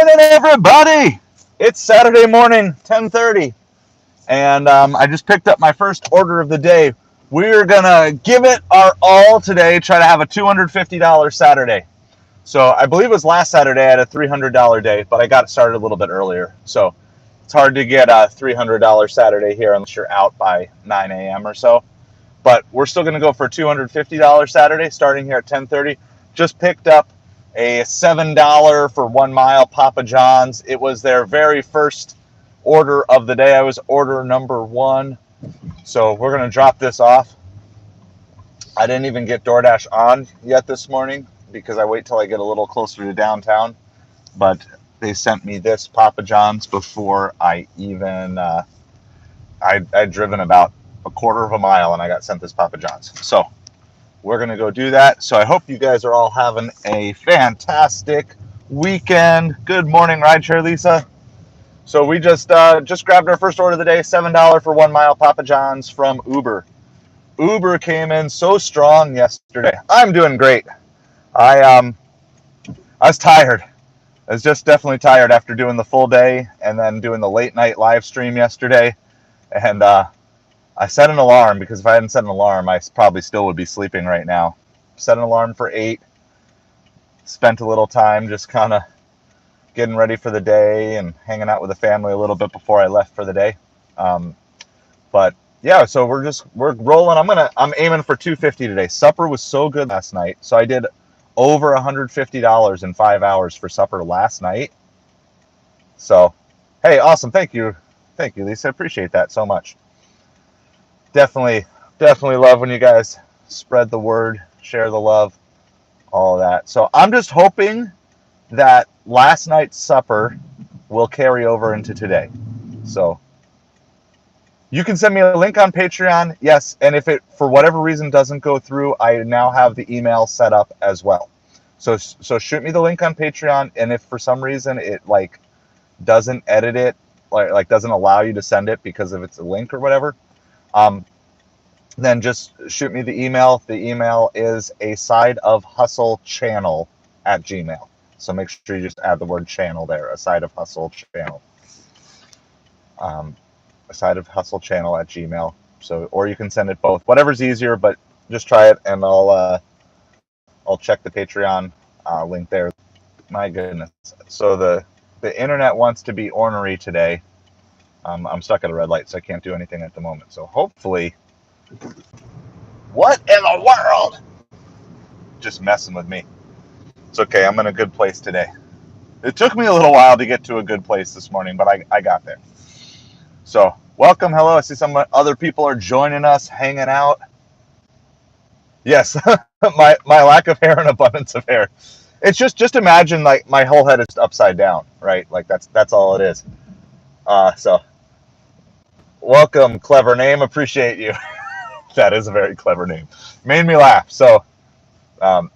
morning, everybody! It's Saturday morning, 10:30, and I just picked up my first order of the day. We're gonna give it our all today, try to have a $250 Saturday. So I believe it was last Saturday I had a $300 day, but I got started a little bit earlier. So it's hard to get a $300 Saturday here unless you're out by 9 a.m. or so. But we're still gonna go for a $250 Saturday, starting here at 10:30. Just picked up a $7 for 1 mile Papa John's. It was their very first order of the day. I was order number one. So we're going to drop this off. I didn't even get Doordash on yet this morning because I wait till I get a little closer to downtown. But they sent me this Papa John's before I even, I'd driven about a quarter of a mile and I got sent this Papa John's. So we're going to go do that. So I hope you guys are all having a fantastic weekend. Good morning, Rideshare Lisa. So we just grabbed our first order of the day, $7 for 1 mile Papa John's from Uber. Uber came in so strong yesterday. I'm doing great. I was tired. I was just definitely tired after doing the full day and then doing the late night live stream yesterday. And I set an alarm because if I hadn't set an alarm, I probably still would be sleeping right now. Set an alarm for 8. Spent a little time just kind of getting ready for the day and hanging out with the family a little bit before I left for the day. But yeah, so we're rolling. I'm aiming for 250 today. Supper was so good last night. So I did over $150 in 5 hours for supper last night. So, hey, awesome. Thank you, Lisa. I appreciate that so much. Definitely love when you guys spread the word, share the love, all of that. So I'm just hoping that last night's supper will carry over into today. So you can send me a link on Patreon, yes, and if it for whatever reason doesn't go through, I now have the email set up as well. So shoot me the link on Patreon, and if for some reason it like doesn't edit it, like doesn't allow you to send it because of it's a link or whatever, then just shoot me the email. The email is asideofhustlechannel@gmail. So make sure you just add the word channel there, a side of hustle channel. A side of hustle channel@gmail. So, or you can send it both, whatever's easier, but just try it and I'll check the Patreon link there. My goodness. So the internet wants to be ornery today. I'm stuck at a red light, so I can't do anything at the moment. So hopefully, what in the world? Just messing with me. It's okay. I'm in a good place today. It took me a little while to get to a good place this morning, but I got there. So welcome. Hello. I see some other people are joining us, hanging out. Yes, my lack of hair and abundance of hair. It's just imagine like my whole head is upside down, right? Like that's all it is. So welcome, clever name. Appreciate you. That is a very clever name. Made me laugh. So that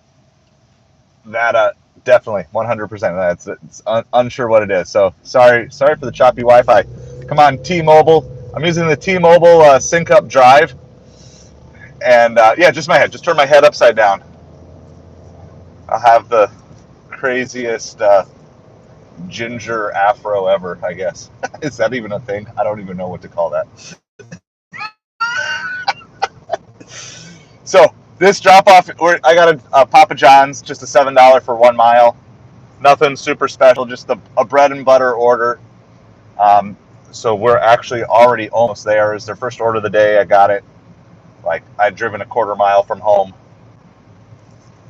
definitely 100%. It's unsure what it is. So sorry for the choppy Wi-Fi. Come on, T-Mobile. I'm using the T-Mobile Sync Up Drive. And yeah, just my head. Just turn my head upside down. I'll have the craziest ginger afro ever, I guess. Is that even a thing? I don't even know what to call that. So this drop off, I got a Papa John's, just a $7 for 1 mile. Nothing super special, just a bread and butter order. So we're actually already almost there. It's their first order of the day. I got it. Like I'd driven a quarter mile from home.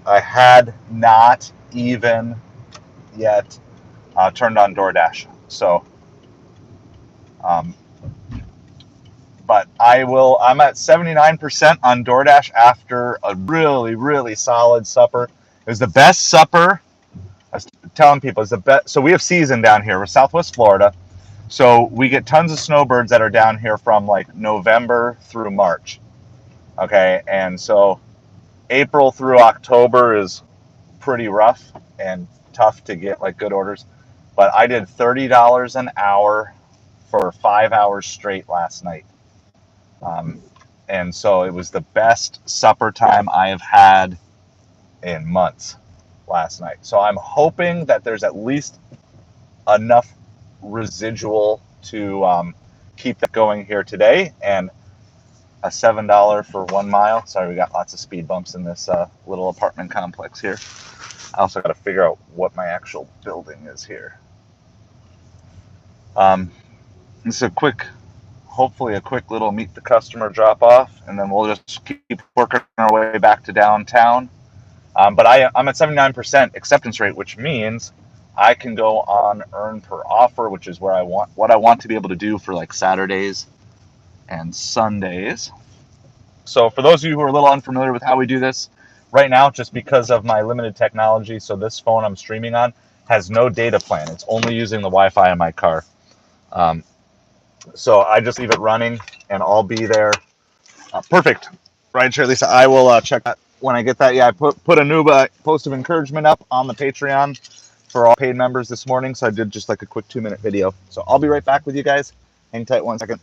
I had not even yet turned on Doordash. So, but I'm at 79% on Doordash after a really, really solid supper. It was the best supper. I was telling people it's the best. So we have season down here. We're Southwest Florida. So we get tons of snowbirds that are down here from like November through March. Okay. And so April through October is pretty rough and tough to get like good orders. But I did $30 an hour for 5 hours straight last night. And so it was the best supper time I have had in months last night. So I'm hoping that there's at least enough residual to keep that going here today, and a $7 for 1 mile. Sorry, we got lots of speed bumps in this little apartment complex here. I also got to figure out what my actual building is here. This is hopefully a quick little meet the customer drop off, and then we'll just keep working our way back to downtown. But I'm at 79% acceptance rate, which means I can go on earn per offer, which is what I want to be able to do for like Saturdays and Sundays. So for those of you who are a little unfamiliar with how we do this, right now, just because of my limited technology, so this phone I'm streaming on has no data plan. It's only using the Wi-Fi in my car. So I just leave it running, and I'll be there. Perfect. Rideshare, Lisa. I will check that when I get that. Yeah, I put a new post of encouragement up on the Patreon for all paid members this morning, so I did just like a quick 2-minute video. So I'll be right back with you guys. Hang tight 1 second.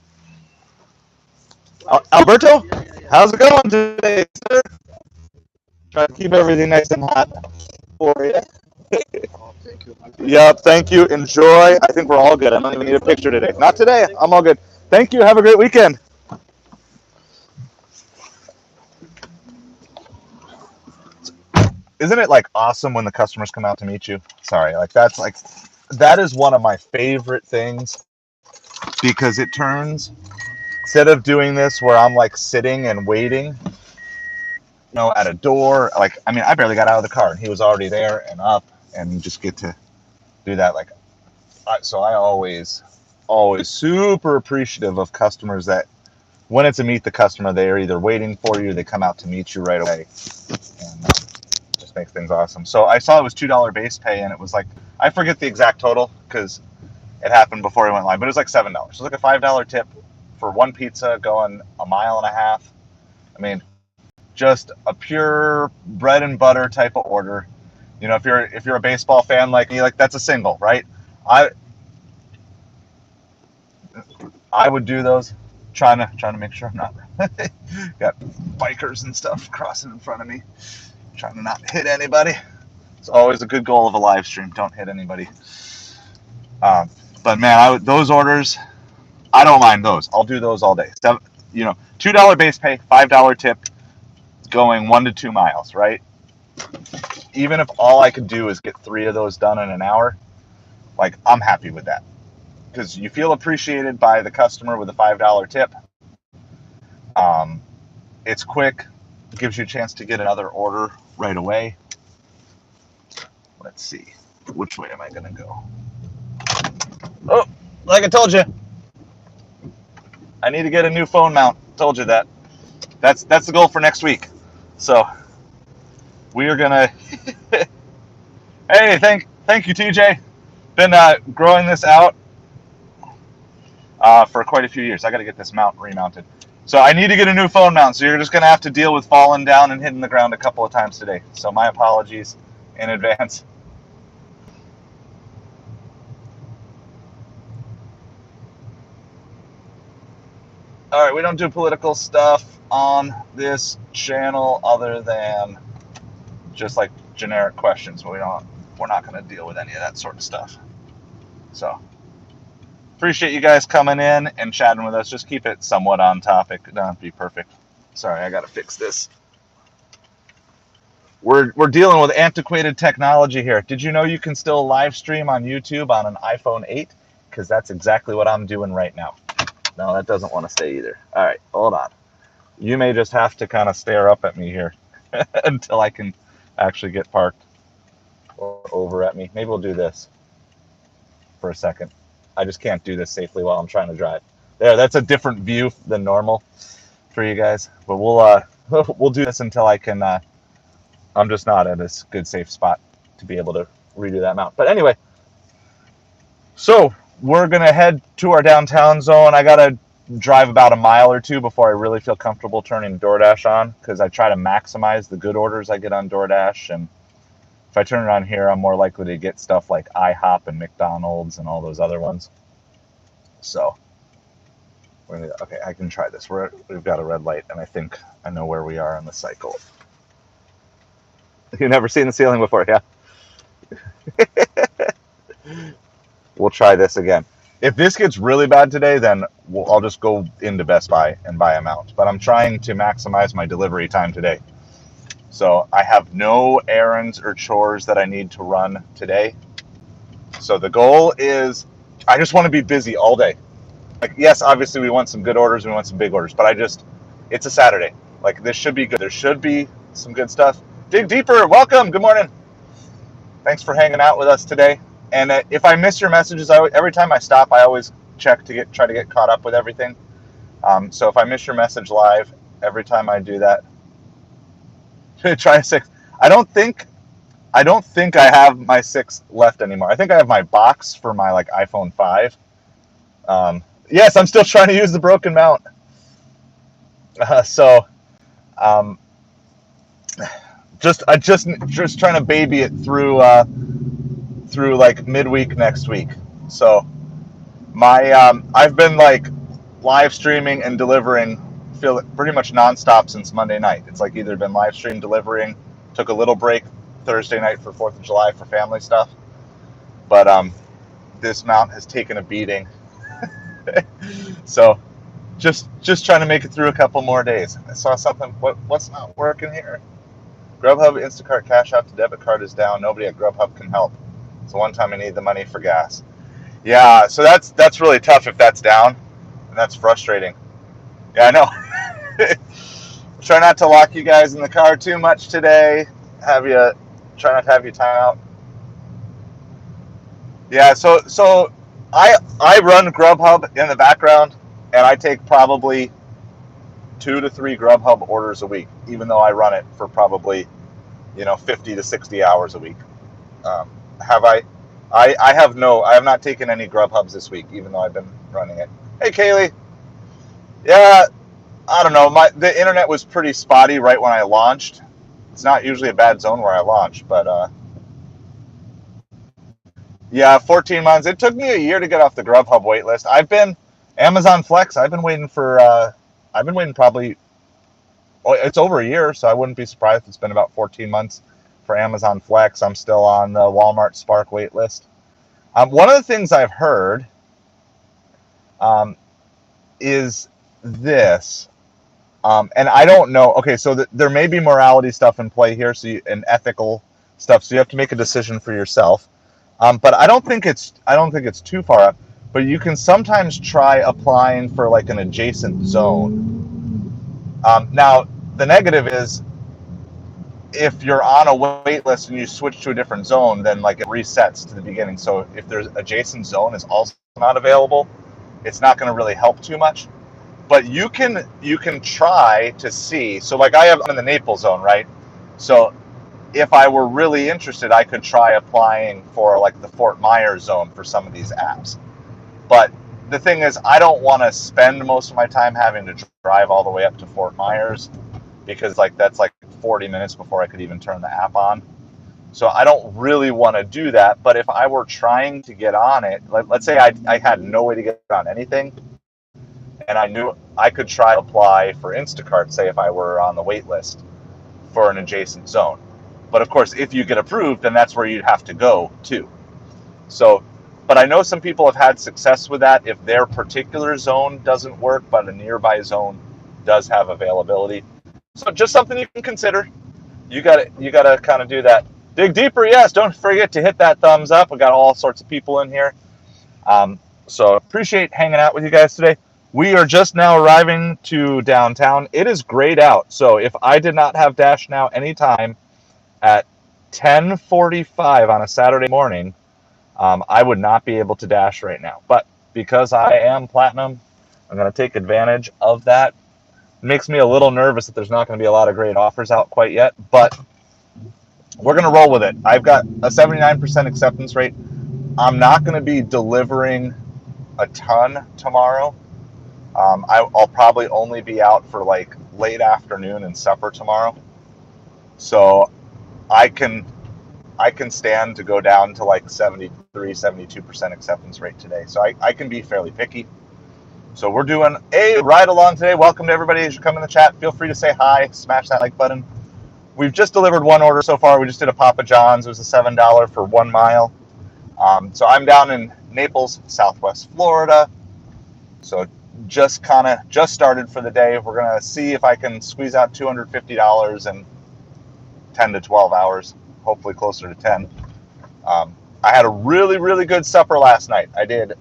Alberto, how's it going today, sir? Try to keep everything nice and hot for you. Thank you. Yep, thank you. Enjoy. I think we're all good. I don't even need a picture today. Not today. I'm all good. Thank you. Have a great weekend. Isn't it like awesome when the customers come out to meet you? Sorry, that is one of my favorite things, because it turns, instead of doing this where I'm like sitting and waiting, at a door, like, I mean, I barely got out of the car and he was already there and up, and you just get to do that. So I always super appreciative of customers that when it's a meet the customer, they are either waiting for you, they come out to meet you right away, and just makes things awesome. So I saw it was $2 base pay, and it was like, I forget the exact total because it happened before I went live, but it was like $7. So it was like a $5 tip for one pizza going 1.5 miles. I mean, just a pure bread and butter type of order. If you're a baseball fan like me, like, that's a single, right? I would do those, trying to make sure I'm not got bikers and stuff crossing in front of me, trying to not hit anybody. It's always a good goal of a live stream. Don't hit anybody. But man, those orders, I don't mind those. I'll do those all day. $2 base pay, $5 tip, going 1 to 2 miles, right? Even if all I could do is get 3 of those done in an hour, like, I'm happy with that, because you feel appreciated by the customer with a $5 tip. It's quick, gives you a chance to get another order right away. Let's see, which way am I gonna go? Oh, like I told you, I need to get a new phone mount. Told you that. That's the goal for next week. So we are gonna. Hey, thank you, TJ. Been growing this out for quite a few years. I got to get this mount remounted. So I need to get a new phone mount. So you're just gonna have to deal with falling down and hitting the ground a couple of times today. So my apologies in advance. All right, we don't do political stuff on this channel other than just like generic questions. We're not going to deal with any of that sort of stuff. So appreciate you guys coming in and chatting with us. Just keep it somewhat on topic. It don't have to be perfect. Sorry, I got to fix this. We're dealing with antiquated technology here. Did you know you can still live stream on YouTube on an iPhone 8? Because that's exactly what I'm doing right now. No, that doesn't want to stay either. All right, hold on. You may just have to kind of stare up at me here until I can actually get parked, or over at me. Maybe we'll do this for a second. I just can't do this safely while I'm trying to drive. There, that's a different view than normal for you guys. But we'll do this until I can. I'm just not at a good safe spot to be able to redo that mount. But anyway, so we're gonna head to our downtown zone. I gotta drive about 1 mile or 2 before I really feel comfortable turning Doordash on, because I try to maximize the good orders I get on Doordash, and if I turn it on here, I'm more likely to get stuff like IHOP and McDonald's and all those other ones. So okay, I can try this. We've got a red light, and I think I know where we are on the cycle. You've never seen the ceiling before, yeah? we'll try this again. If this gets really bad today, then I'll just go into Best Buy and buy a mount. But I'm trying to maximize my delivery time today. So I have no errands or chores that I need to run today. So the goal is I just want to be busy all day. Like, yes, obviously we want some good orders, we want some big orders, but it's a Saturday. Like, this should be good. There should be some good stuff. Dig Deeper, welcome. Good morning. Thanks for hanging out with us today. And if I miss your messages, every time I stop, I always check to try to get caught up with everything. So if I miss your message live, every time I do that, try a 6. I don't think I have my 6 left anymore. I think I have my box for my like iPhone 5. Yes, I'm still trying to use the broken mount. So just trying to baby it through like midweek next week. So I've been like live streaming and delivering pretty much nonstop since Monday night. It's like either been live stream delivering, took a little break Thursday night for 4th of July for family stuff, but this mount has taken a beating. So just trying to make it through a couple more days. I saw something. What's not working here? Grubhub Instacart cash out to debit card is down. Nobody at Grubhub can help. So one time I need the money for gas. Yeah, so that's really tough if that's down, and that's frustrating. Yeah, I know. Try not to lock you guys in the car too much today. Try not to have you time out. Yeah, so I run Grubhub in the background, and I take probably 2 to 3 Grubhub orders a week, even though I run it for probably 50 to 60 hours a week. Have I have not taken any Grubhubs this week, even though I've been running it. Hey, Kaylee. Yeah, I don't know. The internet was pretty spotty right when I launched. It's not usually a bad zone where I launch, but yeah, 14 months. It took me a year to get off the Grubhub wait list. I've been Amazon Flex. I've been waiting probably, it's over a year, so I wouldn't be surprised if it's been about 14 months for Amazon Flex. I'm still on the Walmart Spark wait list. One of the things I've heard is this, and I don't know. Okay, so there may be morality stuff in play here, and ethical stuff. So you have to make a decision for yourself. But I don't think it's too far up. But you can sometimes try applying for like an adjacent zone. Now the negative is if you're on a wait list and you switch to a different zone, then like it resets to the beginning. So if there's adjacent zone is also not available, it's not going to really help too much. But you can try to see. So like I'm in the Naples zone, right? So if I were really interested, I could try applying for like the Fort Myers zone for some of these apps. But the thing is, I don't want to spend most of my time having to drive all the way up to Fort Myers, because like that's like 40 minutes before I could even turn the app on. So I don't really want to do that. But if I were trying to get on it, let's say I had no way to get on anything, and I knew I could try to apply for Instacart, say if I were on the wait list for an adjacent zone. But of course, if you get approved, then that's where you'd have to go too. So, but I know some people have had success with that if their particular zone doesn't work, but a nearby zone does have availability. So just something you can consider. You gotta kind of do that. Dig deeper, yes. Don't forget to hit that thumbs up. We got all sorts of people in here. So appreciate hanging out with you guys today. We are just now arriving to downtown. It is grayed out. So if I did not have Dash Now anytime at 10:45 on a Saturday morning, I would not be able to Dash right now. But because I am Platinum, I'm going to take advantage of that. It makes me a little nervous that there's not going to be a lot of great offers out quite yet, but we're going to roll with it. I've got a 79% acceptance rate. I'm not going to be delivering a ton tomorrow. I'll probably only be out for like late afternoon and supper tomorrow. So I can stand to go down to like 73, 72% acceptance rate today. So I can be fairly picky. So we're doing a ride along today. Welcome to everybody as you come in the chat. Feel free to say hi, smash that like button. We've just delivered one order so far. We just did a Papa John's. It was a $7 for 1 mile. So I'm down in Naples, Southwest Florida. So just started for the day. We're gonna see if I can squeeze out $250 in 10 to 12 hours, hopefully closer to 10. I had a really, really good supper last night. I did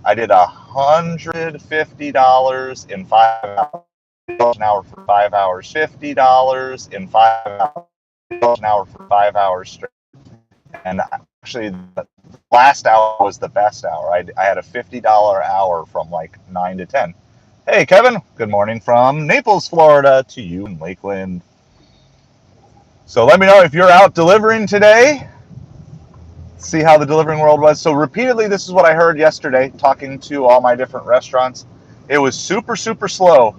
$150 in 5 hours. An hour for 5 hours. $50 in 5 hours. An hour for 5 hours straight. And actually, the last hour was the best hour. I had a $50 hour from like 9 to 10. Hey, Kevin. Good morning from Naples, Florida to you in Lakeland. So let me know if you're out delivering today. See how the delivering world was. So repeatedly, this is what I heard yesterday talking to all my different restaurants. It was super, super slow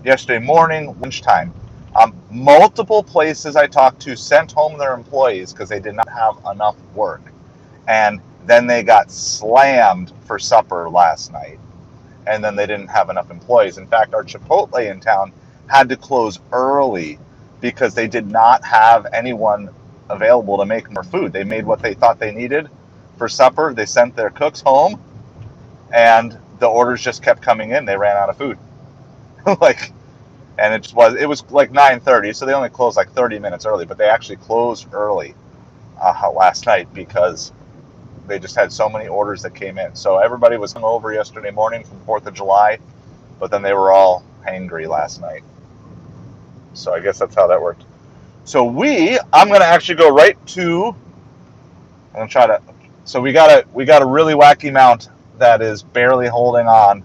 yesterday morning, lunchtime. Multiple places I talked to sent home their employees because they did not have enough work. And then they got slammed for supper last night. And then they didn't have enough employees. In fact, our Chipotle in town had to close early because they did not have anyone available to make more food. They made what they thought they needed for supper. They sent their cooks home, and the orders just kept coming in. They ran out of food. And it was like 9:30, so they only closed like 30 minutes early, but they actually closed early last night because they just had so many orders that came in. So everybody was hungover yesterday morning from 4th of July, but then they were all hangry last night. So I guess that's how that worked. So I'm going to actually go right to, I'm going to try to, so we got a really wacky mount that is barely holding on,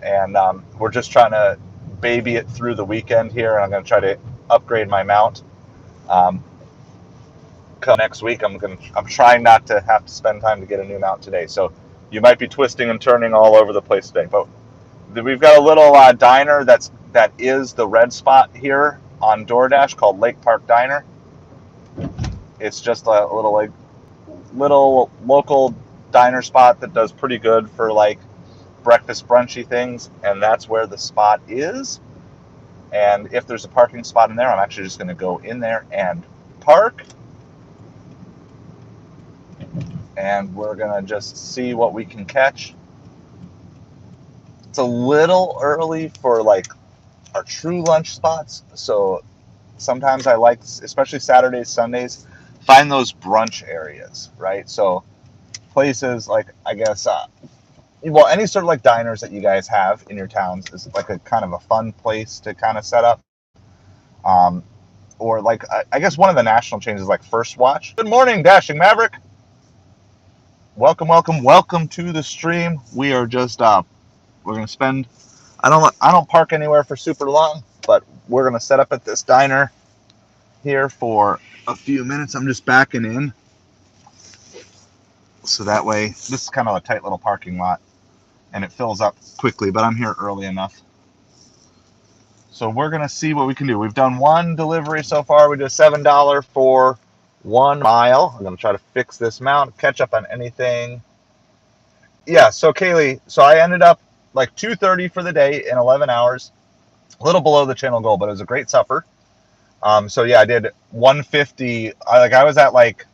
and we're just trying to baby it through the weekend here, and I'm going to try to upgrade my mount. Come next week, I'm trying not to have to spend time to get a new mount today. So you might be twisting and turning all over the place today. But we've got a little diner that is the red spot here on Doordash called Lake Park Diner. It's just a little local diner spot that does pretty good for like breakfast brunchy things, and that's where the spot is. And if there's a parking spot in there, I'm actually just going to go in there and park. And we're going to just see what we can catch. It's a little early for like our true lunch spots. So sometimes I like, especially Saturdays, Sundays, find those brunch areas, right? So places like, I guess, any sort of like diners that you guys have in your towns is like a kind of a fun place to kind of set up. Or like, I guess one of the national chains is like First Watch. Good morning, Dashing Maverick. Welcome to the stream. We are just we're gonna spend. I don't park anywhere for super long, but we're gonna set up at this diner here for a few minutes. I'm just backing in, so that way this is kind of a tight little parking lot, and it fills up quickly. But I'm here early enough, so we're gonna see what we can do. We've done one delivery so far. We did $7 for 1 mile. I'm gonna try to fix this mount, catch up on anything. Yeah, so Kaylee, I ended up like 230 for the day in 11 hours, a little below the channel goal, but it was a great supper. So yeah, I did 150. I was at like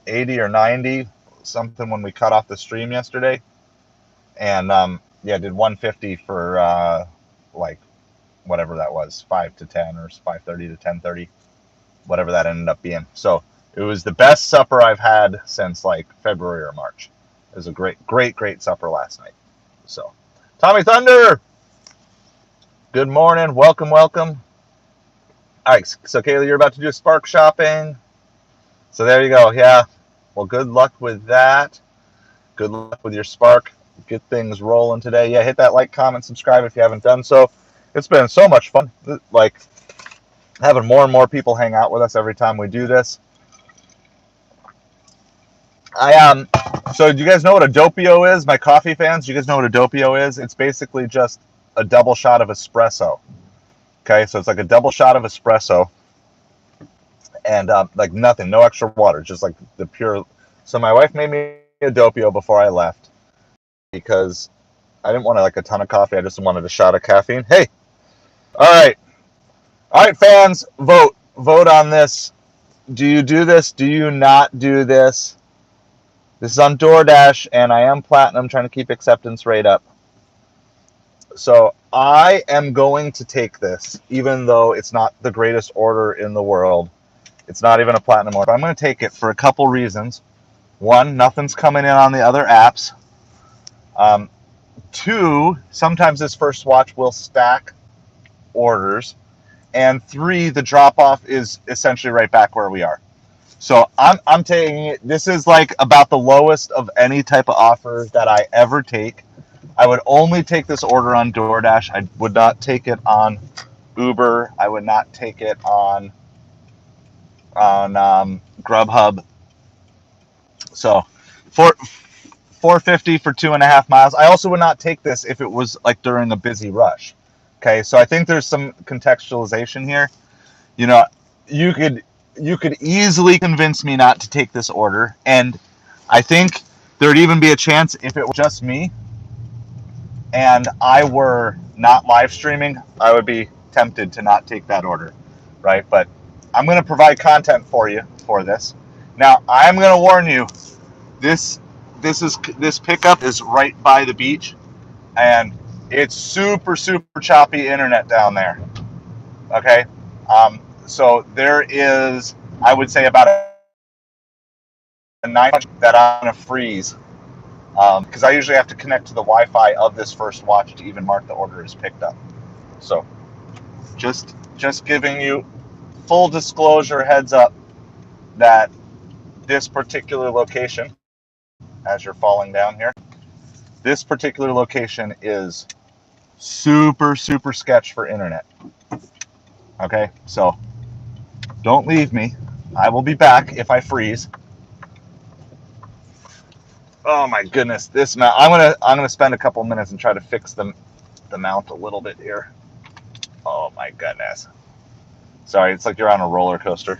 80 or 90 something when we cut off the stream yesterday, and yeah, I did 150 for like whatever that was, 5 to 10 or 5:30 to 10:30, whatever that ended up being. So it was the best supper I've had since like February or March. It was a great supper last night. So, Tommy Thunder, good morning. Welcome. All right, so Kaylee, you're about to do Spark shopping. So there you go. Yeah. Well, good luck with that. Good luck with your Spark. Get things rolling today. Yeah, hit that like, comment, subscribe if you haven't done so. It's been so much fun. Like having more and more people hang out with us every time we do this. So do you guys know what a doppio is? My coffee fans, do you guys know what a doppio is? It's basically just a double shot of espresso. Okay, so it's like a double shot of espresso, and like nothing, no extra water, just like the pure. So my wife made me a doppio before I left because I didn't want like a ton of coffee. I just wanted a shot of caffeine. Hey, all right, fans, vote on this. Do you do this? Do you not do this? This is on DoorDash, and I am platinum, trying to keep acceptance rate up. So I am going to take this, even though it's not the greatest order in the world. It's not even a platinum order. I'm going to take it for a couple reasons. One, nothing's coming in on the other apps. Two, sometimes this first watch will stack orders. And three, the drop off is essentially right back where we are. So I'm taking it. This is like about the lowest of any type of offer that I ever take. I would only take this order on DoorDash. I would not take it on Uber. I would not take it on Grubhub. So $4.50 for 2.5 miles. I also would not take this if it was like during a busy rush. Okay, so I think there's some contextualization here. You know, you could easily convince me not to take this order, and I think there'd even be a chance if it was just me and I were not live streaming, I would be tempted to not take that order, right? But I'm going to provide content for you for this. Now, I'm going to warn you, this pickup is right by the beach, and it's super choppy internet down there. Okay, so there is, I would say, about a 9 that I'm going to freeze because I usually have to connect to the Wi-Fi of this first watch to even mark the order as picked up. So just giving you full disclosure, heads up, that this particular location, as you're falling down here, this particular location is super sketch for internet. Okay, so don't leave me. I will be back if I freeze. Oh my goodness, this mount. I'm gonna spend a couple minutes and try to fix the mount a little bit here. Oh my goodness. Sorry, it's like you're on a roller coaster.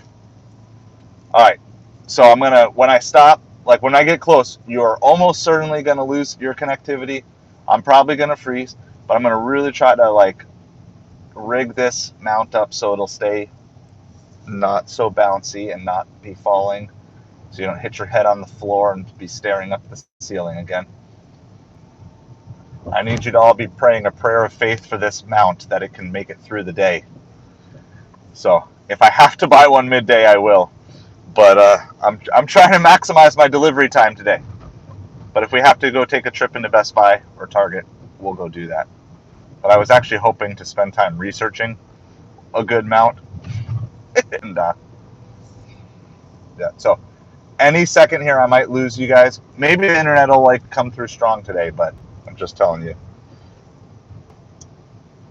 All right, so I'm gonna, when I stop, like when I get close, you are almost certainly gonna lose your connectivity. I'm probably gonna freeze, but I'm gonna really try to like rig this mount up so it'll stay not so bouncy and not be falling, so you don't hit your head on the floor and be staring up the ceiling again. I need you to all be praying a prayer of faith for this mount that it can make it through the day. So if I have to buy one midday, I will. But I'm trying to maximize my delivery time today. But if we have to go take a trip into Best Buy or Target, we'll go do that. But I was actually hoping to spend time researching a good mount. And yeah, so any second here I might lose you guys. Maybe the internet will like come through strong today, but I'm just telling you.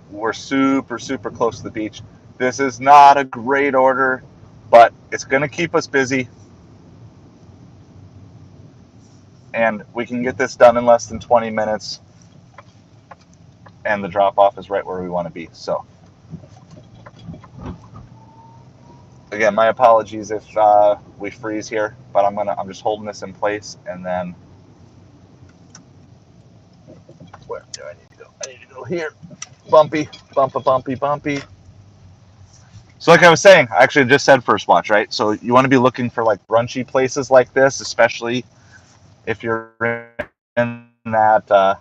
We're super close to the beach. This is not a great order, but it's going to keep us busy. And we can get this done in less than 20 minutes. And the drop off is right where we want to be. So again, my apologies if we freeze here, but I'm just holding this in place, and then where do I need to go? I need to go here. Bumpy. So like I was saying, I actually just said first watch, right? So you want to be looking for like brunchy places like this, especially if you're in that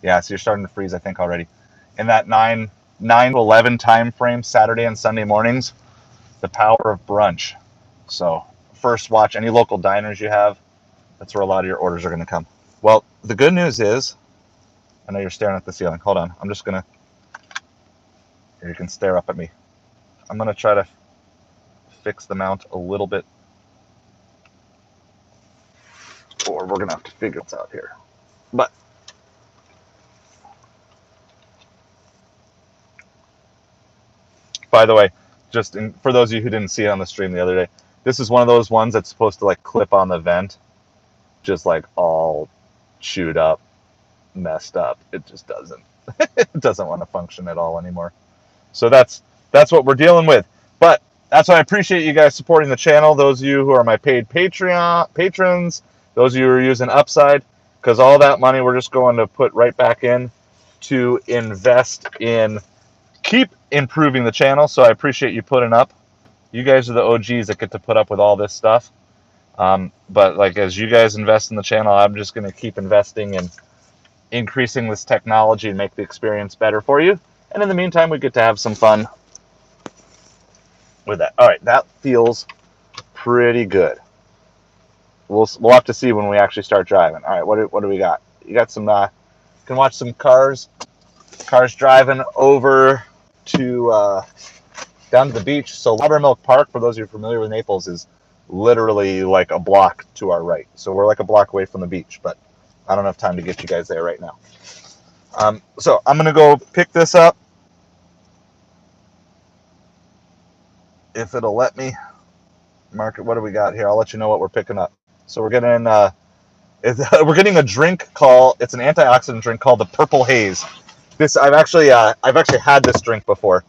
yeah, so you're starting to freeze, I think, already. In that 9 to 11 time frame, Saturday and Sunday mornings, the power of brunch. So first watch, any local diners you have, that's where a lot of your orders are going to come. Well, the good news is, I know you're staring at the ceiling. Hold on. I'm just going to, here, you can stare up at me. I'm going to try to fix the mount a little bit, or we're going to have to figure this out here. But by the way, for those of you who didn't see it on the stream the other day, this is one of those ones that's supposed to like clip on the vent, just like all chewed up, messed up. It just doesn't. It doesn't want to function at all anymore. So that's what we're dealing with. But that's why I appreciate you guys supporting the channel. Those of you who are my paid patrons, those of you who are using Upside, because all that money we're just going to put right back in to invest in keep improving the channel. So I appreciate you putting up You guys are the OGs that get to put up with all this stuff. But like as you guys invest in the channel, I'm just going to keep investing and increasing this technology and make the experience better for you. And in the meantime, we get to have some fun with that. All right, that feels pretty good. We'll have to see when we actually start driving. All right, what do we got? You got some. Can watch some cars driving over to down to the beach. So Laudermilk Park, for those of you familiar with Naples, is literally like a block to our right. So we're like a block away from the beach, but I don't have time to get you guys there right now. So I'm gonna go pick this up if it'll let me. Mark it. What do we got here? I'll let you know what we're picking up. So we're getting we're getting a drink called. It's an antioxidant drink called the Purple Haze. This I've actually had this drink before.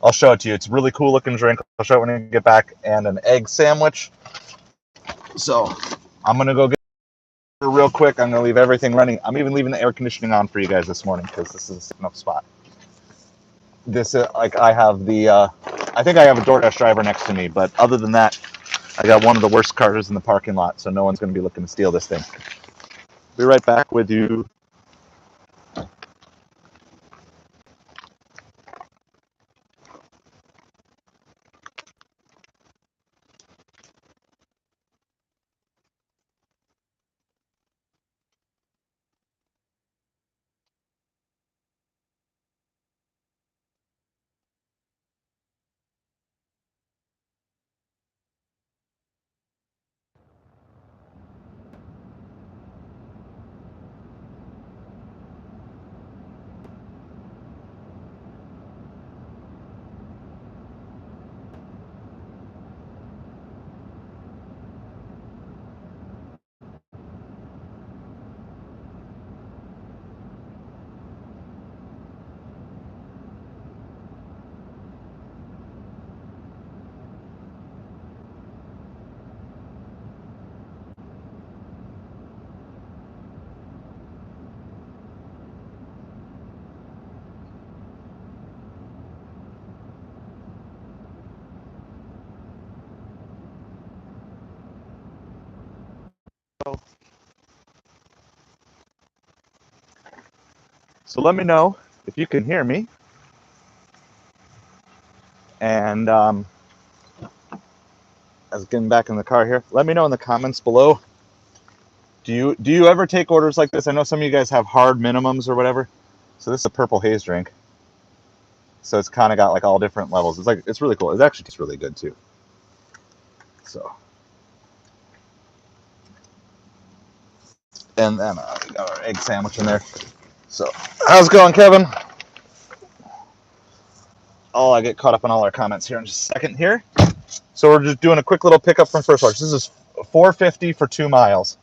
I'll show it to you. It's a really cool looking drink. I'll show it when I get back, and an egg sandwich. So I'm gonna go get it real quick. I'm gonna leave everything running. I'm even leaving the air conditioning on for you guys this morning because this is a safe enough spot. This is like I have the. I think I have a Doordash driver next to me, but other than that, I got one of the worst cars in the parking lot, so no one's gonna be looking to steal this thing. Be right back with you. So let me know if you can hear me. And as getting back in the car here, let me know in the comments below. Do you ever take orders like this? I know some of you guys have hard minimums or whatever. So this is a Purple Haze drink. So it's kind of got like all different levels. It's really cool. It actually tastes really good too. So, and then we got our egg sandwich in there. So how's it going, Kevin? Oh, I get caught up on all our comments here in just a second here. So we're just doing a quick little pickup from First Watch. This is $4.50 for 2 miles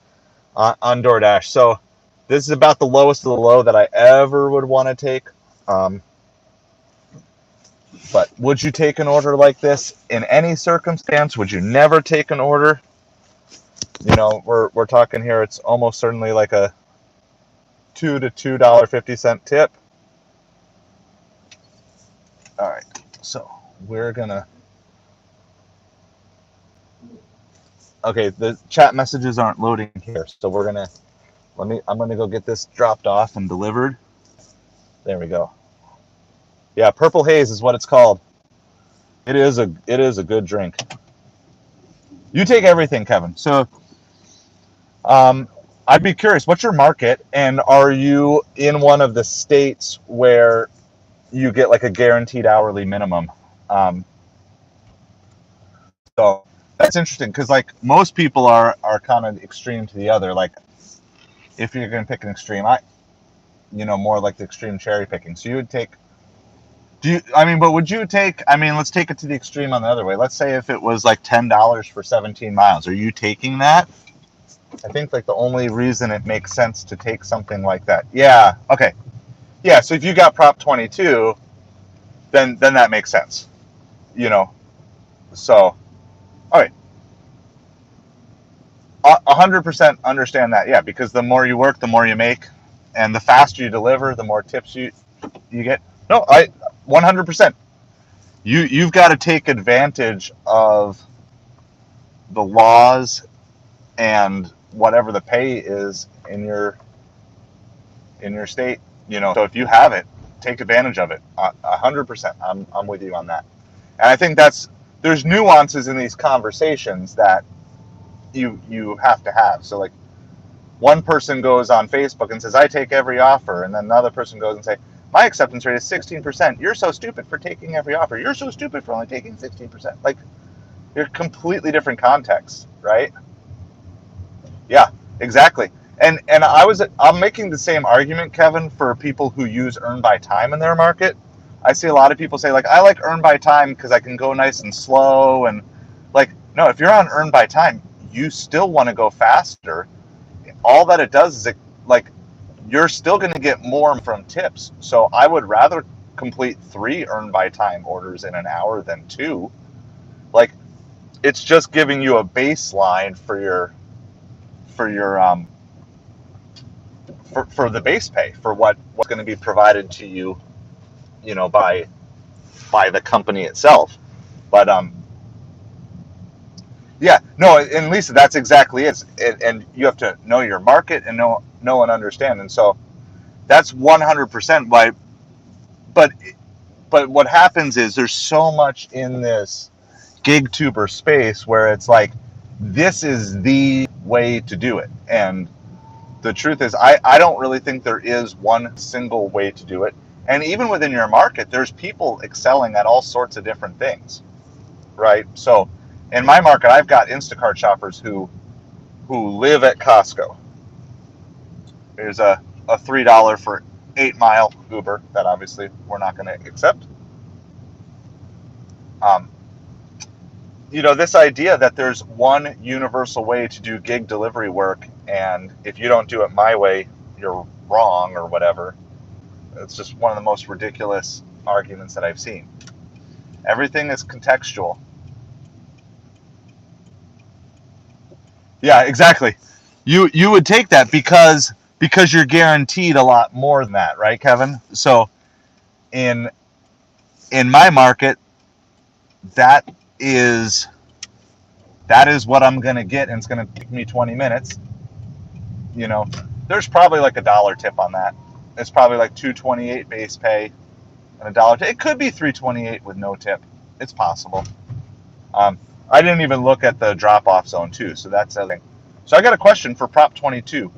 on DoorDash. So this is about the lowest of the low that I ever would want to take. But would you take an order like this in any circumstance? Would you never take an order? You know, we're talking here. It's almost certainly like a $2 to $2.50 tip. All right, so we're gonna. Okay, the chat messages aren't loading here, so we're gonna. I'm gonna go get this dropped off and delivered. There we go. Yeah, Purple Haze is what it's called. It is a good drink. You take everything, Kevin. So, I'd be curious, what's your market, and are you in one of the states where you get like a guaranteed hourly minimum? So that's interesting because like most people are kind of extreme to the other. Like if you're going to pick an extreme, more like the extreme cherry picking. So you would take. Would you take? Let's take it to the extreme on the other way. Let's say if it was like $10 for 17 miles, are you taking that? I think like the only reason it makes sense to take something like that. Yeah. Okay. Yeah. So if you got Prop 22, then that makes sense. So, all right. 100% understand that. Yeah, because the more you work, the more you make, and the faster you deliver, the more tips you get. No, 100%. You've got to take advantage of the laws and whatever the pay is in your state. So if you have it, take advantage of it. 100%. I'm with you on that. And I think there's nuances in these conversations that you have to have. So like one person goes on Facebook and says, I take every offer, and then another person goes and say, my acceptance rate is 16%. You're so stupid for taking every offer. You're so stupid for only taking 16%. Like, you're completely different contexts, right? Yeah, exactly. And I'm making the same argument, Kevin, for people who use earn by time in their market. I see a lot of people say like, I like earn by time because I can go nice and slow, and like, no, if you're on earn by time, you still want to go faster. All that it does is like, you're still going to get more from tips. So I would rather complete 3 earn by time orders in an hour than 2. Like, it's just giving you a baseline for your for the base pay for what's going to be provided to you, by the company itself. But yeah, no, and Lisa, that's exactly it. And you have to know your market and know and understand. And so that's 100% why. But but what happens is there's so much in this gig tuber space where it's like, this is the way to do it. And the truth is, I don't really think there is one single way to do it. And even within your market, there's people excelling at all sorts of different things, right? So in my market, I've got Instacart shoppers who live at Costco. There's a $3 for 8 mile Uber that obviously we're not going to accept. Um, this idea that there's one universal way to do gig delivery work, and if you don't do it my way, you're wrong or whatever. It's just one of the most ridiculous arguments that I've seen. Everything is contextual. Yeah, exactly. You would take that because you're guaranteed a lot more than that, right, Kevin? So in in my market, that is that is what I'm gonna get, and it's gonna take me 20 minutes. You know, there's probably like $1 tip on that. It's probably like $2.28 base pay and $1 tip. It could be $3.28 with no tip. It's possible. Um, I didn't even look at the drop-off zone too, so that's the thing. So I got a question for Prop 22.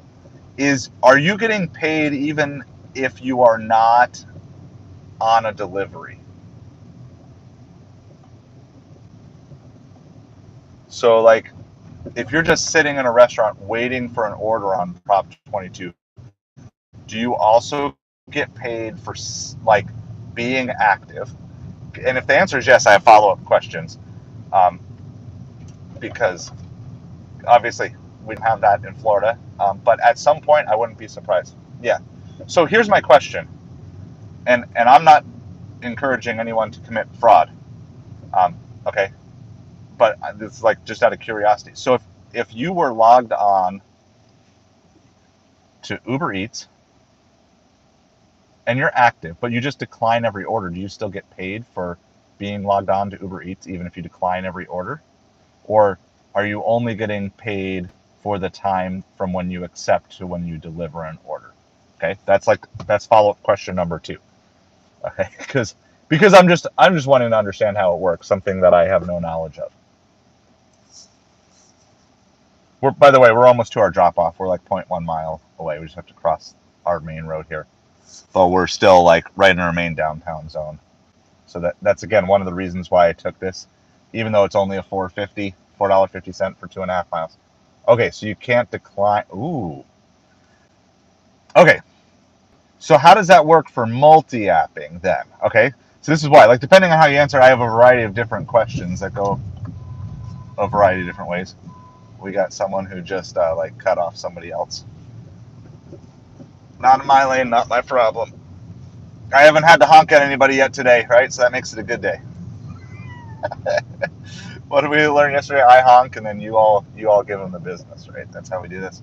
Are you getting paid even if you are not on a delivery? So like, if you're just sitting in a restaurant waiting for an order on Prop 22, do you also get paid for like being active? And if the answer is yes, I have follow-up questions, um, because obviously we don't have that in Florida, but at some point I wouldn't be surprised. Yeah. So here's my question, and I'm not encouraging anyone to commit fraud. Okay, but it's like just out of curiosity. So if you were logged on to Uber Eats and you're active, but you just decline every order, do you still get paid for being logged on to Uber Eats even if you decline every order? Or are you only getting paid for the time from when you accept to when you deliver an order? Okay, that's follow-up question number 2. Okay, because I'm just wanting to understand how it works, something that I have no knowledge of. By the way, we're almost to our drop off. We're like 0.1 mile away. We just have to cross our main road here, but we're still like right in our main downtown zone. So that's again one of the reasons why I took this, even though it's only a $4.50 for 2.5 miles. Okay, so you can't decline. Ooh. Okay, so how does that work for multi-apping then? Okay, so this is why, like, depending on how you answer, I have a variety of different questions that go a variety of different ways. We got someone who just like cut off somebody else. Not in my lane, not my problem. I haven't had to honk at anybody yet today, right? So that makes it a good day. What did we learn yesterday? I honk, and then you all give them the business, right? That's how we do this.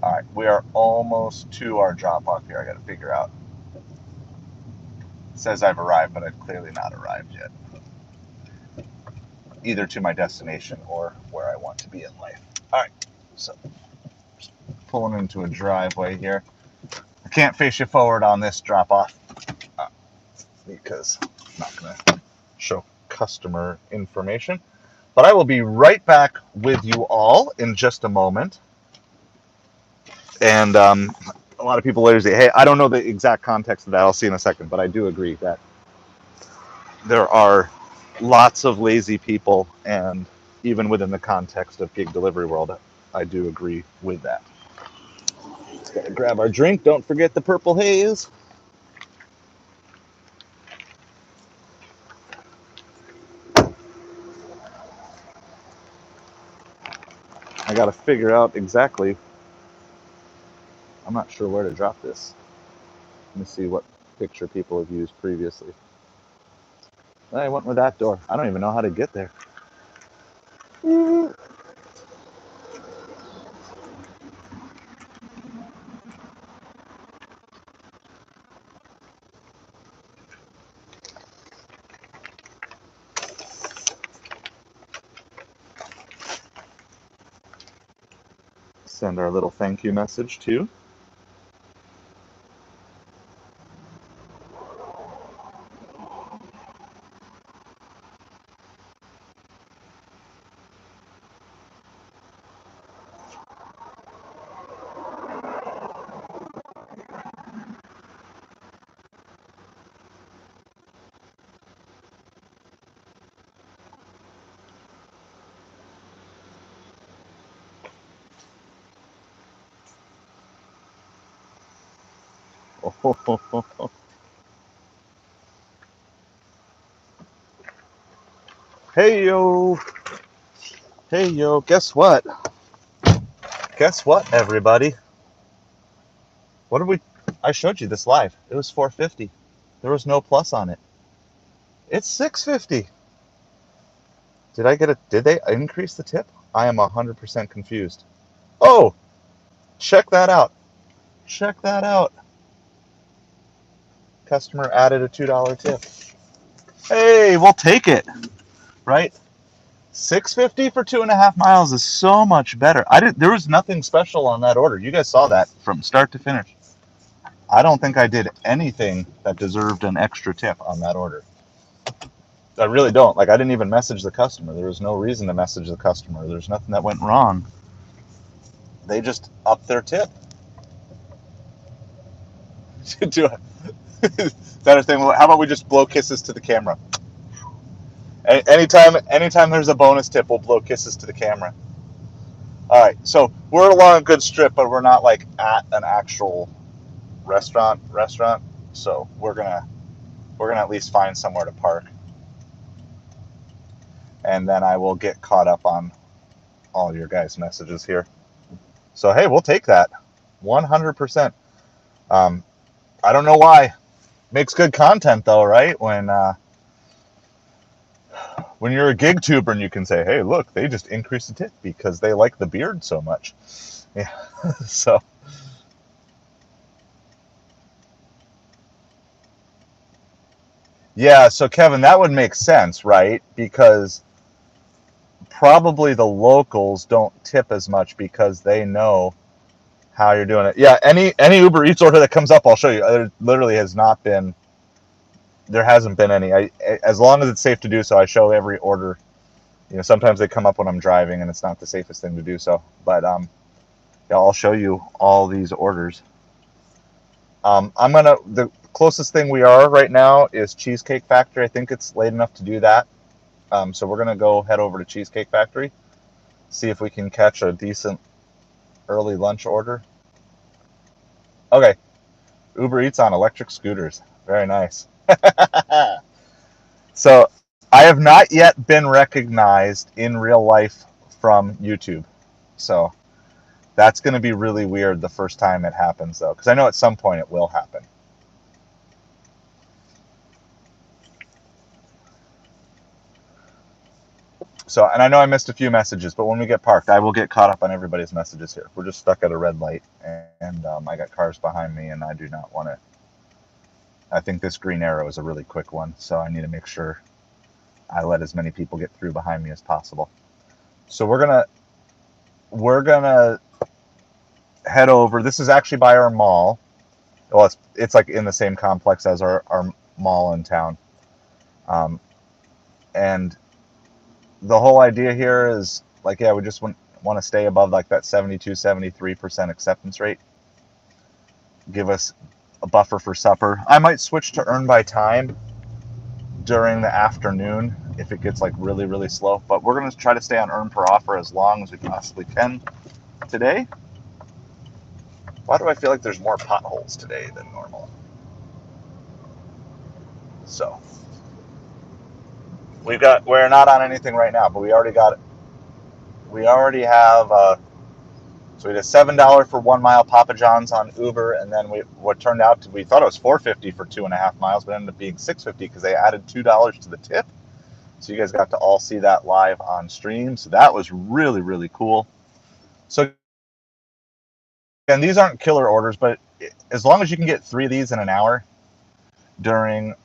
All right, we are almost to our drop off here. I got to figure out. It says I've arrived, but I've clearly not arrived yet, either to my destination or where I want to be in life. All right, so just pulling into a driveway here. I can't face you forward on this drop off because I'm not going to show customer information. But I will be right back with you all in just a moment. And a lot of people later say, hey, I don't know the exact context of that. I'll see in a second. But I do agree that there are lots of lazy people. And even within the context of gig delivery world, I do agree with that. Let's gotta grab our drink. Don't forget the purple haze. I got to figure out exactly. I'm not sure where to drop this. Let me see what picture people have used previously. I went with that door. I don't even know how to get there. Send our little thank you message too. Oh, hey yo, hey yo. Guess what? Guess what, everybody? What did we? I showed you this live. It was $4.50. There was no plus on it. It's $6.50. Did I get it? Did they increase the tip? I am 100% confused. Oh, check that out. Check that out. Customer added a $2 tip. Hey, we'll take it, right? $6.50 for 2.5 miles is so much better. There was nothing special on that order. You guys saw that from start to finish. I don't think I did anything that deserved an extra tip on that order. I really don't. Like, I didn't even message the customer. There was no reason to message the customer. There's nothing that went wrong. They just upped their tip. Better thing. How about we just blow kisses to the camera? Anytime there's a bonus tip, we'll blow kisses to the camera. All right, so we're along a good strip, but we're not like at an actual restaurant. So we're gonna at least find somewhere to park, and then I will get caught up on all your guys' messages here. So hey, we'll take that, 100%. I don't know why. Makes good content though, right? When you're a gig tuber and you can say, hey, look, they just increased the tip because they like the beard so much. Yeah. So yeah, so Kevin, that would make sense, right? Because probably the locals don't tip as much because they know how you're doing it. Yeah, any Uber Eats order that comes up, I'll show you. There literally hasn't been any. As long as it's safe to do so, I show every order. Sometimes they come up when I'm driving and it's not the safest thing to do so. But yeah, I'll show you all these orders. The closest thing we are right now is Cheesecake Factory. I think it's late enough to do that. So we're gonna go head over to Cheesecake Factory, see if we can catch a decent early lunch order. Okay, Uber Eats on electric scooters. Very nice. So I have not yet been recognized in real life from YouTube. So that's going to be really weird the first time it happens, though, because I know at some point it will happen. So, and I know I missed a few messages, but when we get parked, I will get caught up on everybody's messages here. We're just stuck at a red light, and I got cars behind me, and I do not want I think this green arrow is a really quick one, so I need to make sure I let as many people get through behind me as possible. So we're gonna head over. This is actually by our mall. Well, it's like in the same complex as our mall in town. Um, and the whole idea here is like, yeah, we just want to stay above like that 72-73% acceptance rate. Give us a buffer for supper. I might switch to earn by time during the afternoon if it gets like really, really slow. But we're going to try to stay on earn per offer as long as we possibly can today. Why do I feel like there's more potholes today than normal? So we're not on anything right now, but we already have so we did $7 for 1 mile Papa John's on Uber, and then what turned out to, we thought it was $4.50 for 2.5 miles, but ended up being $6.50 because they added $2 to the tip. So you guys got to all see that live on stream. So that was really, really cool. So again, these aren't killer orders, but as long as you can get 3 of these in an hour during,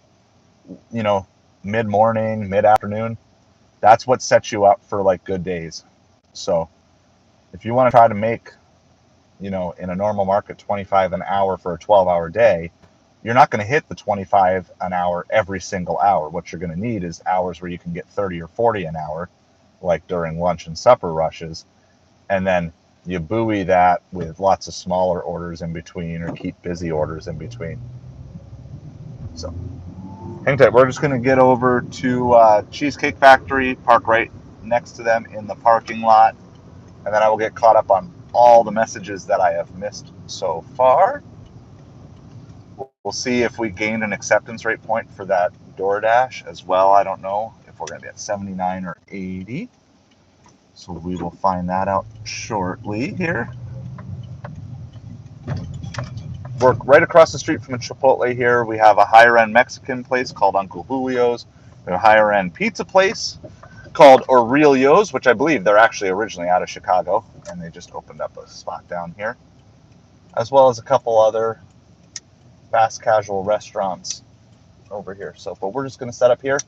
mid-morning, mid-afternoon, that's what sets you up for like good days. So if you want to try to make, in a normal market, 25 an hour for a 12-hour day, you're not going to hit the 25 an hour every single hour. What you're going to need is hours where you can get 30 or 40 an hour, like during lunch and supper rushes. And then you buoy that with lots of smaller orders in between, or keep busy orders in between. So hang tight. We're just going to get over to Cheesecake Factory, park right next to them in the parking lot, and then I will get caught up on all the messages that I have missed so far. We'll see if we gained an acceptance rate point for that Doordash as well. I don't know if we're going to be at 79 or 80. So we will find that out shortly here. We're right across the street from a Chipotle here. We have a higher-end Mexican place called Uncle Julio's. We have a higher-end pizza place called Aurelio's, which I believe they're actually originally out of Chicago, and they just opened up a spot down here, as well as a couple other fast casual restaurants over here. So, but we're just going to set up here.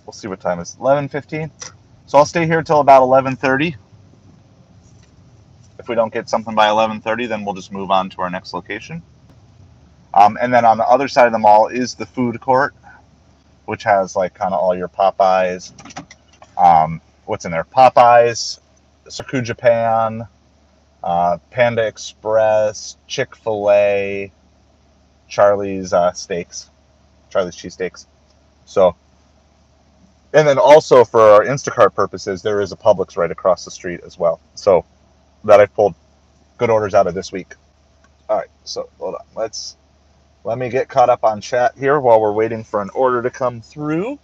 We'll see what time it is. 11:15. So I'll stay here till about 11:30. If we don't get something by 11:30, then we'll just move on to our next location. And then on the other side of the mall is the food court, which has like kind of all your Popeyes. What's in there? Popeyes, Saku Japan, Panda Express, Chick-fil-A, Charlie's Steaks, Charlie's Cheesesteaks. So, and then also for our Instacart purposes, there is a Publix right across the street as well. So that I've pulled good orders out of this week. All right, so hold on. Let me get caught up on chat here while we're waiting for an order to come through.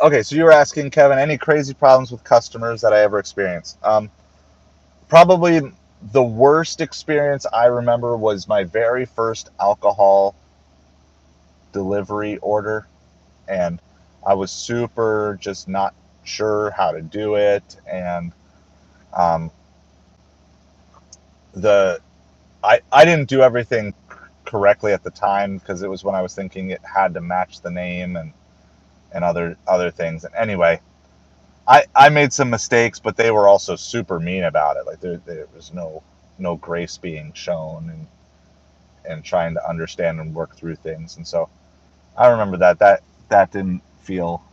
Okay, so you were asking, Kevin, any crazy problems with customers that I ever experienced? Probably the worst experience I remember was my very first alcohol delivery order, and I was super just not sure how to do it, and um, I didn't do everything correctly at the time because it was when I was thinking it had to match the name and other things. And anyway, I made some mistakes, but they were also super mean about it. Like there was no grace being shown, and trying to understand and work through things. And so I remember that didn't feel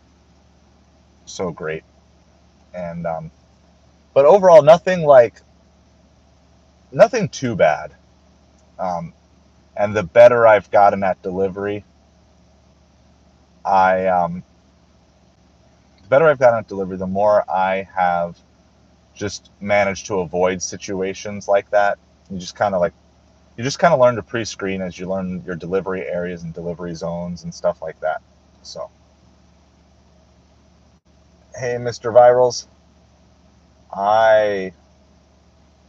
so great. And but overall, nothing too bad. And the better I've gotten at delivery, I the better I've gotten at delivery, the more I have just managed to avoid situations like that. You just kind of learn to pre-screen as you learn your delivery areas and delivery zones and stuff like that. So, hey, Mr. Virals, I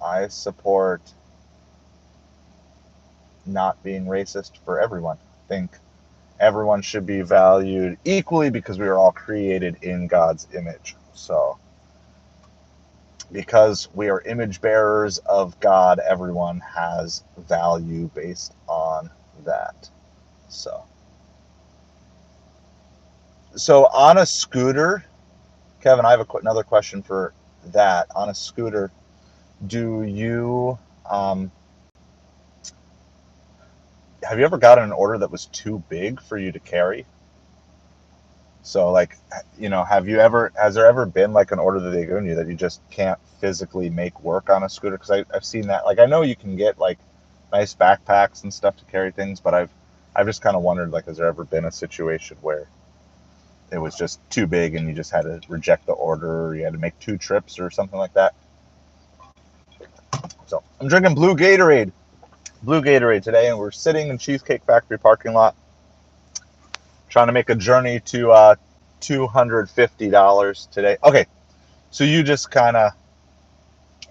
I support not being racist for everyone. I think everyone should be valued equally because we are all created in God's image. So, because we are image bearers of God, everyone has value based on that. So on a scooter, Kevin, I have another question for that. On a scooter, do you have you ever gotten an order that was too big for you to carry? So, like, has there ever been like an order that they've given you that you just can't physically make work on a scooter? Because I've seen that. Like, I know you can get like nice backpacks and stuff to carry things, but I've just kind of wondered, like, has there ever been a situation where it was just too big and you just had to reject the order, or you had to make 2 trips or something like that? So I'm drinking blue Gatorade today, and we're sitting in Cheesecake Factory parking lot trying to make a journey to $250 today. Okay, so you just kind of,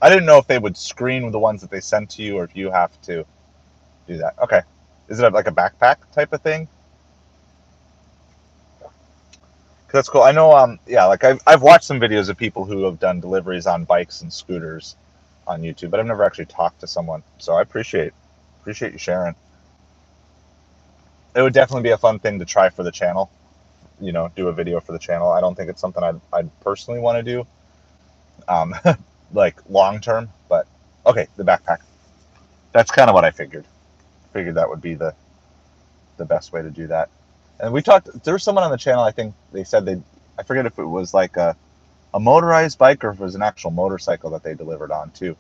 I didn't know if they would screen the ones that they sent to you or if you have to do that. Okay, is it like a backpack type of thing? That's cool. I know, yeah, like I've watched some videos of people who have done deliveries on bikes and scooters on YouTube, but I've never actually talked to someone. So I appreciate you sharing. It would definitely be a fun thing to try for the channel. Do a video for the channel. I don't think it's something I'd personally want to do, like long term. But okay, the backpack. That's kind of what I figured. Figured that would be the best way to do that. And we talked. There was someone on the channel. I think they said I forget if it was like a motorized bike or if it was an actual motorcycle that they delivered on too.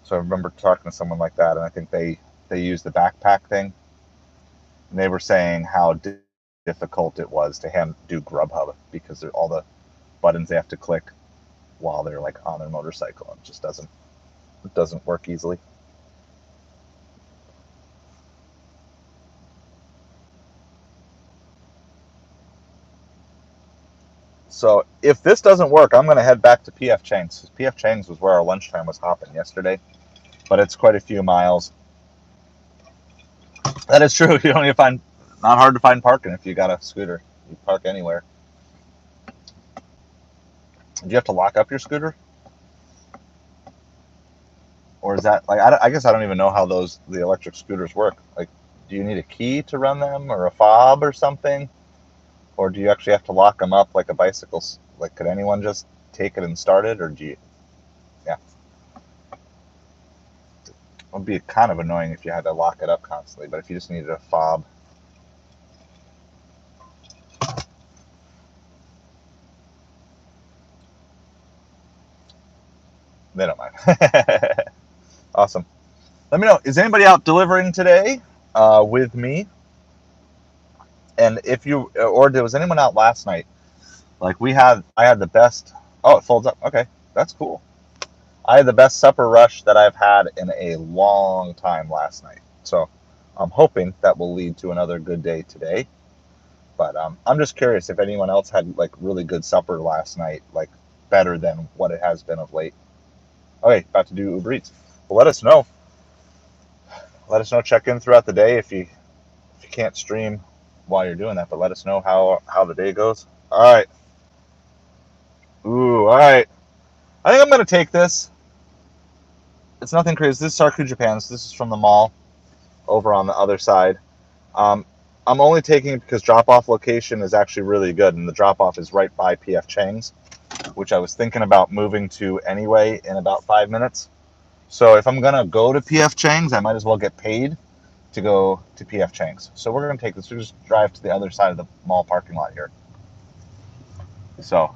So I remember talking to someone like that, and I think they used the backpack thing. And they were saying how difficult it was to do Grubhub because all the buttons they have to click while they're like on their motorcycle. It just doesn't work easily. So if this doesn't work, I'm going to head back to PF Chang's. PF Chang's was where our lunchtime was hopping yesterday, but it's quite a few miles. That is true. You don't need to find, not hard to find parking if you got a scooter. You park anywhere. Do you have to lock up your scooter? Or is that, like, I guess I don't even know how the electric scooters work. Like, do you need a key to run them or a fob or something? Or do you actually have to lock them up like a bicycle? Like, could anyone just take it and start it? Or do you, yeah. It would be kind of annoying if you had to lock it up constantly, but if you just needed a fob. They don't mind. Awesome. Let me know. Is anybody out delivering today with me? And or was anyone out last night? Like I had the best. Oh, it folds up. Okay, that's cool. I had the best supper rush that I've had in a long time last night. So I'm hoping that will lead to another good day today. But I'm just curious if anyone else had like really good supper last night, like better than what it has been of late. Okay, about to do Ubereats. Well, let us know. Let us know. Check in throughout the day if you can't stream while you're doing that, but let us know how the day goes. All right. Ooh, all right. I think I'm gonna take this. It's nothing crazy. This is Sarku Japan. So this is from the mall over on the other side. Um, I'm only taking it because drop-off location is actually really good, and the drop-off is right by PF Chang's, which I was thinking about moving to anyway in about 5 minutes. So if I'm gonna go to PF Chang's, I might as well get paid to go to PF Chang's. So we're gonna take this. We just drive to the other side of the mall parking lot here. So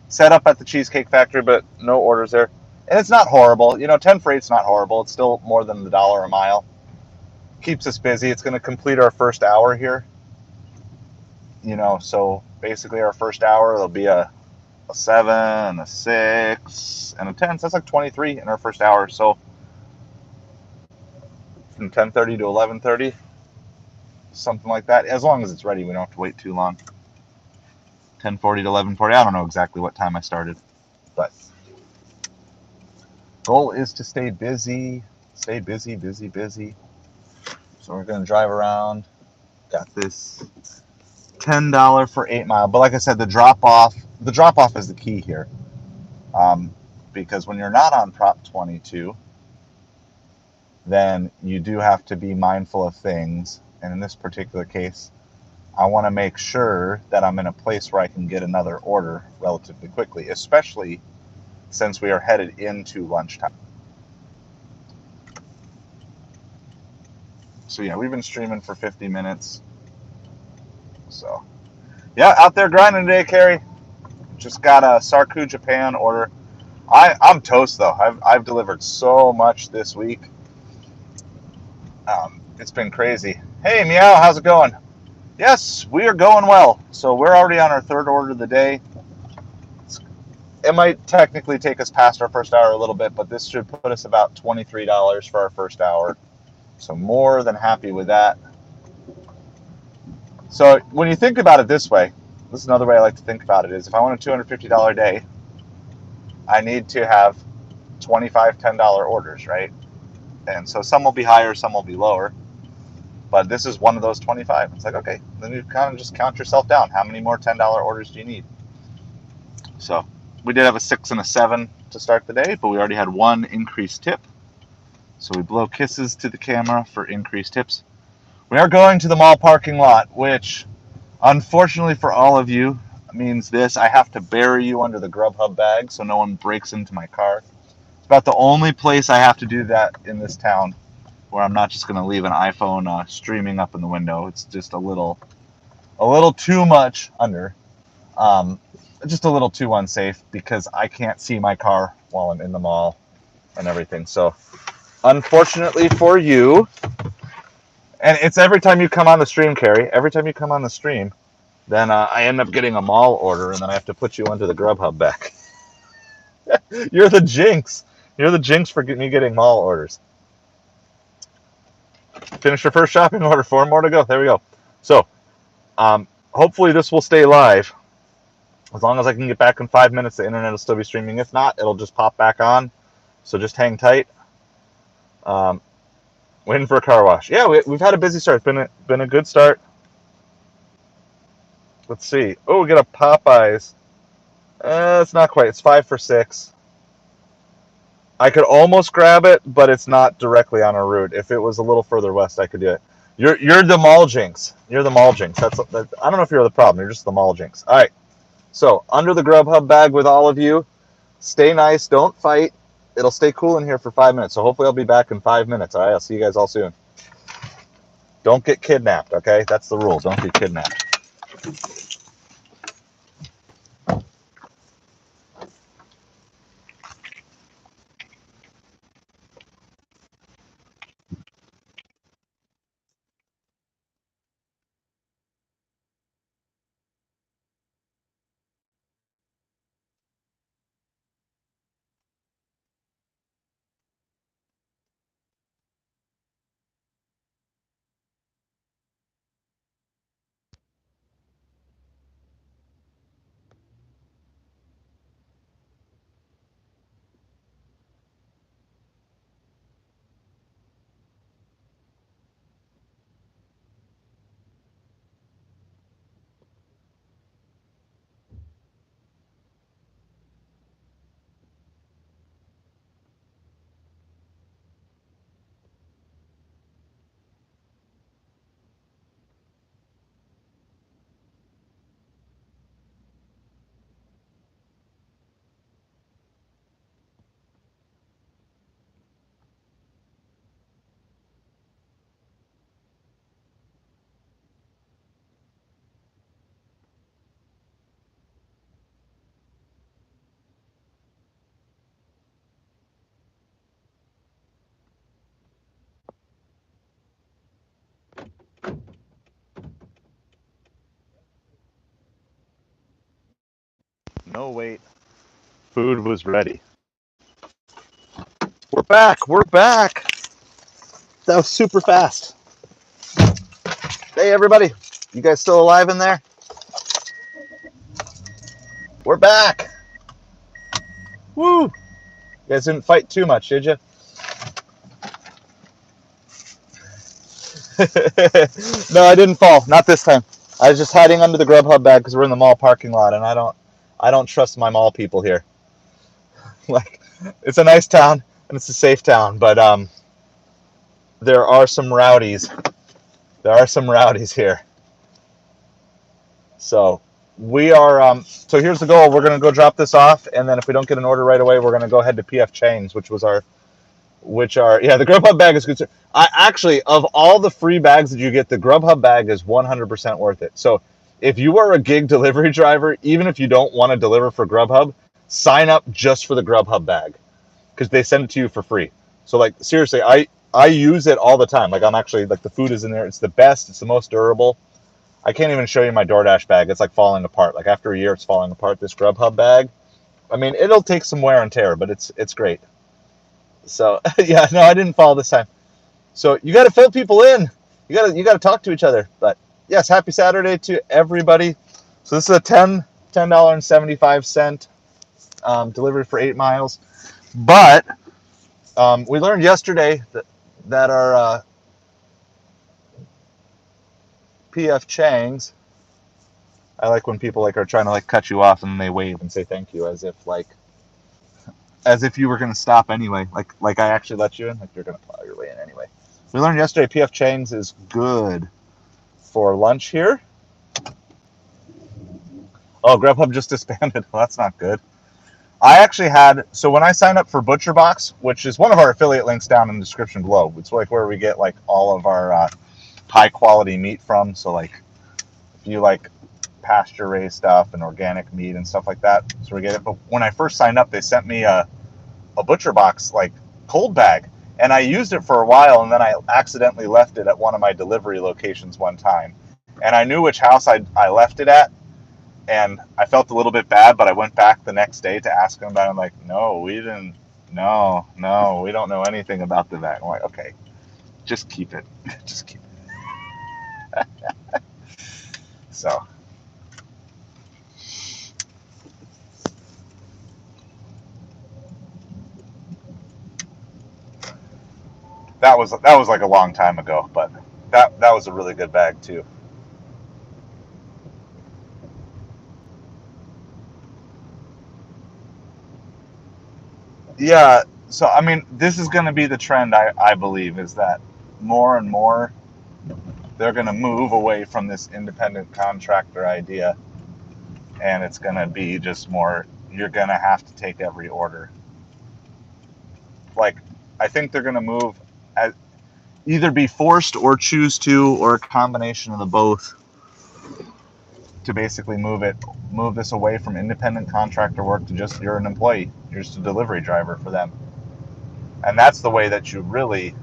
set up at the Cheesecake Factory, but no orders there. And it's not horrible. 10 for 8's not horrible. It's still more than the $1 a mile. Keeps us busy. It's going to complete our first hour here. So basically our first hour, there'll be a 7, a 6, and a 10. So that's like 23 in our first hour. So from 10:30 to 11:30, something like that. As long as it's ready, we don't have to wait too long. 10:40 to 11:40. I don't know exactly what time I started, but goal is to stay busy. Stay busy. So we're going to drive around. Got this $10 for 8 Mile. But like I said, the drop off is the key here. Because when you're not on Prop 22, then you do have to be mindful of things. And in this particular case, I want to make sure that I'm in a place where I can get another order relatively quickly, especially since we are headed into lunchtime. So yeah, we've been streaming for 50 minutes. So yeah, out there grinding today, Carrie. Just got a Sarku Japan order. I'm toast though. I've delivered so much this week. It's been crazy. Hey, Meow, how's it going? Yes, we are going well. So we're already on our third order of the day. It might technically take us past our first hour a little bit, but this should put us about $23 for our first hour. So more than happy with that. So when you think about it this way, this is another way I like to think about it, is if I want a $250 day, I need to have 25 $10 orders, right? And so some will be higher, some will be lower. But this is one of those 25. It's like, okay, then you kind of just count yourself down. How many more $10 orders do you need? So we did have a 6 and a 7 to start the day, but we already had one increased tip. So we blow kisses to the camera for increased tips. We are going to the mall parking lot, which unfortunately for all of you means this. I have to bury you under the Grubhub bag so no one breaks into my car. It's about the only place I have to do that in this town where I'm not just going to leave an iPhone streaming up in the window. It's just a little too much under. Just a little too unsafe because I can't see my car while I'm in the mall and everything. So unfortunately for you, and it's every time you come on the stream, Carrie, every time you come on the stream, then I end up getting a mall order and then I have to put you under the Grubhub bag. You're the jinx. You're the jinx for me getting mall orders. Finish your first shopping order. 4 more to go. There we go. So hopefully this will stay live. As long as I can get back in 5 minutes, the internet will still be streaming. If not, it'll just pop back on. So just hang tight. Waiting for a car wash. Yeah, we've had a busy start. It's been a good start. Let's see. Oh, we got a Popeyes. It's not quite. It's 5 for $6. I could almost grab it, but it's not directly on our route. If it was a little further west, I could do it. You're the mall jinx. You're the mall jinx. I don't know if you're the problem. You're just the mall jinx. All right. So under the Grubhub bag with all of you. Stay nice. Don't fight. It'll stay cool in here for 5 minutes. So hopefully I'll be back in 5 minutes. All right. I'll see you guys all soon. Don't get kidnapped. Okay. That's the rule. Don't get kidnapped. No wait. Food was ready. We're back. We're back. That was super fast. Hey, everybody. You guys still alive in there? We're back. Woo. You guys didn't fight too much, did you? No, I didn't fall. Not this time. I was just hiding under the Grubhub bag because we're in the mall parking lot, and I don't trust my mall people here. Like, it's a nice town and it's a safe town, but there are some rowdies. There are some rowdies here. So we are. So here's the goal. We're gonna go drop this off, and then if we don't get an order right away, we're gonna go ahead to PF Chang's, the Grubhub bag is good. I actually, of all the free bags that you get, the Grubhub bag is 100% worth it. So if you are a gig delivery driver, even if you don't want to deliver for Grubhub, sign up just for the Grubhub bag because they send it to you for free. So like seriously, I use it all the time. Like I'm actually like the food is in there. It's the best. It's the most durable. I can't even show you my Doordash bag. It's like falling apart. Like after a year, it's falling apart. This Grubhub bag, I mean, it'll take some wear and tear, but it's great. So yeah, no, I didn't fall this time. So you got to fill people in. You got to talk to each other. But yes, happy Saturday to everybody. So this is a $10.75 delivery for 8 miles. But we learned yesterday that our PF Chang's. I like when people like are trying to like cut you off and they wave and say thank you as if you were going to stop anyway. Like I actually let you in. Like you're going to plow your way in anyway. We learned yesterday PF Chang's is good for lunch here. Oh, Grubhub just disbanded. Well, that's not good. I actually so when I signed up for ButcherBox, which is one of our affiliate links down in the description below, it's like where we get like all of our high quality meat from. So like if you like pasture raised stuff and organic meat and stuff like that, so we get it. But when I first signed up, they sent me a ButcherBox like cold bag, and I used it for a while, and then I accidentally left it at one of my delivery locations one time, and I knew which house I left it at, and I felt a little bit bad, but I went back the next day to ask them about it. I'm like, no, we didn't. No, we don't know anything about the bag. I'm like, okay, just keep it. Just keep it. So that was like a long time ago, but that was a really good bag too. Yeah, so I mean, this is going to be the trend. I believe is that more and more they're going to move away from this independent contractor idea, and it's going to be just more. You're going to have to take every order. Like, I think they're going to move as either be forced or choose to, or a combination of the both, to basically move this away from independent contractor work to just you're an employee, you're just a delivery driver for them, and that's the way that you really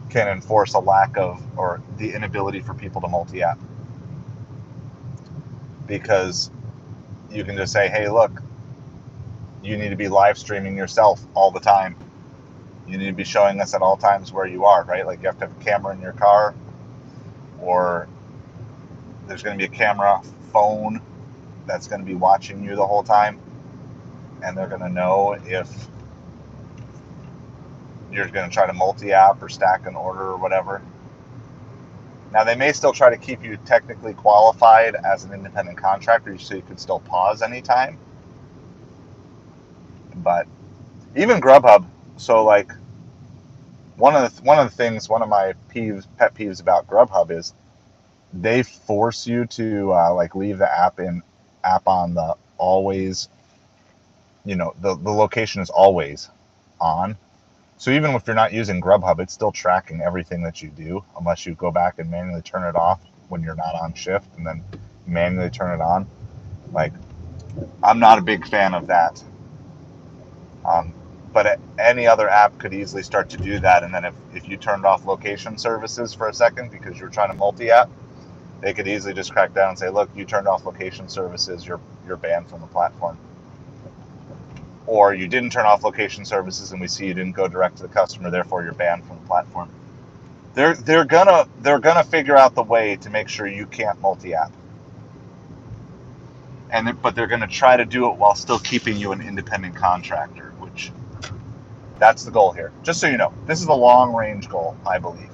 can enforce a lack of or the inability for people to multi-app, because you can just say, hey, look, you need to be live streaming yourself all the time. You need to be showing us at all times where you are, right? Like you have to have a camera in your car, or there's going to be a camera phone that's going to be watching you the whole time, and they're going to know if you're going to try to multi-app or stack an order or whatever. Now, they may still try to keep you technically qualified as an independent contractor, so you could still pause anytime. But even Grubhub, so like one of my pet peeves about Grubhub is they force you to like leave the app on the always, the location is always on. So even if you're not using Grubhub, it's still tracking everything that you do, unless you go back and manually turn it off when you're not on shift and then manually turn it on. Like, I'm not a big fan of that. But any other app could easily start to do that. And then if you turned off location services for a second because you're trying to multi-app, they could easily just crack down and say, look, you turned off location services, you're banned from the platform. Or you didn't turn off location services and we see you didn't go direct to the customer, therefore you're banned from the platform. They're gonna figure out the way to make sure you can't multi-app. But they're gonna try to do it while still keeping you an independent contractor, which that's the goal here. Just so you know, this is a long range goal, I believe.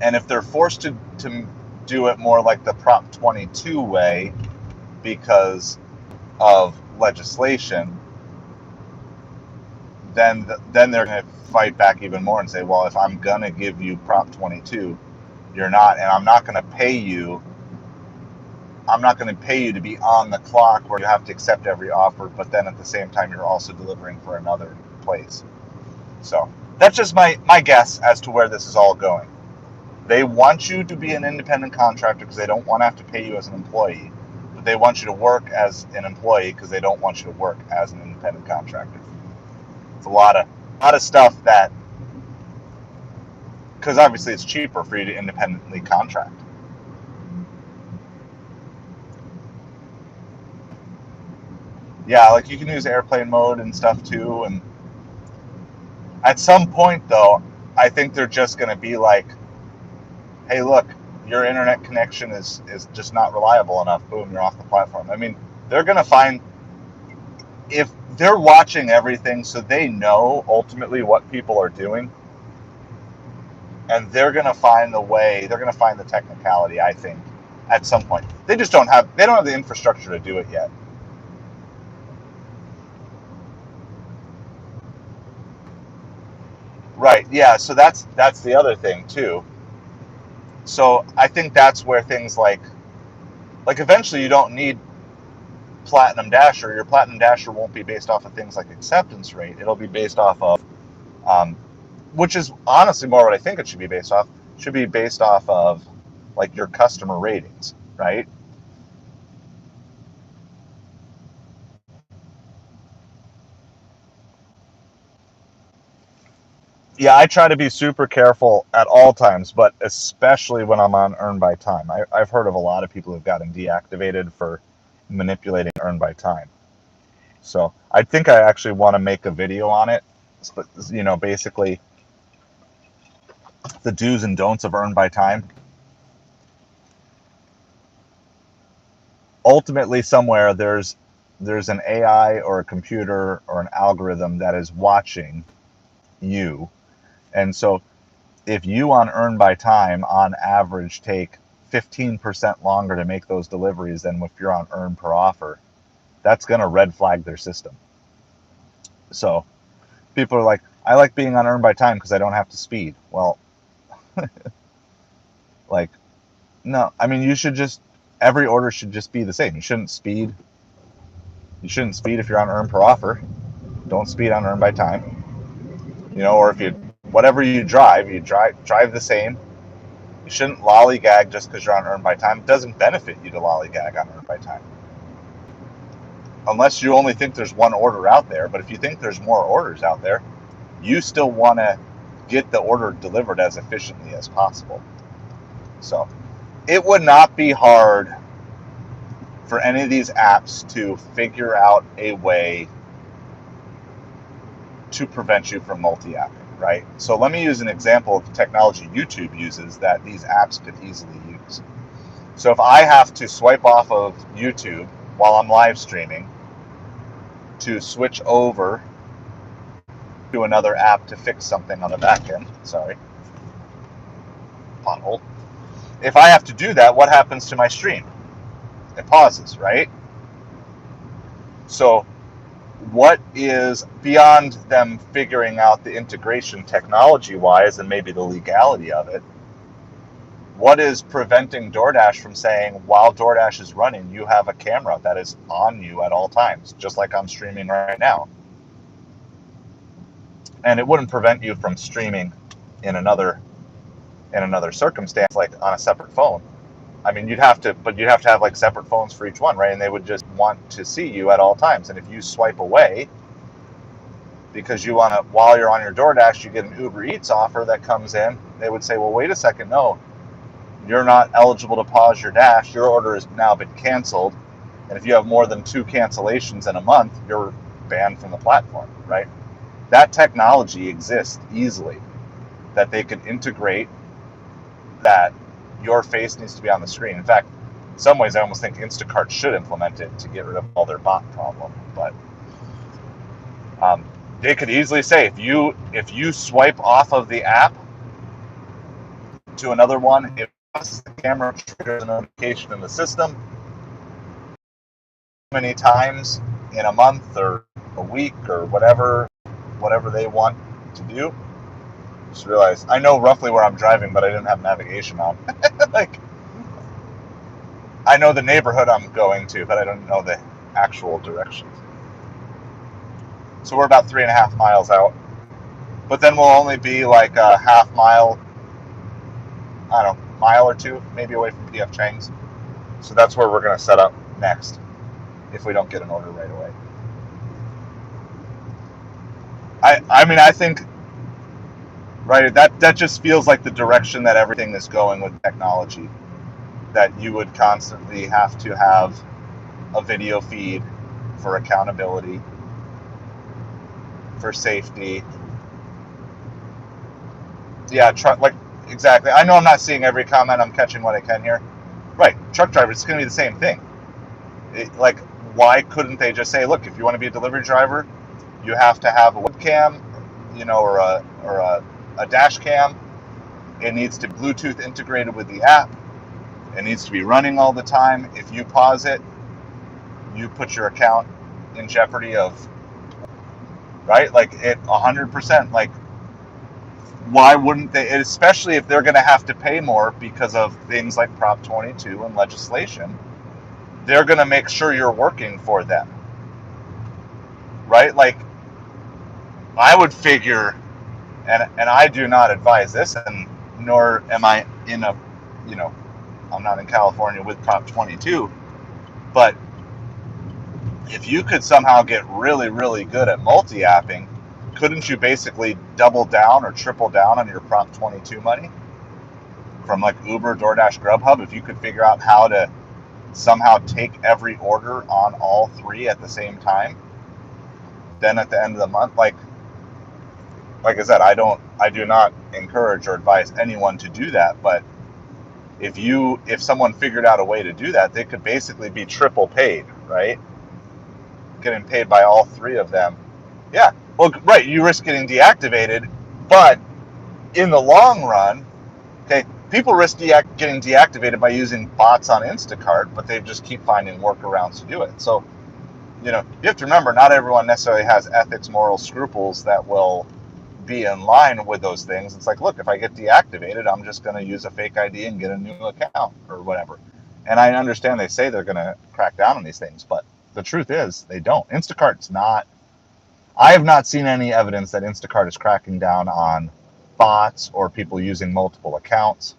And if they're forced to do it more like the Prop 22 way because of legislation, then they're going to fight back even more and say, well, if I'm going to give you Prop 22, you're not, and I'm not going to pay you. I'm not going to pay you to be on the clock where you have to accept every offer, but then at the same time you're also delivering for another place. So that's just my guess as to where this is all going. They want you to be an independent contractor because they don't want to have to pay you as an employee, but they want you to work as an employee because they don't want you to work as an independent contractor. It's a lot of stuff that, because obviously it's cheaper for you to independently contract. Yeah, like you can use airplane mode and stuff too. And at some point, though, I think they're just going to be like, hey, look, your internet connection is just not reliable enough. Boom, you're off the platform. I mean, they're going to find, if they're watching everything, so they know ultimately what people are doing, and they're going to find the way, they're going to find the technicality, I think, at some point. They just don't have the infrastructure to do it yet. Right, yeah, so that's the other thing too. So I think that's where things like eventually you don't need Platinum Dasher. Your Platinum Dasher won't be based off of things like acceptance rate. It'll be based off of, which is honestly more what I think it should be based off. It should be based off of like your customer ratings, right? Yeah, I try to be super careful at all times, but especially when I'm on Earn by Time. I've heard of a lot of people who've gotten deactivated for manipulating Earn by Time. So I think I actually want to make a video on it. But basically the do's and don'ts of Earn by Time. Ultimately, somewhere there's an AI or a computer or an algorithm that is watching you, and so if you on Earn by Time on average take 15% longer to make those deliveries than if you're on Earn per offer, that's going to red flag their system. So people are like, I like being on Earn by Time because I don't have to speed. Well, like, no, I mean, every order should just be the same. You shouldn't speed if you're on Earn per offer. Don't speed on Earn by Time. Or if whatever you drive the same. You shouldn't lollygag just because you're on Earn by Time. It doesn't benefit you to lollygag on Earn by Time. Unless you only think there's one order out there. But if you think there's more orders out there, you still want to get the order delivered as efficiently as possible. So it would not be hard for any of these apps to figure out a way to prevent you from multi-apping, right? So let me use an example of technology YouTube uses that these apps could easily use. So if I have to swipe off of YouTube while I'm live streaming to switch over to another app to fix something on the back end, sorry, pothole. If I have to do that, what happens to my stream? It pauses, right? So what is beyond them figuring out the integration technology wise and maybe the legality of it? What is preventing Doordash from saying while Doordash is running, you have a camera that is on you at all times, just like I'm streaming right now? And it wouldn't prevent you from streaming in another circumstance, like on a separate phone. I mean, you'd have to have like separate phones for each one, right? And they would just want to see you at all times. And if you swipe away because you want to, while you're on your Doordash, you get an Ubereats offer that comes in, they would say, well, wait a second, no, you're not eligible to pause your dash. Your order has now been canceled. And if you have more than 2 cancellations in a month, you're banned from the platform, right? That technology exists easily, that they could integrate that your face needs to be on the screen. In fact, in some ways, I almost think Instacart should implement it to get rid of all their bot problem. But they could easily say, if you swipe off of the app to another one, it processes the camera, triggers a notification in the system many times in a month or a week or whatever they want to do. Just realized I know roughly where I'm driving, but I didn't have navigation on. Like, I know the neighborhood I'm going to, but I don't know the actual directions. So we're about 3.5 miles out, but then we'll only be like a half mile, I don't know, mile or two maybe away from PF Chang's. So that's where we're going to set up next if we don't get an order right away. I mean, I think, right, that just feels like the direction that everything is going with technology, that you would constantly have to have a video feed for accountability, for safety. Yeah, like, exactly. I know I'm not seeing every comment. I'm catching what I can here. Right, truck drivers, it's going to be the same thing. Like, why couldn't they just say, look, if you want to be a delivery driver, you have to have a webcam, or a dash cam. It needs to be Bluetooth integrated with the app. It needs to be running all the time. If you pause it, you put your account in jeopardy of, right? Like, it 100%. Like, why wouldn't they? Especially if they're going to have to pay more because of things like Prop 22 and legislation. They're going to make sure you're working for them, right? Like, I would figure, and I do not advise this, and nor am I in a, I'm not in California with Prop 22, but if you could somehow get really, really good at multi-apping, couldn't you basically double down or triple down on your Prop 22 money from like Uber, Doordash, Grubhub? If you could figure out how to somehow take every order on all three at the same time, then at the end of the month, like I said, I do not encourage or advise anyone to do that, but if someone figured out a way to do that, they could basically be triple paid, right? Getting paid by all three of them. Yeah, well, right, you risk getting deactivated, but in the long run, okay, people risk getting deactivated by using bots on Instacart, but they just keep finding workarounds to do it. So, you have to remember, not everyone necessarily has ethics, morals, scruples that will be in line with those things. It's like, look, if I get deactivated, I'm just going to use a fake ID and get a new account or whatever. And I understand they say they're going to crack down on these things, but the truth is they don't. Instacart's not. I have not seen any evidence that Instacart is cracking down on bots or people using multiple accounts.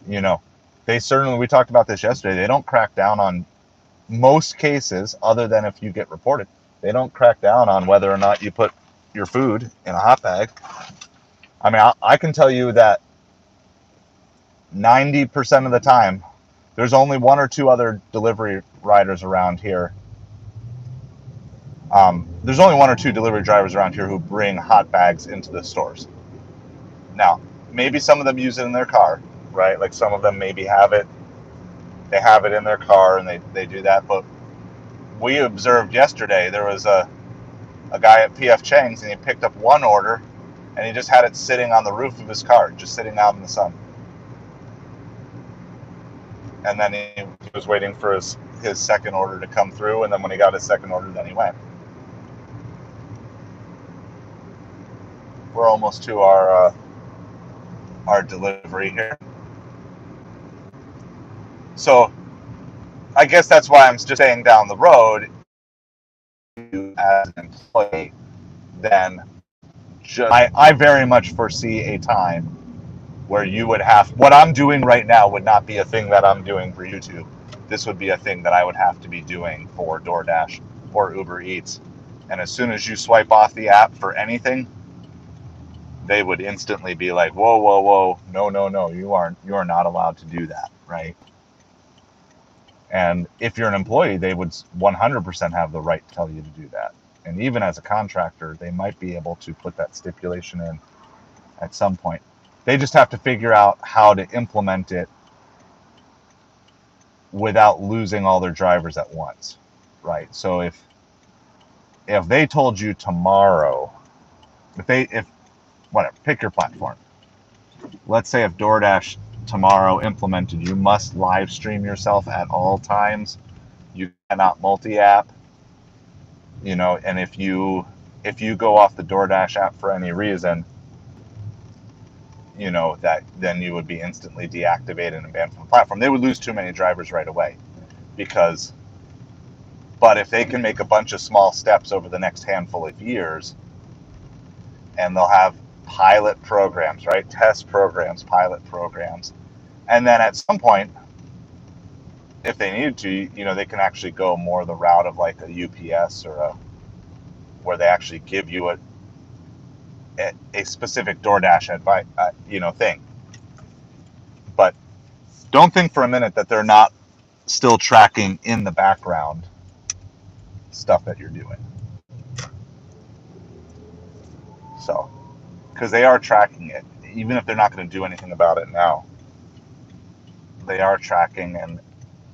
They certainly, we talked about this yesterday, they don't crack down on most cases, other than if you get reported. They don't crack down on whether or not you put your food in a hot bag. I mean, I can tell you that 90% of the time, there's only one or two other delivery riders around here. There's only one or two delivery drivers around here who bring hot bags into the stores. Now, maybe some of them use it in their car, right? Like, some of them maybe have it. They have it in their car and they do that. But we observed yesterday, there was a guy at PF Chang's and he picked up one order and he just had it sitting on the roof of his car, just sitting out in the sun. And then he was waiting for his second order to come through, and then when he got his second order, then he went. We're almost to our delivery here. So I guess that's why I'm just staying down the road as an employee. Then I very much foresee a time where you would have, what I'm doing right now would not be a thing that I'm doing for YouTube. This would be a thing that I would have to be doing for DoorDash or Ubereats. And as soon as you swipe off the app for anything, they would instantly be like, whoa, whoa, whoa, no, you are not allowed to do that, right? And if you're an employee, they would 100% have the right to tell you to do that. And even as a contractor, they might be able to put that stipulation in at some point. They just have to figure out how to implement it without losing all their drivers at once, right? So if they told you tomorrow, if whatever, pick your platform. let's say if DoorDash tomorrow implemented, you must live stream yourself at all times. You cannot multi-app, and if you go off the DoorDash app for any reason, that then you would be instantly deactivated and banned from the platform. They would lose too many drivers right away but if they can make a bunch of small steps over the next handful of years, and they'll have pilot programs, right? Test programs, pilot programs. And then at some point, if they need to, they can actually go more the route of like a UPS or where they actually give you a specific DoorDash advice, thing. But don't think for a minute that they're not still tracking in the background stuff that you're doing. So, because they are tracking it, even if they're not going to do anything about it now, they are tracking, and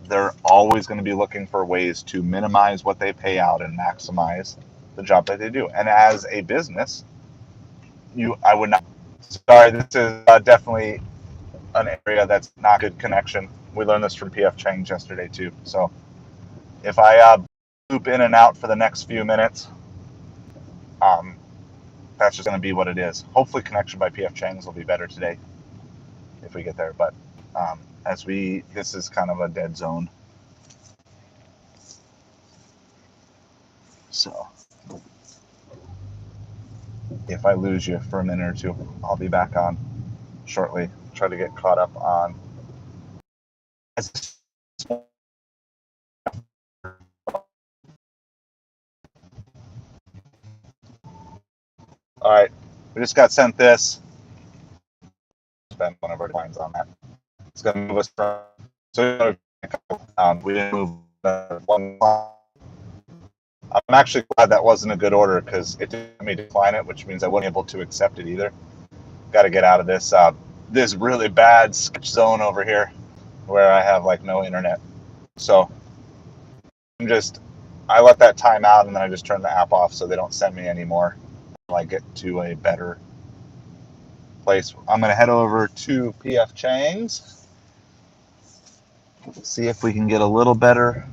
they're always going to be looking for ways to minimize what they pay out and maximize the job that they do. And as a business, I would not. Sorry, this is definitely an area that's not good connection. We learned this from PF Chang's yesterday too. So if I loop in and out for the next few minutes, that's just going to be what it is. Hopefully connection by PF Chang's will be better today if we get there. But this is kind of a dead zone. So if I lose you for a minute or two, I'll be back on shortly. Try to get caught up on. All right, we just got sent this. Spend one of our lines on that. It's going to move us from. So we didn't move one. I'm actually glad that wasn't a good order because it didn't let me decline it, which means I wasn't able to accept it either. Got to get out of this really bad sketch zone over here where I have like no internet. So I let that time out, and then I just turn the app off so they don't send me anymore until I get to a better place. I'm going to head over to PF Chang's, see if we can get a little better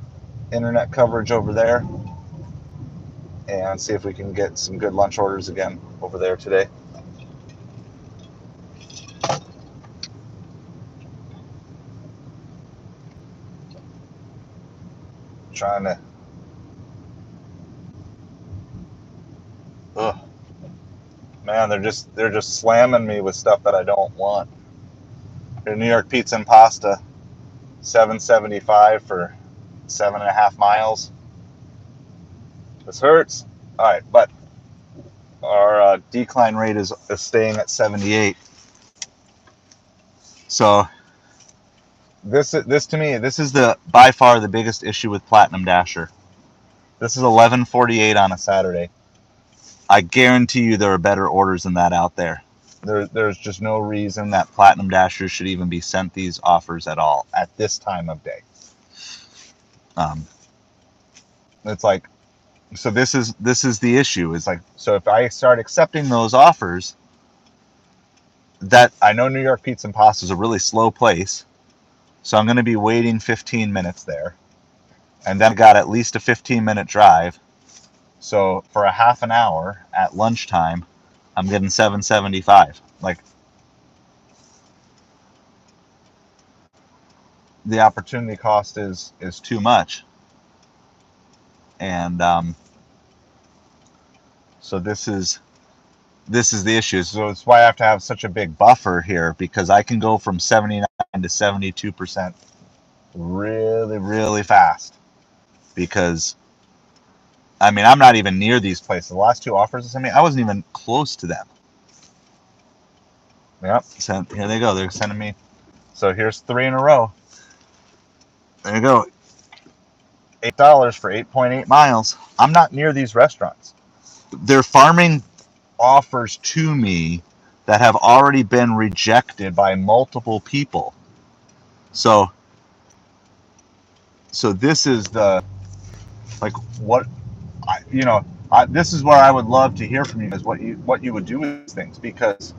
internet coverage over there, and see if we can get some good lunch orders again over there today. Trying to. Ugh. Man, they're just slamming me with stuff that I don't want. Your New York pizza and pasta, $7.75 for 7.5 miles. This hurts. All right, but our decline rate is staying at 78. So this to me, this is by far the biggest issue with Platinum Dasher. This is 11:48 on a Saturday. I guarantee you there are better orders than that out there. There's just no reason that Platinum Dashers should even be sent these offers at all at this time of day. It's like, so this is the issue. It's like, so if I start accepting those offers, that I know New York Pizza and Pasta is a really slow place, so I'm going to be waiting 15 minutes there, and then I got at least a 15-minute drive. So for a half an hour at lunchtime, I'm getting $7.75. Like, the opportunity cost is too much, and so this is the issue. So it's why I have to have such a big buffer here, because I can go from 79 to 72% really, really fast. Because I mean, I'm not even near these places. The last two offers they sent me, I wasn't even close to them. Yep, here they go. They're sending me. So here's 3 in a row. There you go. $8 for 8.8 miles. I'm not near these restaurants. They're farming offers to me that have already been rejected by multiple people. So this is this is where I would love to hear from you guys what you would do with these things, because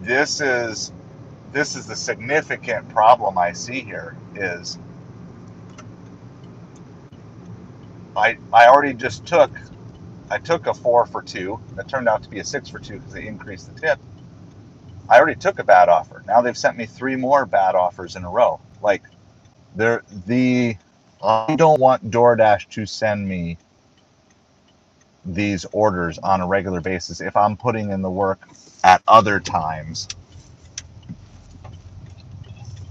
this is this is the significant problem I see here is I already just took a 4 for 2 that turned out to be a 6 for 2 because they increased the tip. I already took a bad offer. Now they've sent me 3 more bad offers in a row. Like I don't want DoorDash to send me these orders on a regular basis if I'm putting in the work at other times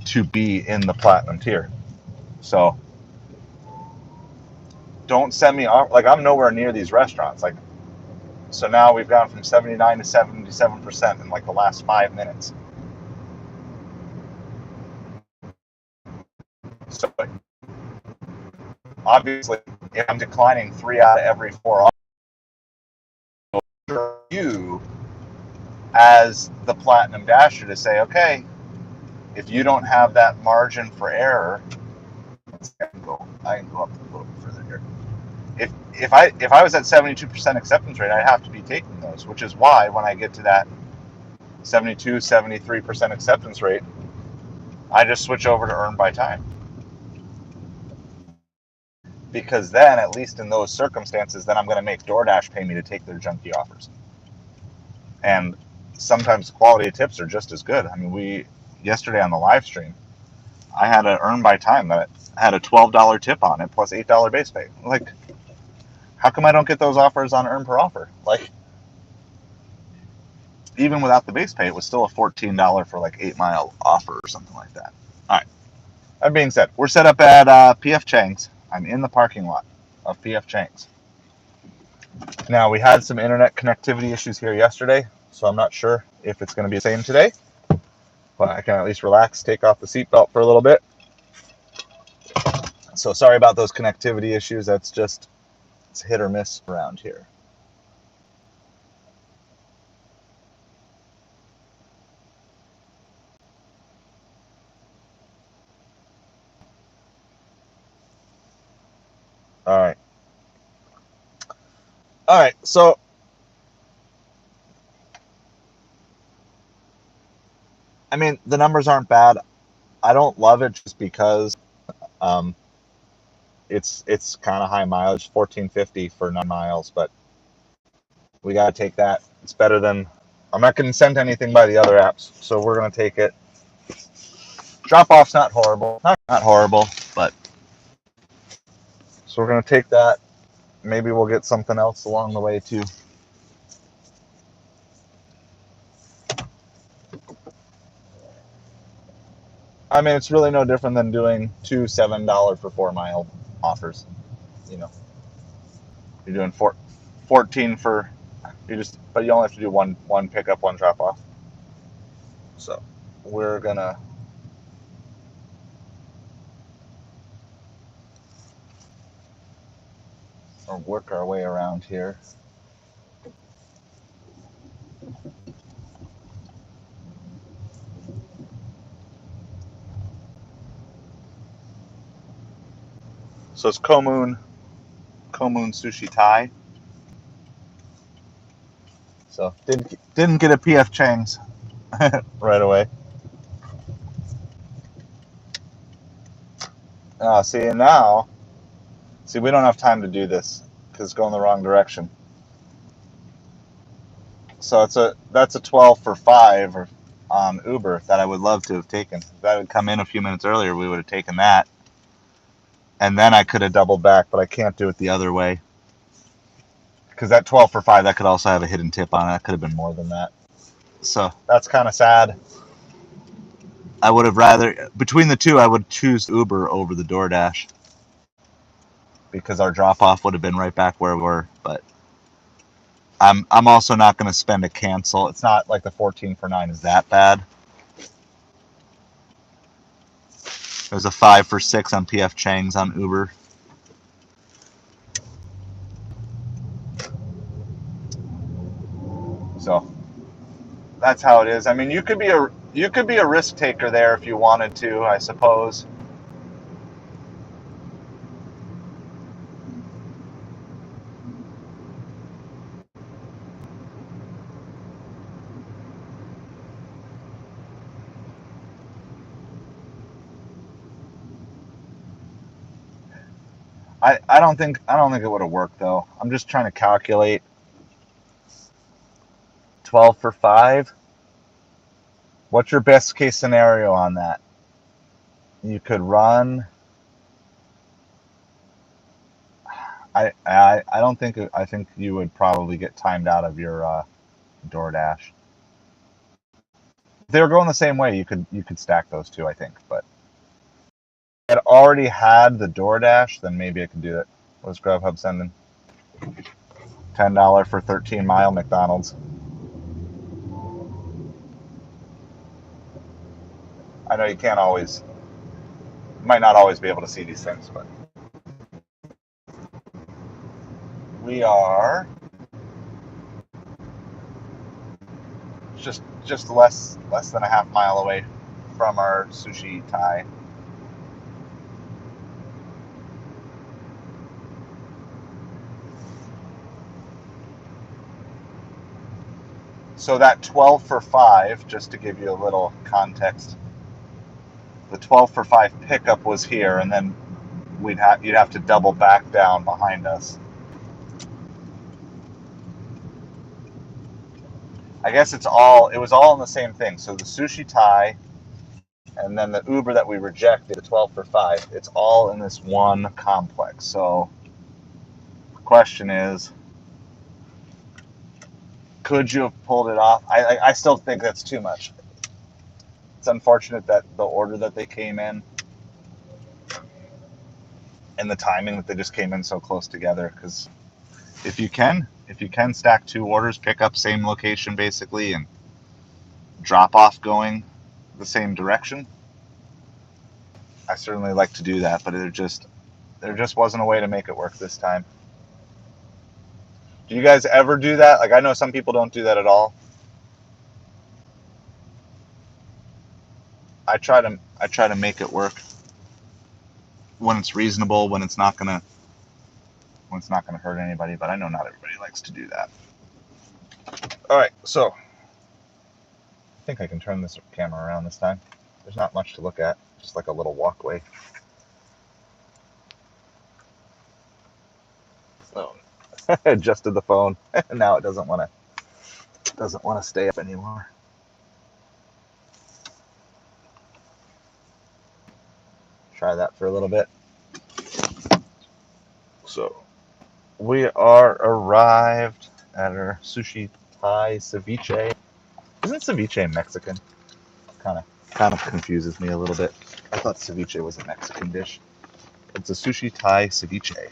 to be in the platinum tier. So don't send me off. Like, I'm nowhere near these restaurants. Like, so now we've gone from 79 to 77% in like the last 5 minutes. So obviously, if I'm declining 3 out of every 4 offers, you as the platinum dasher to say, okay, if you don't have that margin for error, I can go up a little bit further here. If I was at 72% acceptance rate, I'd have to be taking those, which is why when I get to that 72, 73% acceptance rate, I just switch over to earn by time. Because then, at least in those circumstances, then I'm going to make DoorDash pay me to take their junky offers. And sometimes the quality of tips are just as good. I mean, yesterday on the live stream, I had an earn by time that had a $12 tip on it plus $8 base pay. Like, how come I don't get those offers on earn per offer? Like, even without the base pay, it was still a $14 for like 8 mile offer or something like that. All right. That being said, we're set up at PF Chang's. I'm in the parking lot of PF Chang's. Now, we had some internet connectivity issues here yesterday, so I'm not sure if it's going to be the same today. But I can at least relax, take off the seatbelt for a little bit. So sorry about those connectivity issues. That's just, it's hit or miss around here. All right. All right. So I mean, the numbers aren't bad. I don't love it just because um, it's kind of high mileage, 1450 for 9 miles, but we got to take that. It's better than, I'm not going to send anything by the other apps, so we're going to take it. Drop off's not horrible, not horrible, but so we're going to take that. Maybe we'll get something else along the way too. I mean, it's really no different than doing two $7 for 4 mile offers. You know, you're doing 14 for, but you only have to do one pickup, one drop off. So we're gonna work our way around here. So it's Komoon Sushi Thai. So didn't get a PF Chang's right away. See, we don't have time to do this because it's going the wrong direction. So that's a 12 for 5 on Uber that I would love to have taken. If that would come in a few minutes earlier, we would have taken that. And then I could have doubled back, but I can't do it the other way. Because that 12 for 5, that could also have a hidden tip on it. That could have been more than that. So that's kind of sad. I would have rather, between the two, I would choose Uber over the DoorDash. Because our drop off would have been right back where we were. But I'm also not going to spend a cancel. It's not like the 14 for 9 is that bad. There's a 5 for 6 on PF Chang's on Uber. So that's how it is. I mean, you could be a risk taker there if you wanted to, I suppose. I don't think it would have worked though. I'm just trying to calculate 12 for 5. What's your best case scenario on that? You could run. I don't think I think you would probably get timed out of your Doordash. If they were going the same way, you could stack those two, I think. But if I had already had the Doordash, then maybe I could do it. What's Grubhub sending? $10 for 13-mile McDonald's. I know you can't always, might not always be able to see these things, but we are just less than a half mile away from our sushi Thai. So that 12 for 5, just to give you a little context, the 12 for 5 pickup was here, and then you'd have to double back down behind us. I guess it was all in the same thing. So the sushi Thai and then the Uber that we rejected, the 12 for 5, it's all in this one complex. So the question is, could you have pulled it off? I still think that's too much. It's unfortunate that the order that they came in and the timing that they just came in so close together, because if you can stack 2 orders, pick up same location basically, and drop off going the same direction, I certainly like to do that, but there just wasn't a way to make it work this time. Do you guys ever do that? Like, I know some people don't do that at all. I try to make it work when it's reasonable, when it's not gonna hurt anybody, but I know not everybody likes to do that. All right, so I think I can turn this camera around this time. There's not much to look at, just like a little walkway. So adjusted the phone. Now it doesn't want to stay up anymore. Try that for a little bit. So we are arrived at our sushi Thai ceviche. Isn't ceviche Mexican? Kind of confuses me a little bit. I thought ceviche was a Mexican dish. It's a sushi Thai ceviche.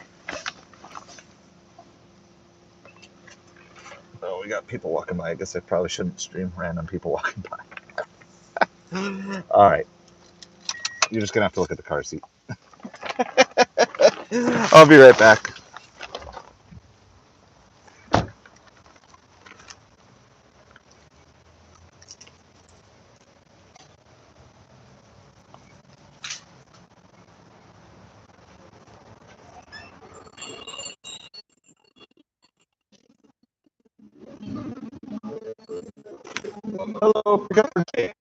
Oh, we got people walking by. I guess I probably shouldn't stream random people walking by. All right. You're just going to have to look at the car seat. I'll be right back. Hello, pick up for Jay.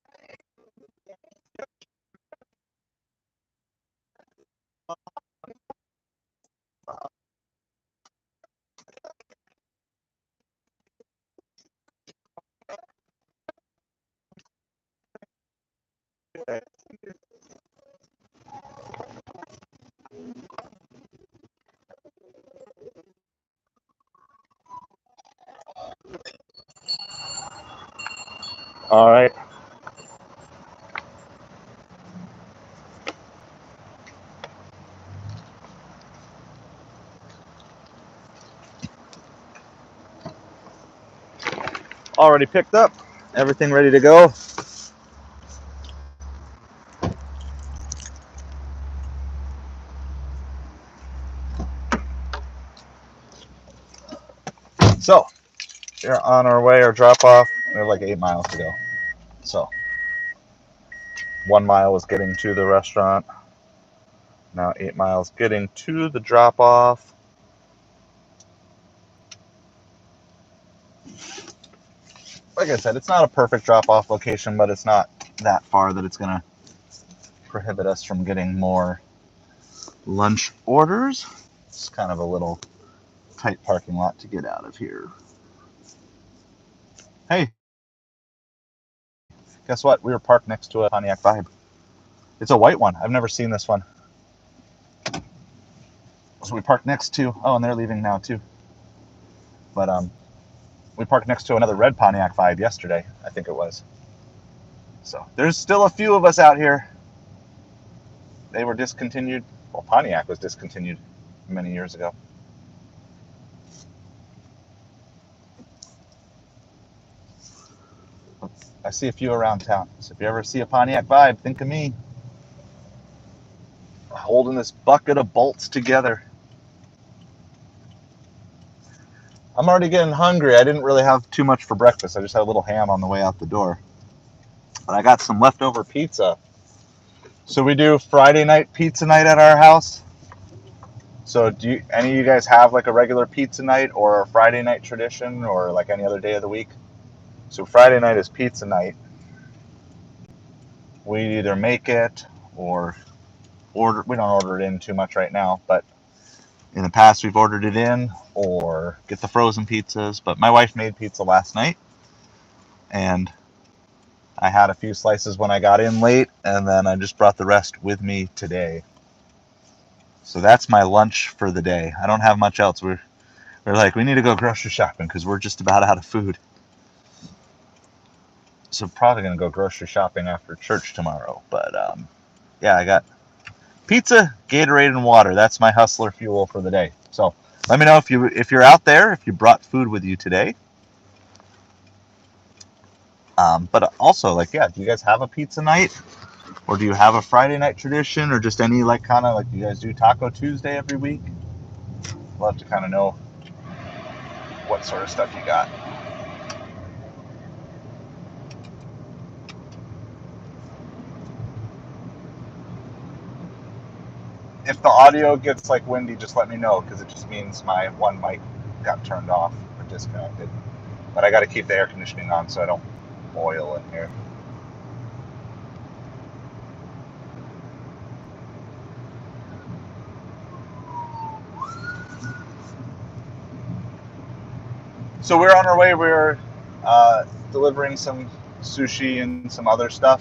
All right. Already picked up. Everything ready to go. So, we're on our way, our drop off. We're like 8 miles to go. So, 1 mile was getting to the restaurant. Now 8 miles getting to the drop off. Like I said, it's not a perfect drop off location, but it's not that far that it's going to prohibit us from getting more lunch orders. It's kind of a little tight parking lot to get out of here. Hey, guess what? We were parked next to a Pontiac Vibe. It's a white one. I've never seen this one. So we parked next to, oh, and they're leaving now too. But we parked next to another red Pontiac Vibe yesterday, I think it was. So there's still a few of us out here. They were discontinued. Well, Pontiac was discontinued many years ago. I see a few around town. So if you ever see a Pontiac Vibe, think of me. Holding this bucket of bolts together. I'm already getting hungry. I didn't really have too much for breakfast. I just had a little ham on the way out the door. But I got some leftover pizza. So we do Friday night pizza night at our house. So do any of you guys have like a regular pizza night or a Friday night tradition or like any other day of the week? So Friday night is pizza night. We either make it or order. We don't order it in too much right now, but in the past we've ordered it in or get the frozen pizzas. But my wife made pizza last night and I had a few slices when I got in late, and then I just brought the rest with me today. So that's my lunch for the day. I don't have much else. We're like, we need to go grocery shopping because we're just about out of food. So probably going to go grocery shopping after church tomorrow. But yeah, I got pizza, Gatorade, and water. That's my hustler fuel for the day. So let me know if you're out there, if you brought food with you today. But also, like, yeah, do you guys have a pizza night? Or do you have a Friday night tradition? Or just any, like, kind of like you guys do Taco Tuesday every week? Love to kind of know what sort of stuff you got. If the audio gets, like, windy, just let me know, because it just means my one mic got turned off or disconnected. But I got to keep the air conditioning on so I don't boil in here. So we're on our way. We're delivering some sushi and some other stuff.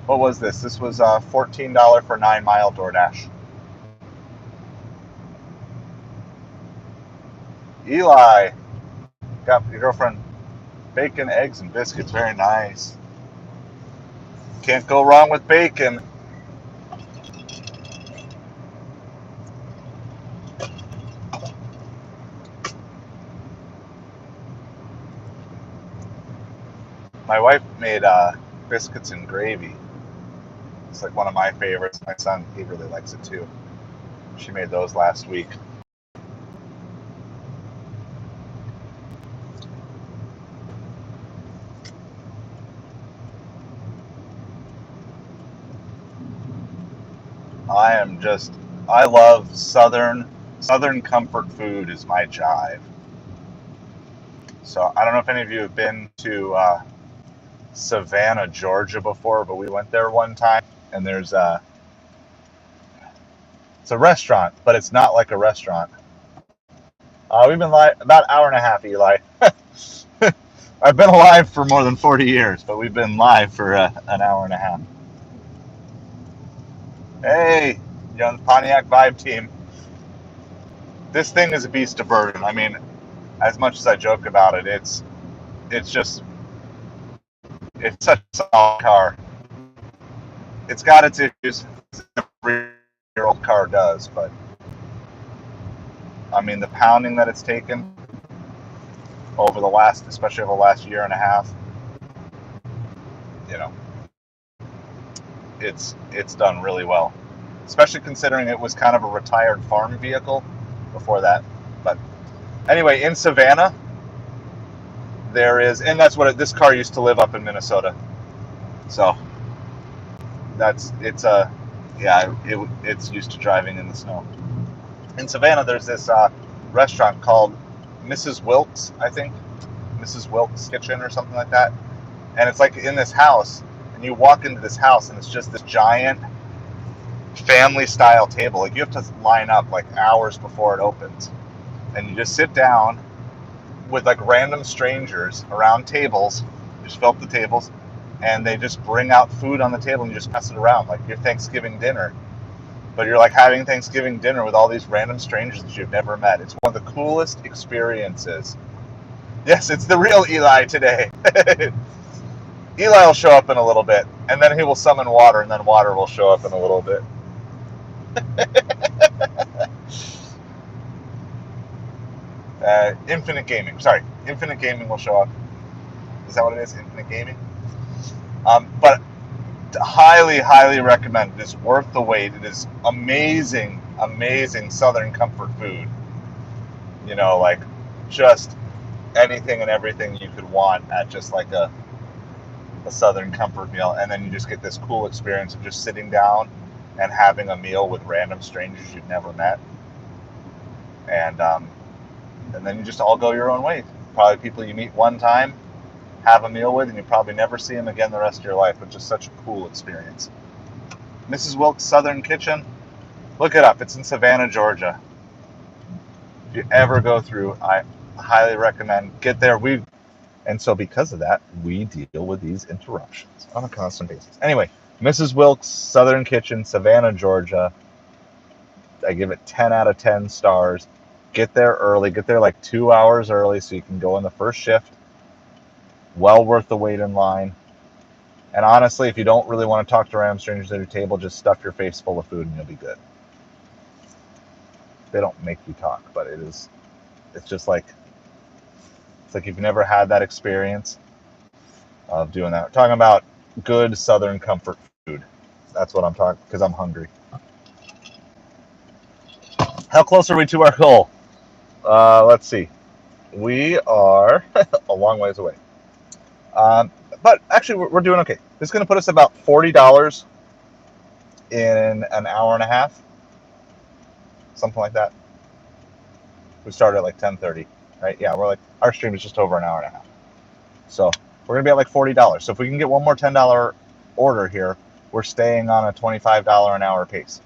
What was this? This was $14 for 9-mile Doordash. Eli, got your girlfriend bacon, eggs, and biscuits. Very nice. Can't go wrong with bacon. My wife made biscuits and gravy. It's like one of my favorites. My son, he really likes it too. She made those last week. I love Southern comfort food is my jive. So I don't know if any of you have been to Savannah, Georgia before, but we went there one time, and it's a restaurant, but it's not like a restaurant. We've been live about an hour and a half, Eli. I've been alive for more than 40 years, but we've been live for an hour and a half. Hey, young Pontiac Vibe team. This thing is a beast of burden. I mean, as much as I joke about it, it's such a solid car. It's got its issues. Every old car does, but I mean, the pounding that it's taken especially over the last year and a half, you know, it's done really well. Especially considering it was kind of a retired farm vehicle before that. But anyway, in Savannah, there is, and that's what this car used to live up in Minnesota. So it's used to driving in the snow. In Savannah, there's this restaurant called Mrs. Wilkes, I think, Mrs. Wilkes Kitchen or something like that. And it's like in this house, and you walk into this house, and it's just this giant family style table. Like you have to line up like hours before it opens, and you just sit down with like random strangers around tables. You just fill up the tables, and they just bring out food on the table, and you just pass it around like your Thanksgiving dinner. But you're like having Thanksgiving dinner with all these random strangers that you've never met. It's one of the coolest experiences. Yes, it's the real Eli today. Eli will show up in a little bit, and then he will summon water, and then water will show up in a little bit. Infinite Gaming. Sorry, Infinite Gaming will show up. Is that what it is? Infinite Gaming? But highly, highly recommend. It is worth the wait. It is amazing, amazing Southern comfort food. You know, like just anything and everything you could want at just like a Southern comfort meal. And then you just get this cool experience of just sitting down and having a meal with random strangers you've never met. And then you just all go your own way. Probably people you meet one time, have a meal with, and you probably never see them again the rest of your life. It's just such a cool experience. Mrs. Wilkes Southern Kitchen, look it up. It's in Savannah, Georgia. If you ever go through, I highly recommend get there. And so because of that, we deal with these interruptions on a constant basis. Anyway, Mrs. Wilkes Southern Kitchen, Savannah, Georgia. I give it 10 out of 10 stars. Get there early. Get there like 2 hours early so you can go in the first shift. Well worth the wait in line. And honestly, if you don't really want to talk to random strangers at your table, just stuff your face full of food and you'll be good. They don't make you talk, but it's just like, it's like you've never had that experience of doing that. We're talking about good Southern comfort food. That's what I'm talking, because I'm hungry. How close are we to our goal? Let's see. We are a long ways away. But actually, we're doing okay. This is going to put us about $40 in an hour and a half. Something like that. We started at like 10:30, right? Yeah, we're like, our stream is just over an hour and a half. So we're going to be at like $40. So if we can get one more $10 order here, we're staying on a $25 an hour pace.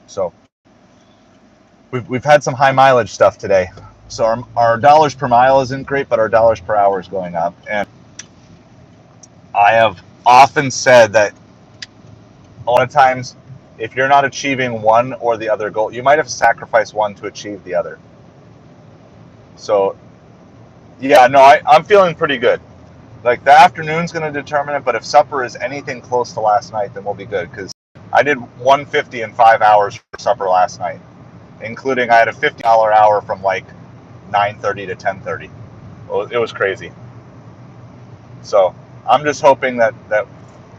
So we've had some high mileage stuff today. So our dollars per mile isn't great, but our dollars per hour is going up. And I have often said that a lot of times, if you're not achieving one or the other goal, you might have sacrificed one to achieve the other. So, yeah, no, I'm feeling pretty good. Like, the afternoon's going to determine it, but if supper is anything close to last night, then we'll be good. Because I did 150 in 5 hours for supper last night, including I had a $50 hour from like 9:30 to 10:30. It was crazy. So I'm just hoping that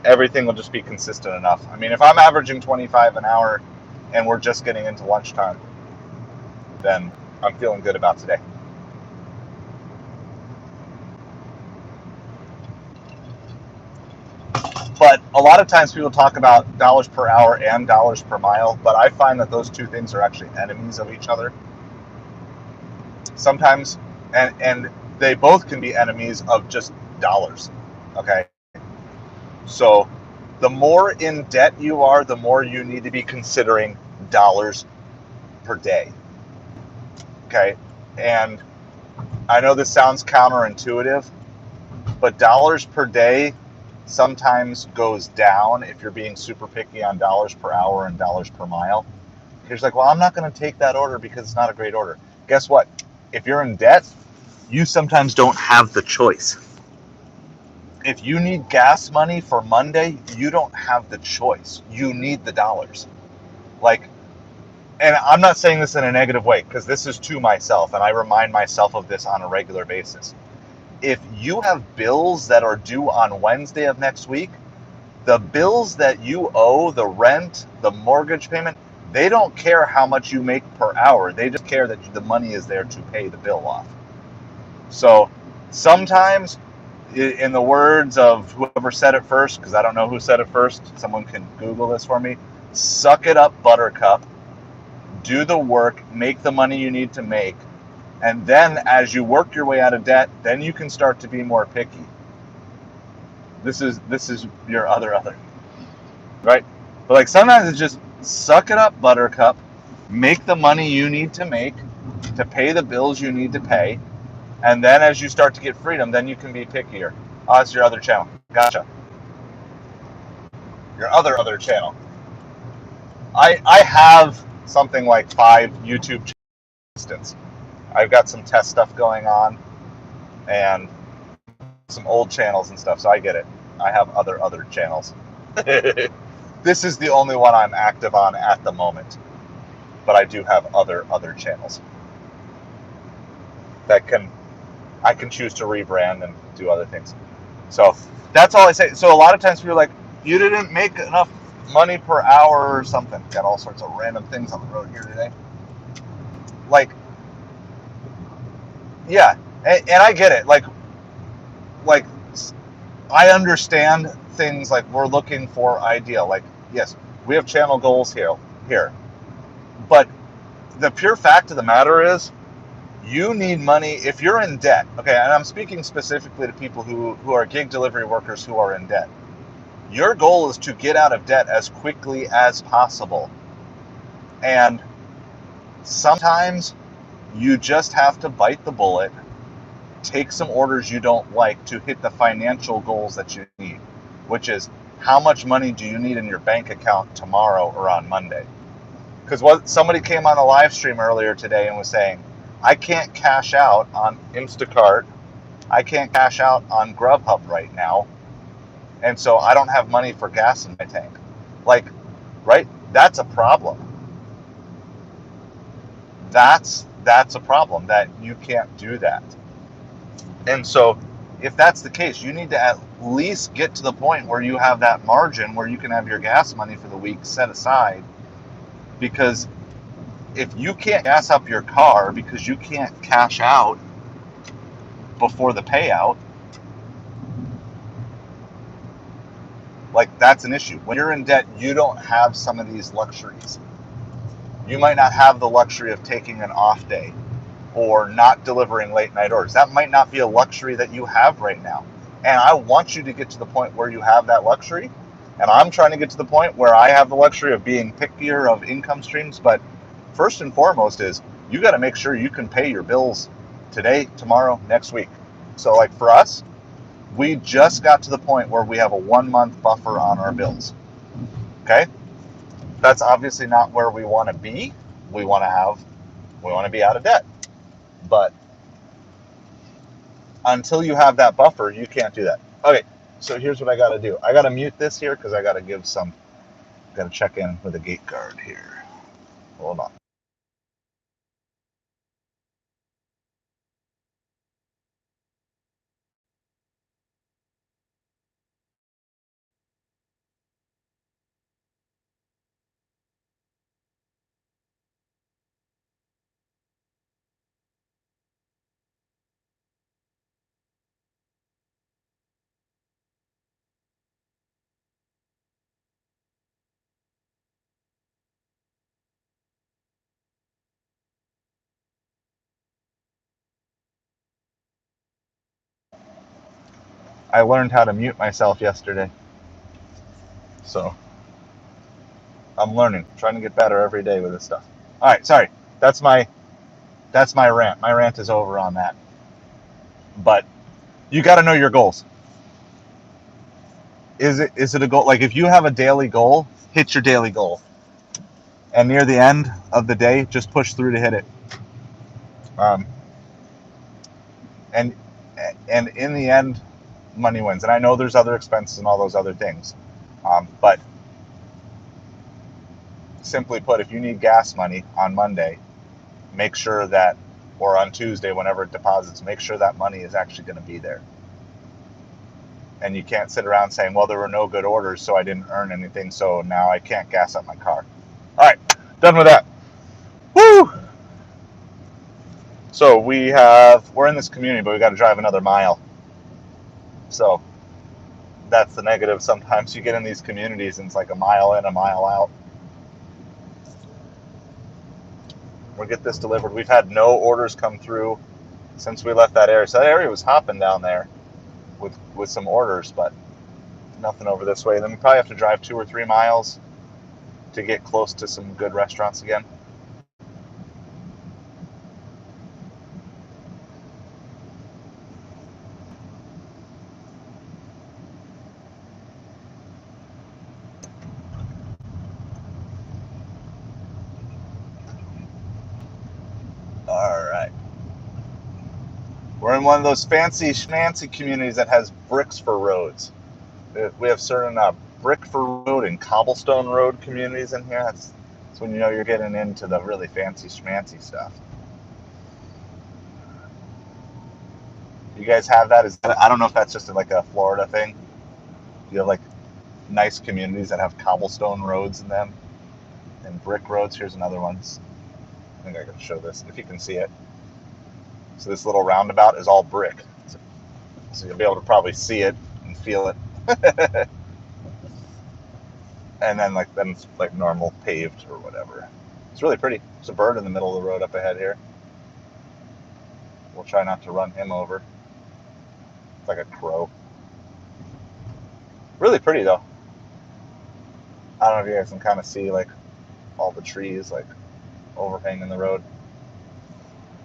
everything will just be consistent enough. I mean, if I'm averaging 25 an hour and we're just getting into lunchtime, then I'm feeling good about today. But a lot of times people talk about dollars per hour and dollars per mile, but I find that those two things are actually enemies of each other. Sometimes, and they both can be enemies of just dollars, okay? So the more in debt you are, the more you need to be considering dollars per day, okay? And I know this sounds counterintuitive, but dollars per day sometimes goes down if you're being super picky on dollars per hour and dollars per mile. You're just like, well, I'm not going to take that order because it's not a great order. Guess what? If you're in debt, you sometimes don't have the choice. If you need gas money for Monday, you don't have the choice. You need the dollars. Like, and I'm not saying this in a negative way, because this is to myself, and I remind myself of this on a regular basis. If you have bills that are due on Wednesday of next week, the bills that you owe, the rent, the mortgage payment, they don't care how much you make per hour. They just care that the money is there to pay the bill off. So sometimes, in the words of whoever said it first, because I don't know who said it first, someone can Google this for me, suck it up, buttercup, do the work, make the money you need to make, and then as you work your way out of debt, then you can start to be more picky. This is your other, right? But like sometimes it's just, Suck it up, Buttercup. Make the money you need to make to pay the bills you need to pay. And then as you start to get freedom, then you can be pickier. Oh, that's your other channel. Gotcha. Your other channel. I have something like 5 YouTube channels. I've got some test stuff going on and some old channels and stuff, so I get it. I have other channels. This is the only one I'm active on at the moment, but I do have other channels that I can choose to rebrand and do other things. So that's all I say. So a lot of times people are like, you didn't make enough money per hour or something. Got all sorts of random things on the road here today. Like, yeah, and I get it. Like I understand things like we're looking for ideal. Like, yes, we have channel goals here. But the pure fact of the matter is you need money if you're in debt. Okay, and I'm speaking specifically to people who are gig delivery workers who are in debt. Your goal is to get out of debt as quickly as possible. And sometimes you just have to bite the bullet, take some orders you don't like to hit the financial goals that you need, which is how much money do you need in your bank account tomorrow or on Monday? Because what somebody came on a live stream earlier today and was saying, I can't cash out on Instacart, I can't cash out on Grubhub right now, and so I don't have money for gas in my tank. Like, right? That's a problem. That's a problem that you can't do that. And so if that's the case, you need to at least get to the point where you have that margin where you can have your gas money for the week set aside. Because if you can't gas up your car because you can't cash out before the payout, like, that's an issue. When you're in debt, you don't have some of these luxuries. You might not have the luxury of taking an off day or not delivering late night orders. That might not be a luxury that you have right now. And I want you to get to the point where you have that luxury. And I'm trying to get to the point where I have the luxury of being pickier of income streams. But first and foremost is you got to make sure you can pay your bills today, tomorrow, next week. So like for us, we just got to the point where we have a 1 month buffer on our bills. Okay? That's obviously not where we want to be. We want to be out of debt. But until you have that buffer, you can't do that. Okay, so here's what I got to do. I got to mute this here because I got to check in with a gate guard here. Hold on. I learned how to mute myself yesterday. So I'm learning, trying to get better every day with this stuff. All right, sorry. That's my rant. My rant is over on that. But you got to know your goals. Is it a goal? Like if you have a daily goal, hit your daily goal. And near the end of the day, just push through to hit it. And in the end, money wins. And I know there's other expenses and all those other things. But simply put, if you need gas money on Monday, make sure that, or on Tuesday, whenever it deposits, make sure that money is actually going to be there. And you can't sit around saying, well, there were no good orders, so I didn't earn anything, so now I can't gas up my car. All right, done with that. Woo! So we're in this community, but we got to drive another mile. So that's the negative. Sometimes you get in these communities and it's like a mile in, a mile out. We'll get this delivered. We've had no orders come through since we left that area. So that area was hopping down there with some orders, but nothing over this way. Then we probably have to drive 2 or 3 miles to get close to some good restaurants again. All right. We're in one of those fancy schmancy communities that has bricks for roads. We have certain brick for road and cobblestone road communities in here. That's when you know you're getting into the really fancy schmancy stuff. You guys have that? I don't know if that's just like a Florida thing. Do you have like nice communities that have cobblestone roads in them and brick roads? Here's another one. I think I can show this if you can see it. So this little roundabout is all brick. So you'll be able to probably see it and feel it. And then it's like normal paved or whatever. It's really pretty. There's a bird in the middle of the road up ahead here. We'll try not to run him over. It's like a crow. Really pretty though. I don't know if you guys can kind of see like all the trees like overhanging the road.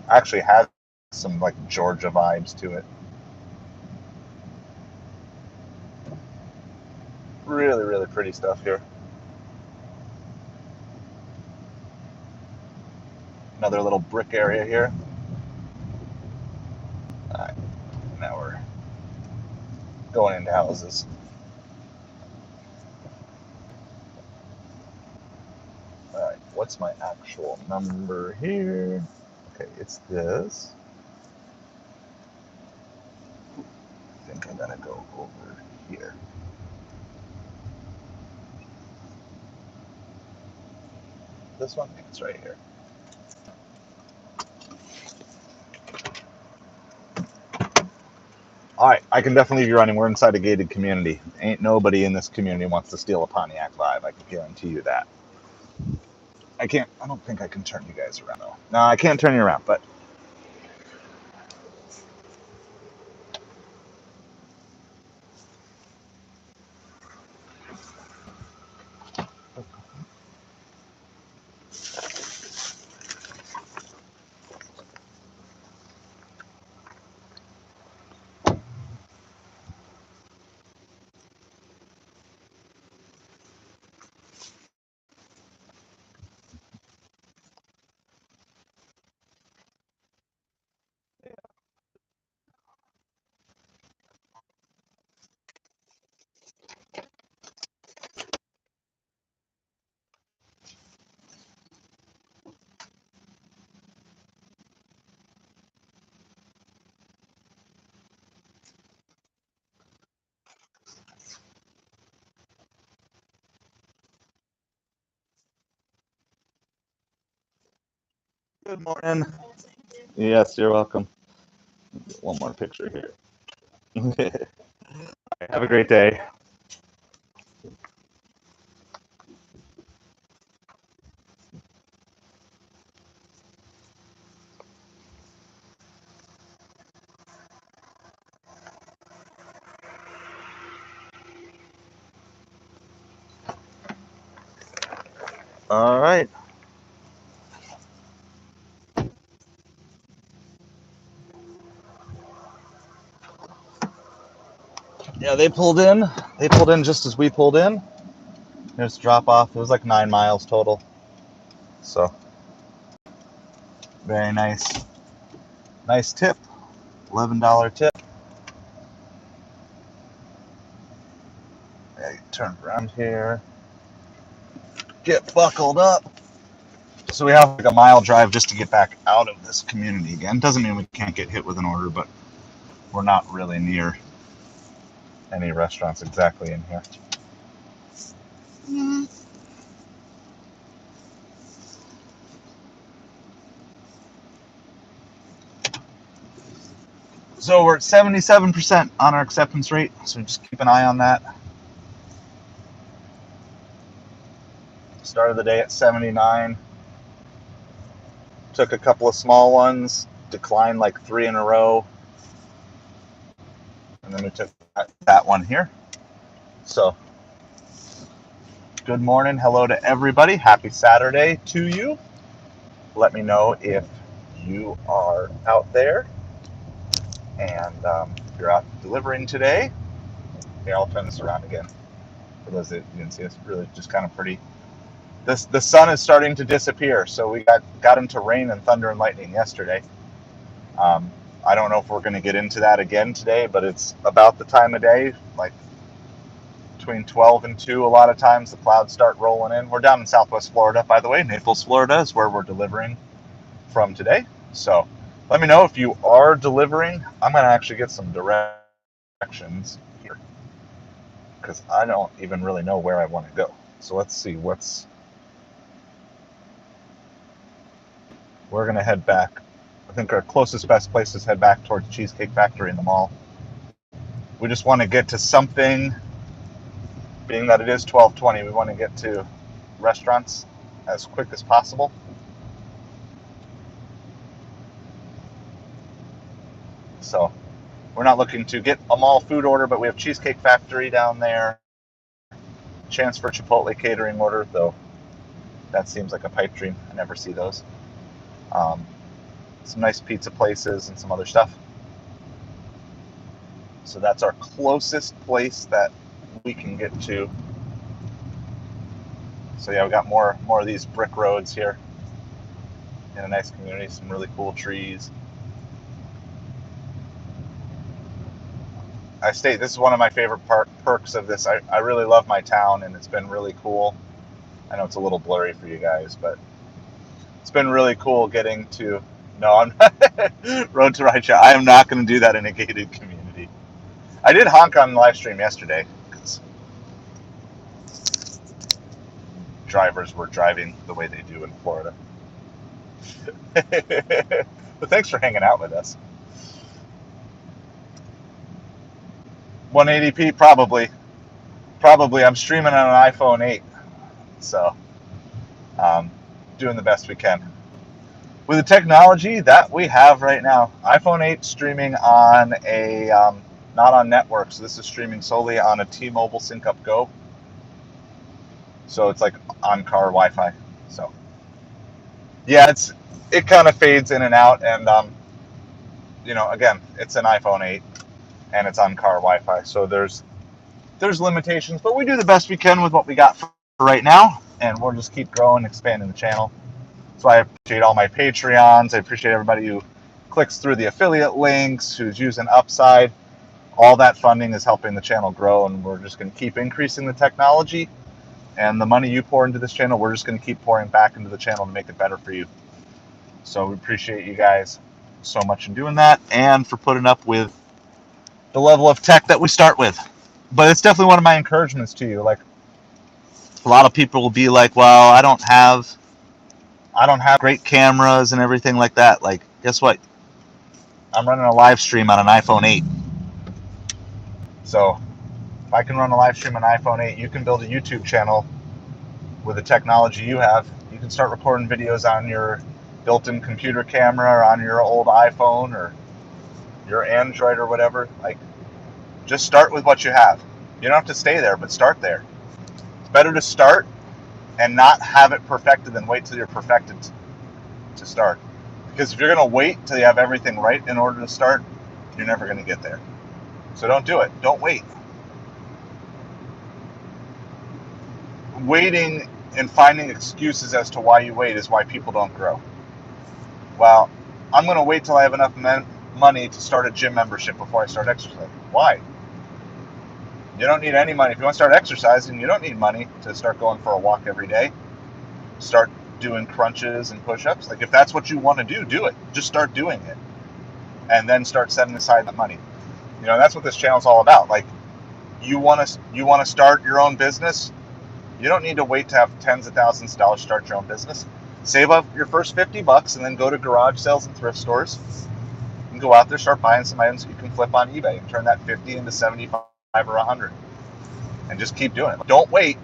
Actually has some like Georgia vibes to it. Really, really pretty stuff here. Another little brick area here. All right, now we're going into houses. All right, what's my actual number here? Okay, it's this. I think I gotta go over here. This one? It's right here. All right, I can definitely leave you running. We're inside a gated community. Ain't nobody in this community wants to steal a Pontiac Vibe. I can guarantee you that. I don't think I can turn you guys around though. No, I can't turn you around, but good morning. Yes, you're welcome. One more picture here. Have a great day. All right. Yeah, they pulled in. They pulled in just as we pulled in. There's a drop off. It was like 9 miles total. So, very nice. Nice tip. $11 tip. Yeah, turn around here. Get buckled up. So we have like a mile drive just to get back out of this community again. Doesn't mean we can't get hit with an order, but we're not really near any restaurants exactly in here. So we're at 77% on our acceptance rate, so just keep an eye on that. Started the day at 79. Took a couple of small ones, declined like 3 in a row, and then we took that one here. So Good morning. Hello to everybody. Happy Saturday to you. Let me know if you are out there and if you're out delivering today. Okay, I'll turn this around again for those that you can see. It's really just kind of pretty. The sun is starting to disappear, so we got into rain and thunder and lightning yesterday. I don't know if we're going to get into that again today, but it's about the time of day, like between 12 and 2, a lot of times the clouds start rolling in. We're down in Southwest Florida, by the way. Naples, Florida is where we're delivering from today. So let me know if you are delivering. I'm going to actually get some directions here because I don't even really know where I want to go. So let's see we're going to head back. I think our closest best place is head back towards Cheesecake Factory in the mall. We just want to get to something. Being that it is 12:20, we want to get to restaurants as quick as possible. So we're not looking to get a mall food order, but we have Cheesecake Factory down there. Chance for Chipotle catering order, though that seems like a pipe dream. I never see those. Some nice pizza places and some other stuff. So that's our closest place that we can get to. So yeah, we got more of these brick roads here in a nice community, some really cool trees. This is one of my favorite perks of this. I really love my town, and it's been really cool. I know it's a little blurry for you guys, but it's been really cool getting to. No, I'm not. Road to Ride Share. I am not going to do that in a gated community. I did honk on live stream yesterday because drivers were driving the way they do in Florida. But thanks for hanging out with us. 180p probably. I'm streaming on an iPhone 8, so doing the best we can with the technology that we have right now. iPhone 8 streaming on a not on network, so this is streaming solely on a T-Mobile Sync Up Go. So it's like on-car Wi-Fi. So yeah, it kind of fades in and out, and again, it's an iPhone 8 and it's on-car Wi-Fi, so there's limitations, but we do the best we can with what we got for right now, and we'll just keep growing, expanding the channel. So I appreciate all my Patreons. I appreciate everybody who clicks through the affiliate links, who's using Upside. All that funding is helping the channel grow, and we're just going to keep increasing the technology. And the money you pour into this channel, we're just going to keep pouring back into the channel to make it better for you. So we appreciate you guys so much in doing that, and for putting up with the level of tech that we start with. But it's definitely one of my encouragements to you. Like, a lot of people will be like, well, I don't have great cameras and everything like that. Like, guess what? I'm running a live stream on an iPhone 8. So if I can run a live stream on an iPhone 8, you can build a YouTube channel with the technology you have. You can start recording videos on your built-in computer camera or on your old iPhone or your Android or whatever. Like, just start with what you have. You don't have to stay there, but start there. It's better to start and not have it perfected than wait till you're perfected to start. Because if you're going to wait till you have everything right in order to start, you're never going to get there. So don't do it. Don't wait. Waiting and finding excuses as to why you wait is why people don't grow. Well, I'm going to wait till I have enough money to start a gym membership before I start exercising. Why? You don't need any money. If you want to start exercising, you don't need money to start going for a walk every day. Start doing crunches and push-ups. Like, if that's what you want to do, do it. Just start doing it. And then start setting aside that money. That's what this channel is all about. Like, you want to start your own business, you don't need to wait to have tens of thousands of dollars to start your own business. Save up your first $50 and then go to garage sales and thrift stores and go out there, start buying some items that you can flip on eBay and turn that 50 into 75 or 100, and just keep doing it. Don't wait,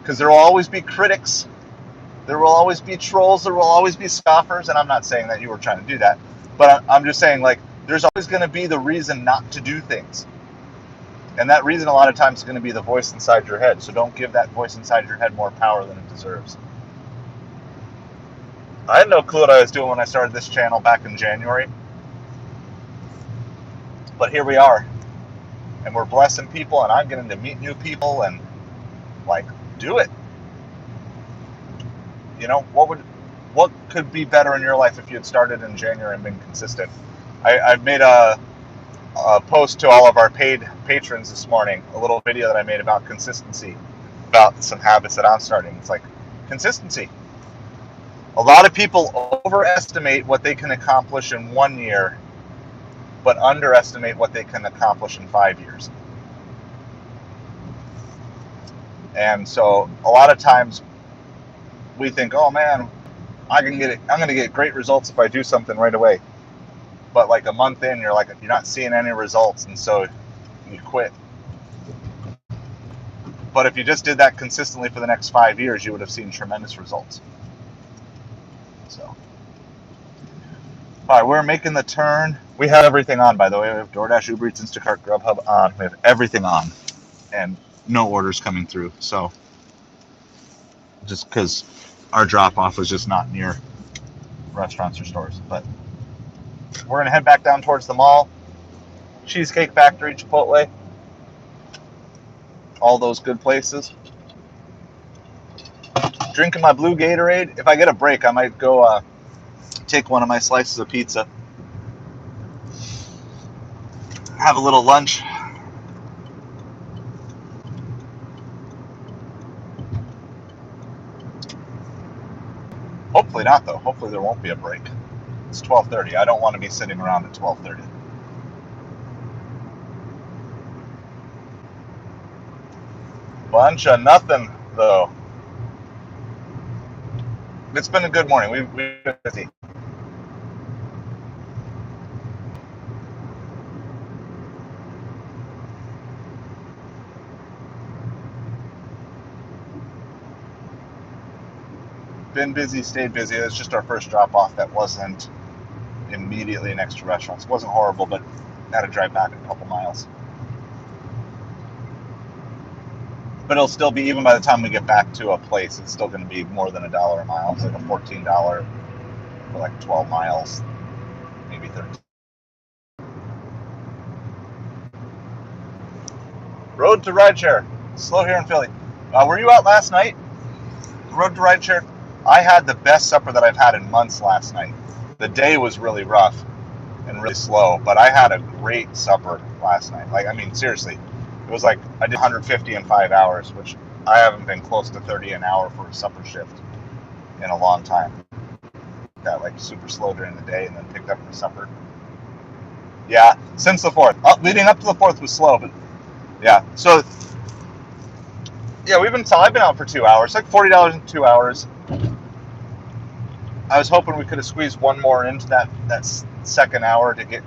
because there will always be critics, there will always be trolls, there will always be scoffers, and I'm not saying that you were trying to do that, but I'm just saying, like, there's always going to be the reason not to do things. And that reason a lot of times is going to be the voice inside your head. So don't give that voice inside your head more power than it deserves. I had no clue what I was doing when I started this channel back in January. But here we are. And we're blessing people, and I'm getting to meet new people and, like, do it. You know, what could be better in your life if you had started in January and been consistent? I made a post to all of our paid patrons this morning, a little video that I made about consistency, about some habits that I'm starting. It's like consistency. A lot of people overestimate what they can accomplish in 1 year, but underestimate what they can accomplish in 5 years. And so a lot of times we think, oh man, I'm going to get great results if I do something right away. But like a month in, you're not seeing any results, and so you quit. But if you just did that consistently for the next 5 years, you would have seen tremendous results. So, all right, we're making the turn. We have everything on, by the way. We have Doordash, Ubereats, Instacart, Grubhub on. We have everything on, and no orders coming through. So, just because our drop-off was just not near restaurants or stores. But we're going to head back down towards the mall. Cheesecake Factory, Chipotle, all those good places. Drinking my blue Gatorade. If I get a break, I might go take one of my slices of pizza. Have a little lunch. Hopefully not, though. Hopefully there won't be a break. It's 12:30. I don't want to be sitting around at 12:30. Bunch of nothing, though. It's been a good morning. We've been busy. Been busy, stayed busy. It was just our first drop-off that wasn't immediately next to restaurants. It wasn't horrible, but had to drive back a couple miles. But it'll still be, even by the time we get back to a place, it's still going to be more than $1 a mile. It's like a $14 for like 12 miles, maybe 13. Road to rideshare. Slow here in Philly. Were you out last night? Road to rideshare. I had the best supper that I've had in months last night. The day was really rough and really slow, but I had a great supper last night. Like, I mean, seriously, it was like I did 150 in 5 hours, which I haven't been close to 30 an hour for a supper shift in a long time. Got like super slow during the day and then picked up for supper. Yeah, since the 4th. Leading up to the 4th was slow, but yeah. So yeah, I've been out for 2 hours, like $40 in 2 hours. I was hoping we could have squeezed one more into that second hour to get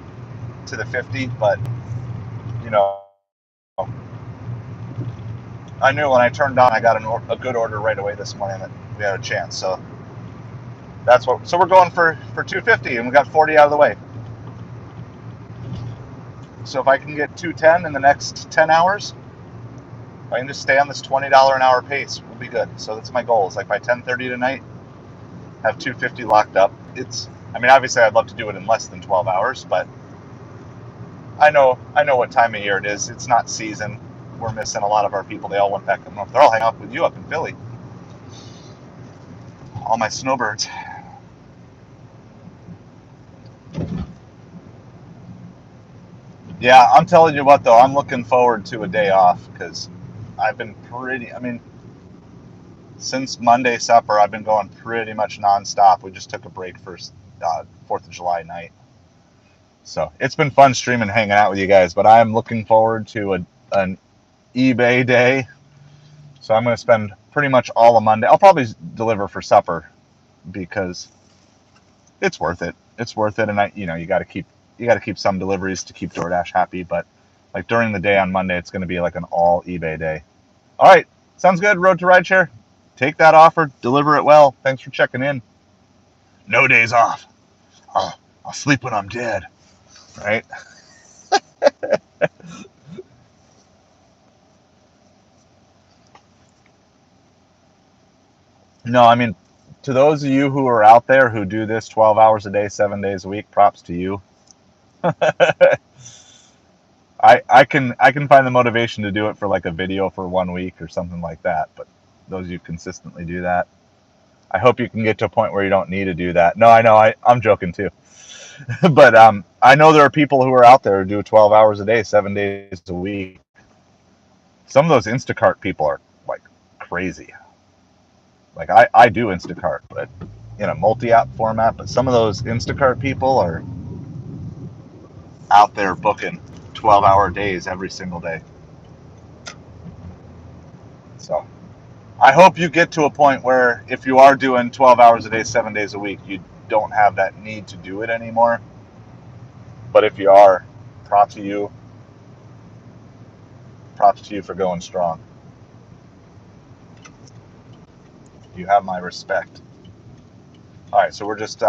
to the 50, but you know, I knew when I turned on, I got a good order right away this morning that we had a chance. So so we're going for 250, and we got 40 out of the way. So if I can get 210 in the next 10 hours, if I can just stay on this $20 an hour pace, we'll be good. So that's my goal. Is like by 10:30 tonight, have 250 locked up. I mean, obviously I'd love to do it in less than 12 hours, but I know what time of year it is. It's not season. We're missing a lot of our people. They all went back up north. They're all hanging out with you up in Philly. All my snowbirds. Yeah, I'm telling you what, though, I'm looking forward to a day off because I've been since Monday supper, I've been going pretty much nonstop. We just took a break for 4th of July night. So it's been fun streaming, hanging out with you guys, but I'm looking forward to an eBay day. So I'm going to spend pretty much all of Monday. I'll probably deliver for supper because it's worth it. It's worth it, and you got to keep some deliveries to keep DoorDash happy. But like during the day on Monday, it's going to be like an all eBay day. All right, sounds good. Road to rideshare. Take that offer, deliver it well. Thanks for checking in. No days off. I'll sleep when I'm dead. Right? No, I mean, to those of you who are out there who do this 12 hours a day, 7 days a week, props to you. I can find the motivation to do it for like a video for 1 week or something like that. But those of you consistently do that, I hope you can get to a point where you don't need to do that. No, I know I'm joking too. But I know there are people who are out there who do 12 hours a day, 7 days a week. Some of those Instacart people are like crazy. Like I do Instacart, but in a multi-app format. But some of those Instacart people are out there booking 12-hour days every single day. So I hope you get to a point where if you are doing 12 hours a day, 7 days a week, you don't have that need to do it anymore. But if you are, props to you. Props to you for going strong. You have my respect. All right, so we're just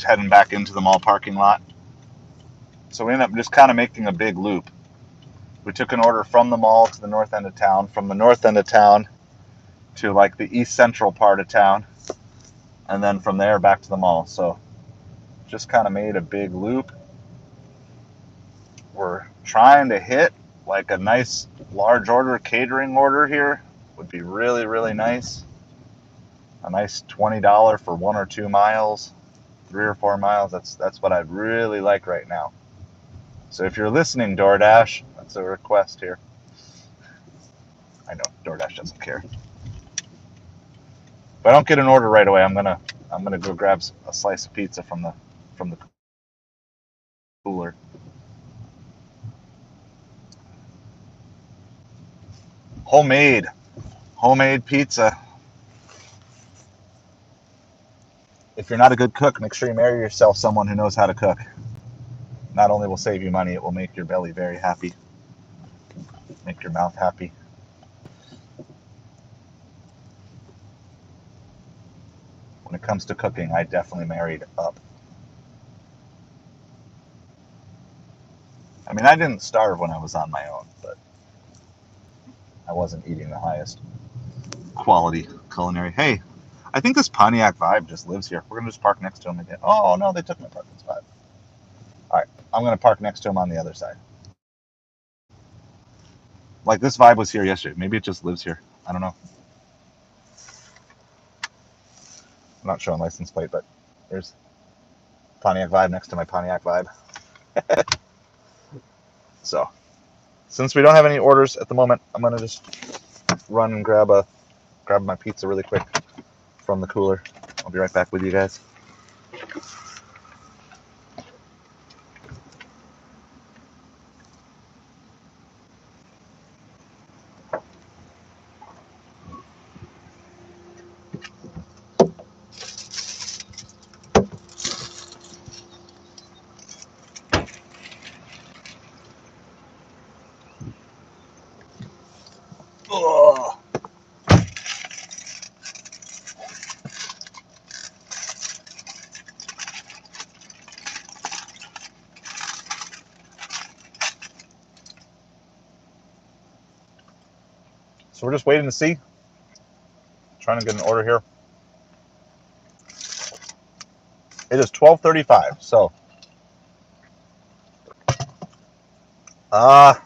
heading back into the mall parking lot. So we ended up just kind of making a big loop. We took an order from the mall to the north end of town, from the north end of town to like the east central part of town, and then from there back to the mall. So just kind of made a big loop. We're trying to hit like a nice large order catering order here. Would be really, really nice. A nice $20 for 1 or 2 miles, 3 or 4 miles. That's what I'd really like right now. So if you're listening, Doordash, that's a request here. I know Doordash doesn't care. If I don't get an order right away, I'm gonna go grab a slice of pizza from the cooler. Homemade pizza. If you're not a good cook, make sure you marry yourself someone who knows how to cook. Not only will save you money, it will make your belly very happy, make your mouth happy. When it comes to cooking, I definitely married up. I mean, I didn't starve when I was on my own, but I wasn't eating the highest quality culinary. Hey, I think this Pontiac Vibe just lives here. We're gonna just park next to him again. Oh no, they took my parking spot. All right, I'm gonna park next to him on the other side. Like this Vibe was here yesterday. Maybe it just lives here. I don't know. I'm not showing license plate, but there's Pontiac Vibe next to my Pontiac Vibe. So, since we don't have any orders at the moment, I'm gonna just run and grab my pizza really quick from the cooler. I'll be right back with you guys. Oh. So we're just waiting to see. Trying to get an order here. It is 12:35. So, I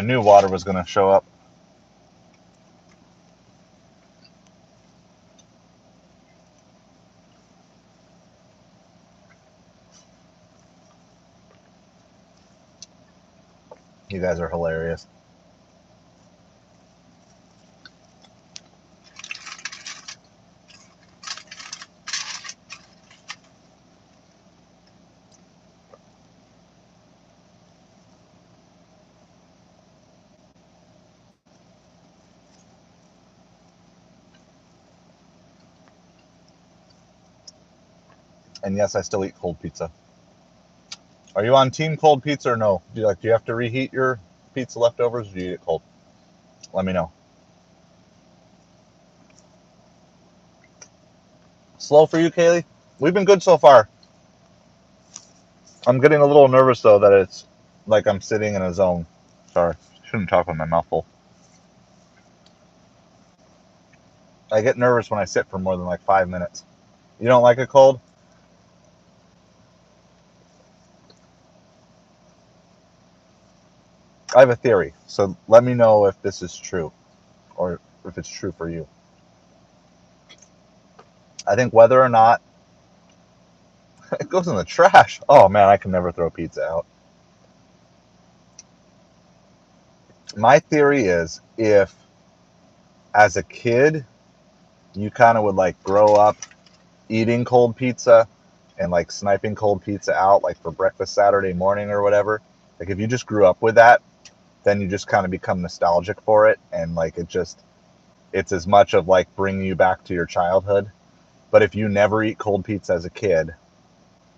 knew water was going to show up. You guys are hilarious. And yes, I still eat cold pizza. Are you on team cold pizza or no? Do you have to reheat your pizza leftovers, or do you eat it cold? Let me know. Slow for you, Kaylee? We've been good so far. I'm getting a little nervous though that it's like I'm sitting in a zone. Sorry, shouldn't talk with my mouth full. I get nervous when I sit for more than like 5 minutes. You don't like it cold? I have a theory, so let me know if this is true or if it's true for you. I think whether or not it goes in the trash. Oh man, I can never throw pizza out. My theory is if as a kid you kind of would like grow up eating cold pizza and like sniping cold pizza out like for breakfast Saturday morning or whatever, like if you just grew up with that, then you just kind of become nostalgic for it, and like it's as much of like bringing you back to your childhood. But if you never eat cold pizza as a kid,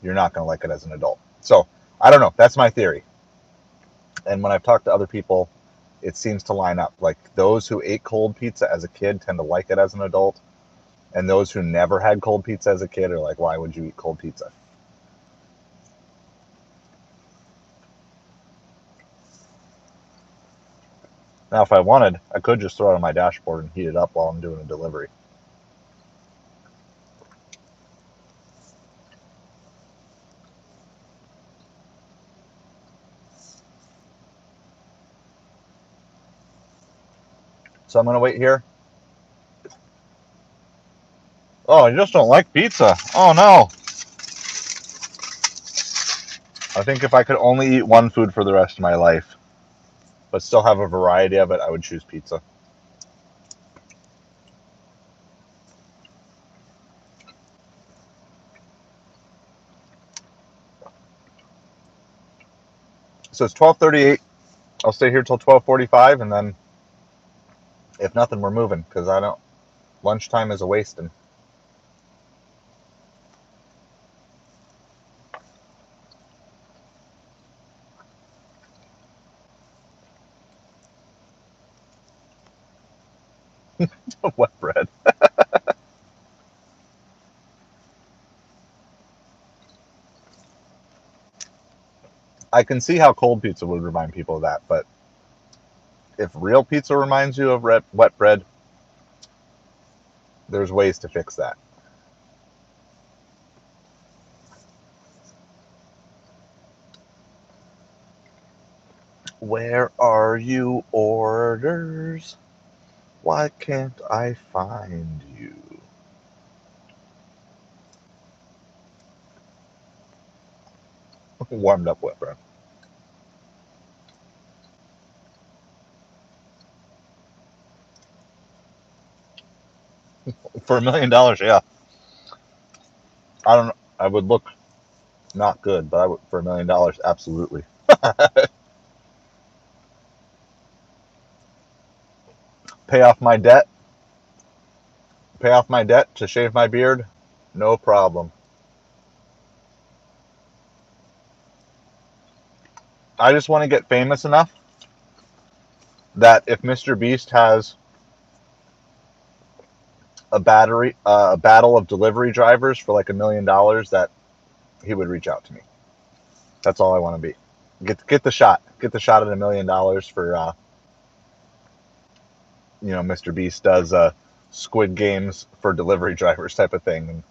you're not going to like it as an adult. So I don't know, that's my theory. And when I've talked to other people, it seems to line up. Like those who ate cold pizza as a kid tend to like it as an adult, and those who never had cold pizza as a kid are like, why would you eat cold pizza? Now, if I wanted, I could just throw it on my dashboard and heat it up while I'm doing a delivery. So I'm going to wait here. Oh, I just don't like pizza. Oh no. I think if I could only eat one food for the rest of my life, but still have a variety of it, I would choose pizza. So it's 12:38. I'll stay here till 12:45, and then if nothing, we're moving because I don't. Lunchtime is a wasting. Wet bread. I can see how cold pizza would remind people of that, but if real pizza reminds you of wet bread, there's ways to fix that. Where are you, orders? Why can't I find you? Warmed up wet bread. For $1 million, yeah. I don't know. I would look not good, but I would for $1 million, absolutely. Pay off my debt. Pay off my debt to shave my beard. No problem. I just want to get famous enough that if Mr. Beast has a battle of delivery drivers for like $1 million, that he would reach out to me. That's all I want to be. Get the shot. Get the shot at $1 million for Mr. Beast does Squid Games for delivery drivers type of thing.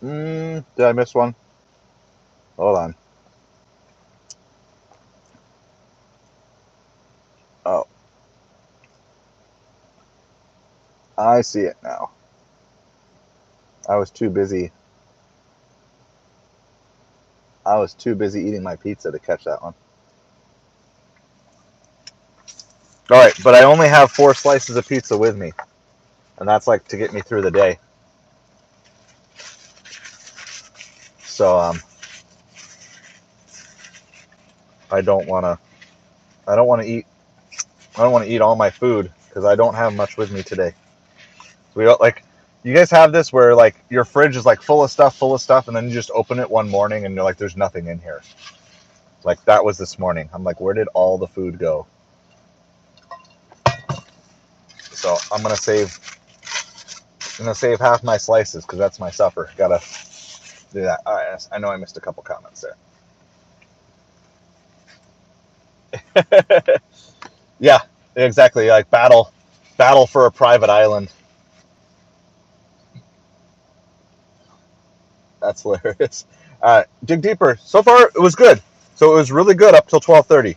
Did I miss one? Hold on. Oh, I see it now. I was too busy. I was too busy eating my pizza to catch that one. All right, but I only have 4 slices of pizza with me, and that's like to get me through the day. So I don't want to. I don't want to eat. I don't want to eat all my food because I don't have much with me today. We don't, like. You guys have this where like your fridge is like full of stuff, and then you just open it one morning and you're like, "There's nothing in here." Like that was this morning. I'm like, "Where did all the food go?" So I'm gonna save I'm gonna save half my slices because that's my supper. Gotta do that. All right, I know I missed a couple comments there. Yeah, exactly. Like battle for a private island. That's hilarious. Dig deeper. So far, it was good. So it was really good up till 12:30,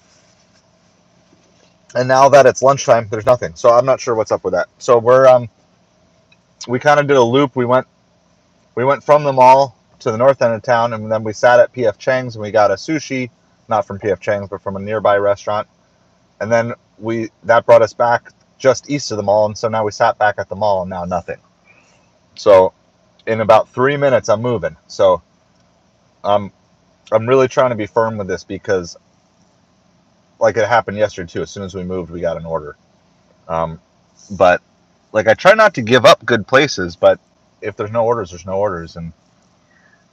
and now that it's lunchtime, there's nothing. So I'm not sure what's up with that. So we kind of did a loop. We went from the mall to the north end of town, and then we sat at PF Chang's and we got a sushi, not from PF Chang's, but from a nearby restaurant. And then that brought us back just east of the mall, and so now we sat back at the mall, and now nothing. So in about 3 minutes, I'm moving. So I'm really trying to be firm with this because, like it happened yesterday too. As soon as we moved, we got an order. But like I try not to give up good places, but if there's no orders, there's no orders, and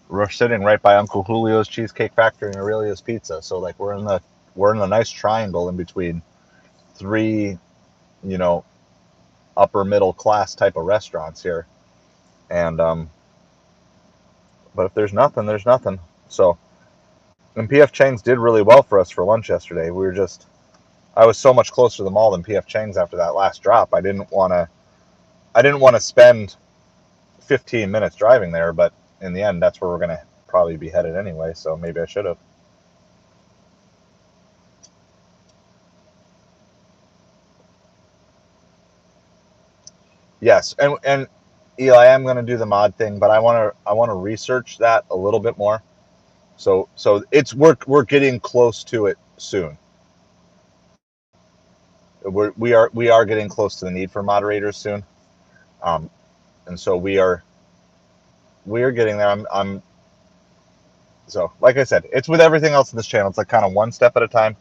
we're sitting right by Uncle Julio's Cheesecake Factory and Aurelia's Pizza. So like we're in the nice triangle in between three, you know, upper middle class type of restaurants here. And but if there's nothing, there's nothing. So and PF Chang's did really well for us for lunch yesterday. I was so much closer to the mall than PF Chang's after that last drop. I didn't want to spend 15 minutes driving there, but in the end, that's where we're gonna probably be headed anyway. So maybe I should have. Yes, and Eli, I am going to do the mod thing, but I want to research that a little bit more. So it's we're getting close to it soon. We are getting close to the need for moderators soon, um, and so we are getting there. I'm so like I said, it's with everything else in this channel. It's like kind of one step at a time.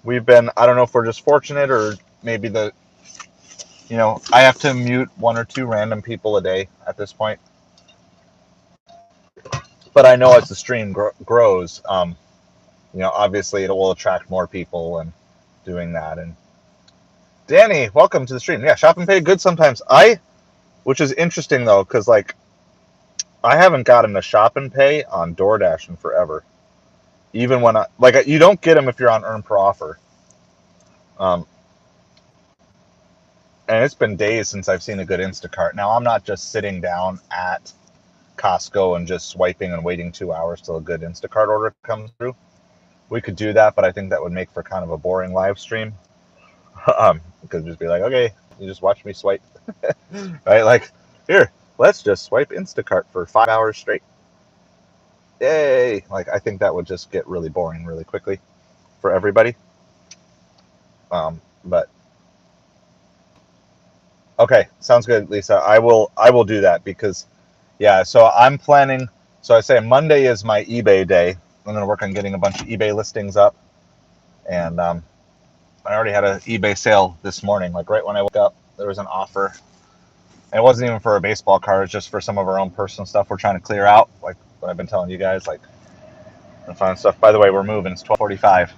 I don't know if we're just fortunate or maybe I have to mute one or two random people a day at this point. But I know as the stream grows, obviously it will attract more people and doing that. And Danny, welcome to the stream. Yeah, shop and pay good sometimes. Which is interesting though, because like I haven't gotten a shop and pay on Doordash in forever. Even when you don't get them if you're on earn per offer. Um, and it's been days since I've seen a good Instacart. Now I'm not just sitting down at Costco and just swiping and waiting 2 hours till a good Instacart order comes through. We could do that, but I think that would make for kind of a boring live stream. Because just be like, okay, you just watch me swipe, right? Like, here, let's just swipe Instacart for 5 hours straight. Yay! Like, I think that would just get really boring really quickly for everybody. But okay, sounds good, Lisa. I will do that because, yeah. So I'm planning. So I say Monday is my eBay day. I'm gonna work on getting a bunch of eBay listings up, and I already had an eBay sale this morning. Like right when I woke up, there was an offer. And it wasn't even for a baseball card. It's just for some of our own personal stuff we're trying to clear out. Like what I've been telling you guys, like and find stuff. By the way, we're moving. It's 12:45,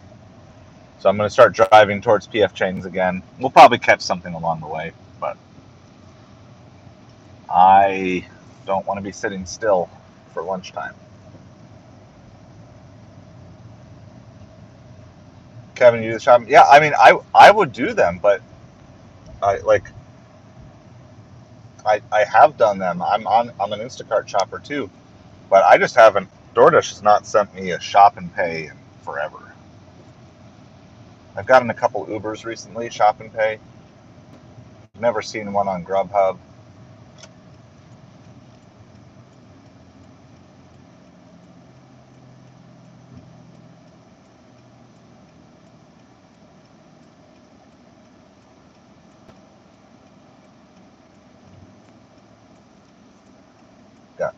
so I'm going to start driving towards PF Chang's again. We'll probably catch something along the way, but I don't want to be sitting still for lunchtime. Kevin, you do the shopping? Yeah, I mean, I would do them, but I like I have done them. I'm an Instacart shopper too, but I just haven't. DoorDash has not sent me a shop and pay in forever. I've gotten a couple Ubers recently, shop and pay. I've never seen one on Grubhub. Yeah,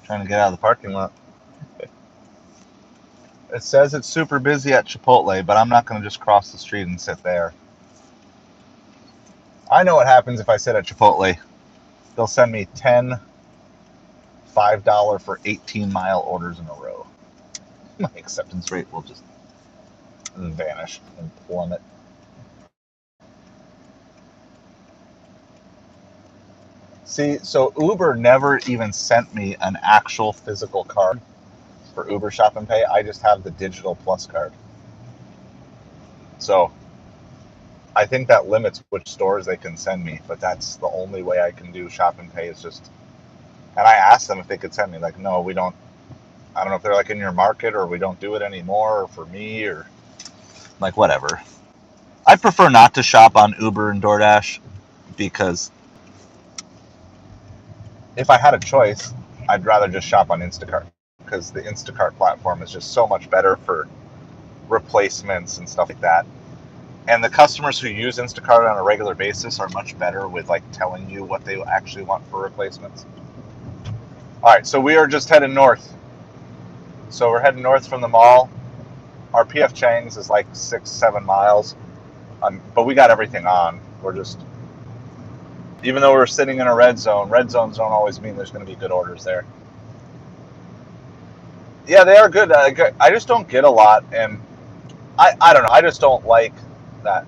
trying to get out of the parking lot. It says it's super busy at Chipotle, but I'm not going to just cross the street and sit there. I know what happens if I sit at Chipotle. They'll send me 10 $5 for 18-mile orders in a row. My acceptance rate will just vanish and plummet. See, so Uber never even sent me an actual physical card for Uber Shop and Pay. I just have the digital Plus card. So I think that limits which stores they can send me, but that's the only way I can do Shop and Pay is just. And I asked them if they could send me, like, no, we don't. I don't know if they're like in your market or we don't do it anymore, or for me, or like whatever. I prefer not to shop on Uber and DoorDash because if I had a choice, I'd rather just shop on Instacart because the Instacart platform is just so much better for replacements and stuff like that. And the customers who use Instacart on a regular basis are much better with like telling you what they actually want for replacements. All right, so we are just heading north. So we're heading north from the mall. Our PF Chang's is like 6-7 miles, but we got everything on. We're just, even though we're sitting in a red zones don't always mean there's going to be good orders there. Yeah, they are good. I just don't get a lot, and I don't know. I just don't like that.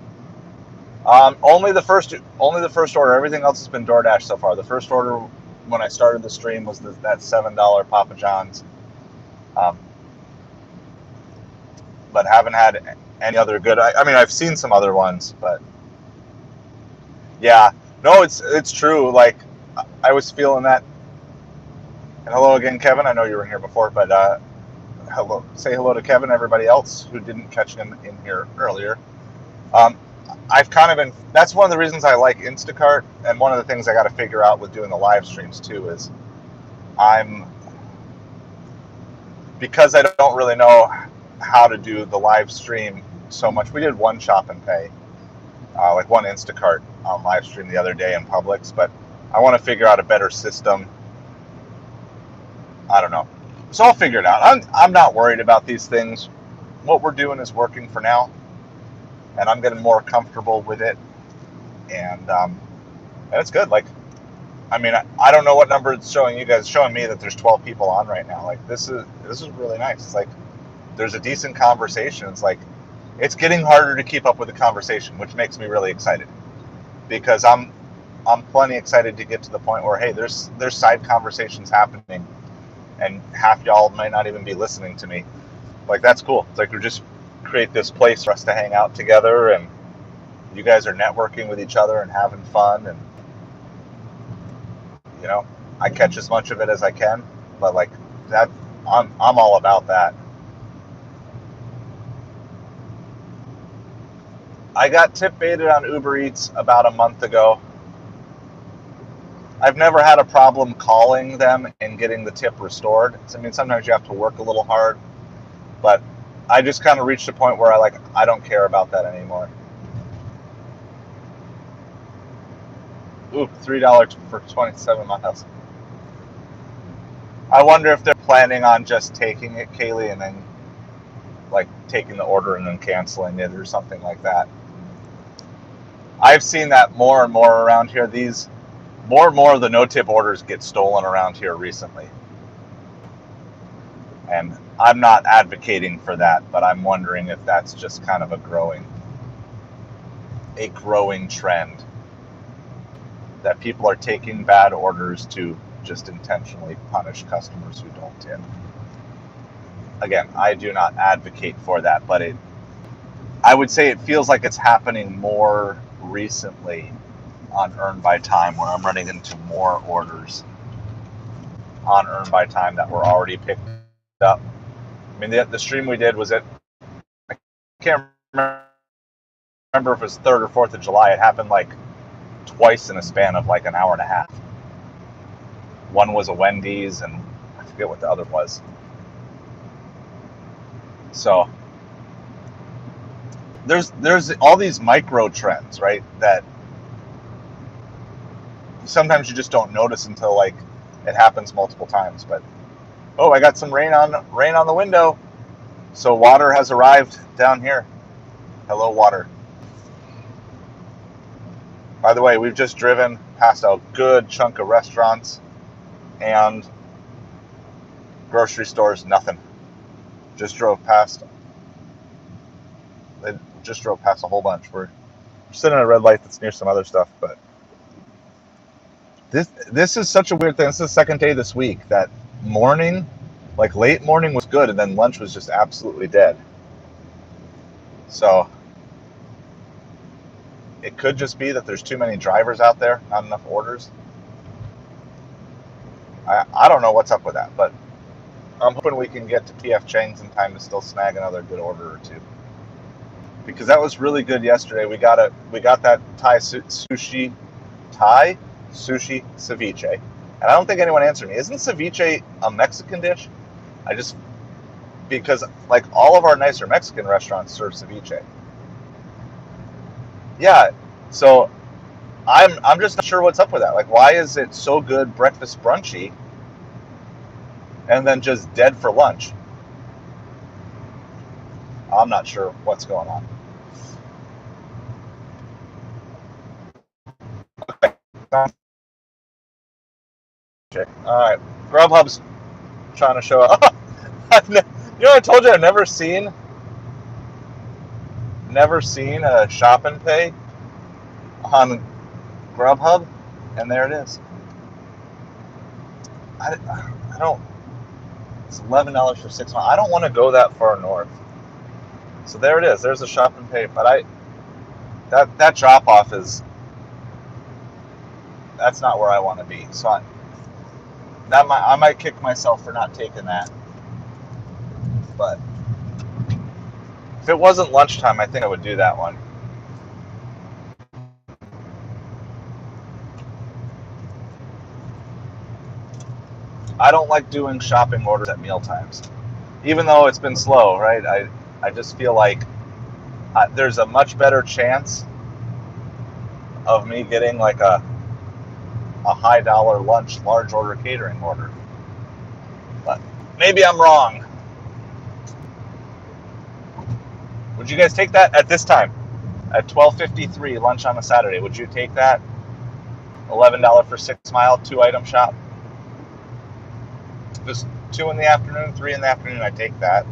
Only the first order. Everything else has been DoorDash so far. The first order when I started the stream was that $7 Papa John's, but haven't had any other good. I mean, I've seen some other ones, but yeah, no, it's true. Like I was feeling that. And hello again, Kevin. I know you were in here before, but hello. Say hello to Kevin. Everybody else who didn't catch him in here earlier. I've kind of been. That's one of the reasons I like Instacart, and one of the things I got to figure out with doing the live streams too is because I don't really know how to do the live stream so much. We did one Shop and Pay, like one Instacart live stream the other day in Publix, but I want to figure out a better system. I don't know. So I'll figure it out. I'm not worried about these things. What we're doing is working for now, and I'm getting more comfortable with it, and it's good. Like, I mean, I don't know what number it's showing you guys. It's showing me that there's 12 people on right now. Like, this is really nice. It's like there's a decent conversation. It's like it's getting harder to keep up with the conversation, which makes me really excited because I'm plenty excited to get to the point where, hey, there's side conversations happening, and half y'all might not even be listening to me. Like, that's cool. It's like we just create this place for us to hang out together, and you guys are networking with each other and having fun, and you know, I catch as much of it as I can, but like that, I'm all about that. I got tip baited on Ubereats about a month ago. I've never had a problem calling them and getting the tip restored. I mean, sometimes you have to work a little hard, but I just kind of reached a point where I don't care about that anymore. Ooh, $3 for 27 miles. I wonder if they're planning on just taking it, Kaylee, and then like taking the order and then canceling it or something like that. I've seen that more and more around here. More and more of the no-tip orders get stolen around here recently. And I'm not advocating for that, but I'm wondering if that's just kind of a growing trend. That people are taking bad orders to just intentionally punish customers who don't tip. Again, I do not advocate for that, but I would say it feels like it's happening more recently on Earn by Time, where I'm running into more orders on Earn by Time that were already picked up. I mean, the stream we did was I can't remember if it was 3rd or 4th of July. It happened like twice in a span of like an hour and a half. One was a Wendy's, and I forget what the other was. So there's all these micro trends, right, that sometimes you just don't notice until like it happens multiple times. But oh, I got some rain on the window, so water has arrived down here. Hello, water. By the way, we've just driven past a good chunk of restaurants and grocery stores. Nothing. Just drove past a whole bunch. We're sitting at a red light that's near some other stuff, but This is such a weird thing. This is the second day this week that morning, like late morning was good, and then lunch was just absolutely dead. So it could just be that there's too many drivers out there, not enough orders. I don't know what's up with that, but I'm hoping we can get to PF Chang's in time to still snag another good order or two. Because that was really good yesterday. We got that Thai sushi ceviche, and I don't think anyone answered me. Isn't ceviche a Mexican dish? I just because like all of our nicer Mexican restaurants serve ceviche. Yeah, so I'm just not sure what's up with that. Like, why is it so good breakfast brunchy, and then just dead for lunch? I'm not sure what's going on. Okay. All right, Grubhub's trying to show up. You know, I told you I've never seen a shop and pay on Grubhub, and there it is. I don't. It's $11 for 6 months. I don't want to go that far north. So there it is. There's a shop and pay, but that drop off that's not where I want to be. So I might kick myself for not taking that. But if it wasn't lunchtime, I think I would do that one. I don't like doing shopping orders at meal times, even though it's been slow, right? I just feel like there's a much better chance of me getting like a high dollar lunch, large order catering order. But maybe I'm wrong. Would you guys take that at this time? At 12:53, lunch on a Saturday, would you take that? $11 for 6 mile, 2 item shop. Just 2 in the afternoon, 3 in the afternoon, I take that.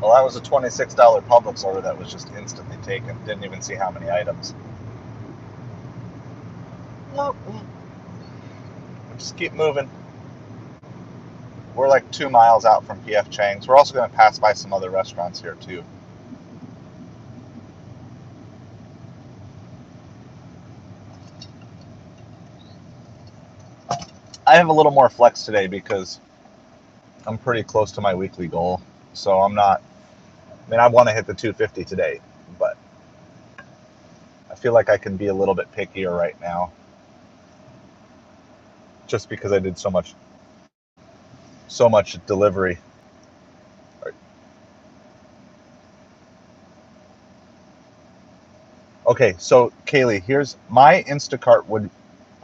Well, that was a $26 Publix order that was just instantly taken. Didn't even see how many items. Well, just keep moving. We're like 2 miles out from PF Chang's. We're also going to pass by some other restaurants here too. I have a little more flex today because I'm pretty close to my weekly goal. So I'm not, I mean, I want to hit the 250 today, but I feel like I can be a little bit pickier right now just because I did so much delivery. Okay, so Kaylee, here's my Instacart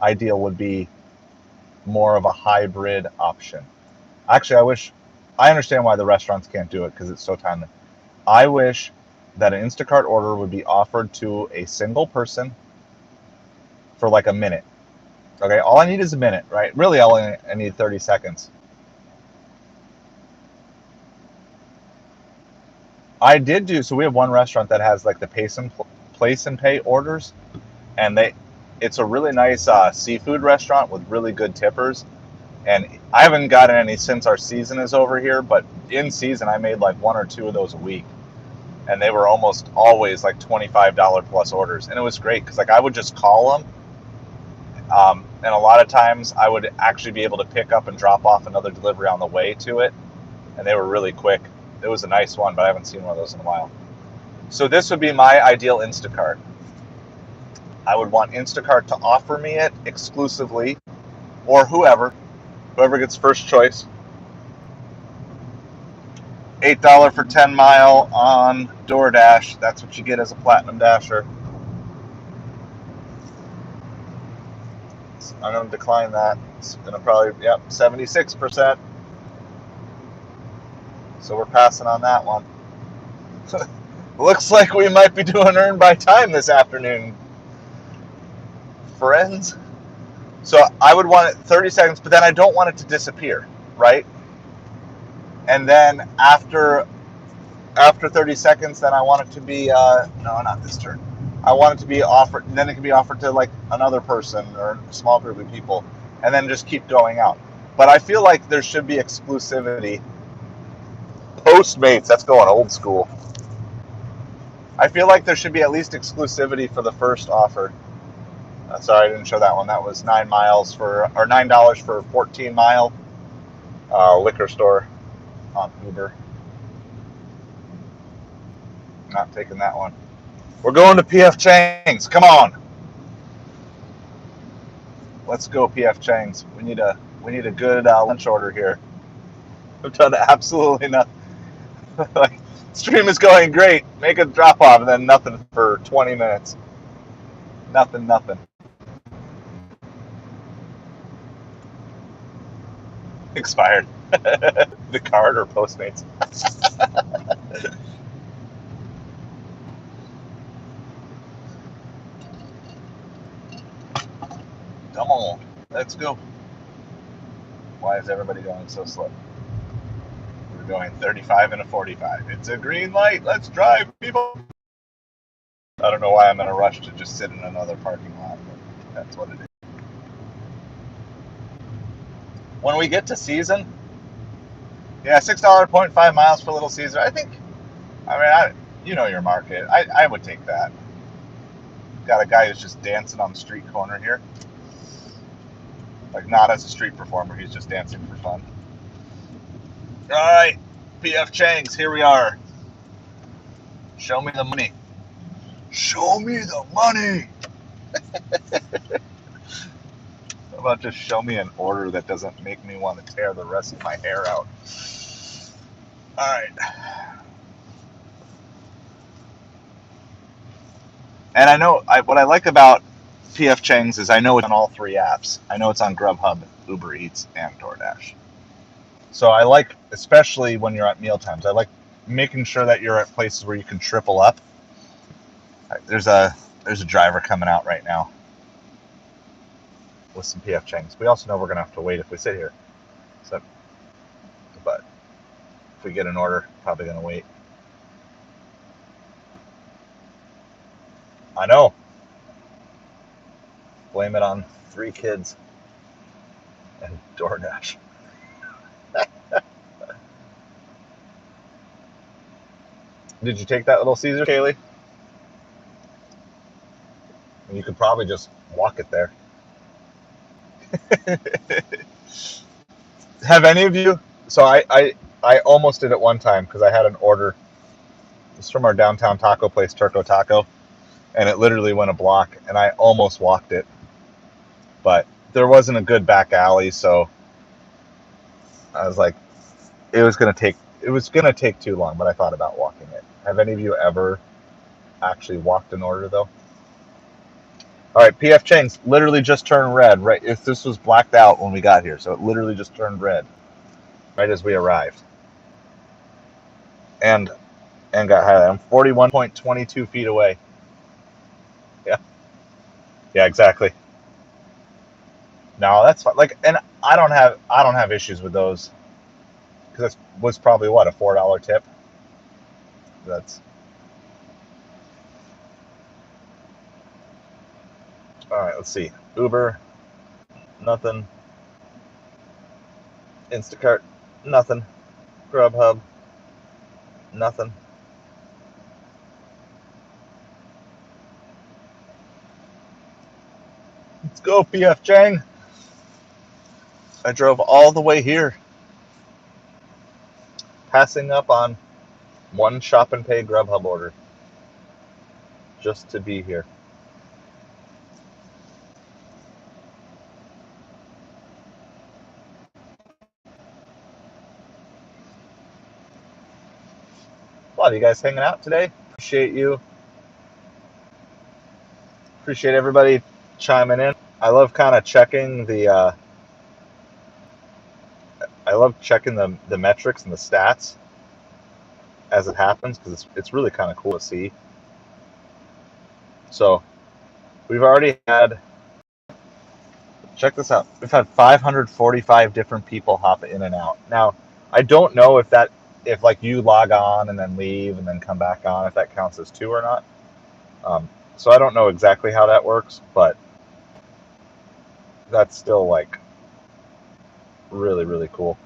ideal would be more of a hybrid option. Actually, I understand why the restaurants can't do it because it's so timely. I wish that an Instacart order would be offered to a single person for like a minute. Okay, all I need is a minute, right? Really, I need 30 seconds. I did do, so we have one restaurant that has like the place and pay orders, and it's a really nice seafood restaurant with really good tippers. And I haven't gotten any since our season is over here, but in season I made like 1 or 2 of those a week, and they were almost always like $25 plus orders, and it was great because like I would just call them, and a lot of times I would actually be able to pick up and drop off another delivery on the way to it, and they were really quick. It was a nice one, but I haven't seen one of those in a while. So this would be my ideal Instacart. I would want Instacart to offer me it exclusively, or whoever gets first choice. $8 for 10 mile on Doordash. That's what you get as a Platinum Dasher. I'm going to decline that. It's going to probably, 76%. So we're passing on that one. Looks like we might be doing earn by time this afternoon, friends. So I would want it 30 seconds, but then I don't want it to disappear, right? And then after 30 seconds, then I want it to be, no, not this turn. I want it to be offered, and then it can be offered to like another person or a small group of people, and then just keep going out. But I feel like there should be exclusivity. Postmates, that's going old school. I feel like there should be at least exclusivity for the first offer. Sorry, I didn't show that one. That was $9 for 14-mile liquor store on Uber. Not taking that one. We're going to PF Chang's. Come on. Let's go PF Chang's. We need a good lunch order here. I've done absolutely nothing. Like, stream is going great. Make a drop off and then nothing for 20 minutes. Nothing. Expired. The card or Postmates. Come on. Let's go. Why is everybody going so slow? We're going 35 and a 45. It's a green light. Let's drive, people. I don't know why I'm in a rush to just sit in another parking lot, but that's what it is. When we get to season, yeah, $6 0.5 miles for Little Caesar. I think, you know your market. I would take that. Got a guy who's just dancing on the street corner here. Like, not as a street performer, he's just dancing for fun. All right, PF Chang's, here we are. Show me the money. Show me the money. How about just show me an order that doesn't make me want to tear the rest of my hair out? All right. And I know what I like about PF Chang's is I know it's on all three apps. I know it's on Grubhub, Ubereats, and Doordash. So I like, especially when you're at meal times, I like making sure that you're at places where you can triple up. There's a driver coming out right now with some PF Chang's. We also know we're gonna have to wait if we sit here. So, but if we get an order, probably gonna wait. I know. Blame it on 3 kids and DoorDash. Did you take that Little Caesar, Kaylee? You could probably just walk it there. Have any of you? So I almost did it one time because I had an order. It's from our downtown taco place, Turco Taco, and it literally went a block, and I almost walked it, but there wasn't a good back alley, so I was like, it was gonna take too long, but I thought about walking it. Have any of you ever actually walked an order though? All right, PF Chang's literally just turned red. Right, if this was blacked out when we got here, so it literally just turned red right as we arrived, and got highlighted. I'm 41.22 feet away. Yeah, exactly. No, that's fine. Like, and I don't have issues with those because that was probably what, a $4 tip. That's all right. Let's see. Uber, nothing. Instacart, nothing. Grubhub, nothing. Let's go, PF Chang. I drove all the way here, passing up on one shop and pay Grubhub order just to be here. A lot of you guys hanging out today. Appreciate you. Appreciate everybody chiming in. I love kind of checking the I love checking the metrics and the stats as it happens because it's really kind of cool to see. So we've already had, check this out, we've had 545 different people hop in and out. Now, I don't know if like you log on and then leave and then come back on, if that counts as two or not. So I don't know exactly how that works, but that's still like really, really cool.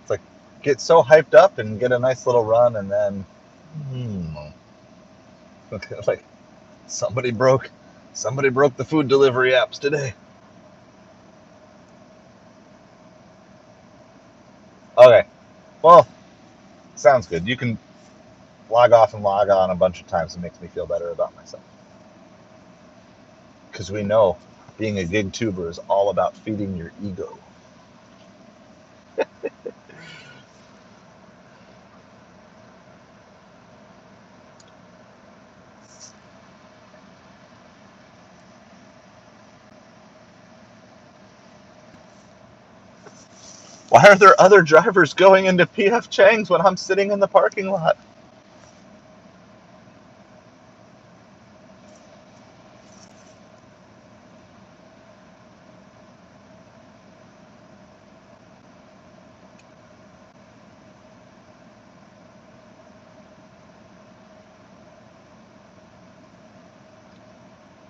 It's like get so hyped up and get a nice little run, and then like somebody broke the food delivery apps today. Okay, well, sounds good. You can log off and log on a bunch of times. It makes me feel better about myself, because we know being a gig tuber is all about feeding your ego. Why are there other drivers going into PF Chang's when I'm sitting in the parking lot?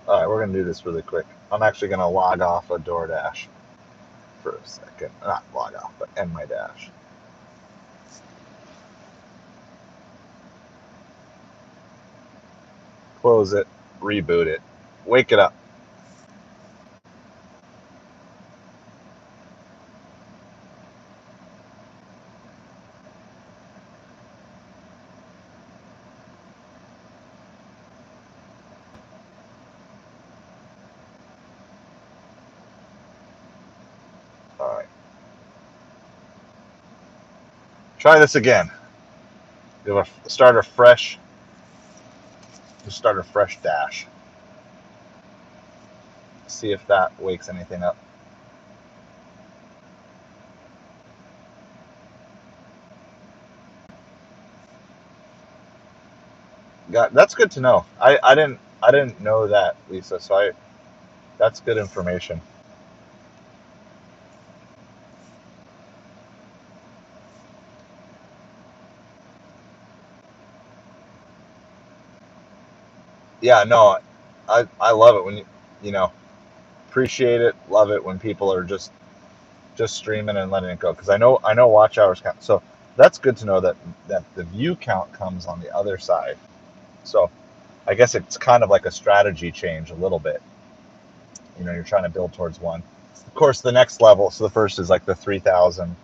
All right, we're going to do this really quick. I'm actually going to log off of Doordash for a second. Not log off, but end my dash. Close it, reboot it, wake it up. All right. Try this again. Start a fresh dash. See if that wakes anything up. That's good to know. I didn't know that, Lisa. So that's good information. Yeah, no, I love it when you know appreciate it, love it when people are just streaming and letting it go, because I know watch hours count. So that's good to know that the view count comes on the other side. So I guess it's kind of like a strategy change a little bit. You're trying to build towards one. Of course, the next level. So the first is like the 3,000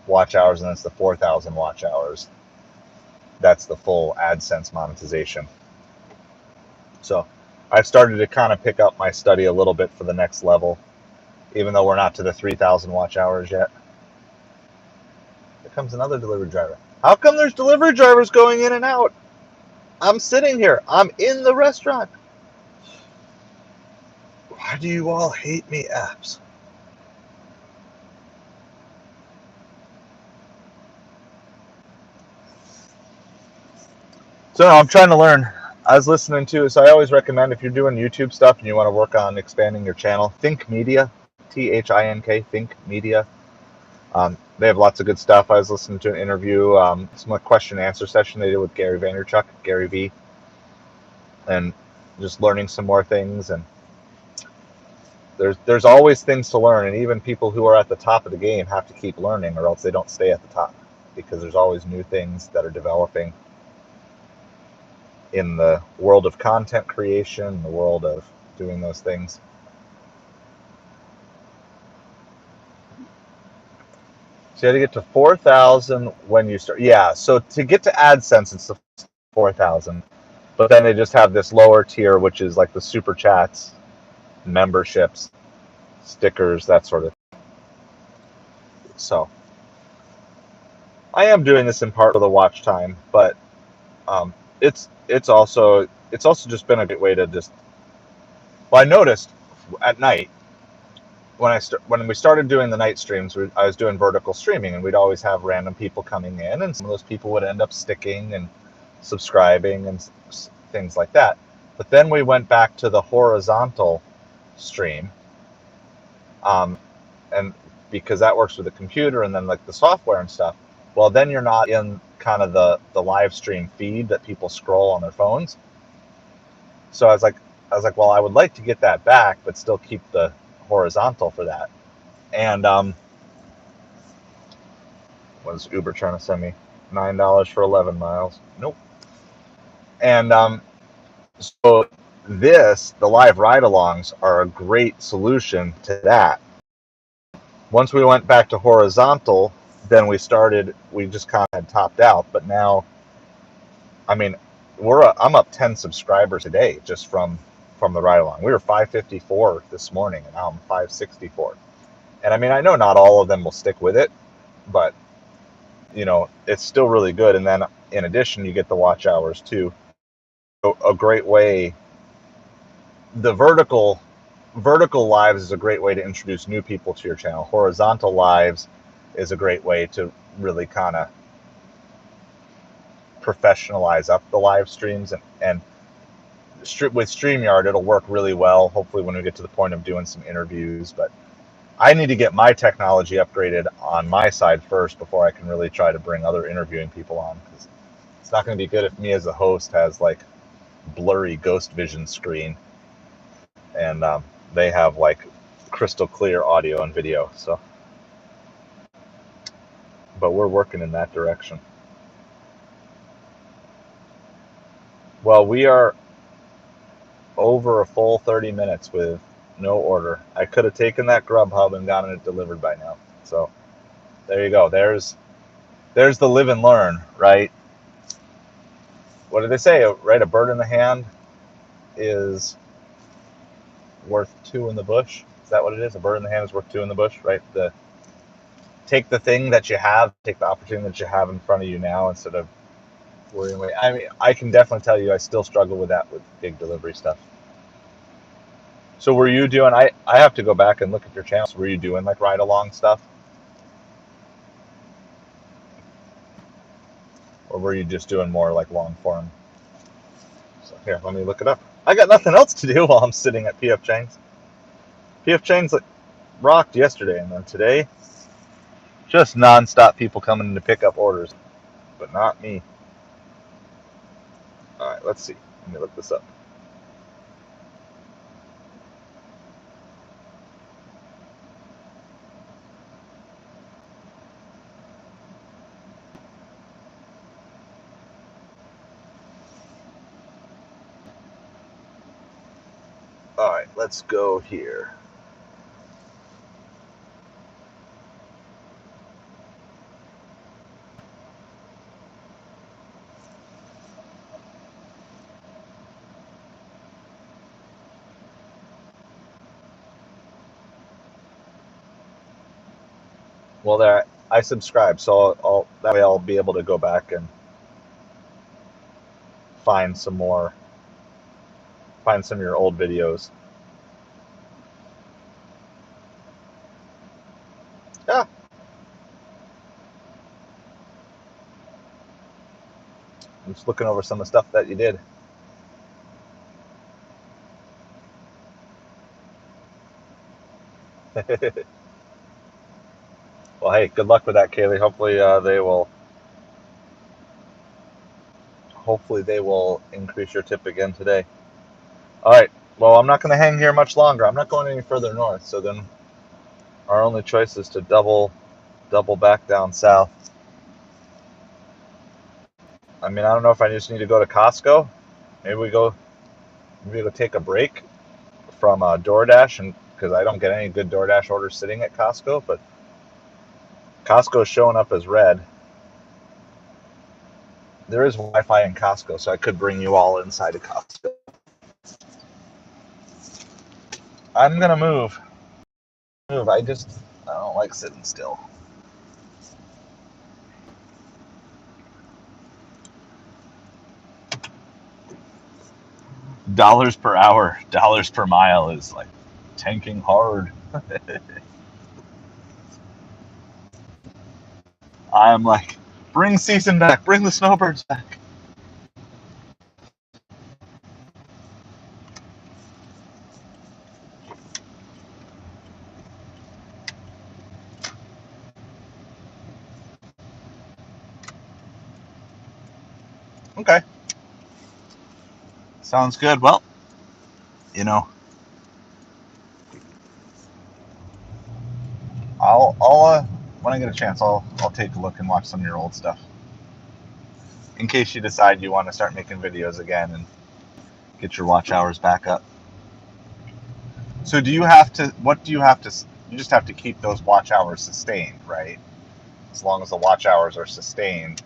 watch hours, and then it's the 4,000 watch hours. That's the full AdSense monetization. So I've started to kind of pick up my study a little bit for the next level, even though we're not to the 3,000 watch hours yet. Here comes another delivery driver. How come there's delivery drivers going in and out? I'm sitting here. I'm in the restaurant. Why do you all hate me, apps? So I'm trying to learn. I was listening to, so I always recommend, if you're doing YouTube stuff and you want to work on expanding your channel, Think Media, THINK, Think Media. They have lots of good stuff. I was listening to an interview, some like question and answer session they did with Gary Vaynerchuk, Gary V, and just learning some more things. And there's always things to learn, and even people who are at the top of the game have to keep learning, or else they don't stay at the top, because there's always new things that are developing in the world of content creation, the world of doing those things. So you had to get to 4,000 when you start. Yeah, so to get to AdSense, it's the 4,000. But then they just have this lower tier, which is like the super chats, memberships, stickers, that sort of thing. So I am doing this in part for the watch time, but um, it's also just been a great way to just. Well, I noticed at night when we started doing the night streams, I was doing vertical streaming, and we'd always have random people coming in, and some of those people would end up sticking and subscribing and things like that. But then we went back to the horizontal stream, um, and because that works with the computer and then like the software and stuff. Well, then you're not in kind of the live stream feed that people scroll on their phones. So I was like, well, I would like to get that back, but still keep the horizontal for that. And what is Uber trying to send me? $9 for 11 miles. Nope. And so the live ride-alongs are a great solution to that. Once we went back to horizontal, then we just kind of had topped out. But now, I mean, I'm up 10 subscribers a day just from the ride-along. We were 554 this morning, and now I'm 564. And I mean, I know not all of them will stick with it, but it's still really good. And then in addition, you get the watch hours too. So a great way. The vertical lives is a great way to introduce new people to your channel. Horizontal lives is a great way to really kind of professionalize up the live streams, and with StreamYard it'll work really well, hopefully, when we get to the point of doing some interviews. But I need to get my technology upgraded on my side first before I can really try to bring other interviewing people on, because it's not going to be good if me as a host has like blurry ghost vision screen, and they have like crystal clear audio and video. So, but we're working in that direction. Well, we are over a full 30 minutes with no order. I could have taken that Grubhub and gotten it delivered by now. So there you go. There's the live and learn, right? What did they say? Right, a bird in the hand is worth two in the bush. Is that what it is? A bird in the hand is worth two in the bush, right? Take the thing that you have, take the opportunity that you have in front of you now, instead of worrying away. I mean, I can definitely tell you I still struggle with that with big delivery stuff. So were you doing, I have to go back and look at your channels. Were you doing like ride along stuff? Or were you just doing more like long form? So here, let me look it up. I got nothing else to do while I'm sitting at PF Chang's. PF Chang's like rocked yesterday, and then today, just nonstop people coming in to pick up orders, but not me. All right, let's see. Let me look this up. All right, let's go here. Well, there, I subscribe, so that way I'll be able to go back and find some more, find some of your old videos. Yeah, I'm just looking over some of the stuff that you did. Well, hey, good luck with that, Kaylee. Hopefully they will increase your tip again today. All right. Well, I'm not going to hang here much longer. I'm not going any further north. So then our only choice is to double back down south. I mean, I don't know if I just need to go to Costco. Maybe we go take a break from Doordash, and because I don't get any good Doordash orders sitting at Costco, but Costco's showing up as red. There is Wi-Fi in Costco, so I could bring you all inside of Costco. I'm gonna move. I don't like sitting still. dollars per hour, dollars per mile is like tanking hard. I'm like, bring Season back, bring the snowbirds back. Okay. Sounds good. Well, you know, I'll when I get a chance, I'll take a look and watch some of your old stuff. In case you decide you want to start making videos again and get your watch hours back up. So do you have to, what do you have to, you just have to keep those watch hours sustained, right? As long as the watch hours are sustained,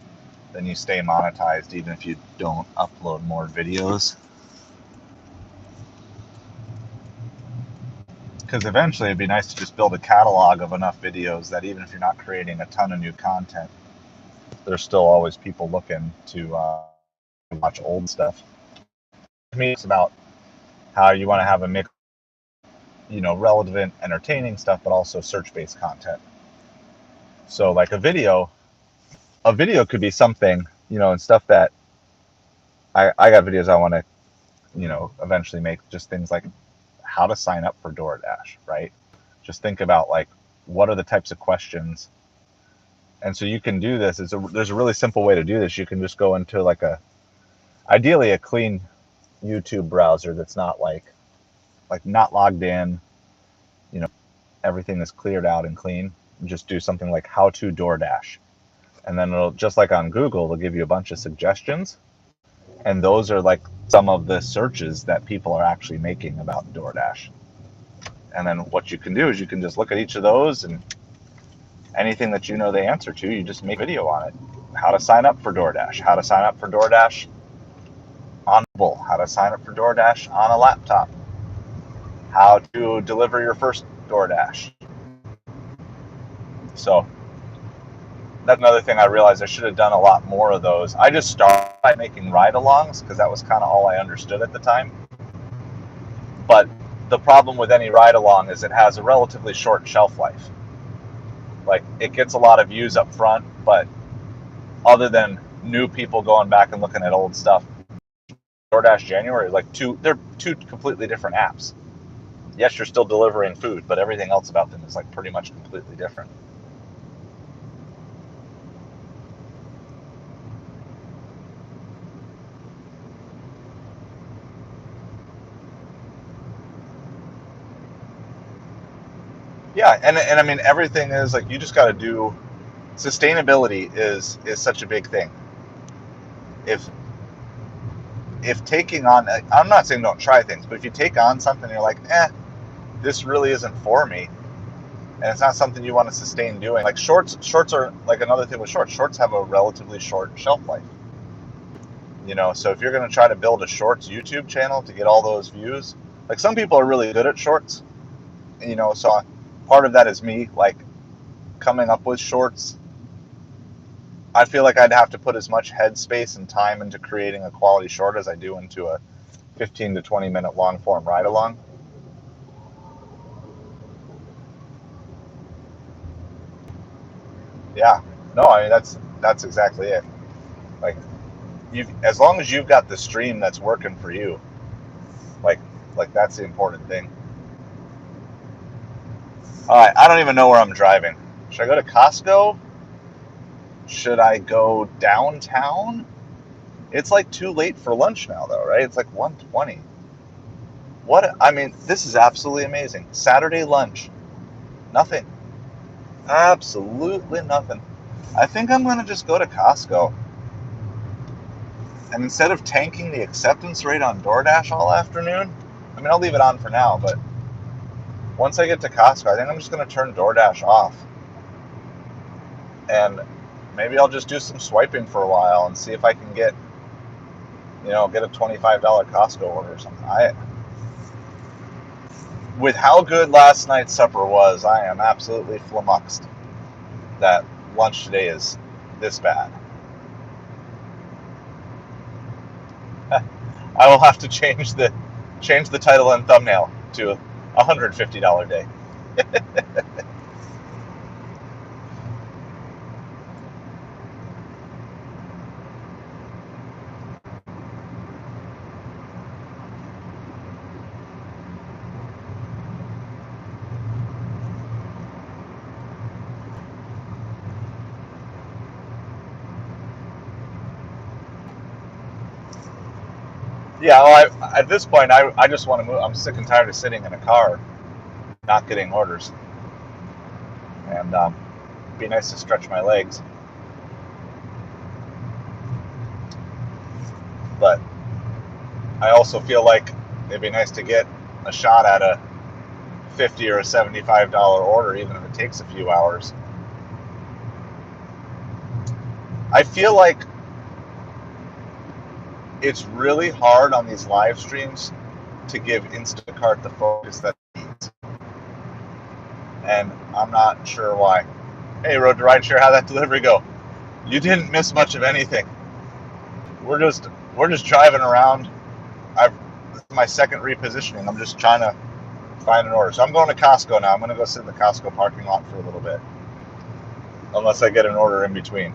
then you stay monetized even if you don't upload more videos. Because eventually it'd be nice to just build a catalog of enough videos that even if you're not creating a ton of new content, there's still always people looking to watch old stuff. To me, it's about how you want to have a mix, relevant, entertaining stuff, but also search-based content. So like a video could be something, and stuff that I got videos I want to, eventually make, just things like how to sign up for Doordash, right? Just think about like, what are the types of questions? And so you can do this. There's a really simple way to do this. You can just go into like ideally a clean YouTube browser that's not like not logged in, everything is cleared out and clean. Just do something like how to Doordash. And then it'll, just like on Google, it'll give you a bunch of suggestions. And those are like some of the searches that people are actually making about Doordash. And then what you can do is you can just look at each of those, and anything that you know the answer to, you just make a video on it. How to sign up for Doordash, how to sign up for Doordash on mobile, how to sign up for Doordash on a laptop, how to deliver your first Doordash. So that's another thing I realized I should have done a lot more of those. I just started by making ride-alongs because that was kind of all I understood at the time. But the problem with any ride-along is it has a relatively short shelf life. Like, it gets a lot of views up front, but other than new people going back and looking at old stuff, DoorDash January, they're two completely different apps. Yes, you're still delivering food, but everything else about them is like pretty much completely different. Yeah, and I mean, everything is like, you just got to do, sustainability is such a big thing. If taking on, I'm not saying don't try things, but if you take on something and you're like, this really isn't for me, and it's not something you want to sustain doing. Like shorts are like another thing with shorts. Shorts have a relatively short shelf life. So if you're going to try to build a shorts YouTube channel to get all those views, like some people are really good at shorts, so part of that is me, like, coming up with shorts. I feel like I'd have to put as much headspace and time into creating a quality short as I do into a 15 to 20 minute long form ride along. Yeah, no, I mean, that's exactly it. Like, as long as you've got the stream that's working for you, like that's the important thing. All right, I don't even know where I'm driving. Should I go to Costco? Should I go downtown? It's like too late for lunch now, though, right? It's like 1:20. I mean, this is absolutely amazing. Saturday lunch, nothing. Absolutely nothing. I think I'm going to just go to Costco. And instead of tanking the acceptance rate on DoorDash all afternoon, I mean, I'll leave it on for now, but once I get to Costco, I think I'm just going to turn DoorDash off. And maybe I'll just do some swiping for a while and see if I can get a $25 Costco order or something. With how good last night's supper was, I am absolutely flummoxed that lunch today is this bad. I will have to change the title and thumbnail to $150 day. Yeah, well, at this point, I just want to move. I'm sick and tired of sitting in a car, not getting orders, and it'd be nice to stretch my legs. But I also feel like it'd be nice to get a shot at a $50 or a $75 order, even if it takes a few hours. I feel like it's really hard on these live streams to give Instacart the focus that it needs. And I'm not sure why. Hey, Road to Rideshare, how'd that delivery go? You didn't miss much of anything. We're just driving around. This is my second repositioning. I'm just trying to find an order. So I'm going to Costco now. I'm going to go sit in the Costco parking lot for a little bit. Unless I get an order in between.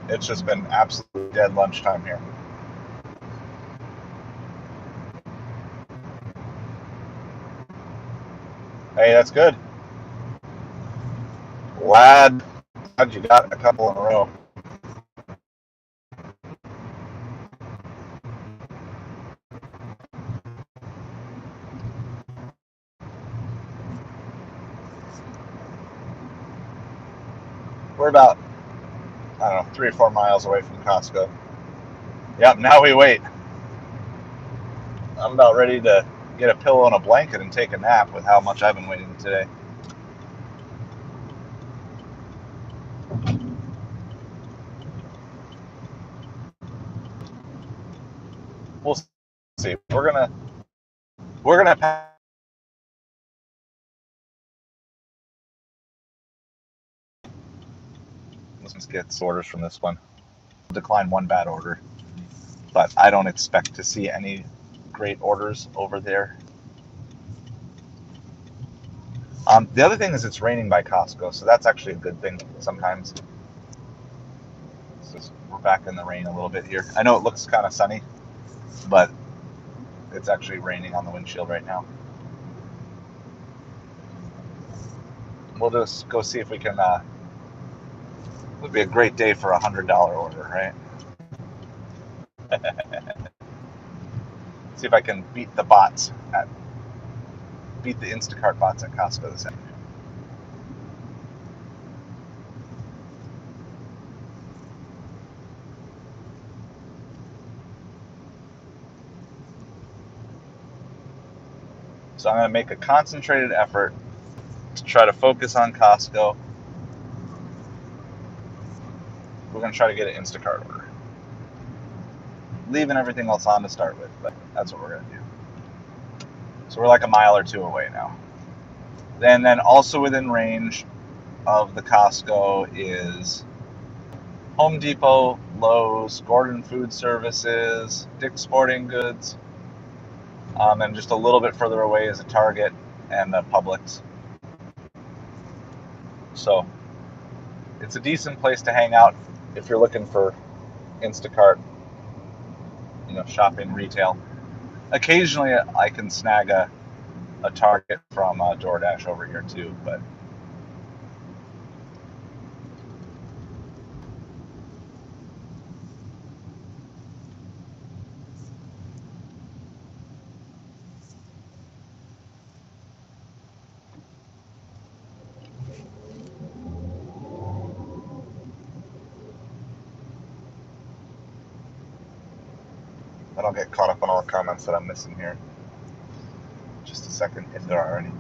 It's just been absolutely dead lunchtime here. Hey, that's good. Glad you got a couple in a row. We're about, I don't know, 3 or 4 miles away from Costco. Yep, now we wait. I'm about ready to get a pillow and a blanket and take a nap with how much I've been waiting today. We'll see. We're gonna let's get orders from this one. Decline one bad order, but I don't expect to see any great orders over there. The other thing is it's raining by Costco, so that's actually a good thing sometimes. We're back in the rain a little bit here. I know it looks kind of sunny, but it's actually raining on the windshield right now. We'll just go see if we can. It would be a great day for $100 order, right? See if I can beat the Instacart bots at Costco this afternoon. So I'm going to make a concentrated effort to try to focus on Costco. We're going to try to get an Instacart order. Leaving everything else on to start with, but that's what we're going to do. So we're like a mile or two away now. And then also within range of the Costco is Home Depot, Lowe's, Gordon Food Services, Dick's Sporting Goods, and just a little bit further away is a Target and a Publix. So it's a decent place to hang out if you're looking for Instacart, shopping retail. Occasionally I can snag a Target from Doordash over here too, but I don't get caught up on all the comments that I'm missing here. Just a second, if there are any.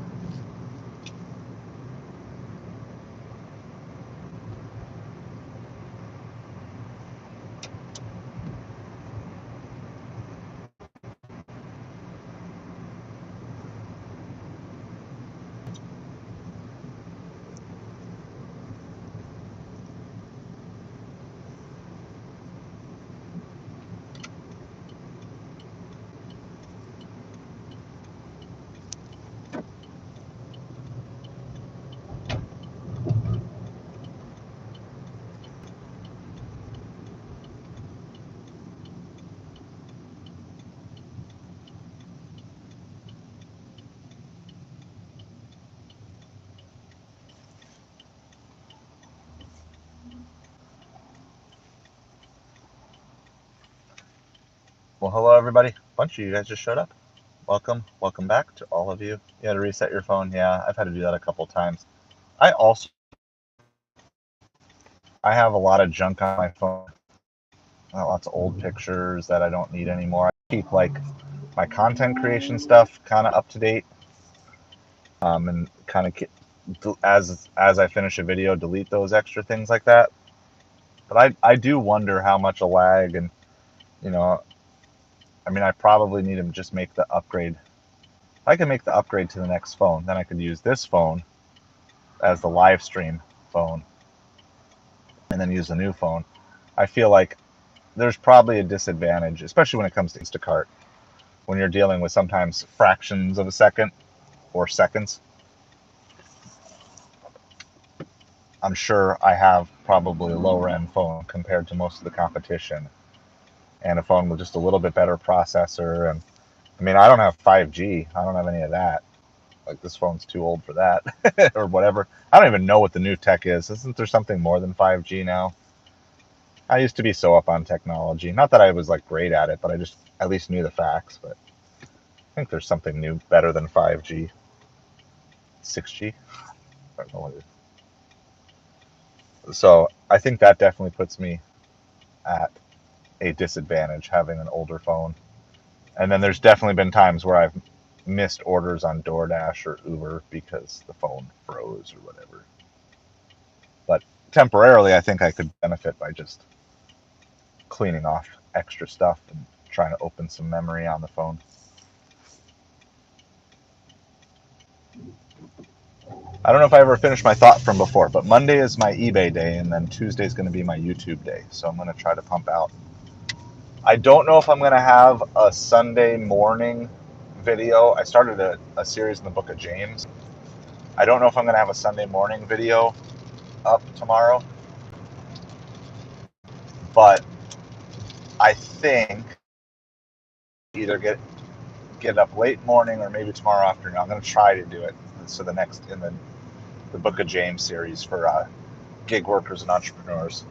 Well, hello everybody. A bunch of you guys just showed up. Welcome back to all of you. You had to reset your phone. Yeah, I've had to do that a couple times. I have a lot of junk on my phone. Lots of old pictures that I don't need anymore. I keep like my content creation stuff kind of up to date, and kind of as I finish a video, delete those extra things like that. But I do wonder how much a lag, and you know, I mean, I probably need to just make the upgrade. If I can make the upgrade to the next phone, then I could use this phone as the live stream phone and then use the new phone. I feel like there's probably a disadvantage, especially when it comes to Instacart, when you're dealing with sometimes fractions of a second or seconds. I'm sure I have probably a lower end phone compared to most of the competition, and a phone with just a little bit better processor. And I mean, I don't have 5G. I don't have any of that. Like, this phone's too old for that or whatever. I don't even know what the new tech is. Isn't there something more than 5G now? I used to be so up on technology. Not that I was like great at it, but I just at least knew the facts. But I think there's something new better than 5G. 6G? I don't know what it is. So I think that definitely puts me at a disadvantage having an older phone. And then there's definitely been times where I've missed orders on Doordash or Uber because the phone froze or whatever. But temporarily, I think I could benefit by just cleaning off extra stuff and trying to open some memory on the phone. I don't know if I ever finished my thought from before, but Monday is my eBay day, and then Tuesday is going to be my YouTube day. So I'm going to try to pump out. I don't know if I'm going to have a Sunday morning video. I started a series in the book of James. I don't know if I'm going to have a Sunday morning video up tomorrow, but I think either get up late morning or maybe tomorrow afternoon. I'm going to try to do it. So the next in the book of James series for gig workers and entrepreneurs.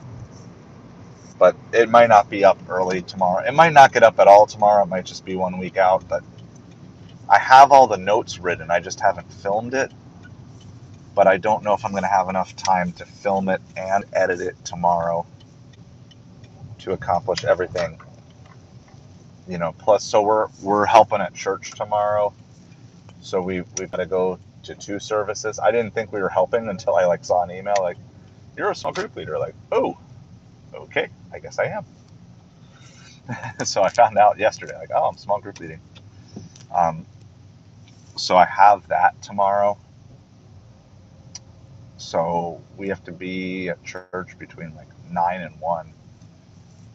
But it might not be up early tomorrow. It might not get up at all tomorrow. It might just be 1 week out. But I have all the notes written. I just haven't filmed it. But I don't know if I'm going to have enough time to film it and edit it tomorrow to accomplish everything. You know, plus, so we're helping at church tomorrow. So we've got to go to 2 services. I didn't think we were helping until I saw an email like, "You're a small group leader." Like, oh, okay, I guess I am. So I found out yesterday, like, oh, I'm small group leading. So I have that tomorrow. So we have to be at church between 9 and 1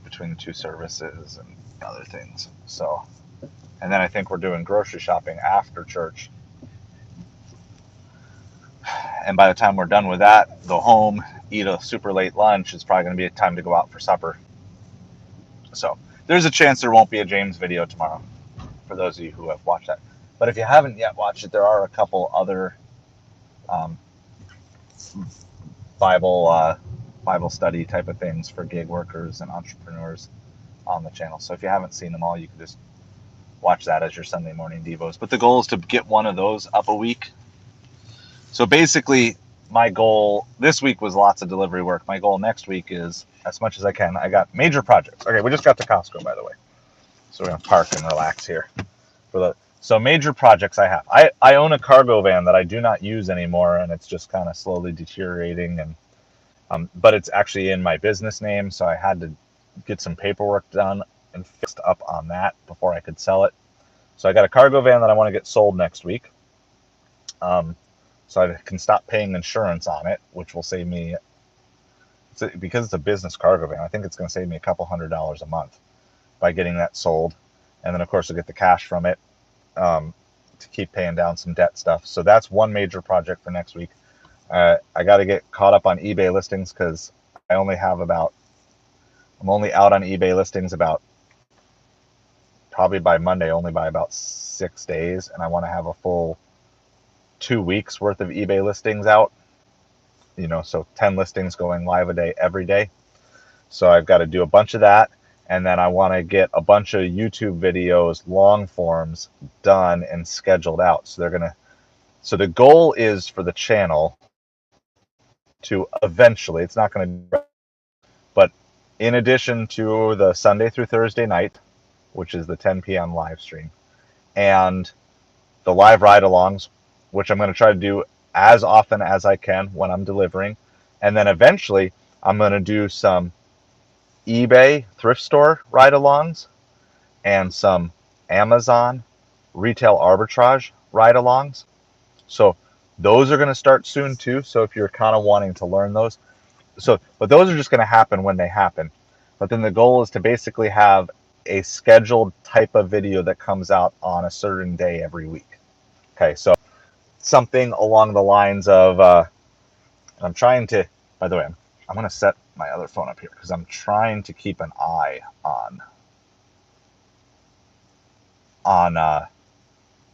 between the 2 services and other things. So, and then I think we're doing grocery shopping after church. And by the time we're done with that, go home, eat a super late lunch. It's probably going to be time to go out for supper. So there's a chance there won't be a James video tomorrow for those of you who have watched that. But if you haven't yet watched it, there are a couple other Bible study type of things for gig workers and entrepreneurs on the channel. So if you haven't seen them all, you can just watch that as your Sunday morning devos. But the goal is to get one of those up a week. So basically, my goal this week was lots of delivery work. My goal next week is, as much as I can, I got major projects. Okay, we just got to Costco, by the way. So we're going to park and relax here. So major projects I have. I own a cargo van that I do not use anymore, and it's just kind of slowly deteriorating. And but it's actually in my business name, so I had to get some paperwork done and fixed up on that before I could sell it. So I got a cargo van that I want to get sold next week. So I can stop paying insurance on it, which will save me, because it's a business cargo van, I think it's going to save me a couple $100s a month by getting that sold. And then, of course, I'll get the cash from it to keep paying down some debt stuff. So that's one major project for next week. I got to get caught up on eBay listings because I'm only out on eBay listings about, probably by Monday, only by about 6 days. And I want to have a full 2 weeks worth of eBay listings out, so 10 listings going live a day every day. So I've got to do a bunch of that, And then I want to get a bunch of YouTube videos, long forms, done and scheduled out. So the goal is for the channel to eventually, it's not going to, but in addition to the Sunday through Thursday night, which is the 10 p.m. live stream, and the live ride-alongs, which I'm going to try to do as often as I can when I'm delivering. And then eventually I'm going to do some eBay thrift store ride-alongs and some Amazon retail arbitrage ride-alongs. So those are going to start soon too. So if you're kind of wanting to learn those, but those are just going to happen when they happen. But then the goal is to basically have a scheduled type of video that comes out on a certain day every week. Okay, so something along the lines of, I'm trying to, by the way, I'm going to set my other phone up here because I'm trying to keep an eye on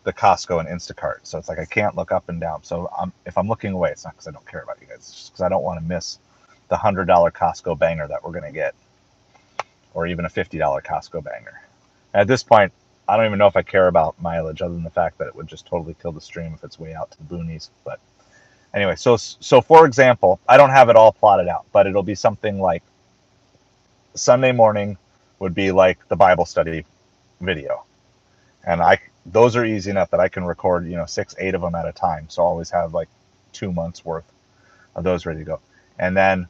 the Costco and Instacart. So it's like I can't look up and down. So if I'm looking away, it's not because I don't care about you guys. It's just because I don't want to miss the $100 Costco banger that we're going to get, or even a $50 Costco banger. At this point, I don't even know if I care about mileage, other than the fact that it would just totally kill the stream if it's way out to the boonies. But anyway, so for example, I don't have it all plotted out, but it'll be something like Sunday morning would be like the Bible study video, and those are easy enough that I can record 6, 8 of them at a time. So I always have like 2 months worth of those ready to go. And then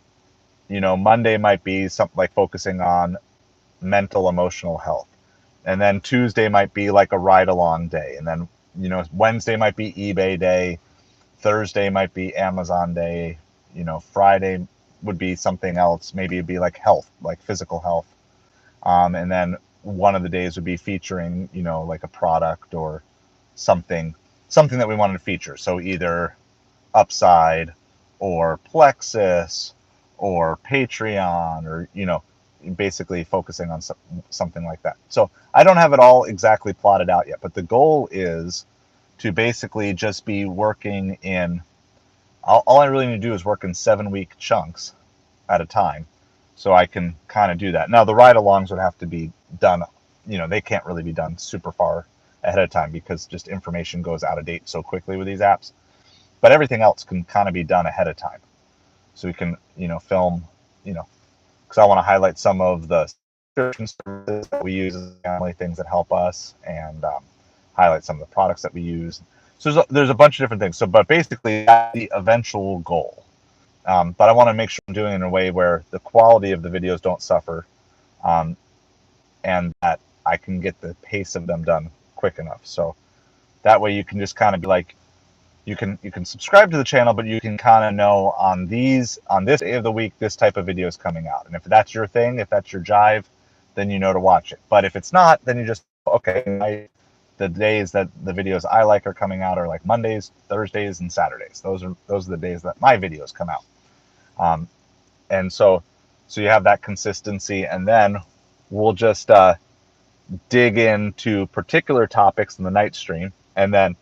Monday might be something like focusing on mental emotional health. And then Tuesday might be like a ride-along day. And then, Wednesday might be eBay day. Thursday might be Amazon day. Friday would be something else. Maybe it'd be like health, like physical health. And then one of the days would be featuring, like a product or something that we wanted to feature. So either Upside or Plexus or Patreon, or, basically focusing on something like that. So I don't have it all exactly plotted out yet, but the goal is to basically just be working in, all I really need to do is work in 7-week chunks at a time. So I can kind of do that. Now the ride-alongs would have to be done, they can't really be done super far ahead of time because just information goes out of date so quickly with these apps. But everything else can kind of be done ahead of time. So we can, film, because I want to highlight some of the subscription services that we use as a family, things that help us, and highlight some of the products that we use. So there's a bunch of different things. So, but basically, that's the eventual goal. But I want to make sure I'm doing it in a way where the quality of the videos don't suffer, and that I can get the pace of them done quick enough. So that way you can just kind of be like, you can subscribe to the channel, but you can kind of know on this day of the week, this type of video is coming out. And if that's your thing, if that's your jive, then you know to watch it. But if it's not, then you just, okay, the days that the videos I like are coming out are like Mondays, Thursdays, and Saturdays. Those are the days that my videos come out. And so you have that consistency, and then we'll just dig into particular topics in the night stream, and then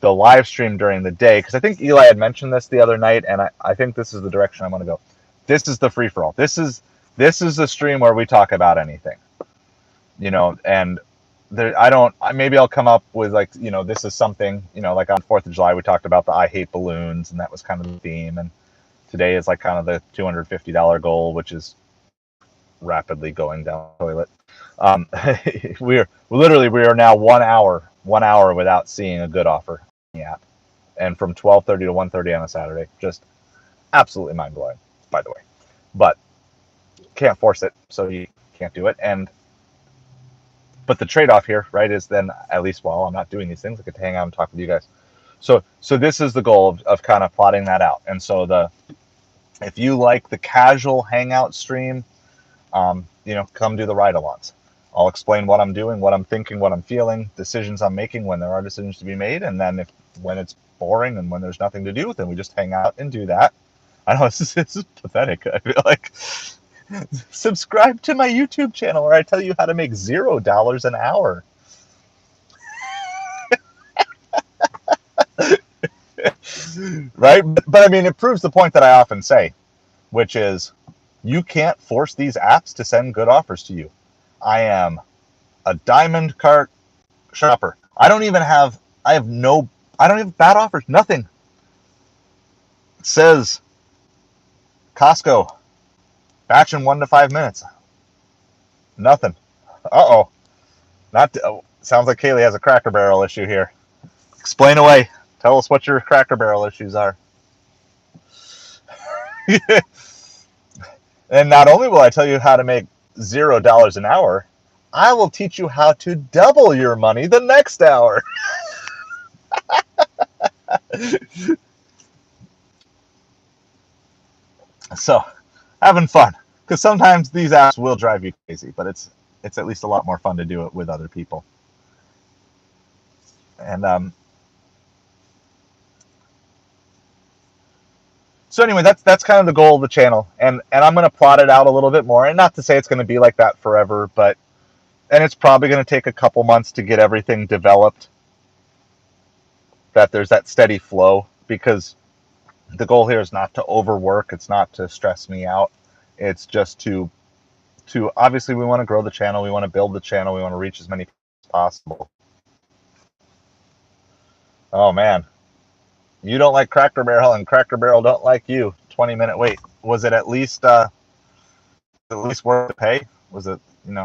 the live stream during the day, because I think Eli had mentioned this the other night, and I think this is the direction I want to go. This is the free-for-all. This is the stream where we talk about anything, and maybe I'll come up with like, this is something, like on 4th of July, we talked about the I hate balloons, and that was kind of the theme, and today is like kind of the $250 goal, which is rapidly going down the toilet. we are now 1 hour without seeing a good offer in the app, and from 12:30 to 1:30 on a Saturday, just absolutely mind-blowing, by the way. But can't force it, so you can't do it. But the trade-off here, right, is then at least while I'm not doing these things, I get to hang out and talk with you guys. So this is the goal of kind of plotting that out. And so if you like the casual hangout stream, come do the ride-alongs. I'll explain what I'm doing, what I'm thinking, what I'm feeling, decisions I'm making when there are decisions to be made, and then when it's boring and when there's nothing to do, then we just hang out and do that. I know this is pathetic. I feel like subscribe to my YouTube channel where I tell you how to make $0 an hour. Right? But I mean, it proves the point that I often say, which is you can't force these apps to send good offers to you. I am a diamond cart shopper. I don't have bad offers, nothing. It says Costco, batch in 1 to 5 minutes. Nothing. Uh-oh. Sounds like Kaylee has a Cracker Barrel issue here. Explain away. Tell us what your Cracker Barrel issues are. And not only will I tell you how to make $0 an hour, I will teach you how to double your money the next hour. So, having fun. Because sometimes these apps will drive you crazy, but it's at least a lot more fun to do it with other people. And so anyway, that's kind of the goal of the channel, and I'm going to plot it out a little bit more, and not to say it's going to be like that forever, and it's probably going to take a couple months to get everything developed, that there's that steady flow, because the goal here is not to overwork, it's not to stress me out, it's just to obviously we want to grow the channel, we want to build the channel, we want to reach as many people as possible. Oh man, you don't like Cracker Barrel and Cracker Barrel don't like you. 20-minute wait. Was it at least worth the pay? Was it, if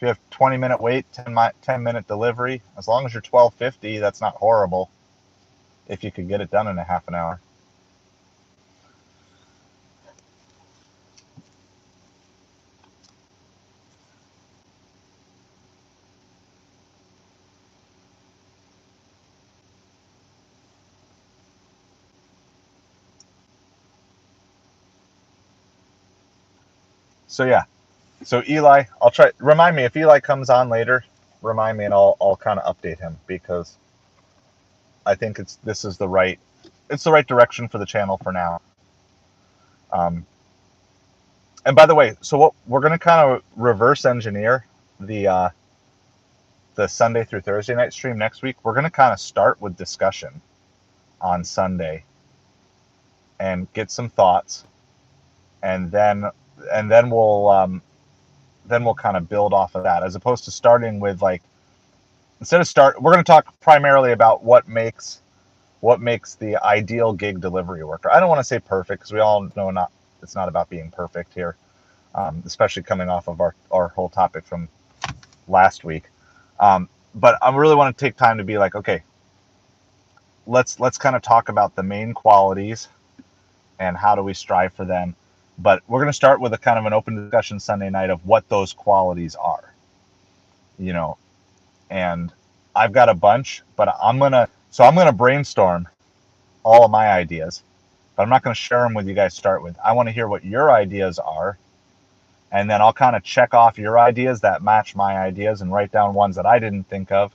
you have 20-minute wait, 10-minute delivery, as long as you're $12.50, that's not horrible if you could get it done in a half an hour. So yeah. So Eli, remind me if Eli comes on later, remind me and I'll kind of update him, because I think it's the right direction for the channel for now. And by the way, so what we're going to kind of reverse engineer the Sunday through Thursday night stream next week. We're going to kind of start with discussion on Sunday and get some thoughts, and then we'll kind of build off of that, as opposed to starting with like, we're going to talk primarily about what makes the ideal gig delivery worker. I don't want to say perfect, because we all know it's not about being perfect here, especially coming off of our whole topic from last week. But I really want to take time to be like, okay, let's kind of talk about the main qualities and how do we strive for them. But we're going to start with a kind of an open discussion Sunday night of what those qualities are, and I've got a bunch, but I'm going to brainstorm all of my ideas, but I'm not going to share them with you guys to start with. I want to hear what your ideas are, and then I'll kind of check off your ideas that match my ideas and write down ones that I didn't think of,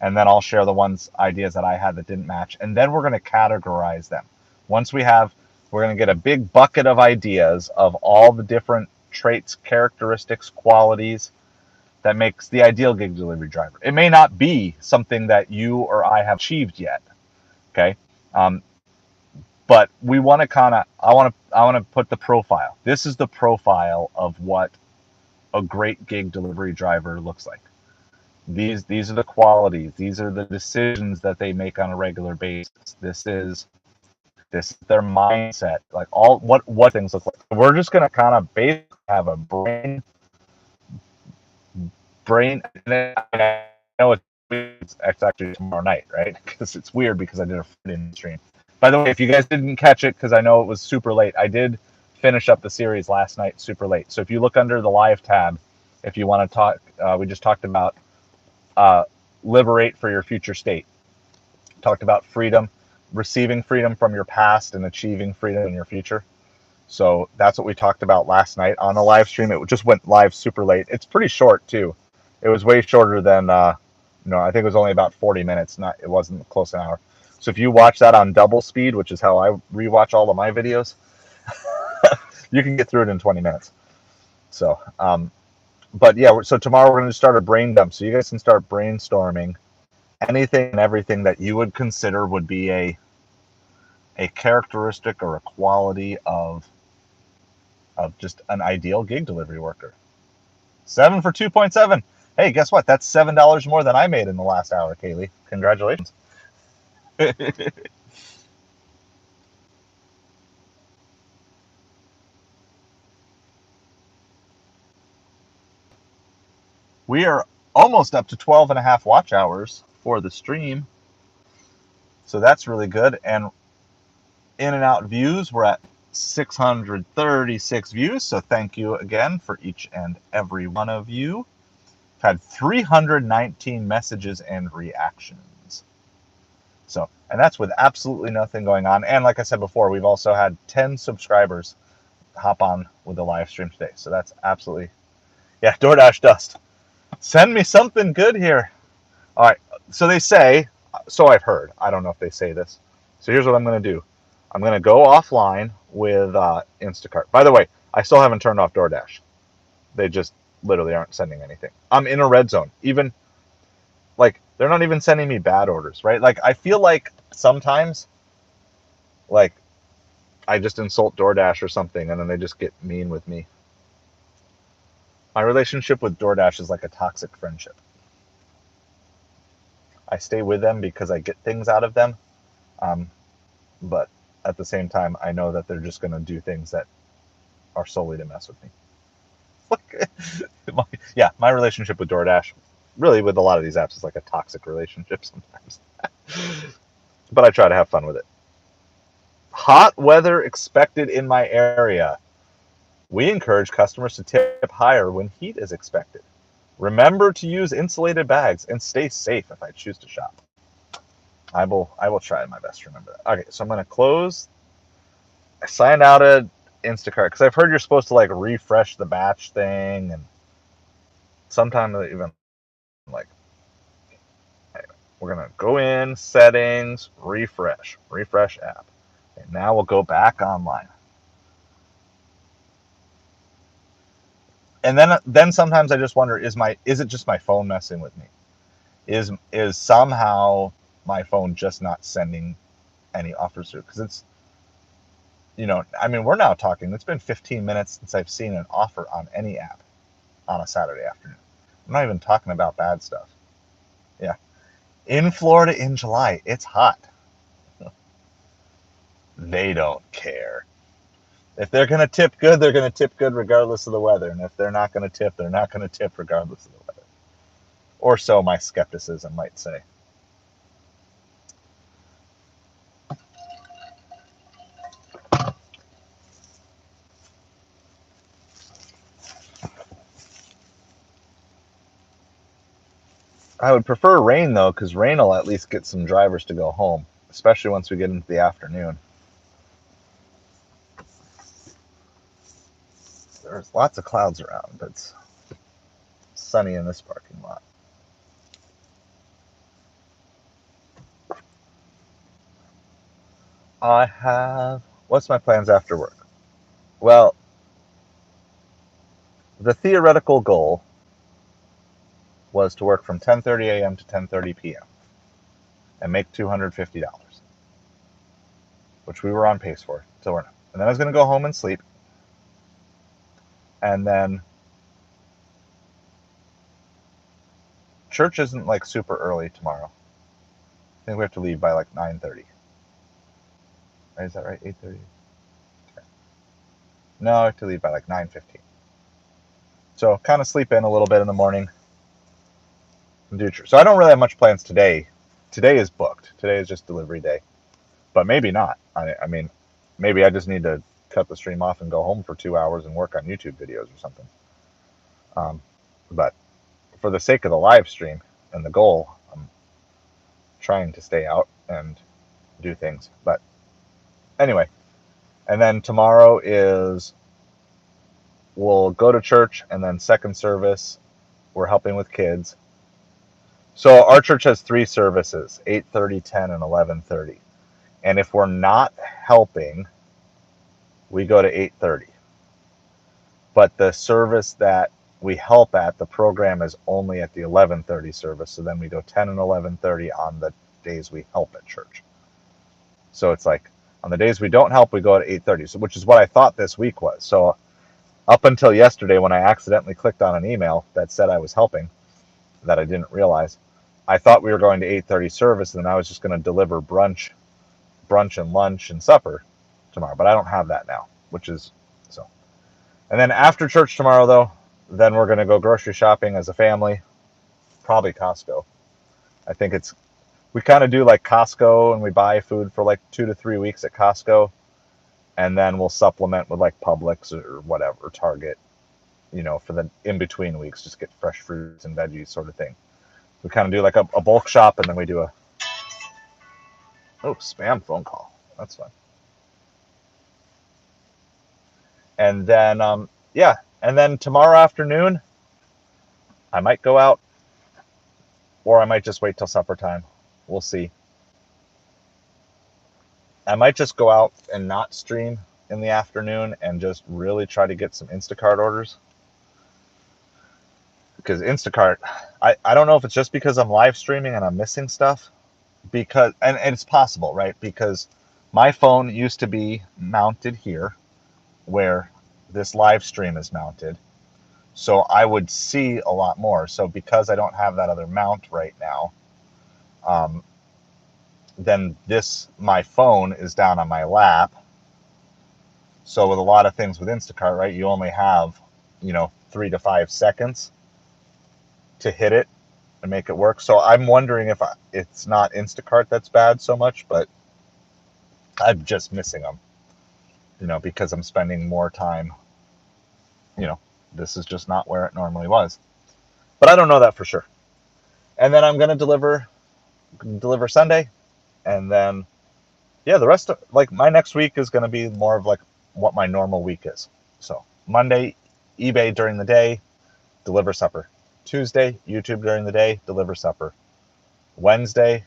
and then I'll share the ideas that I had that didn't match, and then we're going to categorize them. Once we're going to get a big bucket of ideas of all the different traits, characteristics, qualities that makes the ideal gig delivery driver. It may not be something that you or I have achieved yet, okay? But we want to I want to put the profile. This is the profile of what a great gig delivery driver looks like. These are the qualities. These are the decisions that they make on a regular basis. This is their mindset. Like what things look like. We're just gonna kind of basically have a brain. I know it's actually tomorrow night, right? Because it's weird because I did a Friday stream. By the way, if you guys didn't catch it, because I know it was super late, I did finish up the series last night super late. So if you look under the live tab, if you want to talk, we just talked about liberate for your future state. Talked about freedom, receiving freedom from your past and achieving freedom in your future. So that's what we talked about last night on the live stream. It just went live super late. It's pretty short too. It was way shorter than, I think it was only about 40 minutes. It wasn't close to an hour. So if you watch that on double speed, which is how I rewatch all of my videos, you can get through it in 20 minutes. So, but yeah, so tomorrow we're going to start a brain dump. So you guys can start brainstorming anything and everything that you would consider would be a characteristic or a quality of just an ideal gig delivery worker. 7 for 2.7. Hey, guess what? That's $7 more than I made in the last hour, Kaylee. Congratulations. We are almost up to 12 and a half watch hours for the stream. So that's really good. And in and out views, we're at 636 views. So thank you again for each and every one of you. I've had 319 messages and reactions. So, and that's with absolutely nothing going on. And like I said before, we've also had 10 subscribers hop on with the live stream today. So that's absolutely, yeah, Doordash dust. Send me something good here. All right. So they say, so I've heard, I don't know if they say this. So here's what I'm going to do. I'm going to go offline with Instacart. By the way, I still haven't turned off Doordash. They just literally aren't sending anything. I'm in a red zone. Even, like, they're not even sending me bad orders, right? Like, I feel like sometimes, like, I just insult Doordash or something, and then they just get mean with me. My relationship with Doordash is like a toxic friendship. I stay with them because I get things out of them, but at the same time, I know that they're just going to do things that are solely to mess with me. Yeah, my relationship with Doordash, really with a lot of these apps, is like a toxic relationship sometimes. But I try to have fun with it. Hot weather expected in my area. We encourage customers to tip higher when heat is expected. Remember to use insulated bags and stay safe if I choose to shop. I will try my best to remember that. Okay, so I'm going to close. I signed out of Instacart because I've heard you're supposed to like refresh the batch thing, and sometimes even like, anyway, we're going to go in, settings, refresh app. And now we'll go back online. And then sometimes I just wonder, is it just my phone messing with me? Is somehow my phone just not sending any offers through? Because it's, I mean, we're now talking, it's been 15 minutes since I've seen an offer on any app on a Saturday afternoon. I'm not even talking about bad stuff. Yeah. In Florida in July, it's hot. They don't care. If they're going to tip good, they're going to tip good regardless of the weather. And if they're not going to tip, they're not going to tip regardless of the weather. Or so my skepticism might say. I would prefer rain, though, because rain will at least get some drivers to go home, especially once we get into the afternoon. There's lots of clouds around, but it's sunny in this parking lot. What's my plans after work? Well, the theoretical goal was to work from 10:30 a.m. to 10:30 p.m. and make $250, which we were on pace for, so we're not. And then I was going to go home and sleep. And then church isn't like super early tomorrow. I think we have to leave by like 9:30. Is that right? 8:30? Okay. No, I have to leave by like 9:15. So kind of sleep in a little bit in the morning and do church. So I don't really have much plans today. Today is booked. Today is just delivery day. But maybe not. I mean, maybe I just need to cut the stream off and go home for 2 hours and work on YouTube videos or something. But for the sake of the live stream and the goal, I'm trying to stay out and do things. But anyway, and then tomorrow we'll go to church, and then second service, we're helping with kids. So our church has 3 services, 8:30, 10, and 11:30. And if we're not helping, we go to 8:30. But the service that we help at, the program is only at the 11:30 service. So then we go 10 and 11:30 on the days we help at church. So it's like on the days we don't help, we go at 8:30, which is what I thought this week was. So Up until yesterday when I accidentally clicked on an email that said I was helping, that I didn't realize. I thought we were going to 8:30 service, and then I was just going to deliver brunch and lunch and supper tomorrow. But I don't have that now, which is so. And then after church tomorrow, though, then we're going to go grocery shopping as a family, probably Costco. I think we kind of do like Costco, and we buy food for like 2 to 3 weeks at Costco, and then we'll supplement with like Publix or whatever, or Target, for the in between weeks, just get fresh fruits and veggies sort of thing. We kind of do like a bulk shop, and then we do spam phone call. That's fun. And then yeah, and then tomorrow afternoon I might go out, or I might just wait till supper time. We'll see. I might just go out and not stream in the afternoon and just really try to get some Instacart orders. Because Instacart, I don't know if it's just because I'm live streaming and I'm missing stuff. And it's possible, right? Because my phone used to be mounted here where this live stream is mounted. So I would see a lot more. So because I don't have that other mount right now, then my phone is down on my lap. So with a lot of things with Instacart, right, you only have, 3 to 5 seconds to hit it and make it work. So I'm wondering if it's not Instacart that's bad so much, but I'm just missing them, because I'm spending more time, this is just not where it normally was. But I don't know that for sure. And then I'm going to deliver Sunday. And then, yeah, the rest of, like, my next week is going to be more of like what my normal week is. So Monday, eBay during the day, deliver supper. Tuesday, YouTube during the day, deliver supper. Wednesday,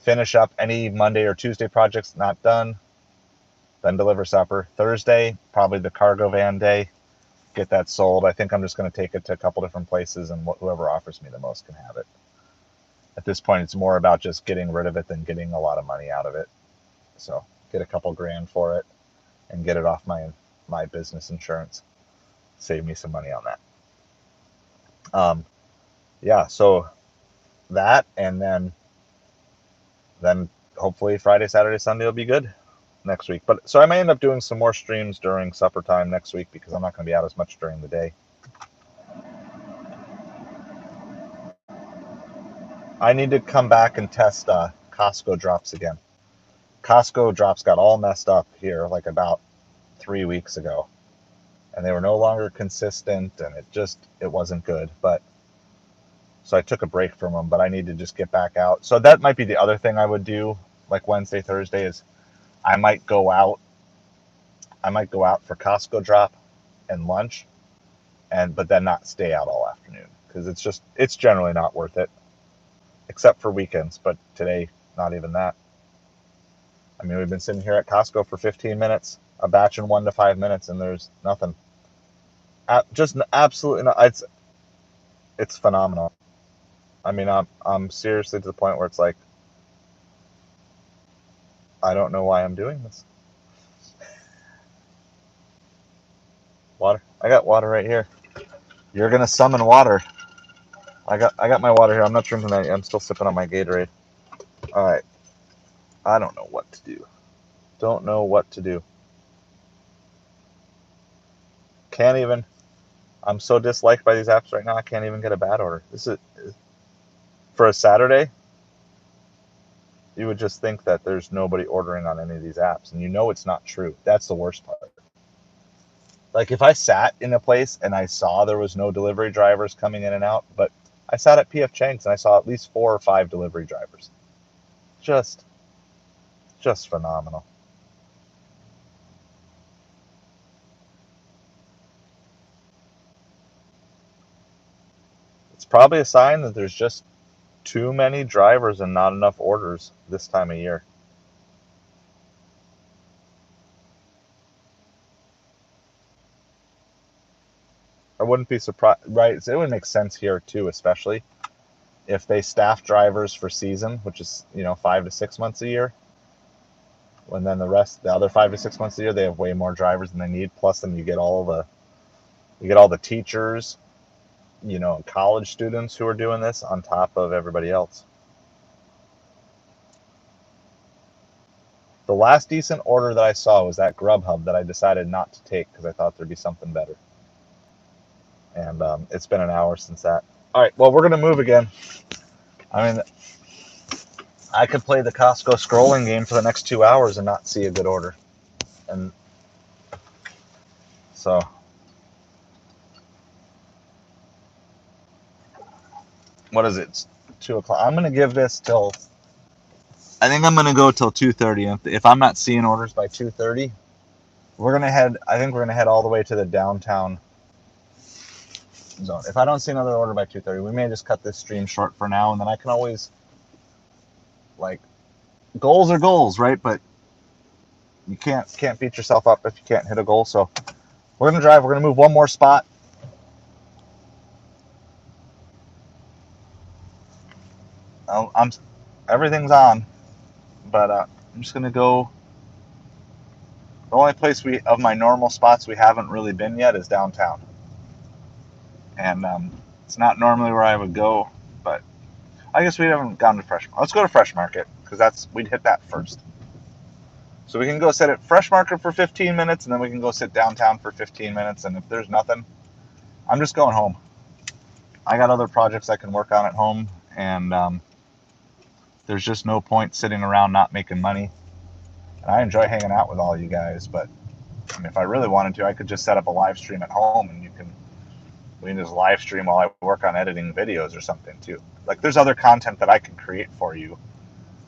finish up any Monday or Tuesday projects not done, then deliver supper. Thursday, probably the cargo van day, get that sold. I think I'm just going to take it to a couple different places, and whoever offers me the most can have it. At this point, it's more about just getting rid of it than getting a lot of money out of it. So get a couple grand for it and get it off my business insurance. Save me some money on that. Yeah, so that, and then hopefully Friday, Saturday, Sunday will be good next week. But so I may end up doing some more streams during supper time next week because I'm not going to be out as much during the day. I need to come back and test Costco drops again. Costco drops got all messed up here like about 3 weeks ago, and they were no longer consistent, and it wasn't good. But so I took a break from them, but I need to just get back out. So that might be the other thing I would do, like Wednesday, Thursday, is I might go out for Costco drop and lunch, but then not stay out all afternoon, because it's generally not worth it, except for weekends. But today, not even that. I mean, we've been sitting here at Costco for 15 minutes, a batch in 1 to 5 minutes, and there's nothing. Just absolutely not. It's phenomenal. I mean, I'm seriously to the point where it's like, I don't know why I'm doing this. Water. I got water right here. You're gonna summon water. I got my water here. I'm not drinking that yet. I'm still sipping on my Gatorade. All right. I don't know what to do. Don't know what to do. Can't even. I'm so disliked by these apps right now. I can't even get a bad order. This is for a Saturday. You would just think that there's nobody ordering on any of these apps, and it's not true. That's the worst part. Like if I sat in a place and I saw there was no delivery drivers coming in and out, but I sat at PF Chang's and I saw at least 4 or 5 delivery drivers. Just phenomenal. It's probably a sign that there's just too many drivers and not enough orders this time of year. I wouldn't be surprised, right? It would make sense here too, especially if they staff drivers for season, which is 5 to 6 months a year. And then the other 5 to 6 months a year, they have way more drivers than they need. Plus, then you get all the You get all the teachers, college students who are doing this on top of everybody else. The last decent order that I saw was that Grubhub that I decided not to take because I thought there'd be something better. And it's been an hour since that. All right, well, we're going to move again. I mean, I could play the Costco scrolling game for the next 2 hours and not see a good order. And so, what is it? It's 2 o'clock. I'm going to give this till, I think I'm going to go till 2:30. If I'm not seeing orders by 2:30, I think we're going to head all the way to the downtown zone. If I don't see another order by 2:30, we may just cut this stream short for now, and then I can always, goals are goals, right? But you can't beat yourself up if you can't hit a goal. So we're going to drive. We're going to move one more spot. Everything's on, but I'm just going to go. The only place of my normal spots we haven't really been yet is downtown. And it's not normally where I would go, but I guess we haven't gone to Fresh Market. Let's go to Fresh Market, because we'd hit that first. So we can go sit at Fresh Market for 15 minutes, and then we can go sit downtown for 15 minutes, and if there's nothing, I'm just going home. I got other projects I can work on at home, and there's just no point sitting around not making money. And I enjoy hanging out with all you guys, but if I really wanted to, I could just set up a live stream at home, and we can just live stream while I work on editing videos or something too. There's other content that I can create for you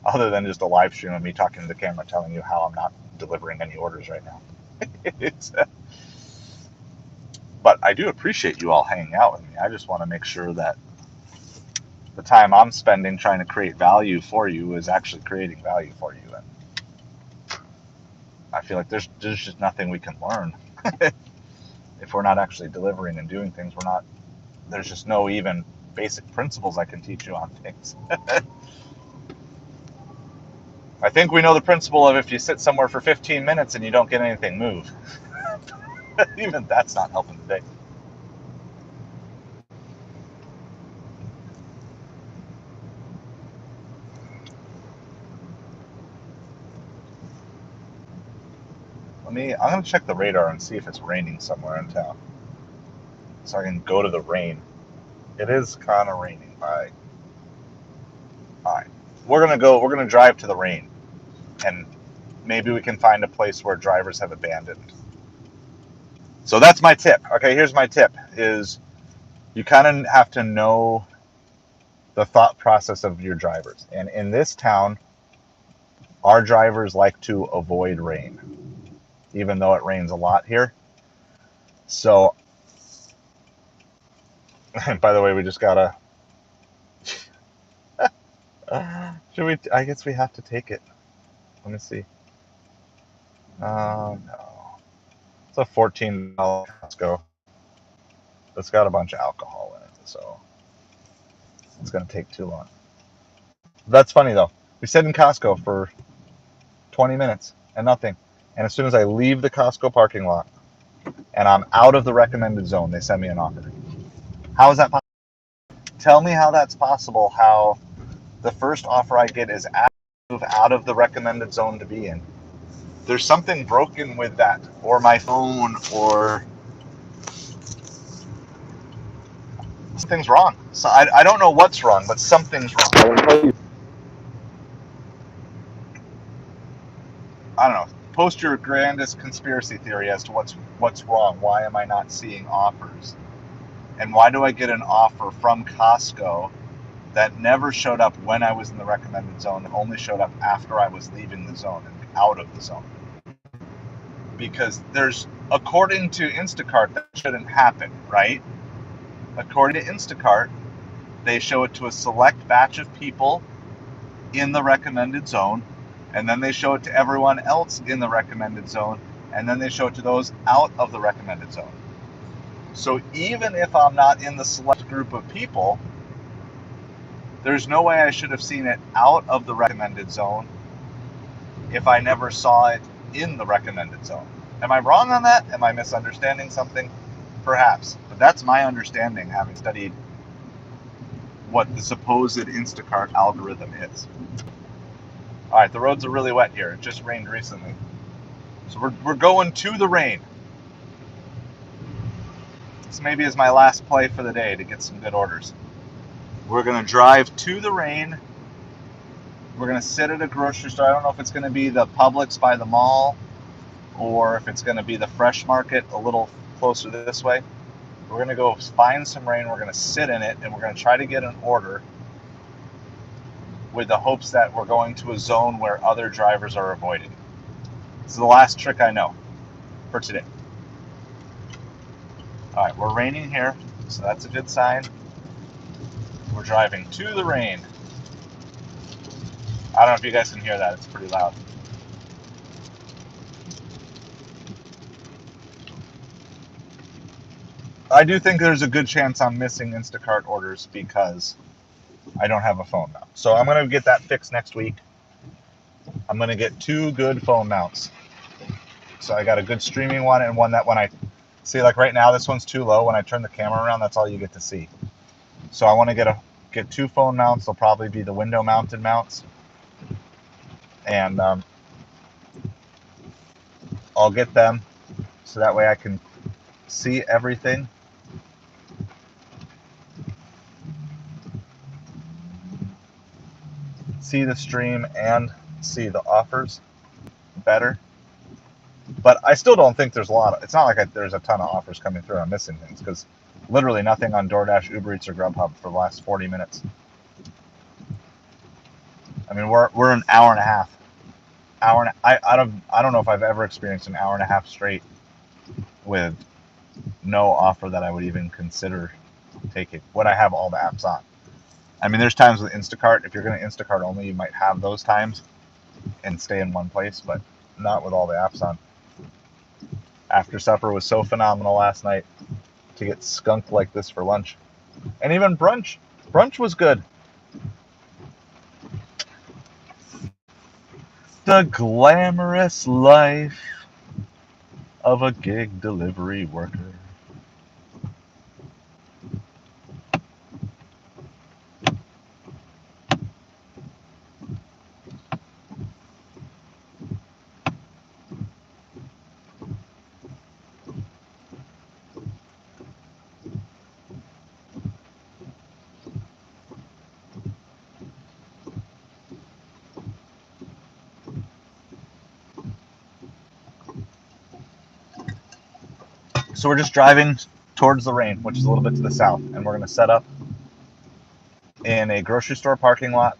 other than just a live stream of me talking to the camera telling you how I'm not delivering any orders right now. But I do appreciate you all hanging out with me. I just want to make sure that the time I'm spending trying to create value for you is actually creating value for you. And I feel like there's just nothing we can learn if we're not actually delivering and doing things. There's just no even basic principles I can teach you on things. I think we know the principle of if you sit somewhere for 15 minutes and you don't get anything, move. Even that's not helping today. I'm going to check the radar and see if it's raining somewhere in town, so I can go to the rain. It is kind of raining. All right. We're going to drive to the rain, and maybe we can find a place where drivers have abandoned. So that's my tip. Okay, here's my tip, is you kind of have to know the thought process of your drivers. And in this town, our drivers like to avoid rain, even though it rains a lot here. So, by the way, we just gotta, I guess we have to take it. Let me see. No. It's a $14 Costco. It's got a bunch of alcohol in it, so it's going to take too long. That's funny, though. We sit in Costco for 20 minutes and nothing. And as soon as I leave the Costco parking lot and I'm out of the recommended zone, they send me an offer. How is that possible? Tell me how that's possible, how the first offer I get is move out of the recommended zone to be in. There's something broken with that, or my phone, or something's wrong. So I don't know what's wrong, but something's wrong. I don't know. Post your grandest conspiracy theory as to what's wrong. Why am I not seeing offers? And why do I get an offer from Costco that never showed up when I was in the recommended zone and only showed up after I was leaving the zone and out of the zone? Because according to Instacart, that shouldn't happen, right? According to Instacart, they show it to a select batch of people in the recommended zone, and then they show it to everyone else in the recommended zone, and then they show it to those out of the recommended zone. So even if I'm not in the select group of people, there's no way I should have seen it out of the recommended zone if I never saw it in the recommended zone. Am I wrong on that? Am I misunderstanding something? Perhaps. But that's my understanding, having studied what the supposed Instacart algorithm is. All right, the roads are really wet here. It just rained recently. So we're going to the rain. This maybe is my last play for the day to get some good orders. We're going to drive to the rain. We're going to sit at a grocery store. I don't know if it's going to be the Publix by the mall or if it's going to be the Fresh Market a little closer this way. We're going to go find some rain. We're going to sit in it, and we're going to try to get an order with the hopes that we're going to a zone where other drivers are avoiding. This is the last trick I know for today. All right, we're raining here, so that's a good sign. We're driving to the rain. I don't know if you guys can hear that. It's pretty loud. I do think there's a good chance I'm missing Instacart orders because I don't have a phone mount. So I'm going to get that fixed next week. I'm going to get 2 good phone mounts. So I got a good streaming one and one that when I see, like right now, this one's too low. When I turn the camera around, that's all you get to see. So I want to get 2 phone mounts. They'll probably be the window mounted mounts. And I'll get them so that way I can see everything. See the stream and see the offers better. But I still don't think there's a lot. It's not like there's a ton of offers coming through. I'm missing things because literally nothing on Doordash, Ubereats, or Grubhub for the last 40 minutes. I mean, we're an hour and a half. I don't know if I've ever experienced an hour and a half straight with no offer that I would even consider taking. When I have all the apps on. I mean, there's times with Instacart. If you're going to Instacart only, you might have those times and stay in one place, but not with all the apps on. After supper was so phenomenal last night to get skunked like this for lunch. And even brunch. Brunch was good. The glamorous life of a gig delivery worker. So we're just driving towards the rain, which is a little bit to the south, and we're going to set up in a grocery store parking lot.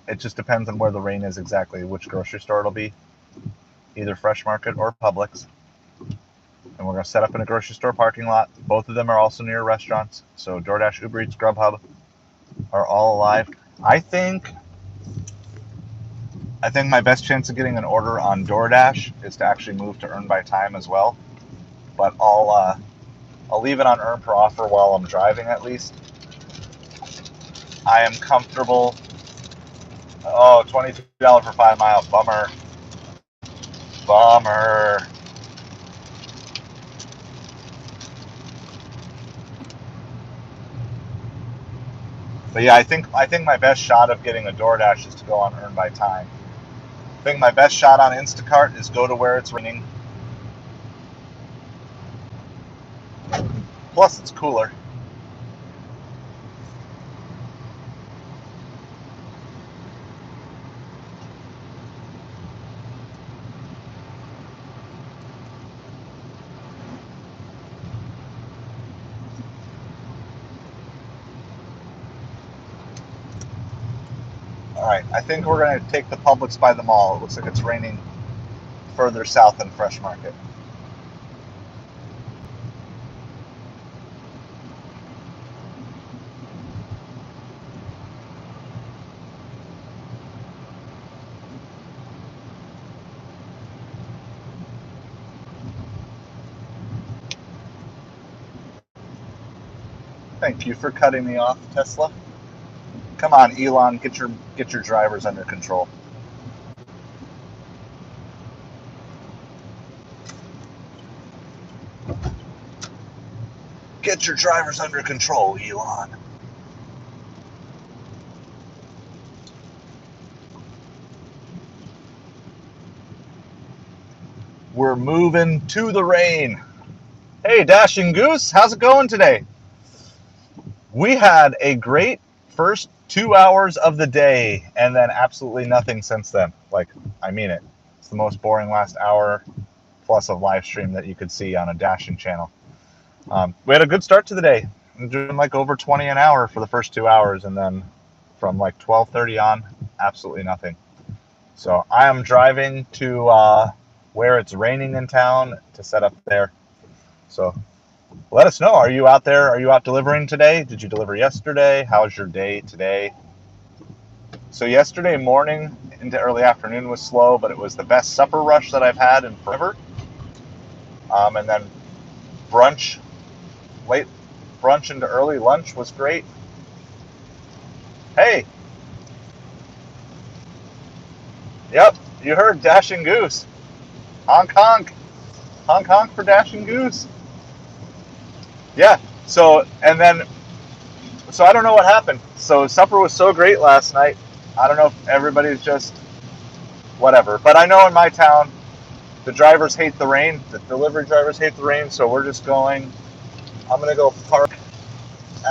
It just depends on where the rain is exactly, which grocery store it'll be, either Fresh Market or Publix. And we're going to set up in a grocery store parking lot. Both of them are also near restaurants, so Doordash, Ubereats, Grubhub are all alive. I think my best chance of getting an order on Doordash is to actually move to earn by time as well. But I'll leave it on earn per offer while I'm driving at least. I am comfortable. Oh, $22 for 5 miles. Bummer. Bummer. But yeah, I think my best shot of getting a DoorDash is to go on earn by time. I think my best shot on Instacart is go to where it's raining. Plus, it's cooler. All right, I think we're going to take the Publix by the mall. It looks like it's raining further south than Fresh Market. Thank you for cutting me off, Tesla. Come on, Elon, get your drivers under control. get your drivers under control, Elon. We're moving to the rain. Hey, Dashing Goose, how's it going today? We had a great first 2 hours of the day and then absolutely nothing since then. Like, I mean it. It's the most boring last hour plus of live stream that you could see on a Dashing channel. We had a good start to the day. We were doing like over 20 an hour for the first 2 hours, and then from like 12:30 on, absolutely nothing. So I am driving to where it's raining in town to set up there. So let us know. Are you out there? Are you out delivering today? Did you deliver yesterday? How's your day today? So yesterday morning into early afternoon was slow, but it was the best supper rush that I've had in forever. And then late brunch into early lunch was great. Hey, yep, you heard Dashing Goose. Honk honk. Honk honk for Dashing Goose. Yeah, so I don't know what happened. So supper was so great last night. I don't know if everybody's just whatever. But I know in my town, the drivers hate the rain. The delivery drivers hate the rain. So I'm going to go park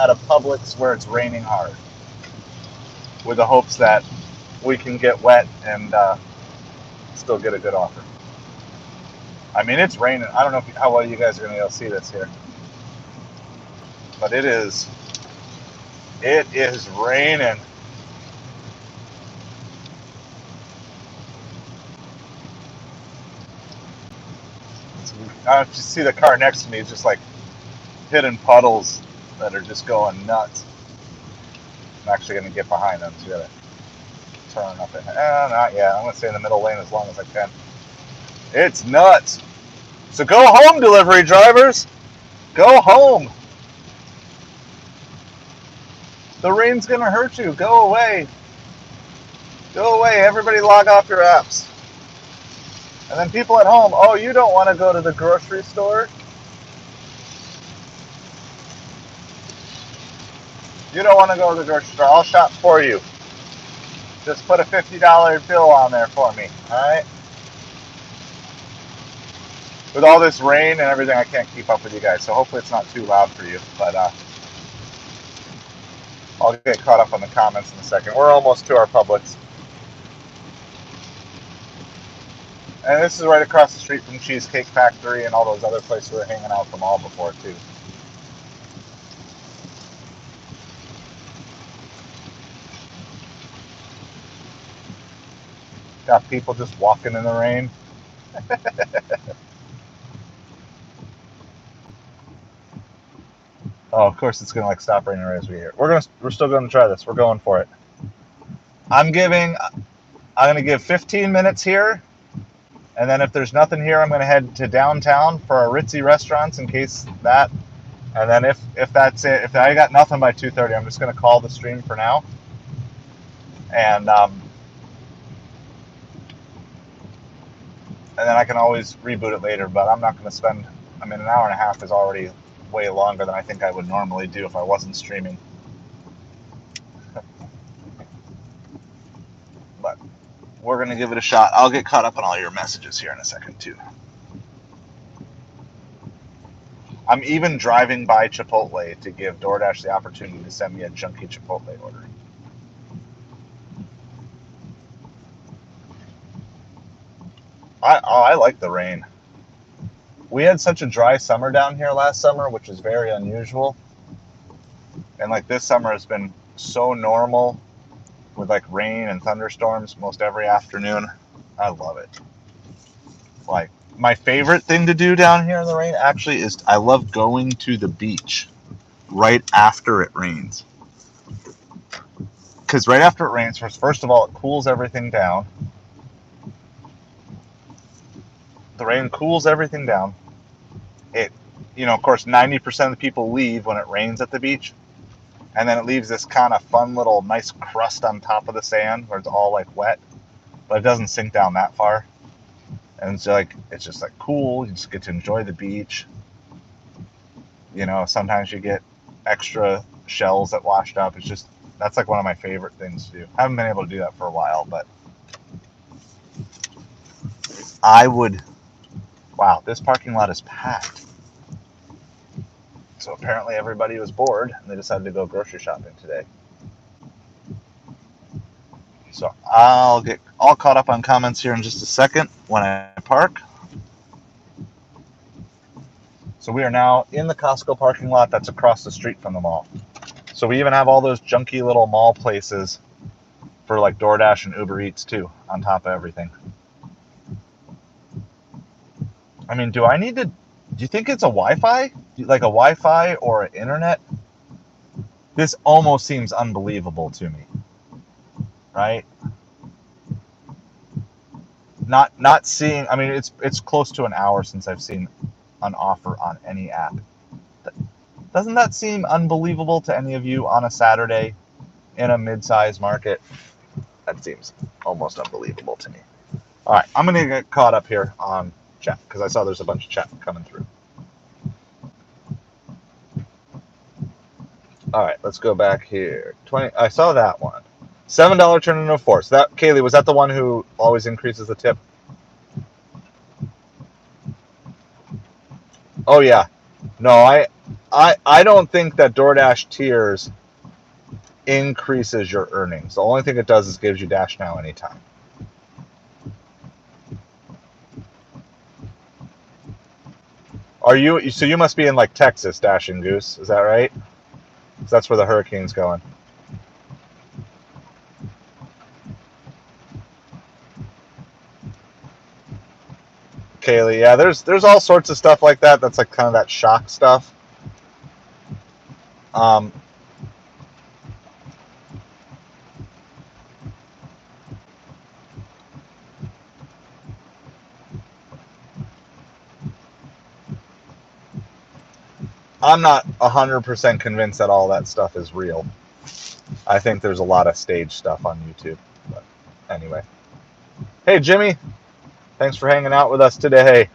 at a Publix where it's raining hard with the hopes that we can get wet and still get a good offer. I mean, it's raining. I don't know how well you guys are going to be able to see this here. But it is raining. I just see the car next to me just like hitting puddles that are just going nuts. I'm actually going to get behind them. So you got to turn up in. Not yet. I'm going to stay in the middle lane as long as I can. It's nuts. So go home, delivery drivers. Go home. The rain's going to hurt you. Go away. Go away. Everybody log off your apps. And then people at home, oh, you don't want to go to the grocery store? You don't want to go to the grocery store. I'll shop for you. Just put a $50 bill on there for me, all right? With all this rain and everything, I can't keep up with you guys, so hopefully it's not too loud for you. But I'll get caught up on the comments in a second. We're almost to our Publix. And this is right across the street from Cheesecake Factory and all those other places we were hanging out at the mall before, too. Got people just walking in the rain. Oh, of course it's gonna like stop raining right as we hear. We're still gonna try this. We're going for it. I'm gonna give 15 minutes here, and then if there's nothing here, I'm gonna head to downtown for our ritzy restaurants in case that. And then if that's it, if I got nothing by 2:30, I'm just gonna call the stream for now. And then I can always reboot it later. But I'm not gonna spend. I mean, an hour and a half is already way longer than I think I would normally do if I wasn't streaming. But we're going to give it a shot. I'll get caught up on all your messages here in a second, too. I'm even driving by Chipotle to give Doordash the opportunity to send me a junky Chipotle order. I like the rain. We had such a dry summer down here last summer, which is very unusual. And like this summer has been so normal with like rain and thunderstorms most every afternoon. I love it. Like my favorite thing to do down here in the rain actually is I love going to the beach right after it rains. Because right after it rains, first of all, it cools everything down. The rain cools everything down. Of course, 90% of the people leave when it rains at the beach. And then it leaves this kind of fun little nice crust on top of the sand where it's all like wet. But it doesn't sink down that far. And it's just like cool. You just get to enjoy the beach. You know, sometimes you get extra shells that washed up. It's just, that's like one of my favorite things to do. I haven't been able to do that for a while, but I would, wow, this parking lot is packed. So apparently everybody was bored and they decided to go grocery shopping today. So I'll get all caught up on comments here in just a second when I park. So we are now in the Costco parking lot that's across the street from the mall. So we even have all those junky little mall places for like Doordash and Ubereats too, on top of everything. I mean, do you think it's a Wi-Fi? Like a Wi-Fi or an internet? This almost seems unbelievable to me, right? Not seeing, I mean, it's close to an hour since I've seen an offer on any app. Doesn't that seem unbelievable to any of you on a Saturday in a mid-sized market? That seems almost unbelievable to me. All right, I'm gonna get caught up here on chat because I saw there's a bunch of chat coming through. All right, let's go back here. 20. I saw that one. $7 turn into a $4. So that, Kaylee, was that the one who always increases the tip? Oh yeah. No, I don't think that DoorDash tiers increases your earnings. The only thing it does is gives you Dash Now anytime. Are you, so you must be in like Texas, Dash and Goose, is that right? 'Cause that's where the hurricane's going. Kaylee, yeah, there's all sorts of stuff like that. That's like kind of that shock stuff. Um, I'm not 100% convinced that all that stuff is real. I think there's a lot of stage stuff on YouTube. But anyway. Hey, Jimmy. Thanks for hanging out with us today.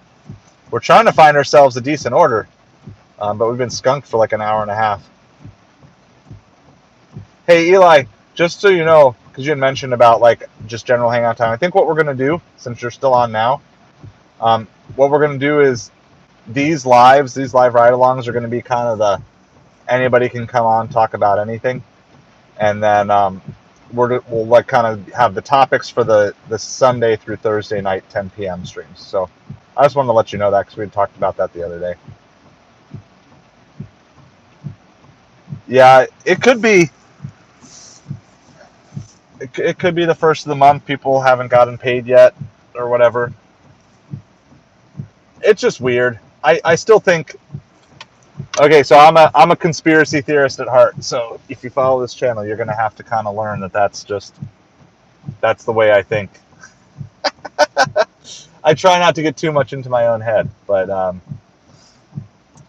We're trying to find ourselves a decent order, but we've been skunked for like an hour and a half. Hey, Eli, just so you know, because you had mentioned about like just general hangout time, I think what we're going to do, since you're still on now, what we're going to do is these live ride-alongs are going to be kind of the anybody can come on, talk about anything. And then we'll like kind of have the topics for the Sunday through Thursday night 10 p.m. streams. So I just wanted to let you know that because we had talked about that the other day. Yeah, it could be. It could be the first of the month. People haven't gotten paid yet, or whatever. It's just weird. I still think. Okay, so I'm a conspiracy theorist at heart. So if you follow this channel, you're gonna have to kind of learn that that's the way I think. I try not to get too much into my own head, but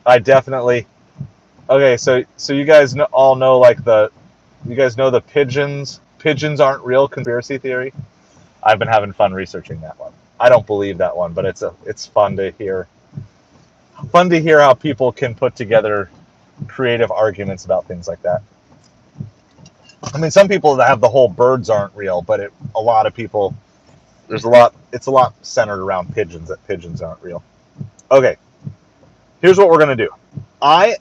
I definitely. Okay, so you guys all know like you guys know the pigeons. Pigeons aren't real conspiracy theory. I've been having fun researching that one. I don't believe that one, but it's fun to hear. Fun to hear how people can put together creative arguments about things like that. I mean, some people that have the whole birds aren't real, but a lot of people, it's a lot centered around pigeons, that pigeons aren't real. Okay, here's what we're gonna do. I'm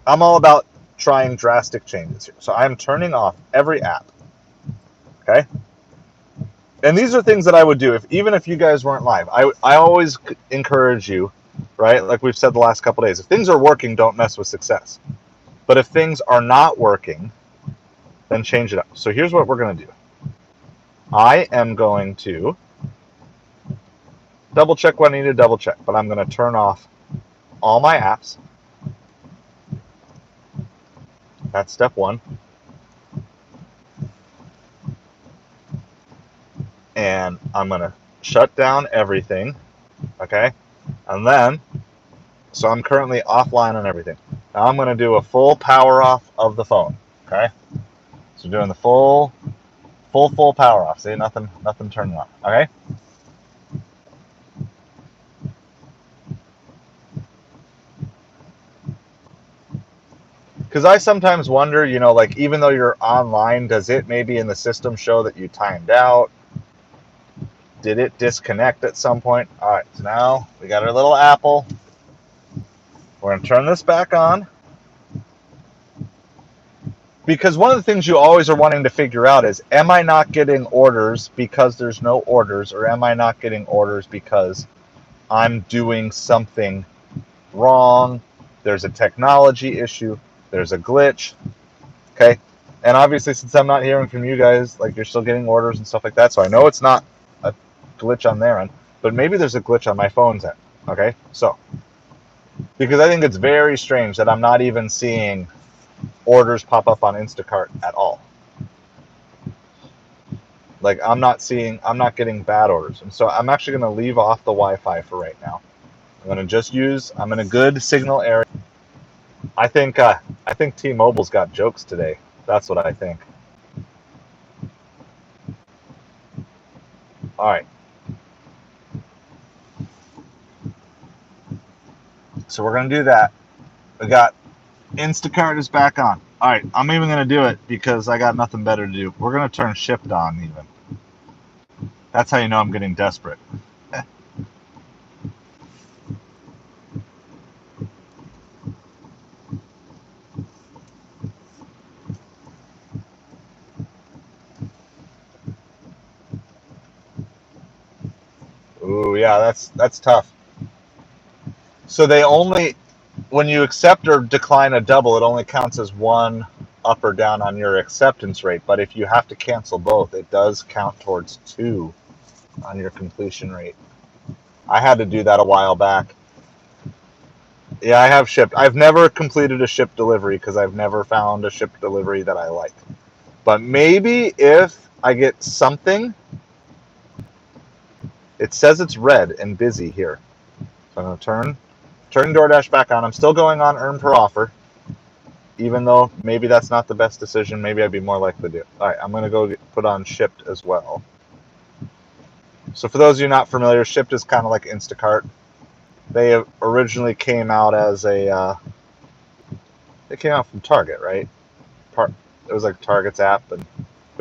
all about trying drastic changes here. So I'm turning off every app. Okay? And these are things that I would do even if you guys weren't live. I always encourage you, right? Like we've said the last couple of days, if things are working, don't mess with success. But if things are not working, then change it up. So here's what we're going to do. I am going to double check what I need to double check, but I'm going to turn off all my apps. That's step one. And I'm going to shut down everything. Okay? And then, so I'm currently offline on everything. Now I'm going to do a full power off of the phone. Okay? So doing the full power off. See, nothing turning on. Okay? Because I sometimes wonder, like even though you're online, does it maybe in the system show that you timed out? Did it disconnect at some point? All right, so now we got our little apple. We're going to turn this back on. Because one of the things you always are wanting to figure out is, am I not getting orders because there's no orders, or am I not getting orders because I'm doing something wrong? There's a technology issue. There's a glitch. Okay. And obviously, since I'm not hearing from you guys, like you're still getting orders and stuff like that, so I know it's not a glitch on their end, but maybe there's a glitch on my phone's end. Okay. So, because I think it's very strange that I'm not even seeing orders pop up on Instacart at all. Like I'm not getting bad orders. And so I'm actually going to leave off the Wi-Fi for right now. I'm in a good signal area. I think T-Mobile's got jokes today. That's what I think. All right. So we're going to do that. We got Instacart is back on. All right. I'm even going to do it because I got nothing better to do. We're going to turn shipped on even. That's how you know I'm getting desperate. Ooh, yeah, that's tough. So when you accept or decline a double, it only counts as one up or down on your acceptance rate. But if you have to cancel both, it does count towards 2 on your completion rate. I had to do that a while back. Yeah, I have shipped. I've never completed a ship delivery because I've never found a ship delivery that I like. But maybe if I get something, it says it's red and busy here. So I'm going to turn Doordash back on. I'm still going on earn per offer, even though maybe that's not the best decision. Maybe I'd be more likely to do it. All right, I'm going to go put on shipped as well. So for those of you not familiar, shipped is kind of like Instacart. They originally came out as they came out from Target, right? It was like Target's app, but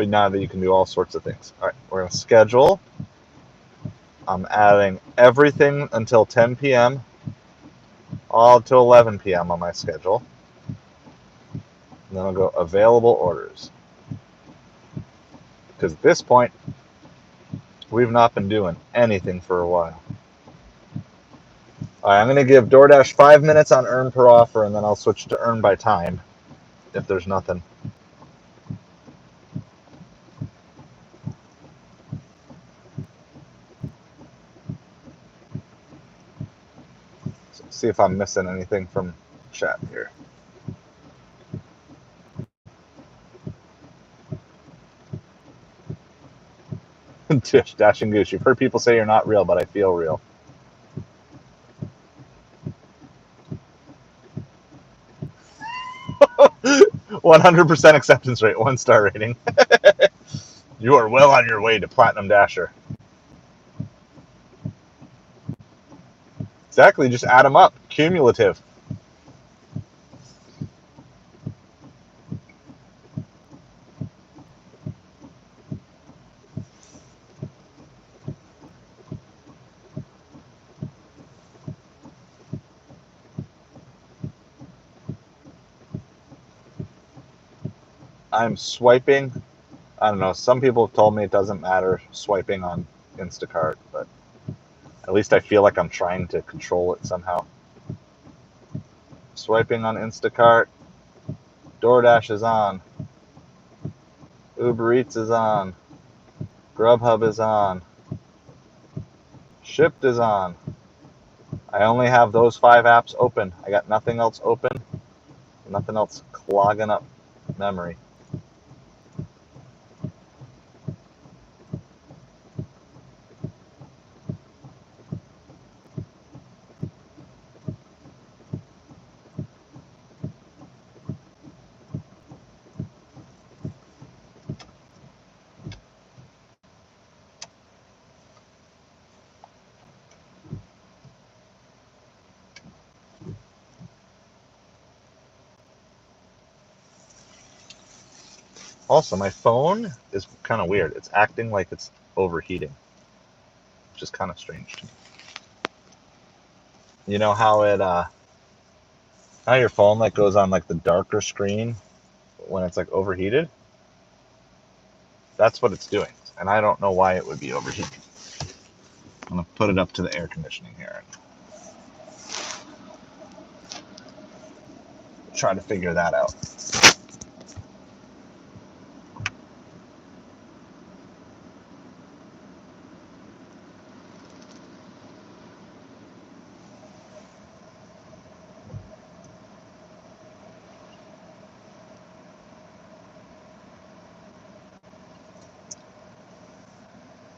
now that you can do all sorts of things. All right, we're going to schedule. I'm adding everything until 10 p.m. all till 11 p.m. on my schedule. And then I'll go available orders. Because at this point, we've not been doing anything for a while. All right, I'm going to give DoorDash 5 minutes on earn per offer, and then I'll switch to earn by time if there's nothing. So see if I'm missing anything from chat here. Dish, Dash, and Goose. You've heard people say you're not real, but I feel real. %100% acceptance rate, 1-star rating. You are well on your way to Platinum Dasher. Exactly, just add them up. Cumulative. I'm swiping. I don't know. Some people have told me it doesn't matter swiping on Instacart, but at least I feel like I'm trying to control it somehow. Swiping on Instacart. DoorDash is on. Ubereats is on. Grubhub is on. Shipped is on. I only have those 5 apps open. I got nothing else open. Nothing else clogging up memory. Also, my phone is kind of weird. It's acting like it's overheating, which is kind of strange to me. You know how how your phone like goes on like the darker screen when it's like overheated? That's what it's doing, and I don't know why it would be overheating. I'm gonna put it up to the air conditioning here and try to figure that out.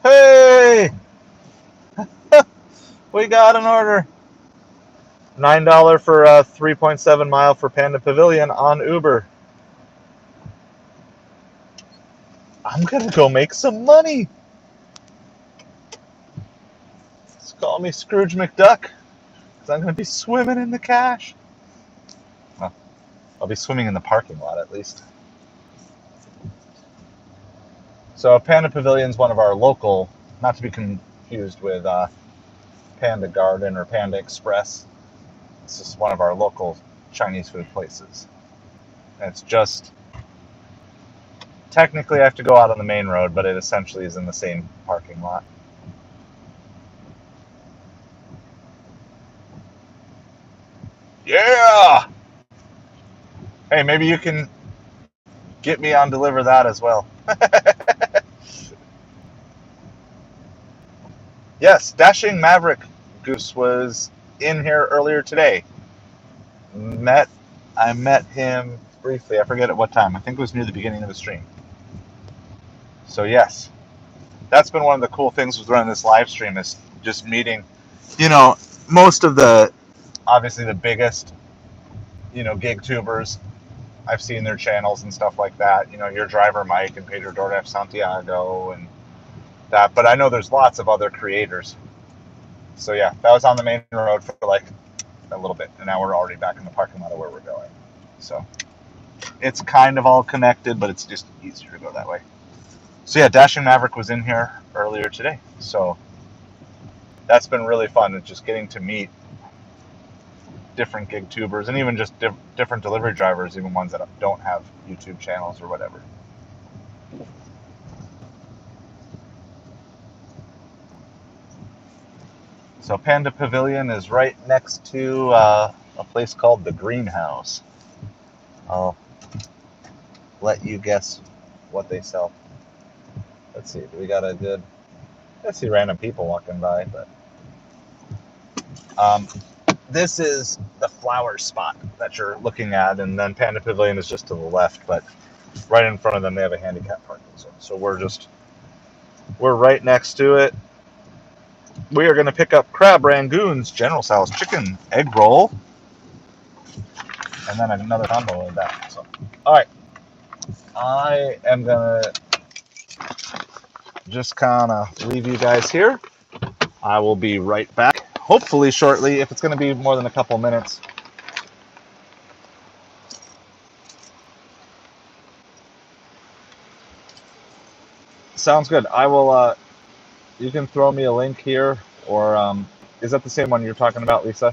Hey, we got an order. $9 for a 3.7 mile for Panda Pavilion on Uber. I'm gonna go make some money. Just call me Scrooge McDuck, because I'm gonna be swimming in the cash. Well, I'll be swimming in the parking lot at least. So Panda Pavilion is one of our local, not to be confused with Panda Garden or Panda Express. It's just one of our local Chinese food places. And it's just, technically I have to go out on the main road, but it essentially is in the same parking lot. Yeah! Hey, maybe you can get me on Deliver That as well. Yes, Dashing Maverick Goose was in here earlier today. I met him briefly. I forget at what time. I think it was near the beginning of the stream. So yes, that's been one of the cool things with running this live stream is just meeting, most of obviously the biggest, gig tubers. I've seen their channels and stuff like that. Your driver Mike and Pedro Doordash Santiago and that. But I know there's lots of other creators. So yeah, that was on the main road for like a little bit, and now we're already back in the parking lot of where we're going. So it's kind of all connected, but it's just easier to go that way. So yeah, Dashing Maverick was in here earlier today. So that's been really fun. It's just getting to meet different gig tubers and even just different delivery drivers, even ones that don't have YouTube channels or whatever. So Panda Pavilion is right next to a place called the Greenhouse. I'll let you guess what they sell. Let's see, do we got a good... I see random people walking by, but this is the flower spot that you're looking at, and then Panda Pavilion is just to the left, but right in front of them they have a handicap parking zone. So we're right next to it. We are going to pick up Crab Rangoon's General Tso's chicken egg roll, and then another combo of that. So, all right, I am going to just kind of leave you guys here. I will be right back, hopefully shortly, if it's going to be more than a couple minutes. Sounds good. I will, you can throw me a link here, or is that the same one you're talking about, Lisa?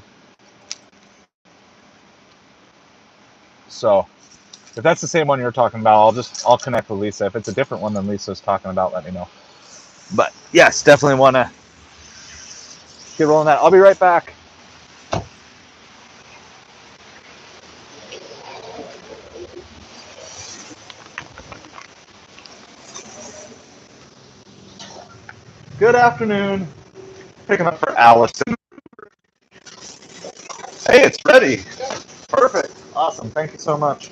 So if that's the same one you're talking about, I'll connect with Lisa. If it's a different one than Lisa's talking about, let me know. But yes, definitely want to get rolling that. I'll be right back. Good afternoon. Picking up for Allison. Hey, it's ready. Perfect. Awesome. Thank you so much.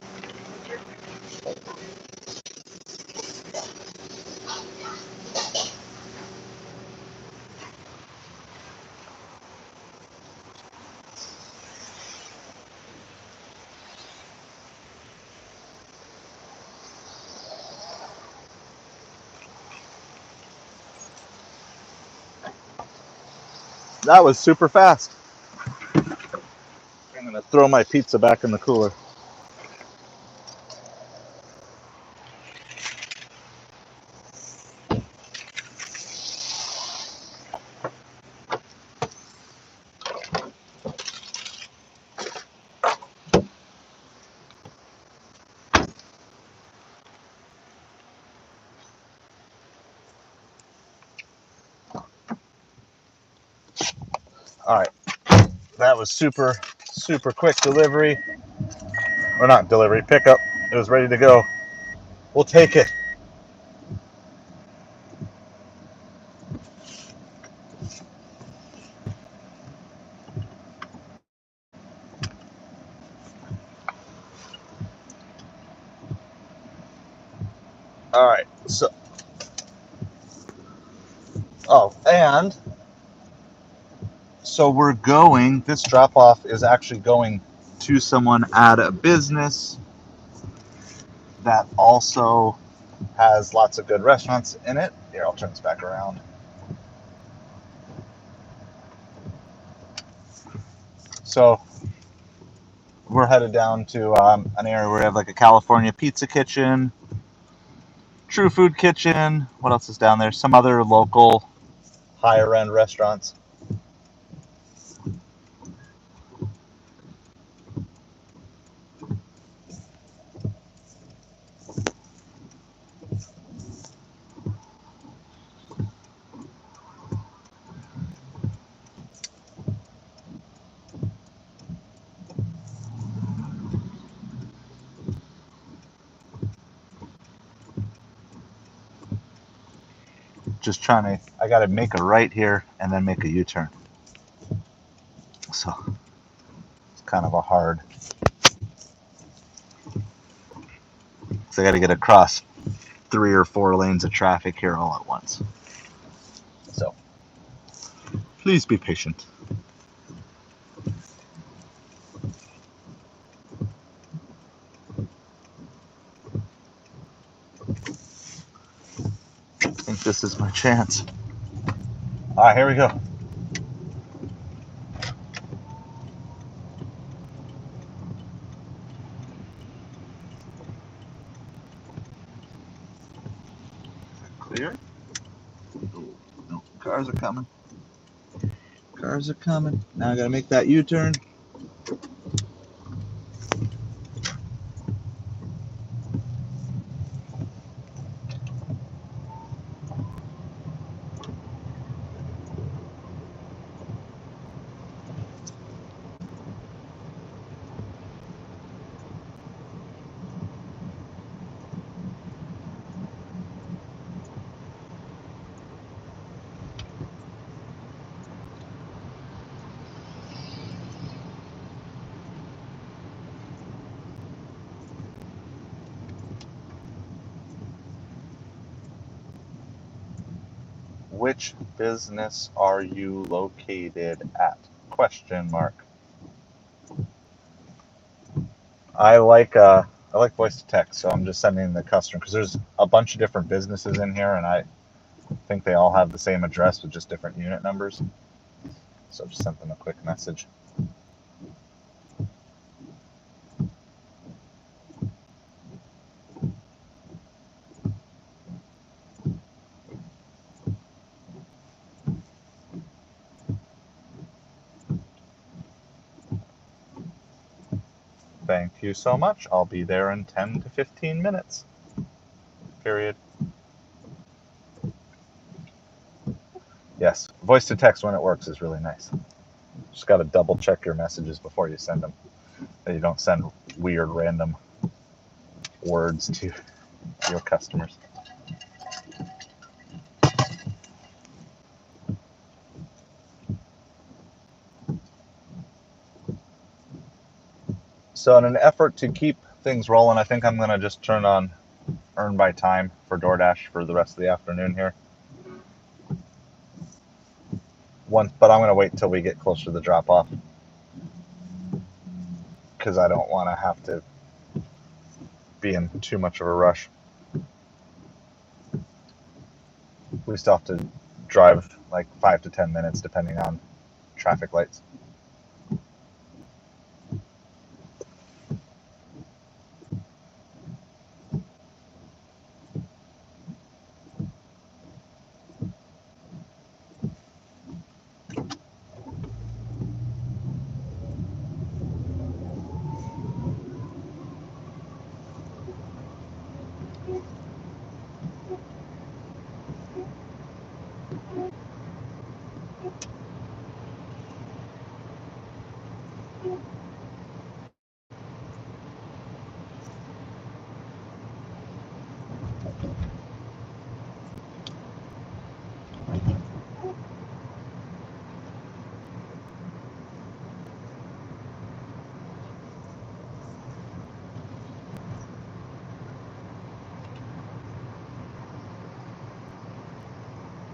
That was super fast. I'm going to throw my pizza back in the cooler. All right, that was super quick delivery, or not delivery, pickup. It was ready to go. We'll take it. All right, so and so we're going. This drop off is actually going to someone at a business that also has lots of good restaurants in it. Here, I'll turn this back around. So we're headed down to an area where we have like a California pizza kitchen, True Food Kitchen. What else is down there? Some other local higher end restaurants. Just trying to, I got to make a right here and then make a U-turn. So it's kind of a hard, so I got to get across 3 or 4 lanes of traffic here all at once. So please be patient. I think this is my chance. All right, here we go. Clear? Oh, no, cars are coming. Cars are coming. Now I gotta make that U-turn. Which business are you located at? Question mark. I like voice to text, so I'm just sending the customer because there's a bunch of different businesses in here, and I think they all have the same address with just different unit numbers. So just sent them a quick message. Thank you so much. I'll be there in 10 to 15 minutes. Period. Yes, voice to text when it works is really nice. Just got to double check your messages before you send them. That you don't send weird random words to your customers. So in an effort to keep things rolling, I think I'm going to just turn on Earn by Time for DoorDash for the rest of the afternoon here. But I'm going to wait until we get closer to the drop-off because I don't want to have to be in too much of a rush. We still have to drive like 5 to 10 minutes depending on traffic lights.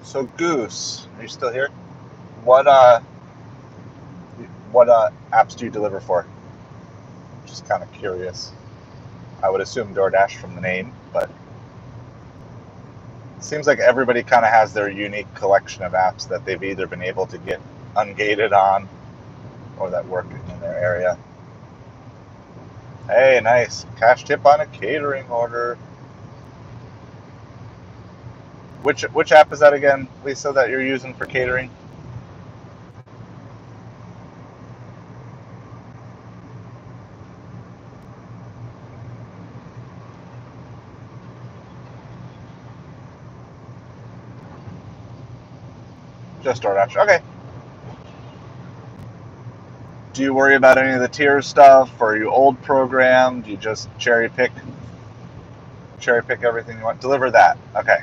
So Goose, are you still here? What apps do you deliver for? Just kind of curious. I would assume Doordash from the name, but it seems like everybody kind of has their unique collection of apps that they've either been able to get ungated on or that work in their area. Hey, nice. Cash tip on a catering order. Which app is that again, Lisa, that you're using for catering? Just DoorDash. Okay. Do you worry about any of the tier stuff? Or are you old program? Do you just cherry pick everything you want? Deliver that. Okay.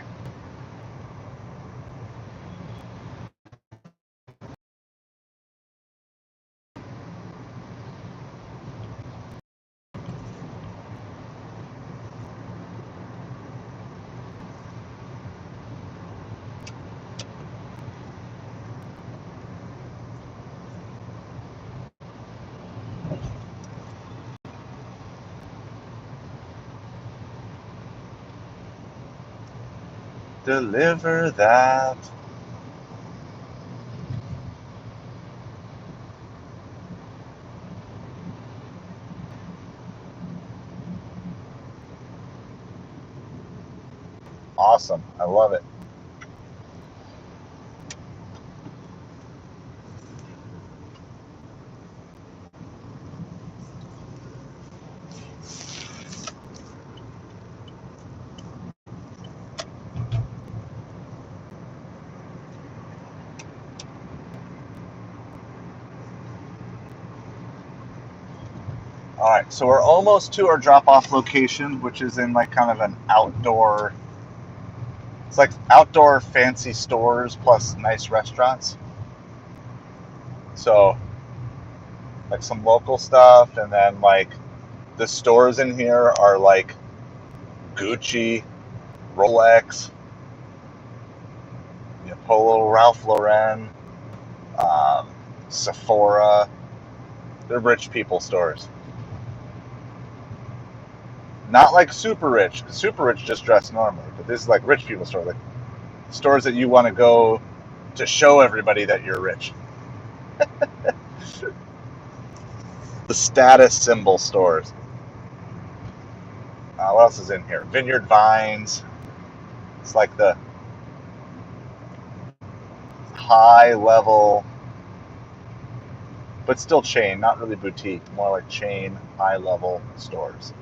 Deliver that. Awesome. I love it. All right, so we're almost to our drop-off location, which is in like kind of an outdoor. It's like outdoor fancy stores plus nice restaurants. So, like some local stuff, and then like the stores in here are like Gucci, Rolex, Polo, Ralph Lauren, Sephora. They're rich people stores. Not like super rich, because super rich just dress normally. But this is like rich people stores, like stores that you want to go to show everybody that you're rich. The status symbol stores. What else is in here? Vineyard Vines. It's like the high level, but still chain, not really boutique, more like chain, high level stores.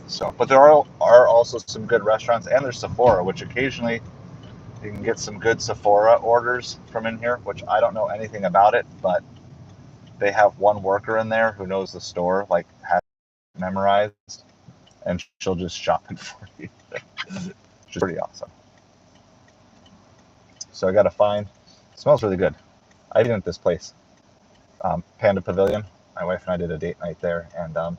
So, but there are also some good restaurants, and there's Sephora, which occasionally you can get some good Sephora orders from in here, which I don't know anything about it, but they have one worker in there who knows the store, like has it memorized, and she'll just shop it for you. Which is pretty awesome. So I got to find. It smells really good. I've been at this place, Panda Pavilion. My wife and I did a date night there, and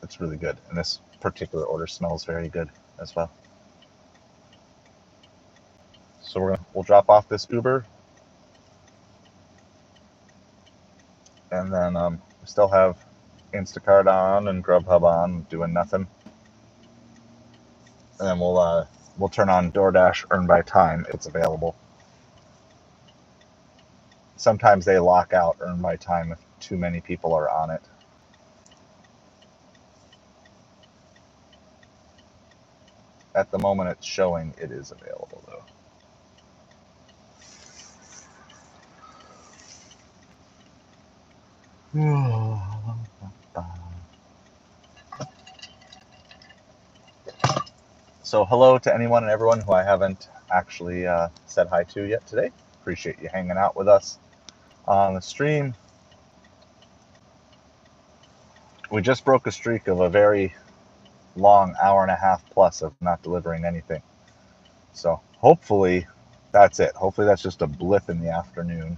it's really good. And this particular order smells very good as well. So we'll drop off this Uber, and then we still have Instacart on and Grubhub on, doing nothing. And then we'll turn on DoorDash Earn by Time if it's available. Sometimes they lock out Earn by Time if too many people are on it. At the moment it's showing it is available though. So hello to anyone and everyone who I haven't actually said hi to yet today. Appreciate you hanging out with us on the stream. We just broke a streak of a very long hour and a half plus of not delivering anything. So hopefully that's it. Hopefully that's just a blip in the afternoon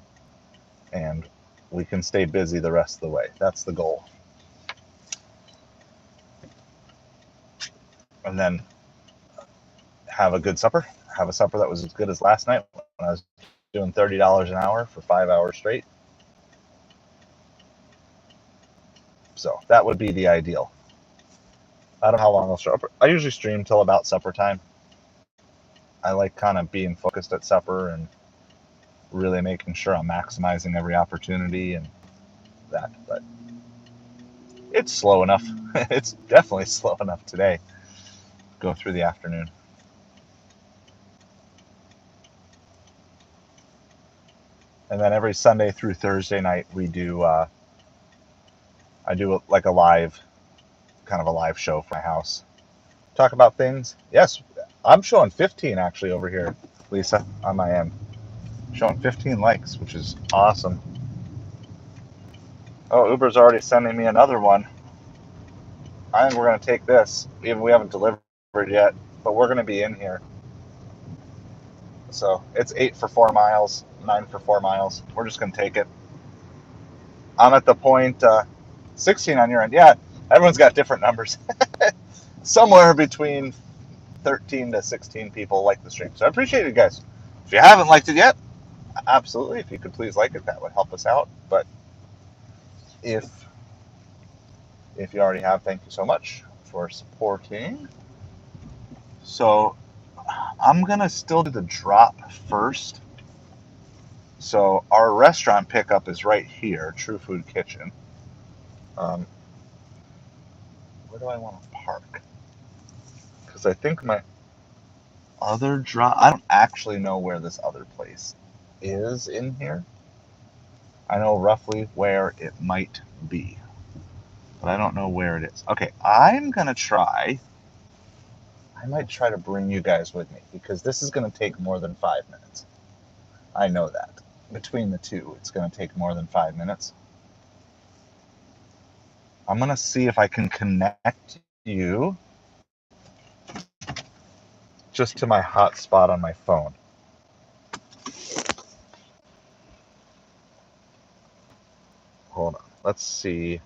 and we can stay busy the rest of the way. That's the goal. and then have a good supper. Have a supper that was as good as last night when I was doing $30 an hour for 5 hours straight. So that would be the ideal. I don't know how long I'll show up. I usually stream till about supper time. I like kind of being focused at supper and really making sure I'm maximizing every opportunity and that. But it's slow enough. It's definitely slow enough today. Go through the afternoon. And then every Sunday through Thursday night we do. I do like a live, kind of a live show for my house. Talk about things. Yes, I'm showing 15 actually over here, Lisa, on my end. Showing 15 likes, which is awesome. Oh, Uber's already sending me another one. I think we're going to take this. Even we haven't delivered yet, but we're going to be in here. So it's 8 for 4 miles, 9 for 4 miles. We're just going to take it. I'm at the point 16 on your end. Yeah, everyone's got different numbers. Somewhere between 13 to 16 people like the stream. So I appreciate it, guys. If you haven't liked it yet, absolutely. If you could please like it, that would help us out. But if you already have, thank you so much for supporting. So I'm going to still do the drop first. So our restaurant pickup is right here, True Food Kitchen. Where do I want to park? Because I think my other drop, I don't actually know where this other place is in here. I know roughly where it might be, but I don't know where it is. Okay, I might try to bring you guys with me because this is going to take more than 5 minutes. I know that. Between the two, it's going to take more than 5 minutes. I'm going to see if I can connect you just to my hotspot on my phone. Hold on. Let's see.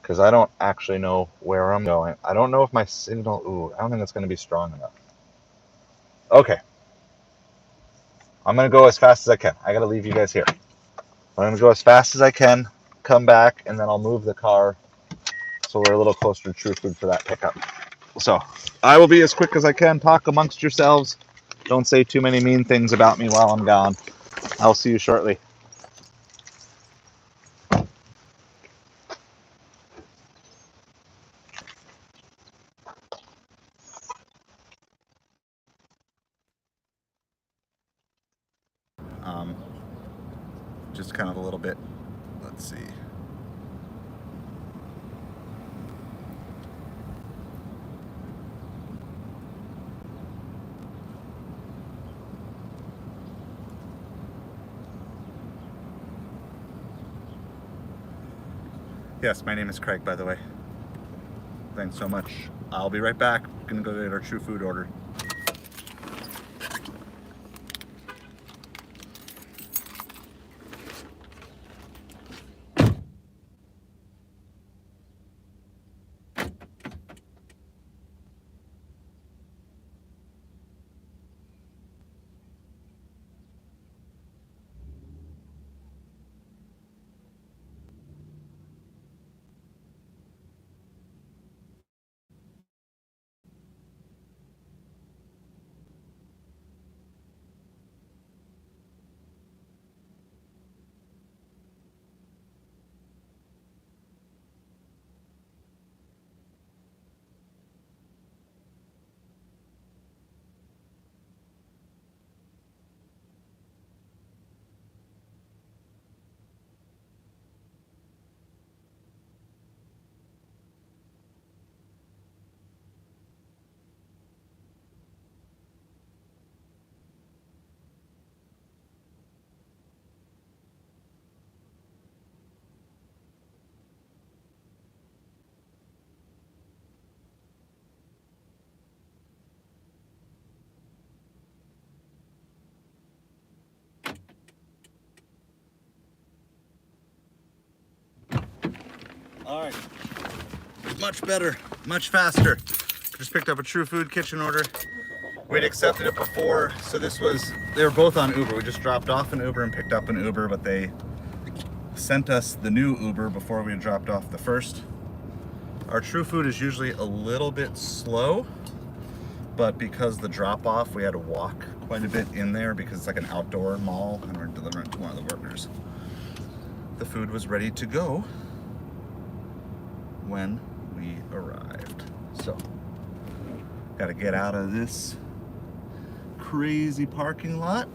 Because I don't actually know where I'm going. I don't know if my signal... Ooh, I don't think it's going to be strong enough. Okay. I'm going to go as fast as I can. I got to leave you guys here. I'm going to go as fast as I can, come back, and then I'll move the car so we're a little closer to True Food for that pickup. So I will be as quick as I can. Talk amongst yourselves. Don't say too many mean things about me while I'm gone. I'll see you shortly. Just kind of a little bit. Let's see. Yes, my name is Craig, by the way. Thanks so much. I'll be right back. Gonna go get our True Food order. All right. Much better, much faster. Just picked up a True Food Kitchen order. We'd accepted it before, so they were both on Uber. We just dropped off an Uber and picked up an Uber, but they sent us the new Uber before we had dropped off the first. Our True Food is usually a little bit slow, but because the drop off, we had to walk quite a bit in there because it's like an outdoor mall and we're delivering to one of the workers. The food was ready to go when we arrived. So, got to get out of this crazy parking lot.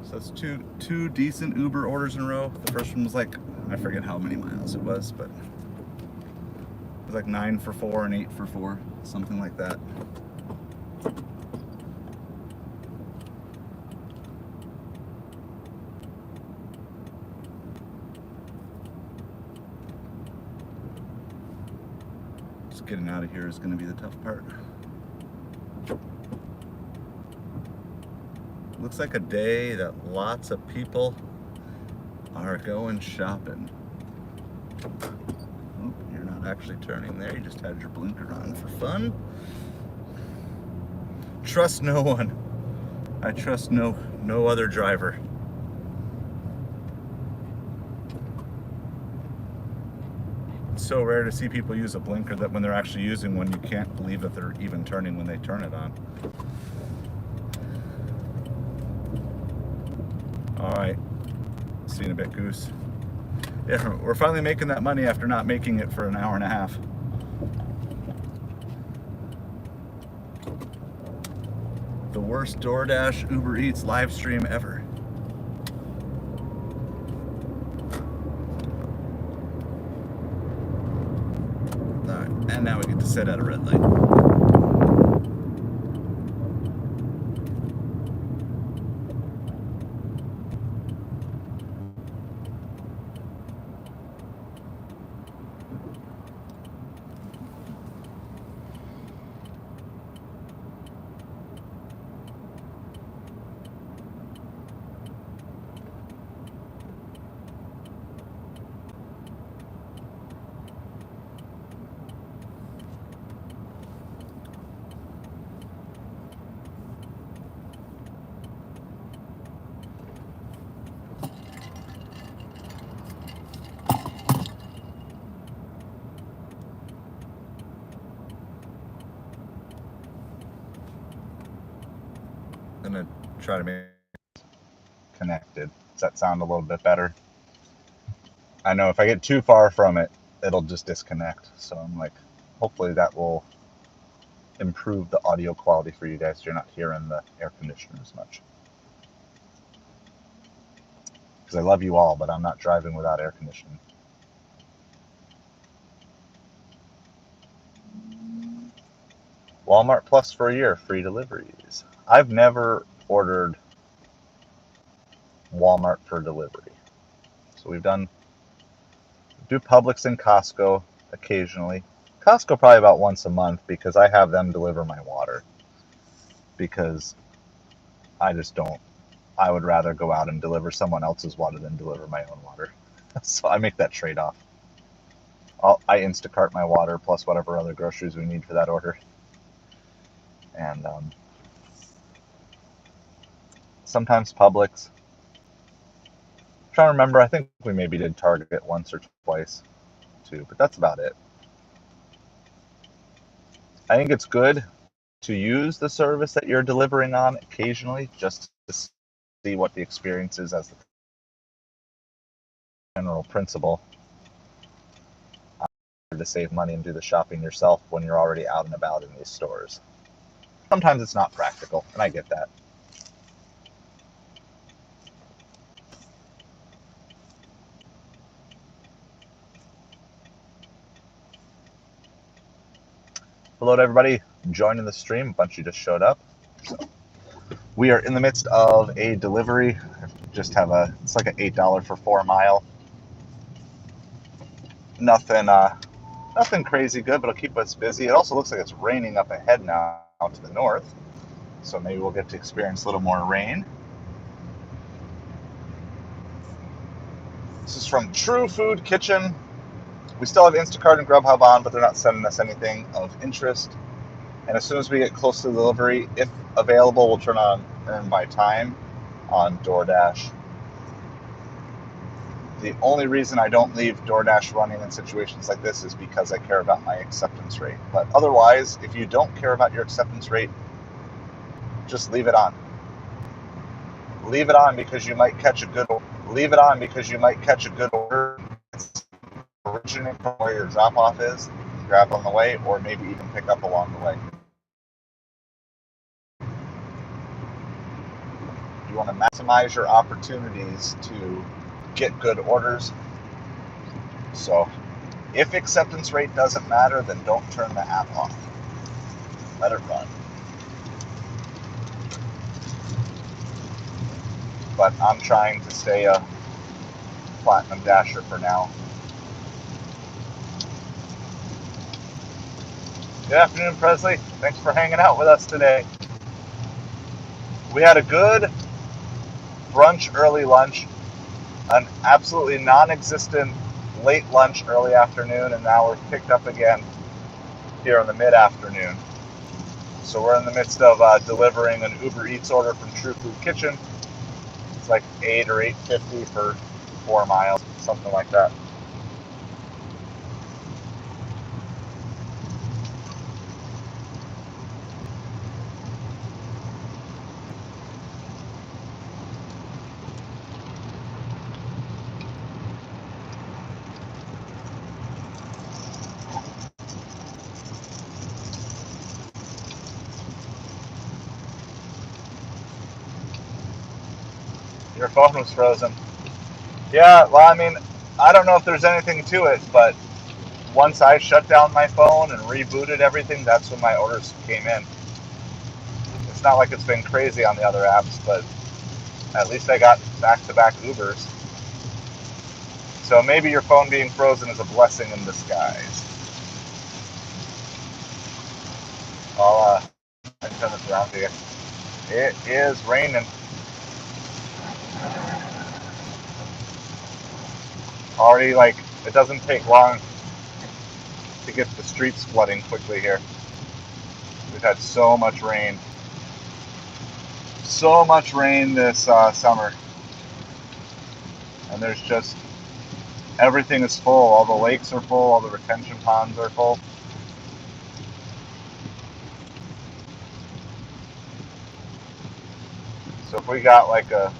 So that's two decent Uber orders in a row. The first one was like, I forget how many miles it was, but it was like 9 for 4 and 8 for 4, something like that. Just getting out of here is going to be the tough part. Looks like a day that lots of people are going shopping. Oh, you're not actually turning there, you just had your blinker on for fun. Trust no one. I trust no other driver. It's so rare to see people use a blinker that when they're actually using one, you can't believe that they're even turning when they turn it on. All right, see you in a bit, Goose. Yeah, we're finally making that money after not making it for an hour and a half. The worst Doordash Ubereats live stream ever. All right, and now we get to sit at a red light. I'm gonna try to make it connected. Does that sound a little bit better? I know if I get too far from it, it'll just disconnect. So I'm like, hopefully that will improve the audio quality for you guys so you're not hearing the air conditioner as much. Because I love you all, but I'm not driving without air conditioning. Walmart Plus for a year, free deliveries. I've never ordered Walmart for delivery. So we do Publix and Costco occasionally. Costco probably about once a month because I have them deliver my water. Because I just don't. I would rather go out and deliver someone else's water than deliver my own water. So I make that trade-off. I Instacart my water plus whatever other groceries we need for that order. And sometimes Publix. I'm trying to remember, I think we maybe did Target once or twice too, but that's about it. I think it's good to use the service that you're delivering on occasionally just to see what the experience is as the general principle. To save money and do the shopping yourself when you're already out and about in these stores. Sometimes it's not practical, and I get that. Hello to everybody joining the stream. A bunch of you just showed up. So we are in the midst of a delivery. Just have it's like an $8 for 4 mile. Nothing crazy good, but it'll keep us busy. It also looks like it's raining up ahead now to the north. So maybe we'll get to experience a little more rain. This is from True Food Kitchen. We still have Instacart and Grubhub on, but they're not sending us anything of interest. And as soon as we get close to the delivery, if available, we'll turn on Earn by Time on Doordash. The only reason I don't leave Doordash running in situations like this is because I care about my acceptance rate. But otherwise, if you don't care about your acceptance rate, just leave it on. Leave it on because you might catch a good order originating from where your drop off is, grab on the way, or maybe even pick up along the way. You want to maximize your opportunities to get good orders. So if acceptance rate doesn't matter, then don't turn the app off. Let it run. But I'm trying to stay a Platinum Dasher for now. Good afternoon, Presley. Thanks for hanging out with us today. We had a good brunch, early lunch, an absolutely non-existent late lunch, early afternoon, and now we're picked up again here in the mid-afternoon. So we're in the midst of delivering an Ubereats order from True Food Kitchen. It's like $8 or $8.50 for 4 miles, something like that. Your phone was frozen. Yeah, well, I mean, I don't know if there's anything to it, but once I shut down my phone and rebooted everything, that's when my orders came in. It's not like it's been crazy on the other apps, but at least I got back-to-back Ubers. So maybe your phone being frozen is a blessing in disguise. I can turn this around to you. It is raining. Already, like, it doesn't take long to get the streets flooding quickly here. We've had so much rain. So much rain this summer. And there's just, everything is full. All the lakes are full, all the retention ponds are full. So if we got like a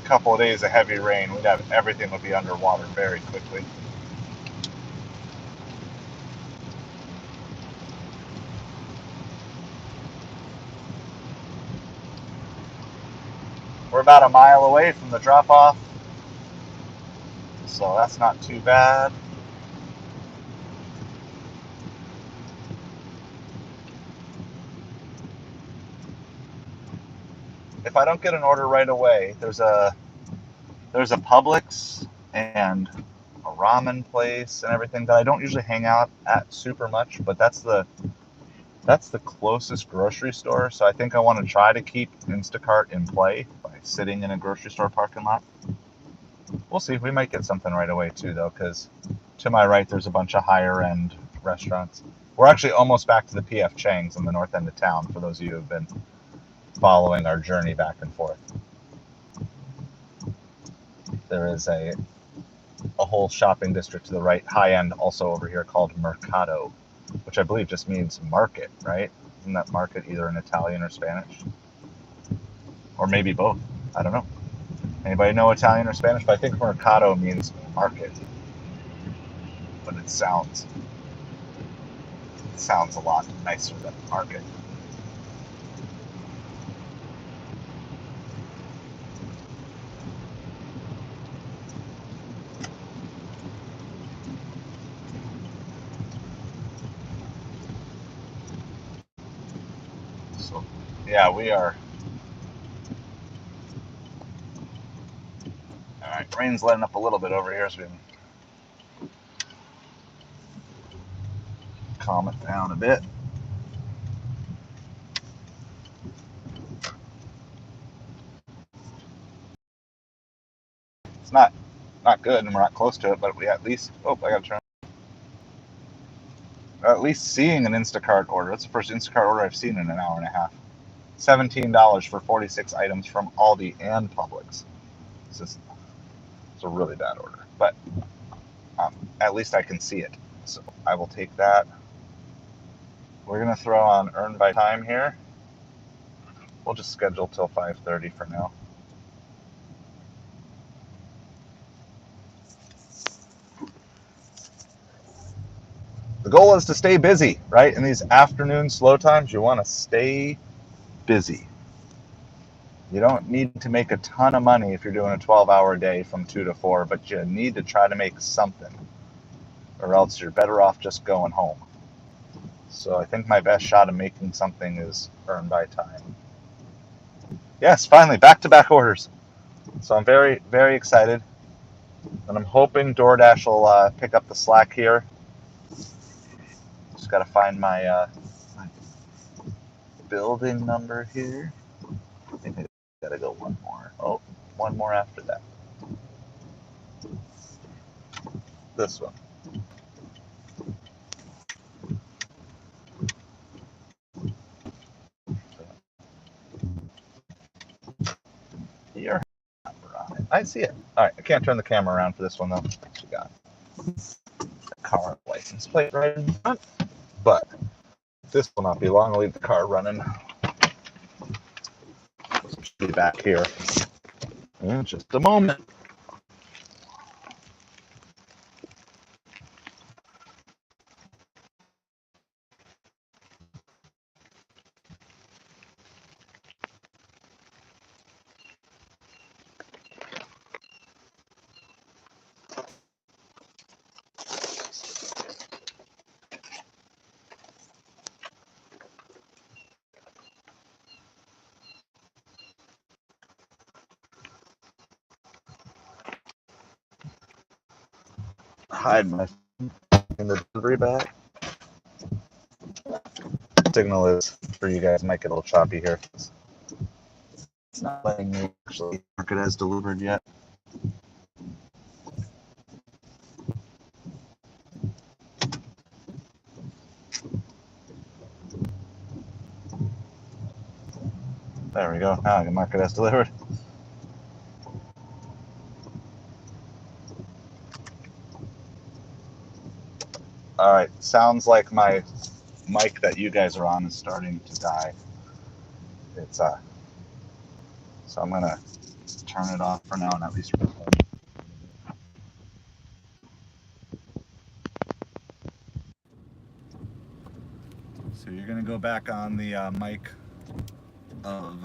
couple of days of heavy rain, we'd have everything would be underwater very quickly. We're about a mile away from the drop-off, so that's not too bad. If I don't get an order right away, there's a Publix and a ramen place and everything that I don't usually hang out at super much, but that's the closest grocery store. So I think I want to try to keep Instacart in play by sitting in a grocery store parking lot. We'll see. We might get something right away too, though, because to my right there's a bunch of higher end restaurants. We're actually almost back to the PF Chang's in the north end of town, for those of you who have been following our journey back and forth. There is a whole shopping district to the right, high end, also over here, called Mercado, which I believe just means market, right? Isn't that market either in Italian or Spanish? Or maybe both. I don't know. Anybody know Italian or Spanish? But I think Mercado means market. But it sounds a lot nicer than market. So, yeah, we are. All right, rain's letting up a little bit over here, so we can calm it down a bit. It's not not good, and we're not close to it, but we at least, oh, I gotta turn, at least seeing an Instacart order. That's the first Instacart order I've seen in an hour and a half. $17 for 46 items from Aldi and Publix. It's a really bad order, but at least I can see it. So I will take that. We're gonna throw on earn by time here. We'll just schedule till 5:30 for now. The goal is to stay busy, right? In these afternoon slow times, you want to stay busy. You don't need to make a ton of money if you're doing a 12-hour day from 2 to 4, but you need to try to make something, or else you're better off just going home. So I think my best shot of making something is earn by time. Yes, finally, back-to-back orders. So I'm very, very excited. And I'm hoping Doordash will pick up the slack here. Just got to find my building number here. I think I got to go one more. Oh, one more after that. This one. Your number on it. I see it. All right, I can't turn the camera around for this one though. We got the car license plate right in front, but this will not be long. I'll leave the car running. Should be back here in just a moment. Hide my in the delivery bag. Signal is for you guys might get a little choppy here. It's not letting me actually mark it as delivered yet. There we go. Now I can mark it as delivered. All right. Sounds like my mic that you guys are on is starting to die. It's so I'm gonna turn it off for now and at least record. So you're gonna go back on the mic of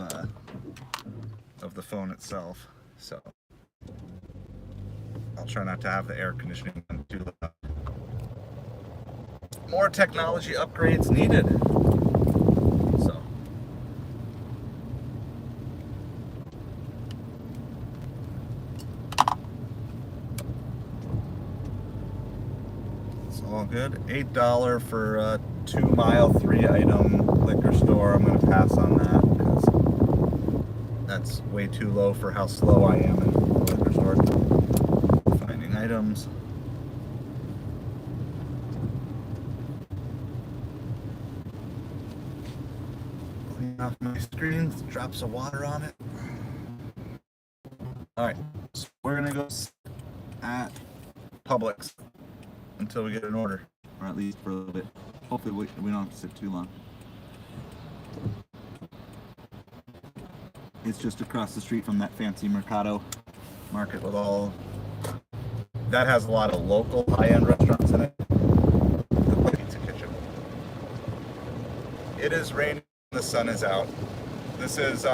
the phone itself. So I'll try not to have the air conditioning on too loud. More technology upgrades needed. So it's all good. $8 for a 2-mile, 3-item liquor store. I'm going to pass on that because that's way too low for how slow I am in the liquor store finding items. Clean off my screen, drops of water on it. Alright, so we're going to go at Publix until we get an order, or at least for a little bit. Hopefully we don't have to sit too long. It's just across the street from that fancy Mercado market with all... That has a lot of local high-end restaurants in it. The Pizza Kitchen. It is raining, the sun is out. This is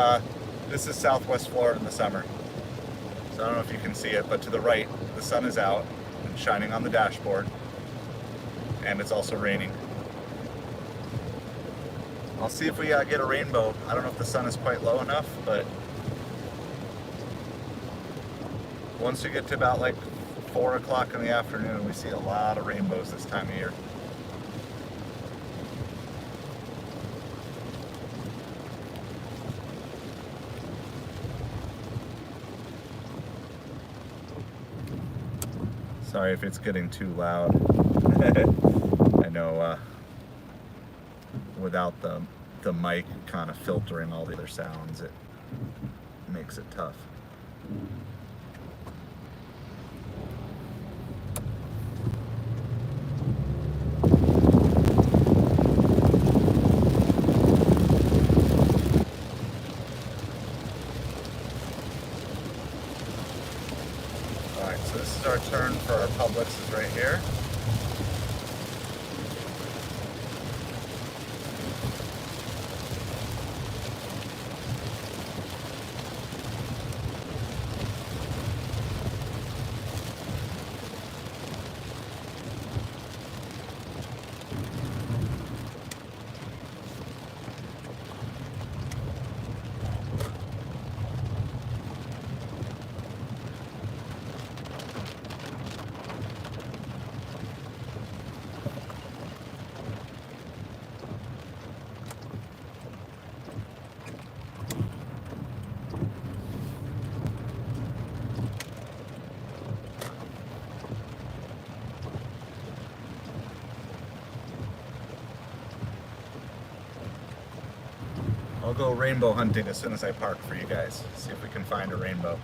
Southwest Florida in the summer. So I don't know if you can see it, but to the right, the sun is out and shining on the dashboard. And it's also raining. I'll see if we get a rainbow. I don't know if the sun is quite low enough, but once we get to about like 4 o'clock in the afternoon, we see a lot of rainbows this time of year. Sorry if it's getting too loud. I know without the mic kind of filtering all the other sounds, it makes it tough. Alright, so this is our turn for our Publix is right here. I'll go rainbow hunting as soon as I park for you guys. See if we can find a rainbow.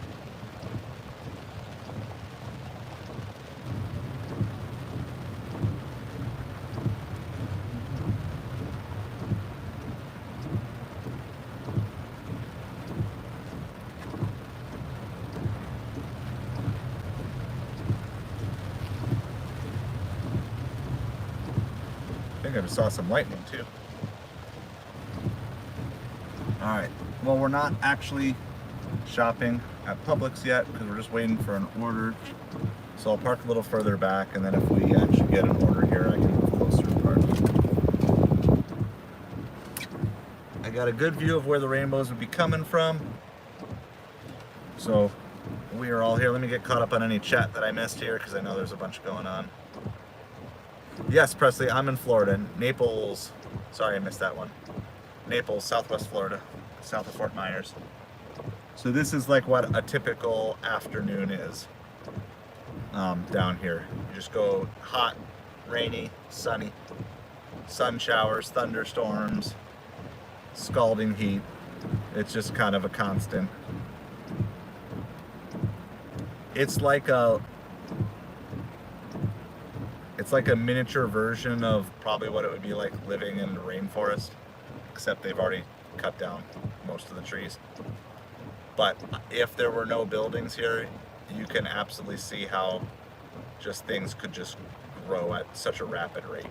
I think I just saw some lightning too. Alright, well, we're not actually shopping at Publix yet because we're just waiting for an order. So I'll park a little further back, and then if we actually get an order here, I can move closer and park. I got a good view of where the rainbows would be coming from. So we are all here. Let me get caught up on any chat that I missed here because I know there's a bunch going on. Yes, Presley, I'm in Florida, Naples. Sorry, I missed that one. Naples, Southwest Florida, south of Fort Myers. So this is like what a typical afternoon is down here. You just go hot, rainy, sunny, sun showers, thunderstorms, scalding heat. It's just kind of a constant. It's like a miniature version of probably what it would be like living in the rainforest, except they've already cut down most of the trees. But if there were no buildings here, you can absolutely see how just things could just grow at such a rapid rate.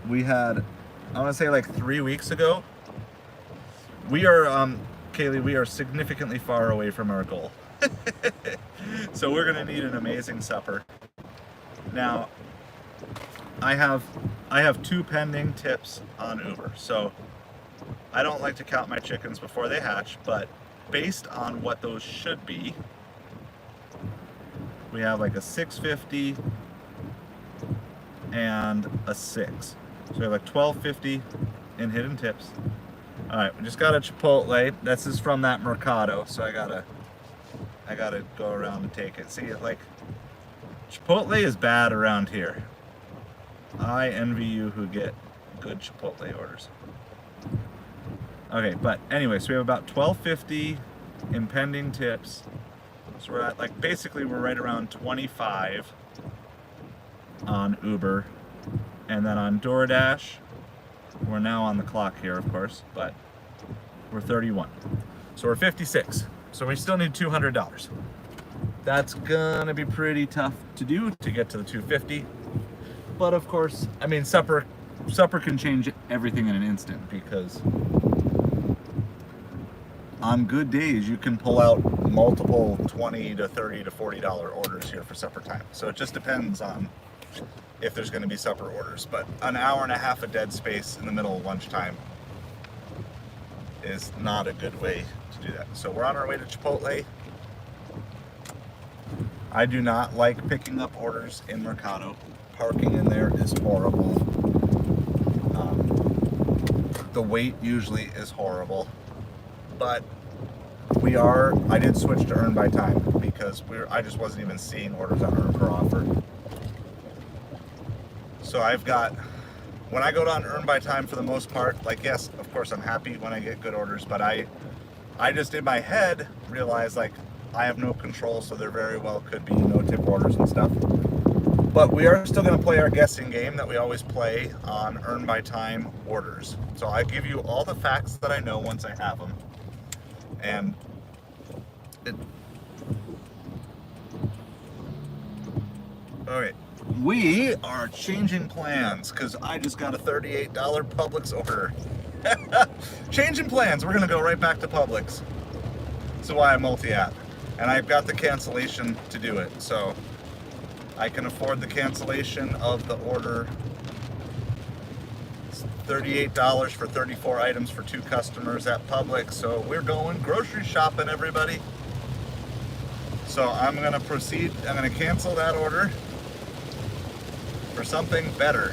We had, I want to say like 3 weeks ago, we are, Kaylee, we are significantly far away from our goal. So we're gonna need an amazing supper. Now, I have 2 pending tips on Uber, so I don't like to count my chickens before they hatch, but based on what those should be, we have like a $6.50 and a 6. So we have like $12.50 in hidden tips. All right, we just got a Chipotle. This is from that Mercado, so I gotta go around and take it. See, like, Chipotle is bad around here. I envy you who get good Chipotle orders. Okay, but anyway, so we have about $12.50 in pending tips. So we're at, like, basically we're right around 25 on Uber. And then on Doordash, we're now on the clock here, of course, but we're 31. So we're 56. So we still need $200. That's gonna be pretty tough to do to get to the 250. But of course, I mean, supper can change everything in an instant, because on good days you can pull out multiple $20 to $30 to $40 orders here for supper time. So it just depends on if there's going to be supper orders. But an hour and a half of dead space in the middle of lunchtime is not a good way to do that. So we're on our way to Chipotle. I do not like picking up orders in Mercado. Parking in there is horrible. The wait usually is horrible. But I did switch to earn by time, because I just wasn't even seeing orders on Earn Per Offer. So I've got, when I go on Earn by Time, for the most part, like, yes, of course I'm happy when I get good orders, but I just in my head realized, like, I have no control, so there very well could be no tip orders and stuff. But we are still going to play our guessing game that we always play on Earn by Time orders. So I give you all the facts that I know once I have them. And okay, we are changing plans because I just got a $38 Publix order. Changing plans. We're going to go right back to Publix. That's why I multi-app. And I've got the cancellation to do it. So I can afford the cancellation of the order. It's $38 for 34 items for 2 customers at Publix. So we're going grocery shopping, everybody. So I'm going to proceed. I'm going to cancel that order for something better.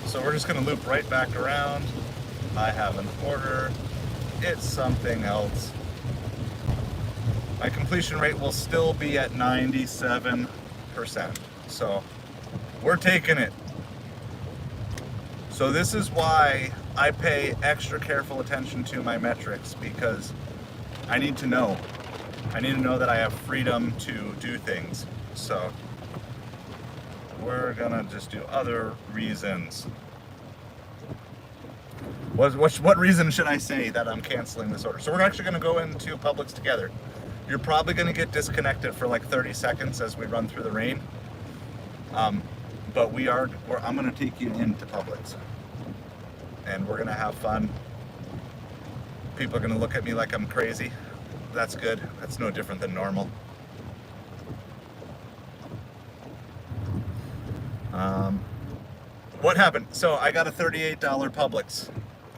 So we're just going to loop right back around. I have an order. It's something else. My completion rate will still be at 97%. So we're taking it. So this is why I pay extra careful attention to my metrics, because I need to know. I need to know that I have freedom to do things. So we're gonna just do other reasons. What reason should I say that I'm canceling this order? So we're actually gonna go into Publix together. You're probably gonna get disconnected for like 30 seconds as we run through the rain. But I'm gonna take you into Publix. And we're gonna have fun. People are gonna look at me like I'm crazy. That's good. That's no different than normal. What happened? So I got a $38 Publix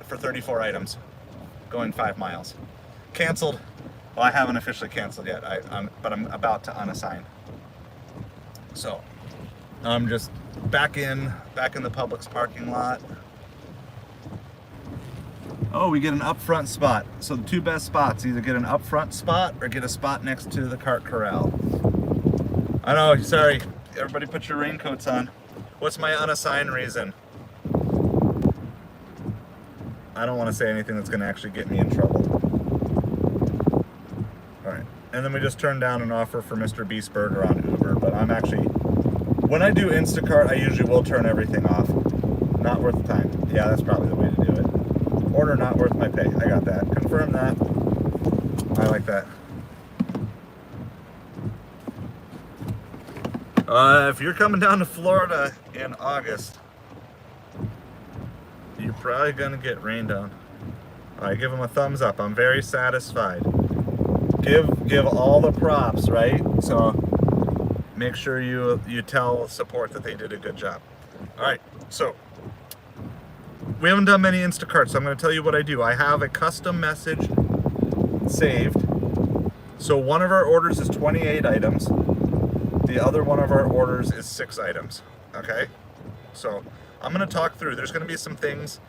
for 34 items, going 5 miles. Canceled. Well, I haven't officially canceled yet, but I'm about to unassign. So I'm just back in the Publix parking lot. Oh, we get an upfront spot. So the 2 best spots, either get an upfront spot or get a spot next to the cart corral. I know, sorry. Everybody put your raincoats on. What's my unassigned reason? I don't want to say anything that's going to actually get me in trouble. Alright, and then we just turned down an offer for Mr. Beast Burger on Uber, but I'm actually, when I do Instacart, I usually will turn everything off. Not worth the time. Yeah, that's probably the way to do it. Order not worth my pay. I got that. Confirm that. I like that. If you're coming down to Florida in August, you're probably gonna get rained on. I give them a thumbs up. I'm very satisfied. Give all the props, right? So make sure you tell support that they did a good job. All right, so we haven't done many Instacarts, so I'm going to tell you what I do. I have a custom message saved. So one of our orders is 28 items. The other one of our orders is 6 items. Okay? So I'm going to talk through. There's going to be some things,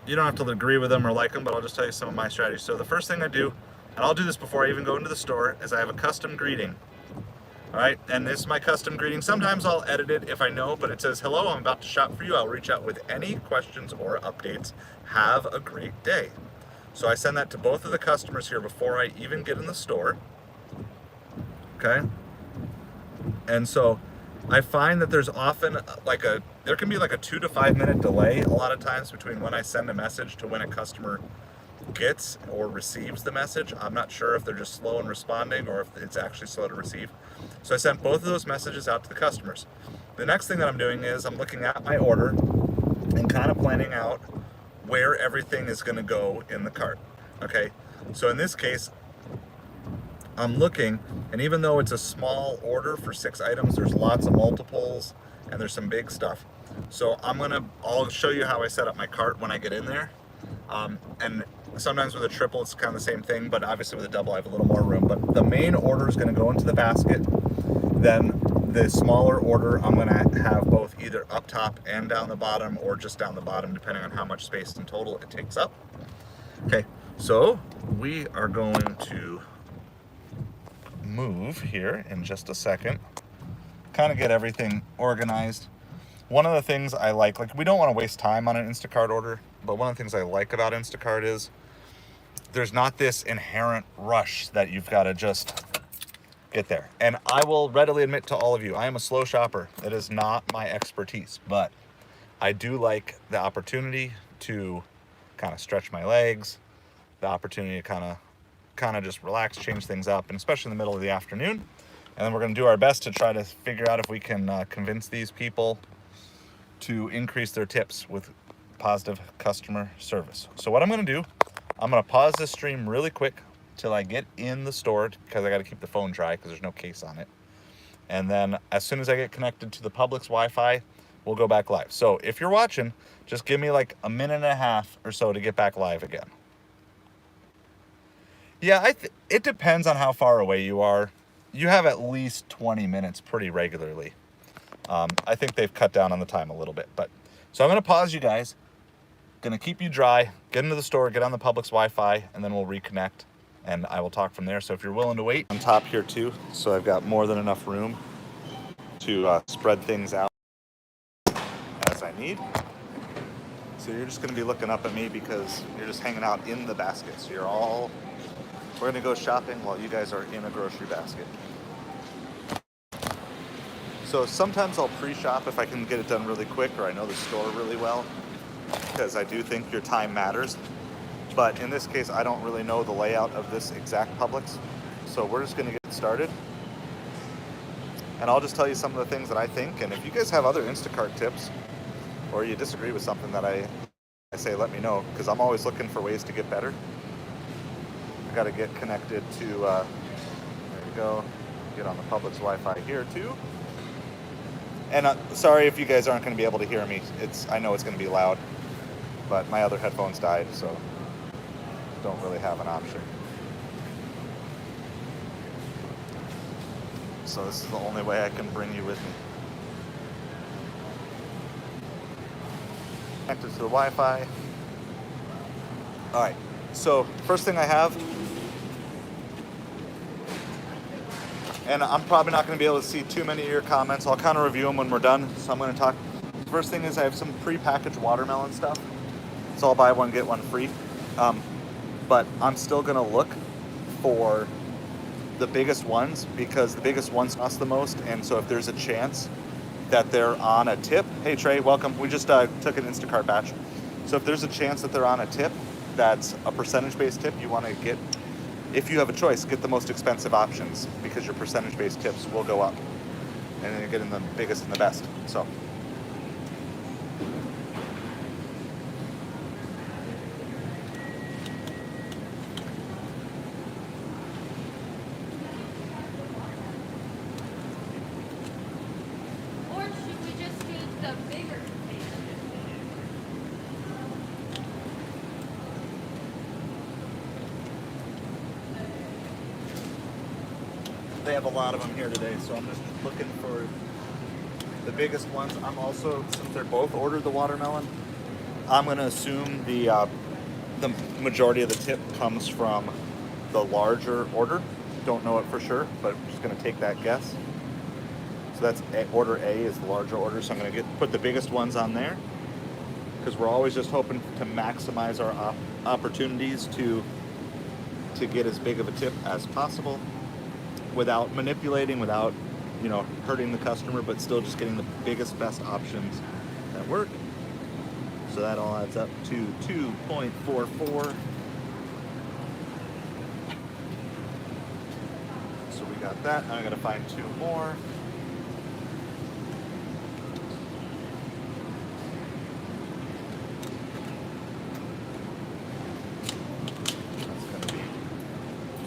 you don't have to agree with them or like them, but I'll just tell you some of my strategies. So the first thing I do, and I'll do this before I even go into the store, is I have a custom greeting. All right, and this is my custom greeting. Sometimes I'll edit it if I know, but it says, "Hello, I'm about to shop for you. I'll reach out with any questions or updates. Have a great day." So I send that to both of the customers here before I even get in the store. Okay? And so I find that there's often there can be like a 2 to 5 minute delay a lot of times between when I send a message to when a customer gets or receives the message. I'm not sure if they're just slow in responding or if it's actually slow to receive. So I sent both of those messages out to the customers. The next thing that I'm doing is I'm looking at my order and kind of planning out where everything is going to go in the cart. Okay, so in this case, I'm looking, and even though it's a small order for 6 items, there's lots of multiples and there's some big stuff. So I'll show you how I set up my cart when I get in there. And sometimes with a triple, it's kind of the same thing, but obviously with a double, I have a little more room. But the main order is going to go into the basket. Then the smaller order, I'm going to have both either up top and down the bottom, or just down the bottom, depending on how much space in total it takes up. Okay, So we are going to move here in just a second, kind of get everything organized. One of the things I like we don't want to waste time on an Instacart order, but one of the things I like about Instacart is there's not this inherent rush that you've got to just get there. And I will readily admit to all of you, I am a slow shopper. It is not my expertise, but I do like the opportunity to kind of stretch my legs, the opportunity to kind of just relax, change things up, and especially in the middle of the afternoon. And then we're going to do our best to try to figure out if we can convince these people to increase their tips with positive customer service. So what I'm going to do, I'm going to pause this stream really quick till I get in the store, because I got to keep the phone dry because there's no case on it. And then as soon as I get connected to the Publix Wi-Fi, we'll go back live. So if you're watching, just give me like a minute and a half or so to get back live again. Yeah, it depends on how far away you are. You have at least 20 minutes pretty regularly. I think they've cut down on the time a little bit. So I'm going to pause you guys. Going to keep you dry, get into the store, get on the Publix Wi-Fi, and then we'll reconnect. And I will talk from there. So if you're willing to wait, on top here too, so I've got more than enough room to spread things out as I need. So you're just going to be looking up at me because you're just hanging out in the basket. So we're going to go shopping while you guys are in a grocery basket. So sometimes I'll pre-shop if I can get it done really quick, or I know the store really well, because I do think your time matters. But in this case, I don't really know the layout of this exact Publix. So we're just going to get started. And I'll just tell you some of the things that I think. And if you guys have other Instacart tips, or you disagree with something that I say, let me know, because I'm always looking for ways to get better. I got to get connected to, there you go, get on the Publix Wi-Fi here too. And sorry if you guys aren't going to be able to hear me. I know it's going to be loud, but my other headphones died, so don't really have an option. So this is the only way I can bring you with me. Connected to the Wi-Fi. All right, so first thing I have, and I'm probably not going to be able to see too many of your comments. I'll kind of review them when we're done, so I'm going to talk. First thing is I have some pre-packaged watermelon stuff. It's all buy one, get one free. But I'm still going to look for the biggest ones, because the biggest ones cost the most. And so if there's a chance that they're on a tip, hey Trey, welcome. We just took an Instacart batch. So if there's a chance that they're on a tip, that's a percentage-based tip, you want to get, if you have a choice, get the most expensive options, because your percentage-based tips will go up. And then you're getting the biggest and the best. So. They have a lot of them here today, so I'm just looking for the biggest ones. I'm also, since they're both ordered the watermelon, I'm going to assume the majority of the tip comes from the larger order. Don't know it for sure, but I'm just going to take that guess. So that's order A is the larger order, so I'm going to put the biggest ones on there, because we're always just hoping to maximize our opportunities to get as big of a tip as possible, without manipulating, without, hurting the customer, but still just getting the biggest, best options that work. So that all adds up to 2.44. So we got that. Now I gotta find two more. That's gonna be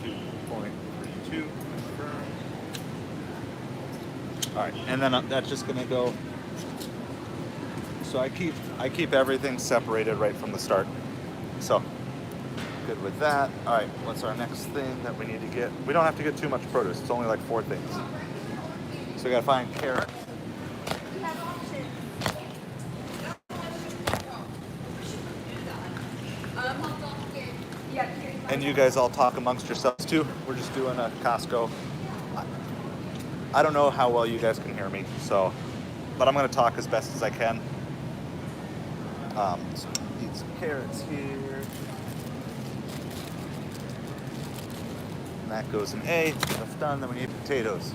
2.32. All right, and then that's just gonna go. So I keep everything separated right from the start. So good with that. All right, what's our next thing that we need to get? We don't have to get too much produce. It's only like 4 things. So we gotta find carrot. Yeah. and you guys all talk amongst yourselves too. We're just doing a Costco. I don't know how well you guys can hear me, so, but I'm gonna talk as best as I can. So need some carrots here. And that goes in A. That's done. Then we need potatoes.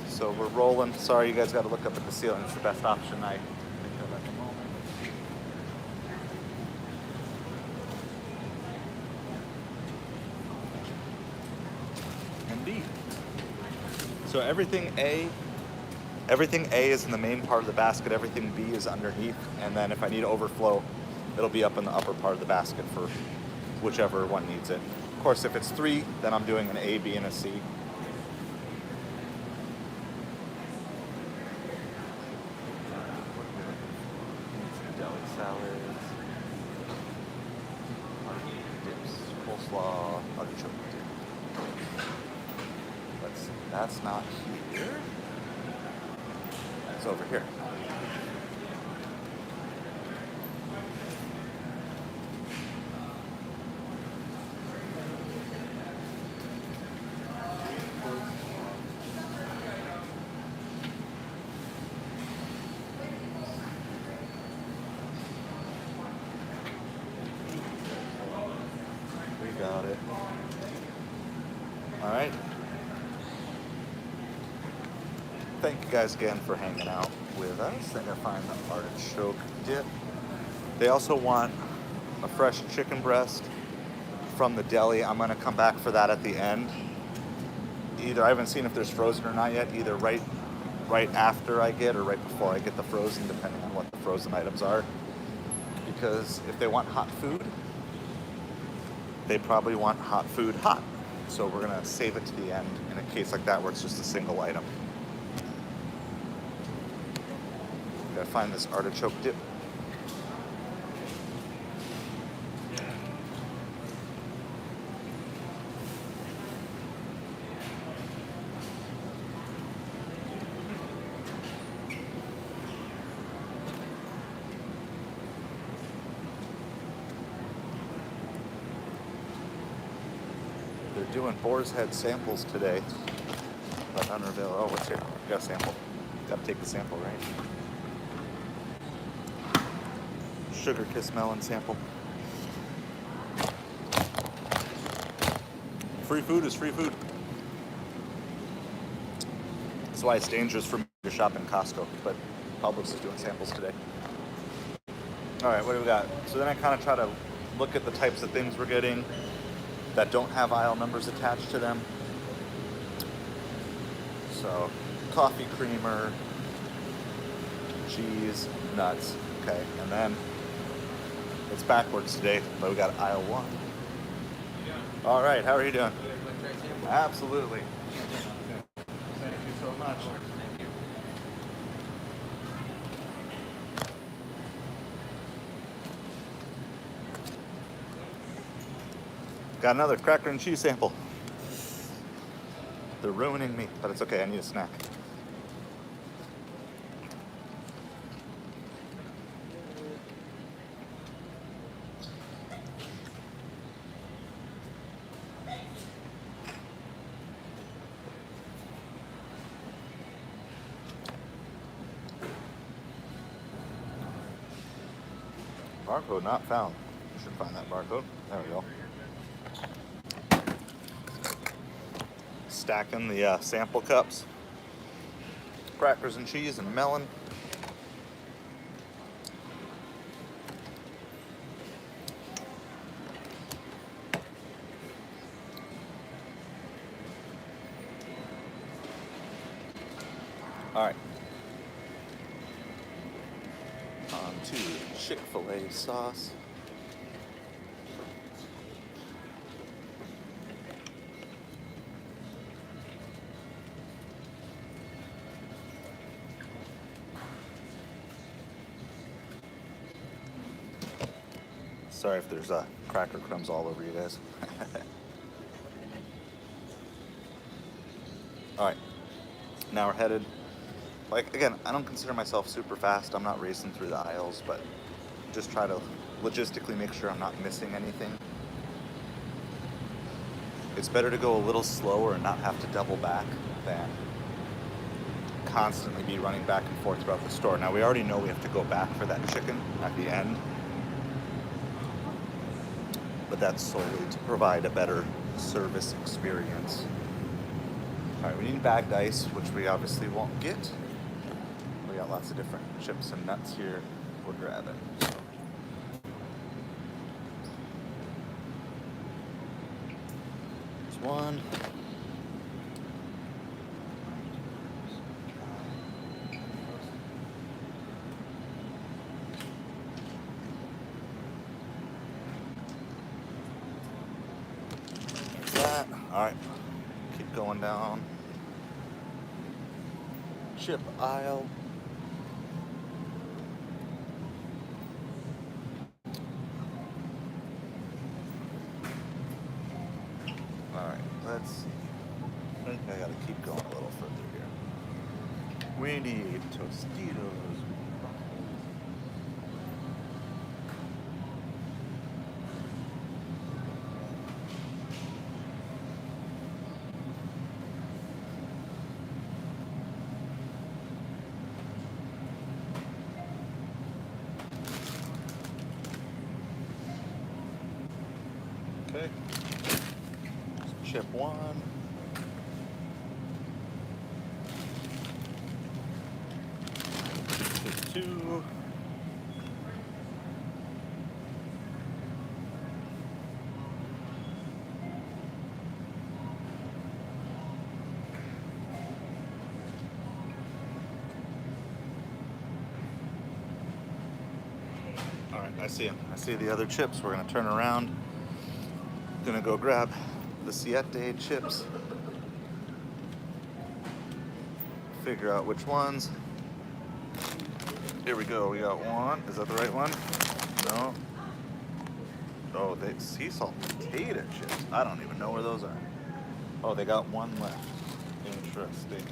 So we're rolling. Sorry, you guys got to look up at the ceiling. It's the best option I think of at the moment. And B. So everything A is in the main part of the basket. Everything B is underneath. And then if I need overflow, it'll be up in the upper part of the basket for whichever one needs it. Of course, if it's 3, then I'm doing an A, B, and a C. Deli salads, dips, coleslaw, artichoke dip. Let's see, that's not here. That's over here. Got it. All right. Thank you guys again for hanging out with us. I'm gonna find the artichoke dip. They also want a fresh chicken breast from the deli. I'm gonna come back for that at the end. Either I haven't seen if there's frozen or not yet. Either right after I get or right before I get the frozen, depending on what the frozen items are. Because if they want hot food, they probably want hot food hot. So we're gonna save it to the end in a case like that where it's just a single item. Gotta find this artichoke dip. Doing boar's head samples today, but unavailable. Oh, what's here? We got a sample. Got to take the sample, right? Sugar kiss melon sample. Free food is free food. That's why it's dangerous for me to shop in Costco, but Publix is doing samples today. All right, what do we got? So then I kind of try to look at the types of things we're getting that don't have aisle numbers attached to them. So, coffee creamer, cheese, nuts, okay. And then, it's backwards today, but we got aisle 1. All right, how are you doing? Absolutely. Thank you so much. Got another cracker and cheese sample. They're ruining me, but it's okay, I need a snack. Barcode not found. You should find that barcode. There we go. Stacking the sample cups, crackers and cheese and melon. All right, on to Chick-fil-A sauce. Sorry if there's cracker crumbs all over you guys. All right, now we're headed. Like, again, I don't consider myself super fast. I'm not racing through the aisles, but just try to logistically make sure I'm not missing anything. It's better to go a little slower and not have to double back than constantly be running back and forth throughout the store. Now we already know we have to go back for that chicken at the end, but that's solely to provide a better service experience. All right, we need bagged ice, which we obviously won't get. We got lots of different chips and nuts here we're grabbing. There's one. There's that. All right, keep going down. Chip aisle. Alright, let's see. I think I gotta keep going a little further here. We need Tostitos. Okay. Chip one. Chip two. All right, I see him. I see the other chips. We're gonna turn around. Gonna go grab the Siete chips. Figure out which ones. Here we go. We got one. Is that the right one? No. Oh, they sea salt potato chips. I don't even know where those are. Oh, they got one left. Interesting.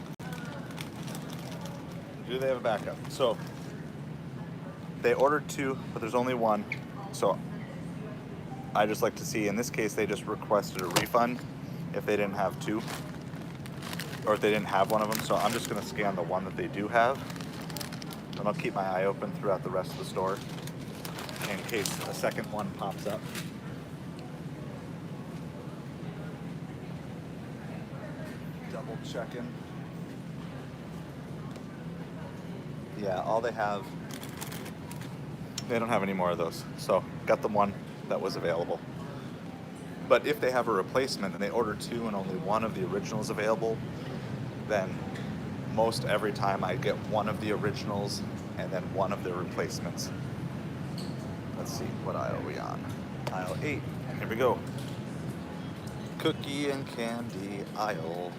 Do they have a backup? So they ordered two, but there's only one. So I just like to see, in this case, they just requested a refund if they didn't have two, or if they didn't have one of them. So I'm just gonna scan the one that they do have, and I'll keep my eye open throughout the rest of the store in case a second one pops up. Double checking. Yeah, all they have, they don't have any more of those. So got the one that was available. But if they have a replacement and they order two and only one of the originals available, then most every time I get one of the originals and then one of the replacements. Let's see, what aisle are we on? Aisle 8. Here we go. Cookie and candy aisle.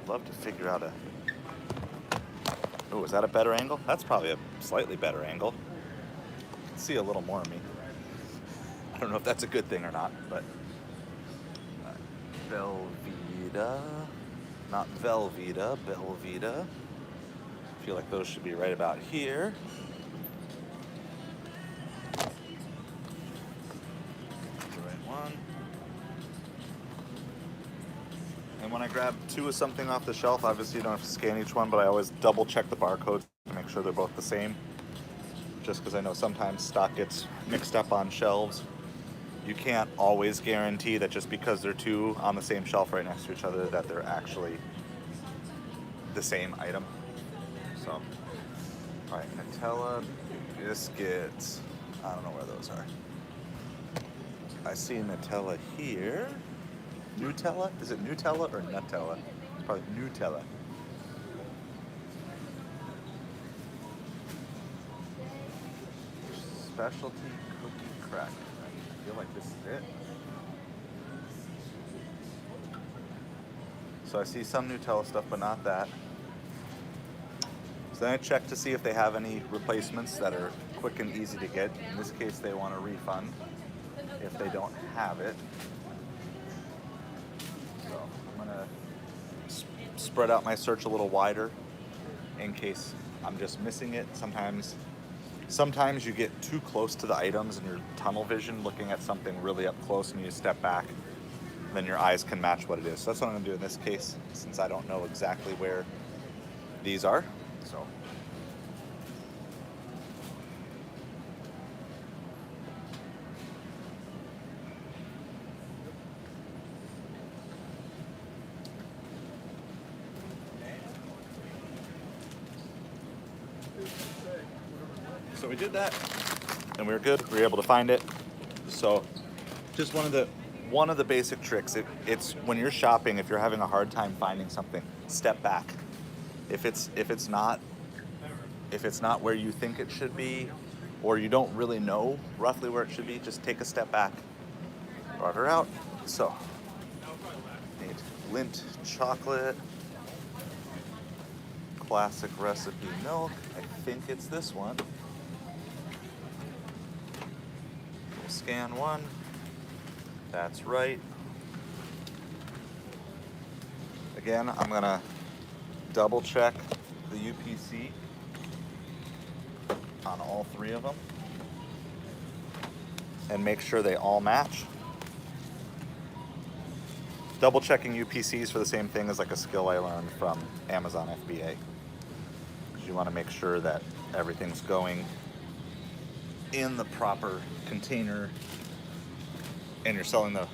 I'd love to figure out a... Oh, is that a better angle? That's probably a slightly better angle. You can see a little more of me. I don't know if that's a good thing or not, but... Velveeta. Not Velveeta, Belvita. I feel like those should be right about here. The right one. And when I grab two of something off the shelf, obviously you don't have to scan each one, but I always double check the barcodes to make sure they're both the same. Just because I know sometimes stock gets mixed up on shelves. You can't always guarantee that just because they're two on the same shelf right next to each other that they're actually the same item. So, all right, Nutella, biscuits. I don't know where those are. I see Nutella here. Nutella? Is it Nutella or Nutella? It's probably Nutella. Specialty cookie cracker. I feel like this is it. So I see some Nutella stuff, but not that. So then I check to see if they have any replacements that are quick and easy to get. In this case, they want a refund if they don't have it. So I'm gonna spread out my search a little wider in case I'm just missing it. Sometimes you get too close to the items and your tunnel vision looking at something really up close and you step back, then your eyes can match what it is. So that's what I'm gonna do in this case, since I don't know exactly where these are. So we did that and we were good. We were able to find it. So just one of the basic tricks. It's when you're shopping, if you're having a hard time finding something, step back. If it's not where you think it should be, or you don't really know roughly where it should be, just take a step back. Brought her out. So need Lindt chocolate, classic recipe milk. I think it's this one. We'll scan one. That's right. Again, I'm gonna double check the UPC on all three of them and make sure they all match. Double checking UPCs for the same thing is like a skill I learned from Amazon FBA. You want to make sure that everything's going in the proper container and you're selling the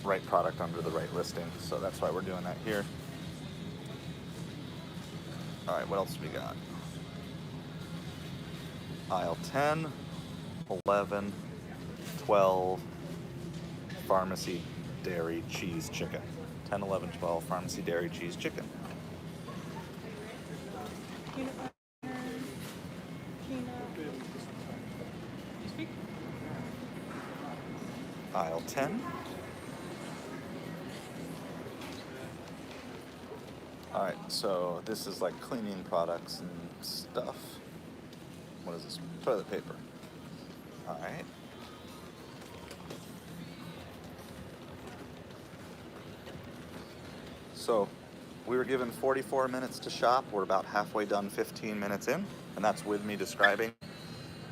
right product under the right listing. So that's why we're doing that here. All right, what else do we got? Aisle 10, 11, 12, pharmacy, dairy, cheese, chicken. 10, 11, 12, pharmacy, dairy, cheese, chicken. Peanut butter, peanut. You speak? Aisle 10. Alright, so this is like cleaning products and stuff. What is this? Toilet paper. Alright. So we were given 44 minutes to shop. We're about halfway done, 15 minutes in, and that's with me describing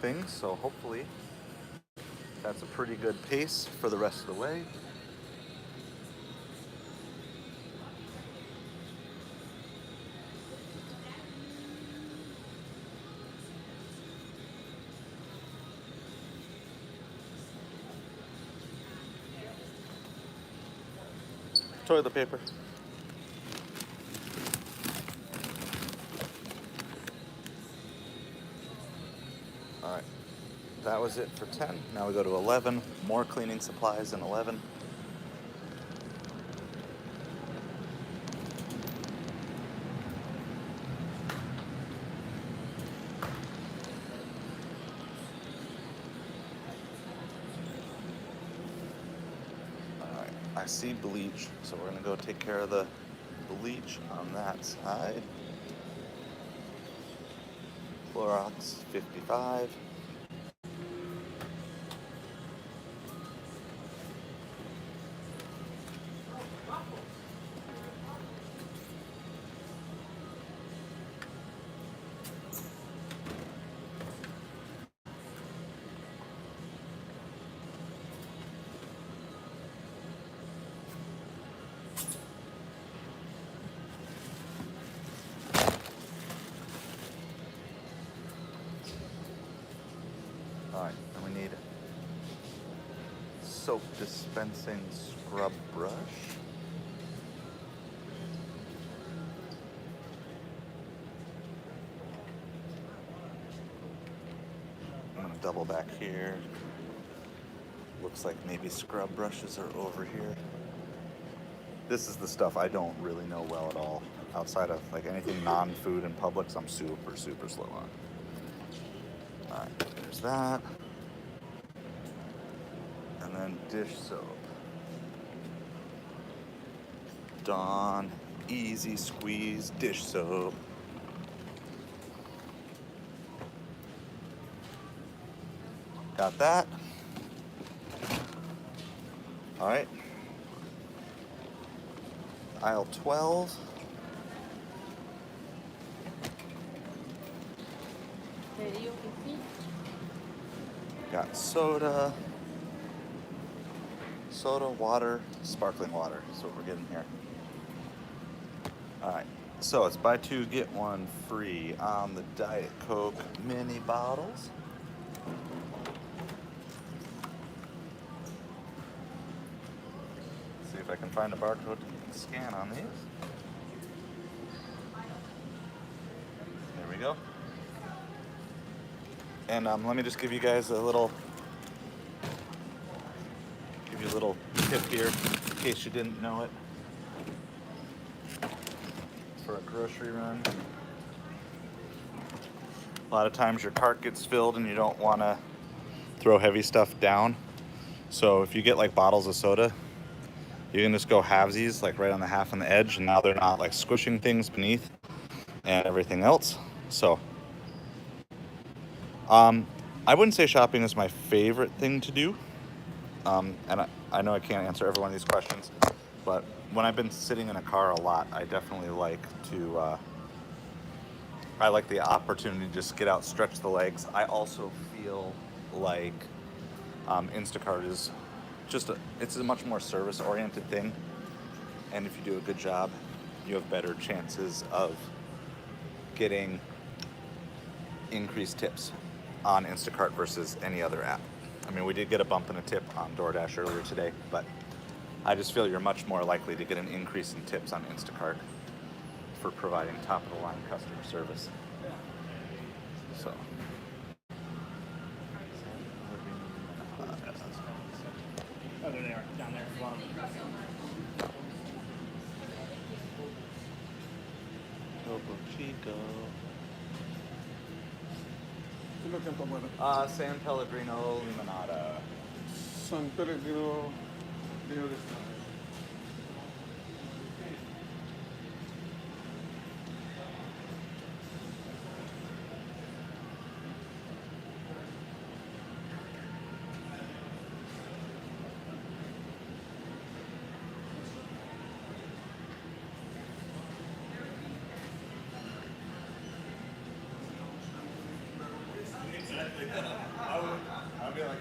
things. So hopefully that's a pretty good pace for the rest of the way. Toilet paper. All right, that was it for 10. Now we go to 11. More cleaning supplies in 11. I see bleach, so we're gonna go take care of the bleach on that side. Clorox 55. Alright, and we need soap dispensing scrub brush. I'm gonna double back here. Looks like maybe scrub brushes are over here. This is the stuff I don't really know well at all. Outside of like anything non-food in Publix, I'm super slow on. Alright, there's that. And then dish soap. Dawn Easy Squeeze dish soap. Got that. Alright. Aisle 12. Got soda, water, sparkling water is what we're getting here. All right, so it's buy two, get one free on the Diet Coke mini bottles. See if I can find a barcode to scan on these. There we go. And let me just give you guys a little tip here in case you didn't know it. For a grocery run. A lot of times your cart gets filled and you don't want to throw heavy stuff down. So if you get like bottles of soda, you can just go halvesies, like right on the half on the edge, and now they're not like squishing things beneath and everything else. So I wouldn't say shopping is my favorite thing to do. And I know I can't answer every one of these questions, but when I've been sitting in a car a lot, I definitely like to, I like the opportunity to just get out, stretch the legs. I also feel like Instacart is it's a much more service-oriented thing. And if you do a good job, you have better chances of getting increased tips on Instacart versus any other app. I mean, we did get a bump in a tip on Doordash earlier today, but I just feel you're much more likely to get an increase in tips on Instacart for providing top-of-the-line customer service. So. Oh, there they are, down there at the bottom. Topo Chico. ¿Qué es lo que está bueno? San Pellegrino Limonada. San Pellegrino de Oresta. I'll be like,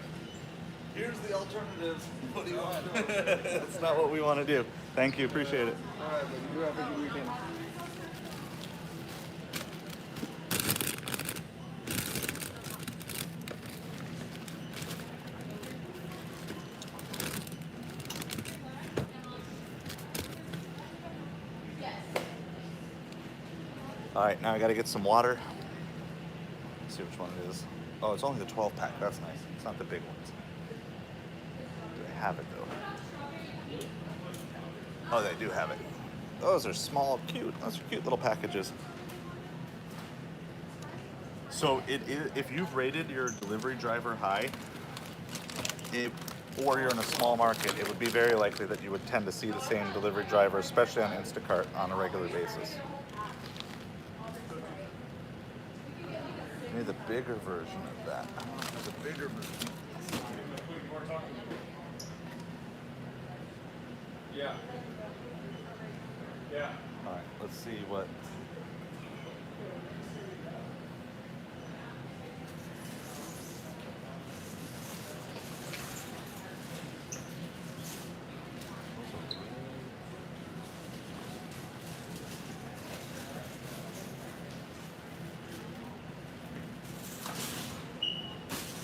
here's the alternative. What do you want? That's not what we want to do. Thank you. Appreciate it. All right, but you have a good weekend. All right, now I got to get some water. Let's see which one it is. Oh, it's only the 12 pack. That's nice. It's not the big ones. Do they have it though? Oh, they do have it. Those are small, cute. Those are cute little packages. So if you've rated your delivery driver high, or you're in a small market, it would be very likely that you would tend to see the same delivery driver, especially on Instacart, on a regular basis. Maybe the bigger version of that. I don't know if there's a bigger version. Yeah. Yeah. All right, let's see what.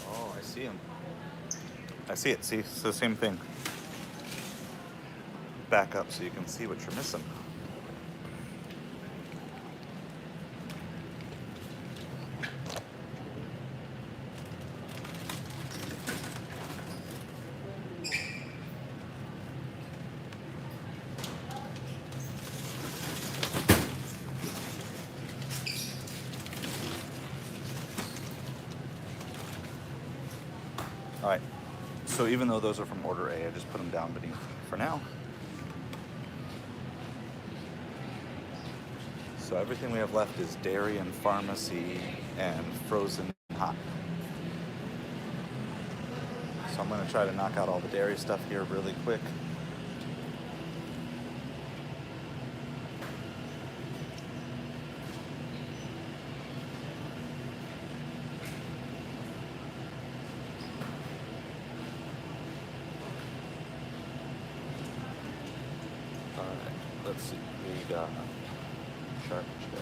Oh, I see him. I see it. See, it's the same thing. Back up so you can see what you're missing. All right, so even though those are from order A, I just put them down beneath for now. So everything we have left is dairy and pharmacy and frozen hot. So I'm going to try to knock out all the dairy stuff here really quick. let's see. We got shark shell.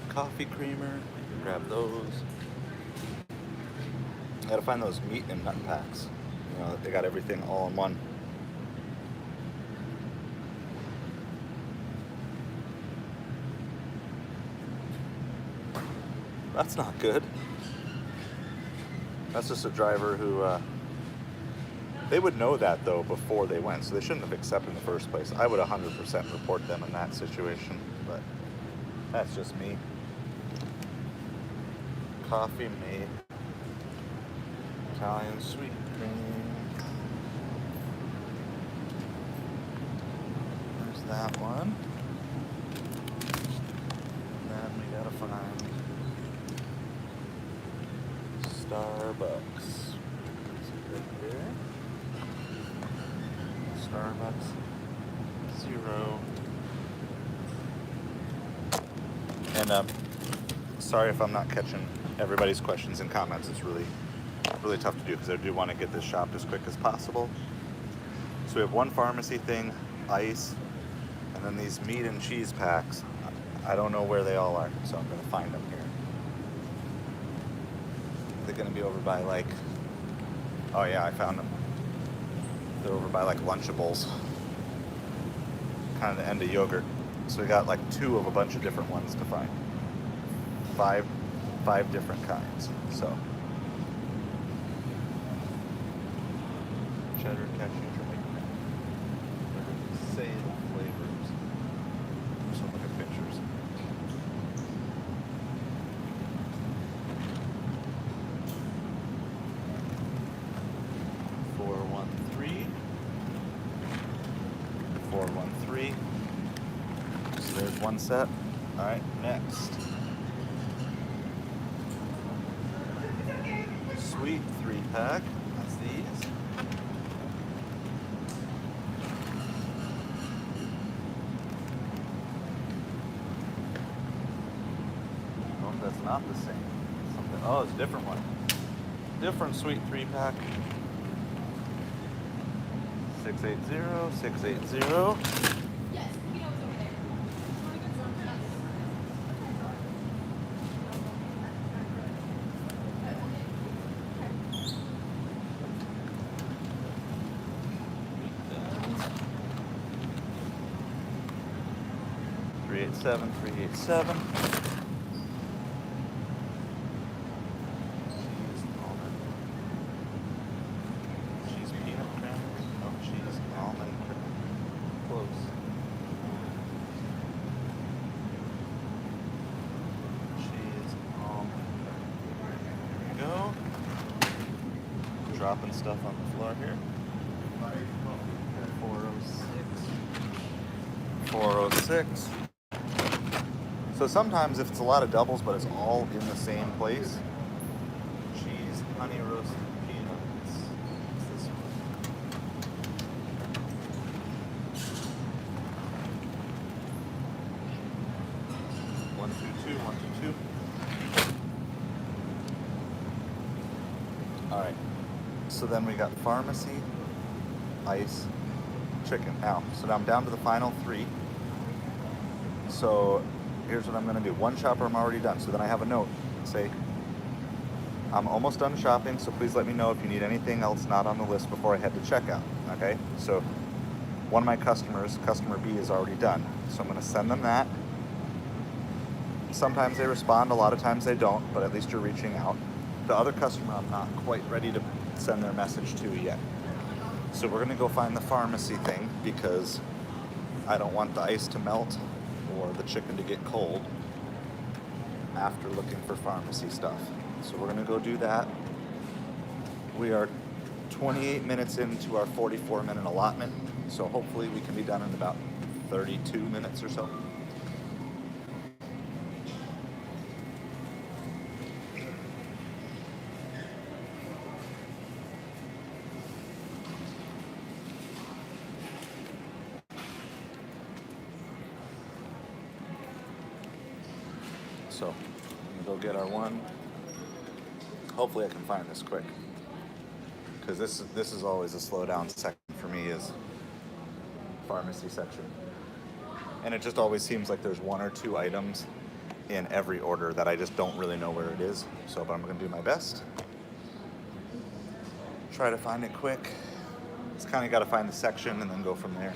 Coffee creamer, grab those. Gotta find those meat and nut packs. You know, they got everything all in one. That's not good. That's just a driver who, they would know that though before they went, so they shouldn't have accepted in the first place. I would 100% report them in that situation, but that's just me. Coffee mate, Italian sweet cream. There's that one. And then we gotta find Starbucks. Is it right there? Starbucks 0. And sorry if I'm not catching everybody's questions and comments. It's really tough to do because I do want to get this shopped as quick as possible. So we have one pharmacy thing, ice, and then these meat and cheese packs. I don't know where they all are, so I'm going to find them here. They're going to be over by like, oh yeah, I found them. They're over by like Lunchables, kind of the end of yogurt. So we got like 2 of a bunch of different ones to find. Five different kinds. So cheddar, cashew, Jamaican. Say the flavors. Just look at pictures. $413. So there's one set. All right, next. Sweet 3-pack. That's these. Oh, that's not the same. Something. Oh, it's a different one. Different sweet 3-pack. 680, 680. Yes, we know it's over there. $387. Cheese peanut cranberry. Oh, cheese almond cranberry. Close. Cheese almond. There we go. Dropping stuff on the floor here. 406. So sometimes if it's a lot of doubles, but it's all in the same place. Cheese, honey roasted peanuts. What's this one? 122, 122. All right. So then we got pharmacy, ice, chicken. Now, so now I'm down to the final 3. So here's what I'm going to do. One shopper I'm already done. So then I have a note. Say, I'm almost done shopping, so please let me know if you need anything else not on the list before I head to checkout, okay? So one of my customers, customer B, is already done. So I'm gonna send them that. Sometimes they respond, a lot of times they don't, but at least you're reaching out. The other customer I'm not quite ready to send their message to yet. So we're gonna go find the pharmacy thing because I don't want the ice to melt or the chicken to get cold after looking for pharmacy stuff. So we're gonna go do that. We are 28 minutes into our 44-minute allotment, so hopefully we can be done in about 32 minutes or so. So I'm gonna go get our one. Hopefully I can find this quick, because this is always a slow down section for me, is pharmacy section. And it just always seems like there's one or two items in every order that I just don't really know where it is. So, but I'm gonna do my best. Try to find it quick. Just kind of got to find the section and then go from there.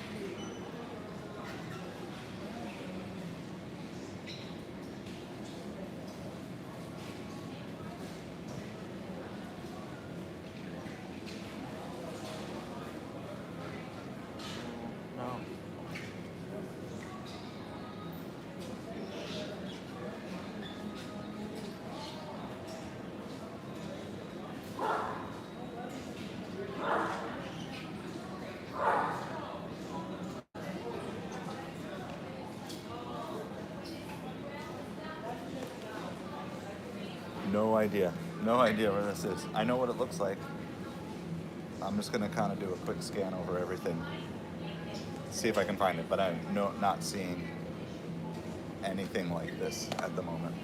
No idea where this is. I know what it looks like. I'm just gonna kind of do a quick scan over everything, see if I can find it, but I'm not seeing anything like this at the moment.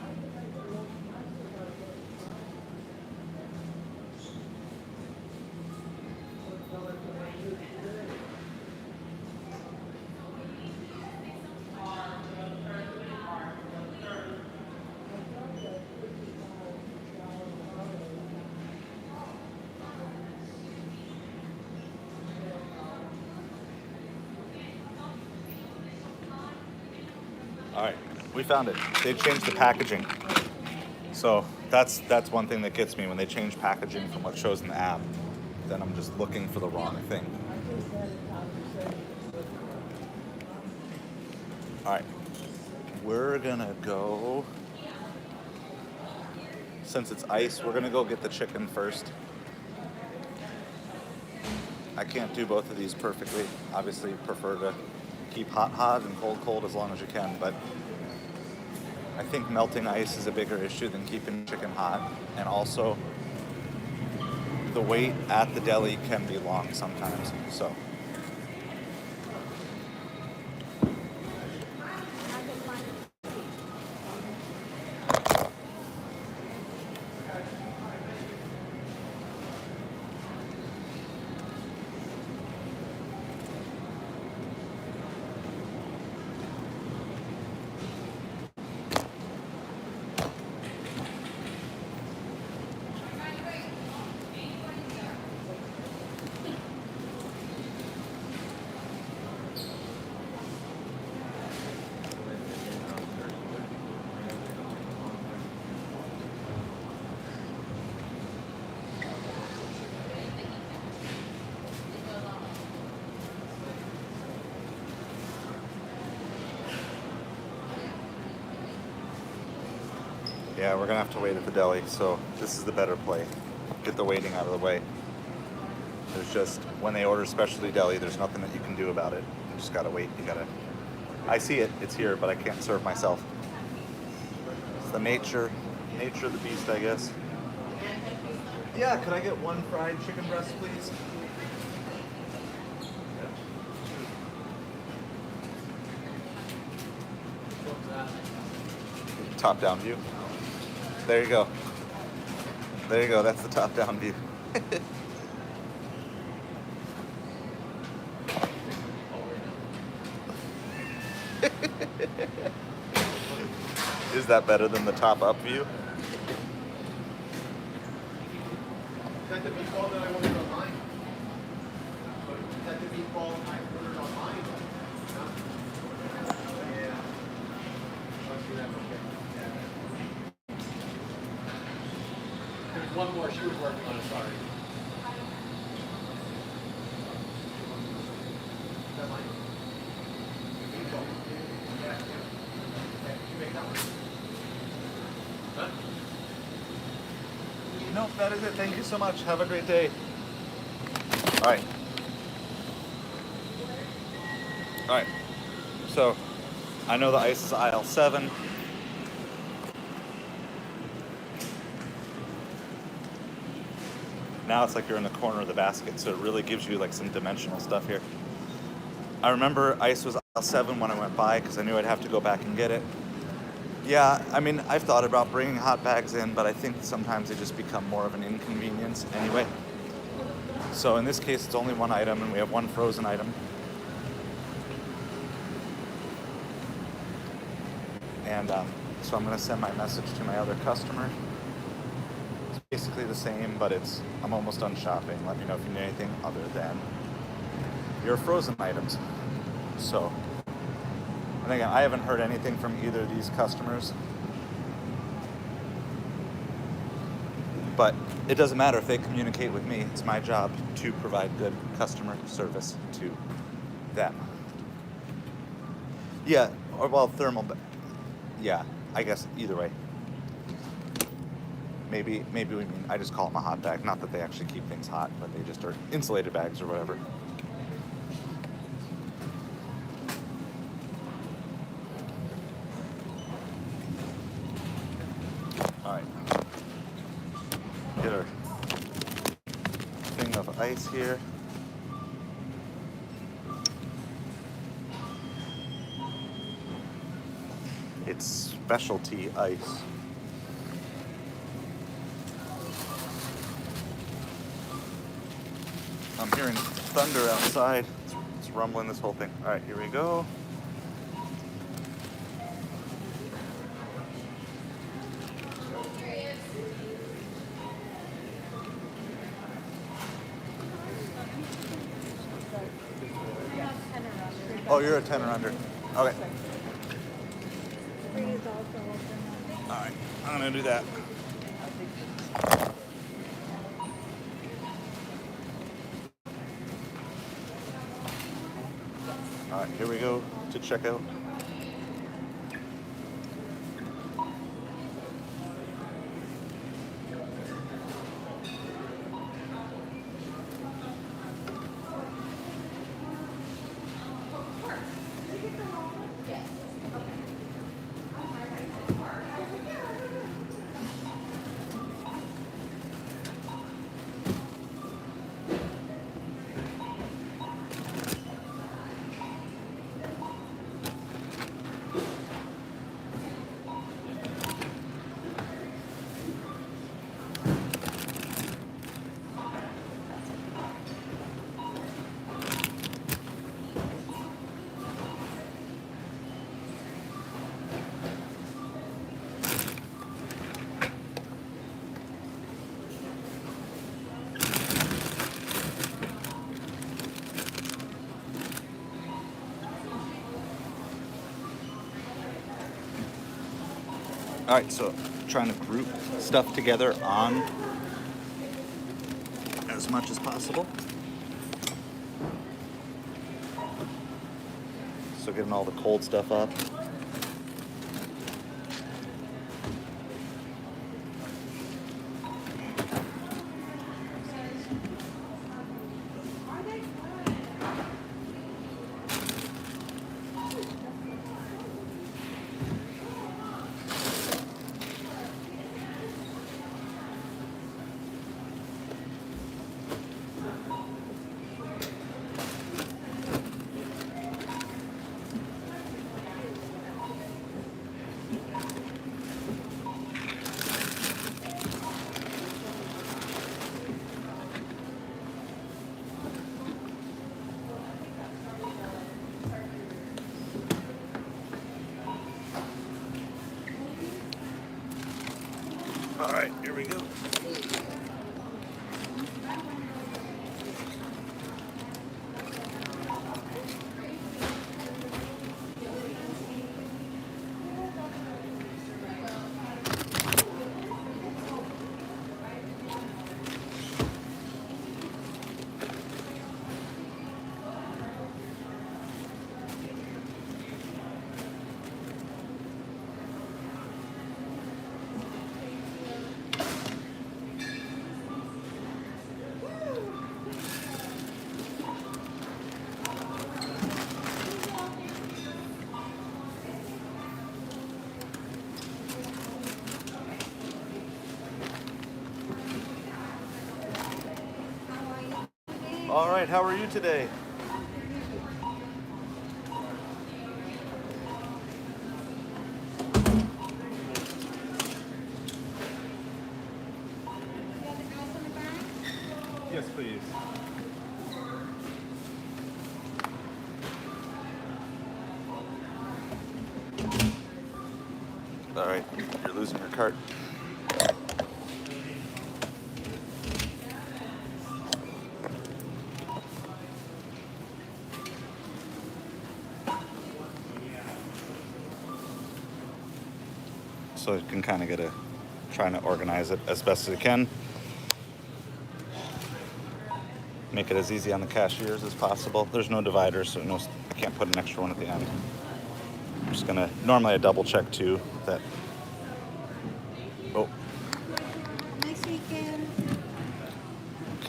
All right, we found it. They changed the packaging. So that's one thing that gets me when they change packaging from what shows in the app. Then I'm just looking for the wrong thing. All right, we're gonna go, since it's ice, we're gonna go get the chicken first. I can't do both of these perfectly. Obviously, prefer to keep hot and cold as long as you can, but I think melting ice is a bigger issue than keeping chicken hot. And also, the wait at the deli can be long sometimes, so. Yeah, we're gonna have to wait at the deli, so this is the better play. Get the waiting out of the way. There's just, when they order specialty deli, there's nothing that you can do about it. You just gotta wait, I see it, it's here, but I can't serve myself. It's the nature of the beast, I guess. Yeah, could I get one fried chicken breast, please? Top-down view. There you go. There you go, that's the top-down view. Is that better than the top-up view? that the meatball that I ordered online? Is that the meatball I ordered online? No? Yeah. Let's do that. Okay. Yeah. There's one more she was working on it, sorry. Is that mine? Meatball. Yeah. Okay, you make that one. Huh? No, that is it. Thank you so much. Have a great day. All right. All right. So, I know the ice is aisle 7. Now it's like you're in the corner of the basket, so it really gives you like some dimensional stuff here. I remember ice was aisle 7 when I went by because I knew I'd have to go back and get it. Yeah, I mean, I've thought about bringing hot bags in, but I think sometimes they just become more of an inconvenience anyway. So in this case, it's only one item, and we have one frozen item. And so I'm going to send my message to my other customer. It's basically the same, but I'm almost done shopping. Let me know if you need anything other than your frozen items. So, and again, I haven't heard anything from either of these customers. But it doesn't matter if they communicate with me. It's my job to provide good customer service to them. Yeah, or well, thermal. Yeah, I guess either way. Maybe we mean I just call them a hot bag. Not that they actually keep things hot, but they just are insulated bags or whatever. All right. Get our thing of ice here. It's specialty ice. I'm hearing thunder outside. It's rumbling this whole thing. All right, here we go. Oh, you're a 10 or under. Okay. All right, I'm gonna do that. All right, here we go to checkout. All right, so trying to group stuff together on as much as possible. So getting all the cold stuff up. All right, here we go. All right, how are you today? Yes, please. All right, you're losing your cart. So you can kind of trying to organize it as best as you can. Make it as easy on the cashiers as possible. There's no dividers, so I can't put an extra one at the end. I'm just gonna, normally I double check too that, oh. Next weekend.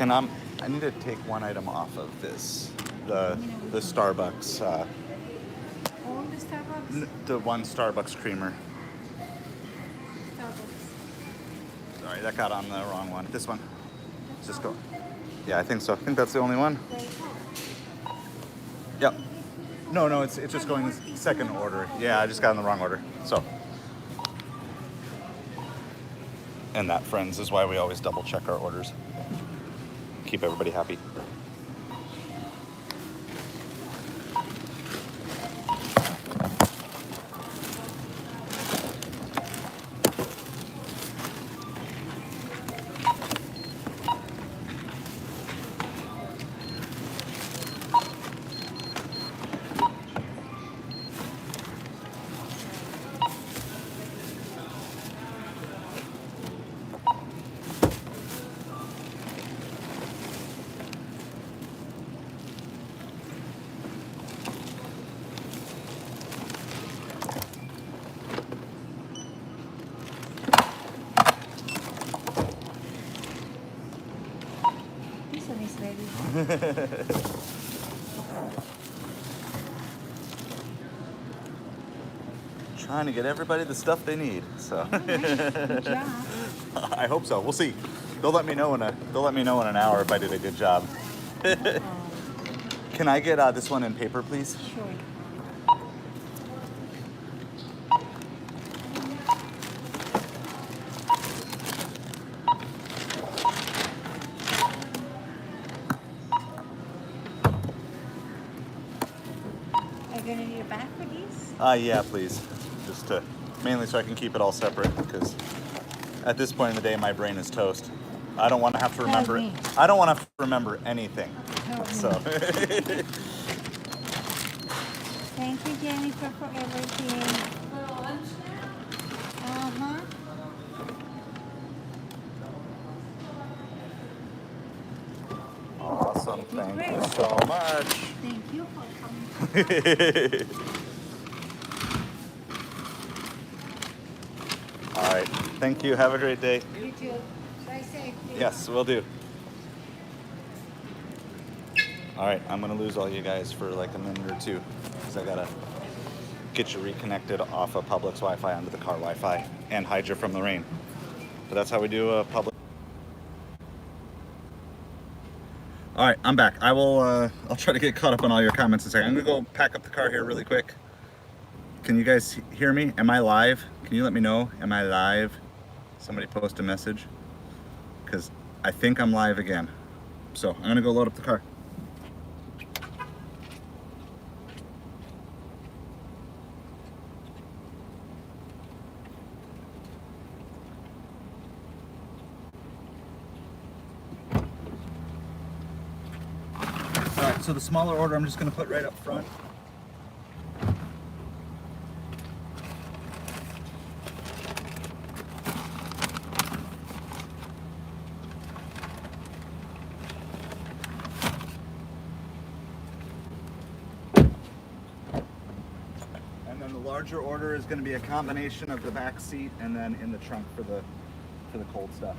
I need to take one item off of this, the Starbucks, All the Starbucks. the one Starbucks creamer. Starbucks. Sorry, that got on the wrong one. This one. Let's just go. Yeah, I think so. I think that's the only one. Yep. No, it's just going second order. Yeah, I just got in the wrong order. So. And that, friends, is why we always double check our orders. Keep everybody happy. This one is ready. Trying to get everybody the stuff they need. So. Good job. I hope so. We'll see. They'll let me know in an hour if I did a good job. Can I get this one in paper, please? Sure. Are you gonna need a bag for these? Yeah, please. Just to, mainly so I can keep it all separate, because at this point in the day, my brain is toast. I don't want to have to remember. me. I don't want to have to remember anything. Help me. So. Thank you, Jennifer, for everything. For lunch now? Uh-huh. Awesome. Thank you so much. Thank you for coming. All right. Thank you. Have a great day. You too. Try safely. Yes, will do. All right, I'm gonna lose all you guys for like a minute or two because I gotta get you reconnected off of Publix Wi-Fi onto the car Wi-Fi and hide you from the rain. But that's how we do Publix. All right, I'm back. I'll try to get caught up on all your comments in a second. I'm gonna go pack up the car here really quick. Can you guys hear me? Am I live? Can you let me know? Am I live? Somebody post a message. Because I think I'm live again. So I'm gonna go load up the car. All right, so the smaller order I'm just gonna put right up front. And then the larger order is going to be a combination of the back seat and then in the trunk for the cold stuff.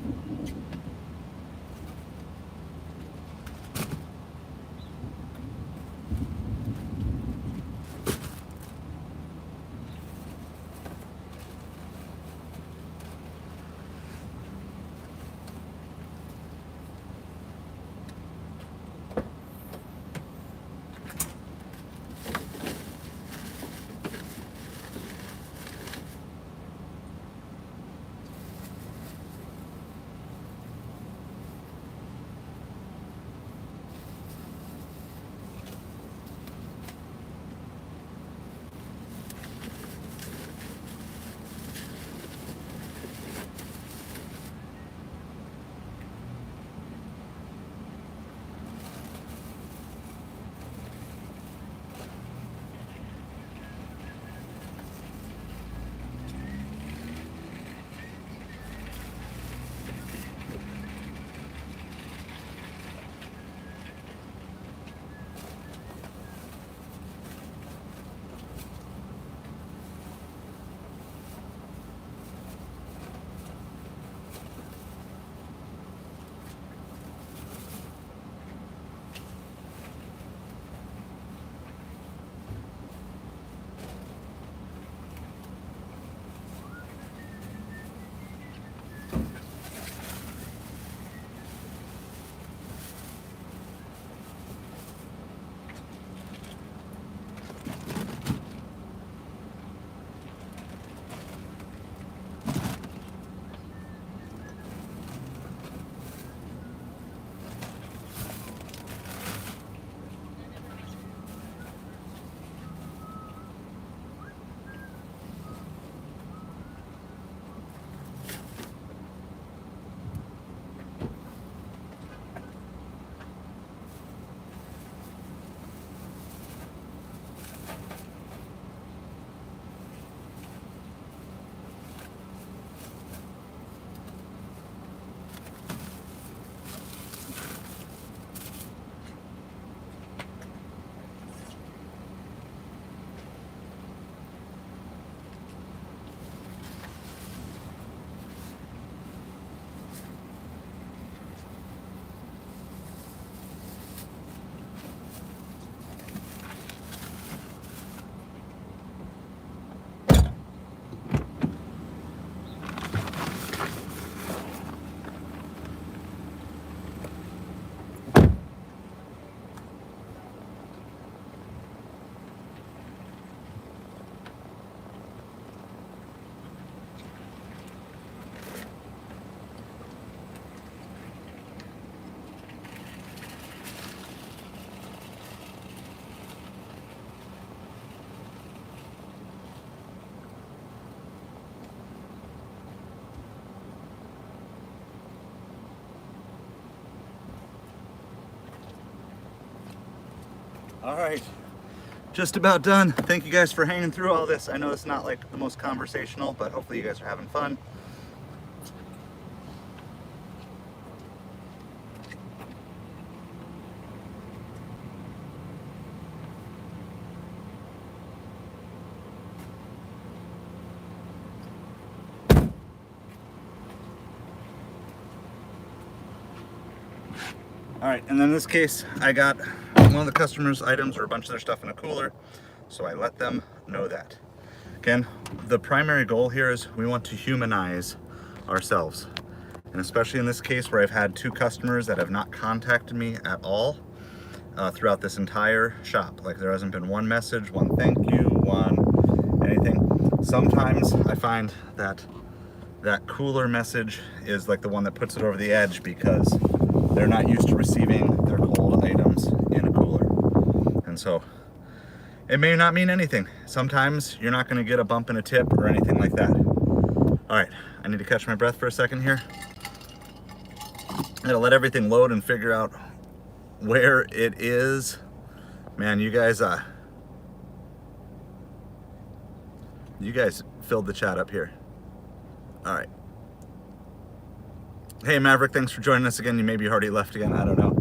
All right, just about done. Thank you guys for hanging through all this. I know it's not like the most conversational, but hopefully you guys are having fun. All right, and then in this case, I got one of the customers' items or a bunch of their stuff in a cooler, so I let them know that. Again, the primary goal here is we want to humanize ourselves. And especially in this case where I've had 2 customers that have not contacted me at all throughout this entire shop. Like there hasn't been one message, one thank you, one anything. Sometimes I find that that cooler message is like the one that puts it over the edge because they're not used to receiving their cold items in a cooler. And so it may not mean anything. Sometimes you're not going to get a bump in a tip or anything like that. All right, I need to catch my breath for a second here. I gotta let everything load and figure out where it is. Man, you guys filled the chat up here. All right. Hey Maverick, thanks for joining us again. You maybe already left again, I don't know.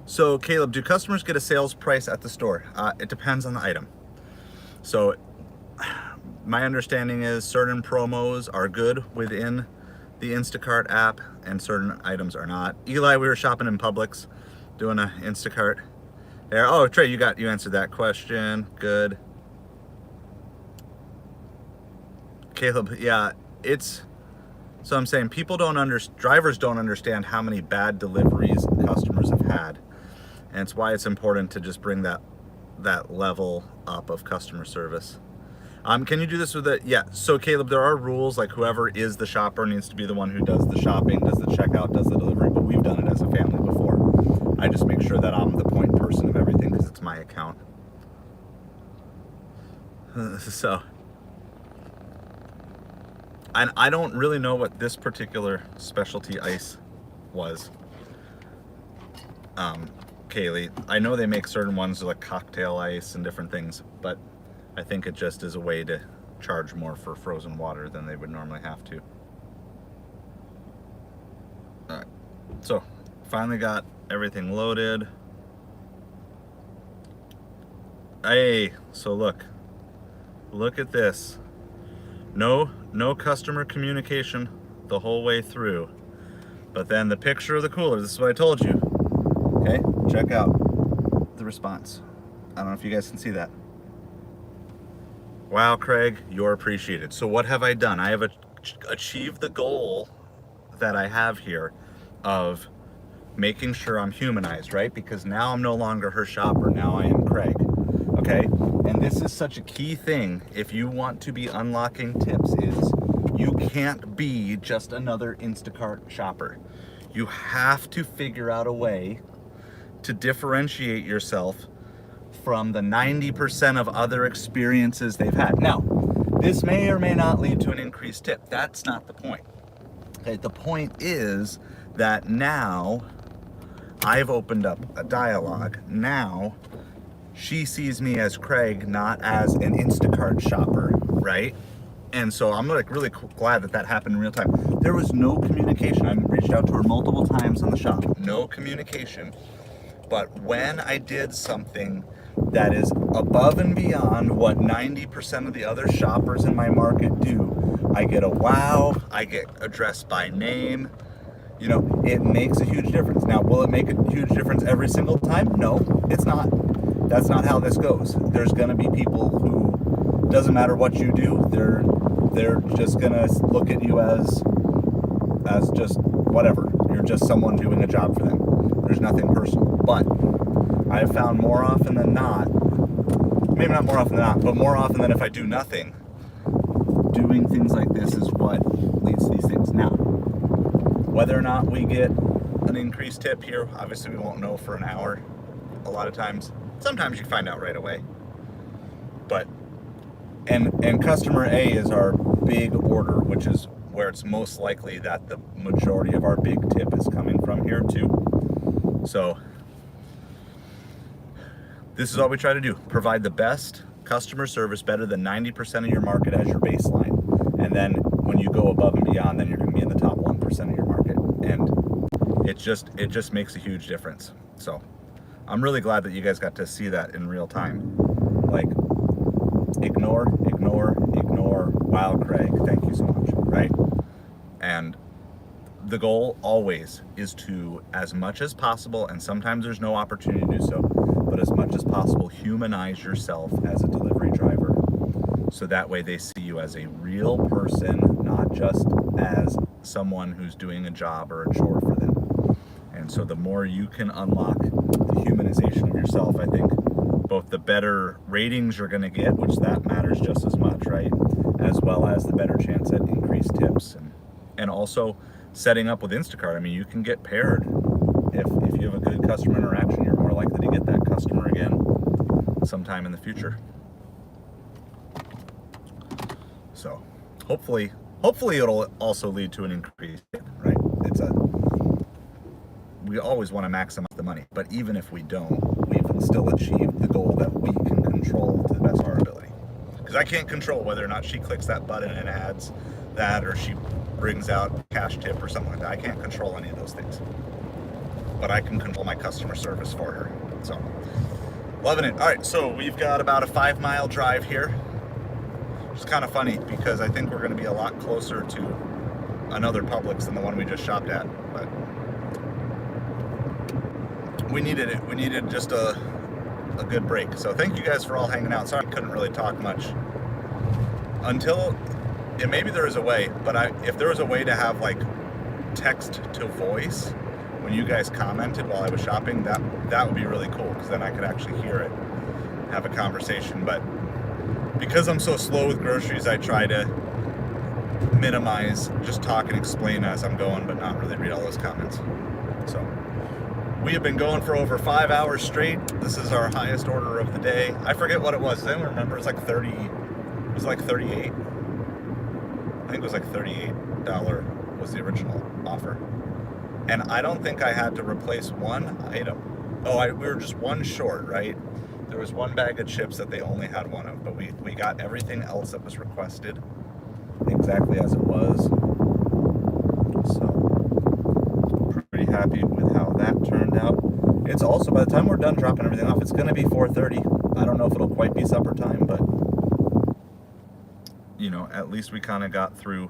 So Caleb, do customers get a sales price at the store? It depends on the item. So my understanding is certain promos are good within the Instacart app and certain items are not. Eli, we were shopping in Publix doing an Instacart there. Oh, Trey, you answered that question. Good. Caleb, yeah, so I'm saying drivers don't understand how many bad deliveries customers have had. And it's why it's important to just bring that level up of customer service. Can you do this with yeah, so Caleb, there are rules, like whoever is the shopper needs to be the one who does the shopping, does the checkout, does the delivery, but we've done it as a family before. I just make sure that I'm the point person of everything because it's my account. So, and I don't really know what this particular specialty ice was. Kaylee, I know they make certain ones like cocktail ice and different things, but I think it just is a way to charge more for frozen water than they would normally have to. All right, so finally got everything loaded. Hey, so look at this. No customer communication the whole way through. But then the picture of the cooler, this is what I told you. Okay, check out the response. I don't know if you guys can see that. Wow, Craig, you're appreciated. So what have I done? I have achieved the goal that I have here of making sure I'm humanized, right? Because now I'm no longer her shopper, now I am Craig, okay? And this is such a key thing if you want to be unlocking tips is you can't be just another Instacart shopper. You have to figure out a way to differentiate yourself from the 90% of other experiences they've had. Now, this may or may not lead to an increased tip. That's not the point. Okay, the point is that now I've opened up a dialogue. Now she sees me as Craig, not as an Instacart shopper, right? And so I'm like really glad that happened in real time. There was no communication. I reached out to her multiple times in the shop. No communication. But when I did something that is above and beyond what 90% of the other shoppers in my market do, I get a wow, I get addressed by name. You know, it makes a huge difference. Now, will it make a huge difference every single time? No, it's not. That's not how this goes. There's gonna be people who, doesn't matter what you do, they're just gonna look at you as just whatever. You're just someone doing a job for them. There's nothing personal. But I've found more often than not, maybe not more often than not, but more often than if I do nothing, doing things like this is what leads to these things. Now, whether or not we get an increased tip here, obviously we won't know for an hour a lot of times. Sometimes you find out right away. But And customer A is our big order, which is where it's most likely that the majority of our big tip is coming from here too. So this is all we try to do: provide the best customer service, better than 90% of your market as your baseline. And then when you go above and beyond, then you're going to be in the top 1% of your market. And it just makes a huge difference. So I'm really glad that you guys got to see that in real time. Like, ignore. Wow, Craig, thank you so much, right? And the goal always is to, as much as possible, and sometimes there's no opportunity to do so, but as much as possible, humanize yourself as a delivery driver. So that way they see you as a real person, not just as someone who's doing a job or a chore for them. And so the more you can unlock the humanization of yourself, I think both the better ratings you're going to get, which that matters just as much, right? As well as the better chance at increased tips. And also setting up with Instacart. I mean, you can get paired. If you have a good customer interaction, you're more likely to get that customer again sometime in the future. So hopefully it'll also lead to an increase, right? We always want to maximize the money, but even if we don't, we've still achieved the goal that we can control to the best of our ability. Because I can't control whether or not she clicks that button and adds that, or she brings out cash tip or something like that. I can't control any of those things, but I can control my customer service for her. So loving it. All right, so we've got about a 5-mile drive here. It's kind of funny because I think we're going to be a lot closer to another Publix than the one we just shopped at, but we needed it. We needed just a good break. So thank you guys for all hanging out. Sorry I couldn't really talk much until, and maybe there is a way, but if there was a way to have like text to voice when you guys commented while I was shopping, that would be really cool, because then I could actually hear it, have a conversation. But because I'm so slow with groceries, I try to minimize, just talk and explain as I'm going, but not really read all those comments. So we have been going for over 5 hours straight. This is our highest order of the day. I forget what it was. Does anyone remember? It was like 30, it was like 38. I think it was like $38 was the original offer. And I don't think I had to replace one item. Oh, we were just one short, right? There was one bag of chips that they only had one of, but we got everything else that was requested exactly as it was. So pretty happy with how that turned out. It's also, by the time we're done dropping everything off, it's going to be 4:30. I don't know if it'll quite be supper time, but you know, at least we kind of got through,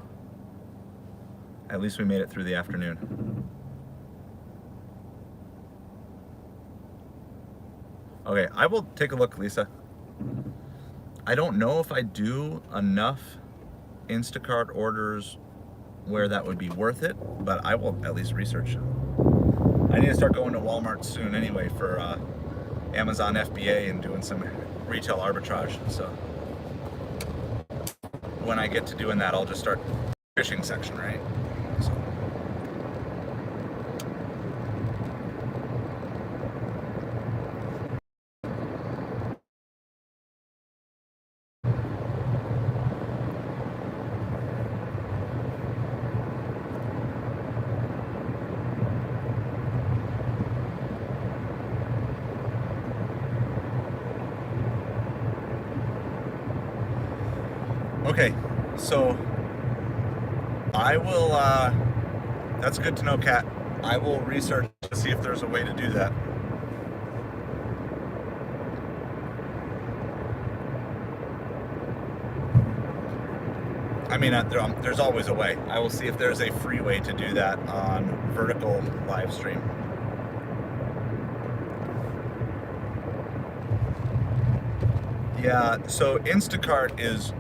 at least we made it through the afternoon. Okay, I will take a look, Lisa. I don't know if I do enough Instacart orders where that would be worth it, but I will at least research. I need to start going to Walmart soon anyway for Amazon FBA and doing some retail arbitrage. So when I get to doing that, I'll just start fishing section, right? So. Okay, so I will, that's good to know, Kat. I will research to see if there's a way to do that. I mean, there's always a way. I will see if there's a free way to do that on vertical live stream. Yeah, so Instacart is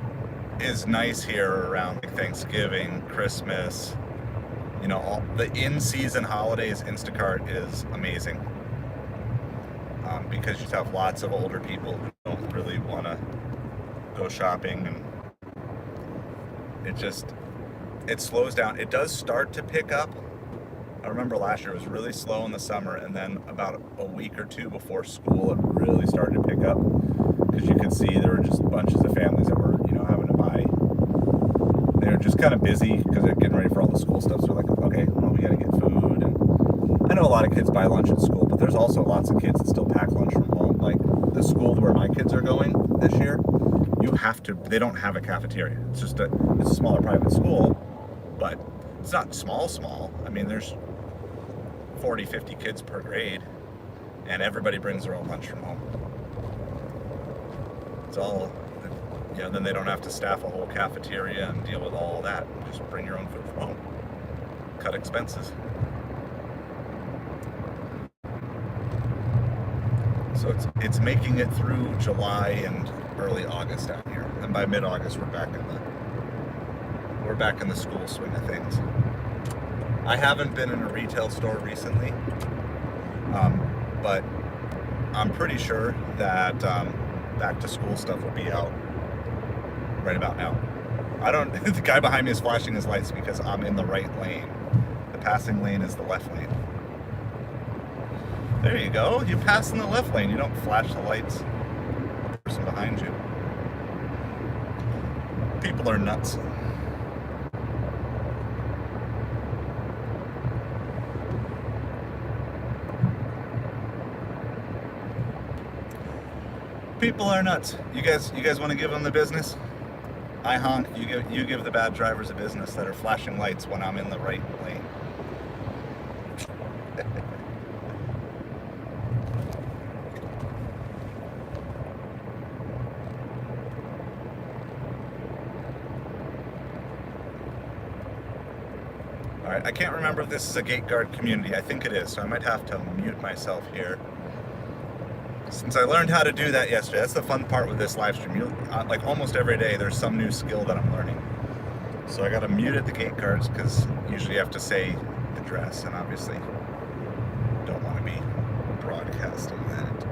nice here around Thanksgiving, Christmas, you know, all the in-season holidays. Instacart is amazing because you have lots of older people who don't really want to go shopping, and it slows down. It does start to pick up. I remember last year it was really slow in the summer, and then about a week or two before school it really started to pick up, because you could see there were just bunches of families that were, you they're just kind of busy because they're getting ready for all the school stuff. So they're like, okay, well, we got to get food. And I know a lot of kids buy lunch at school, but there's also lots of kids that still pack lunch from home. Like the school where my kids are going this year, they don't have a cafeteria. It's a smaller private school, but it's not small. I mean, there's 40, 50 kids per grade, and everybody brings their own lunch from home. It's all, then they don't have to staff a whole cafeteria and deal with all that. Just bring your own food from home. Cut expenses. So it's making it through July and early August out here, and by mid-August we're back in the school swing of things. I haven't been in a retail store recently, but I'm pretty sure that back to school stuff will be out right about now. The guy behind me is flashing his lights because I'm in the right lane. The passing lane is the left lane. There you go. You pass in the left lane. You don't flash the lights at the person behind you. People are nuts. People are nuts. You guys want to give them the business? I honk. You give the bad drivers a business that are flashing lights when I'm in the right lane. All right, I can't remember if this is a gate guard community. I think it is, so I might have to mute myself here. Since I learned how to do that yesterday, that's the fun part with this live stream. Like almost every day, there's some new skill that I'm learning. So I got to mute at the gate guards because usually you have to say the address, and obviously don't want to be broadcasting that.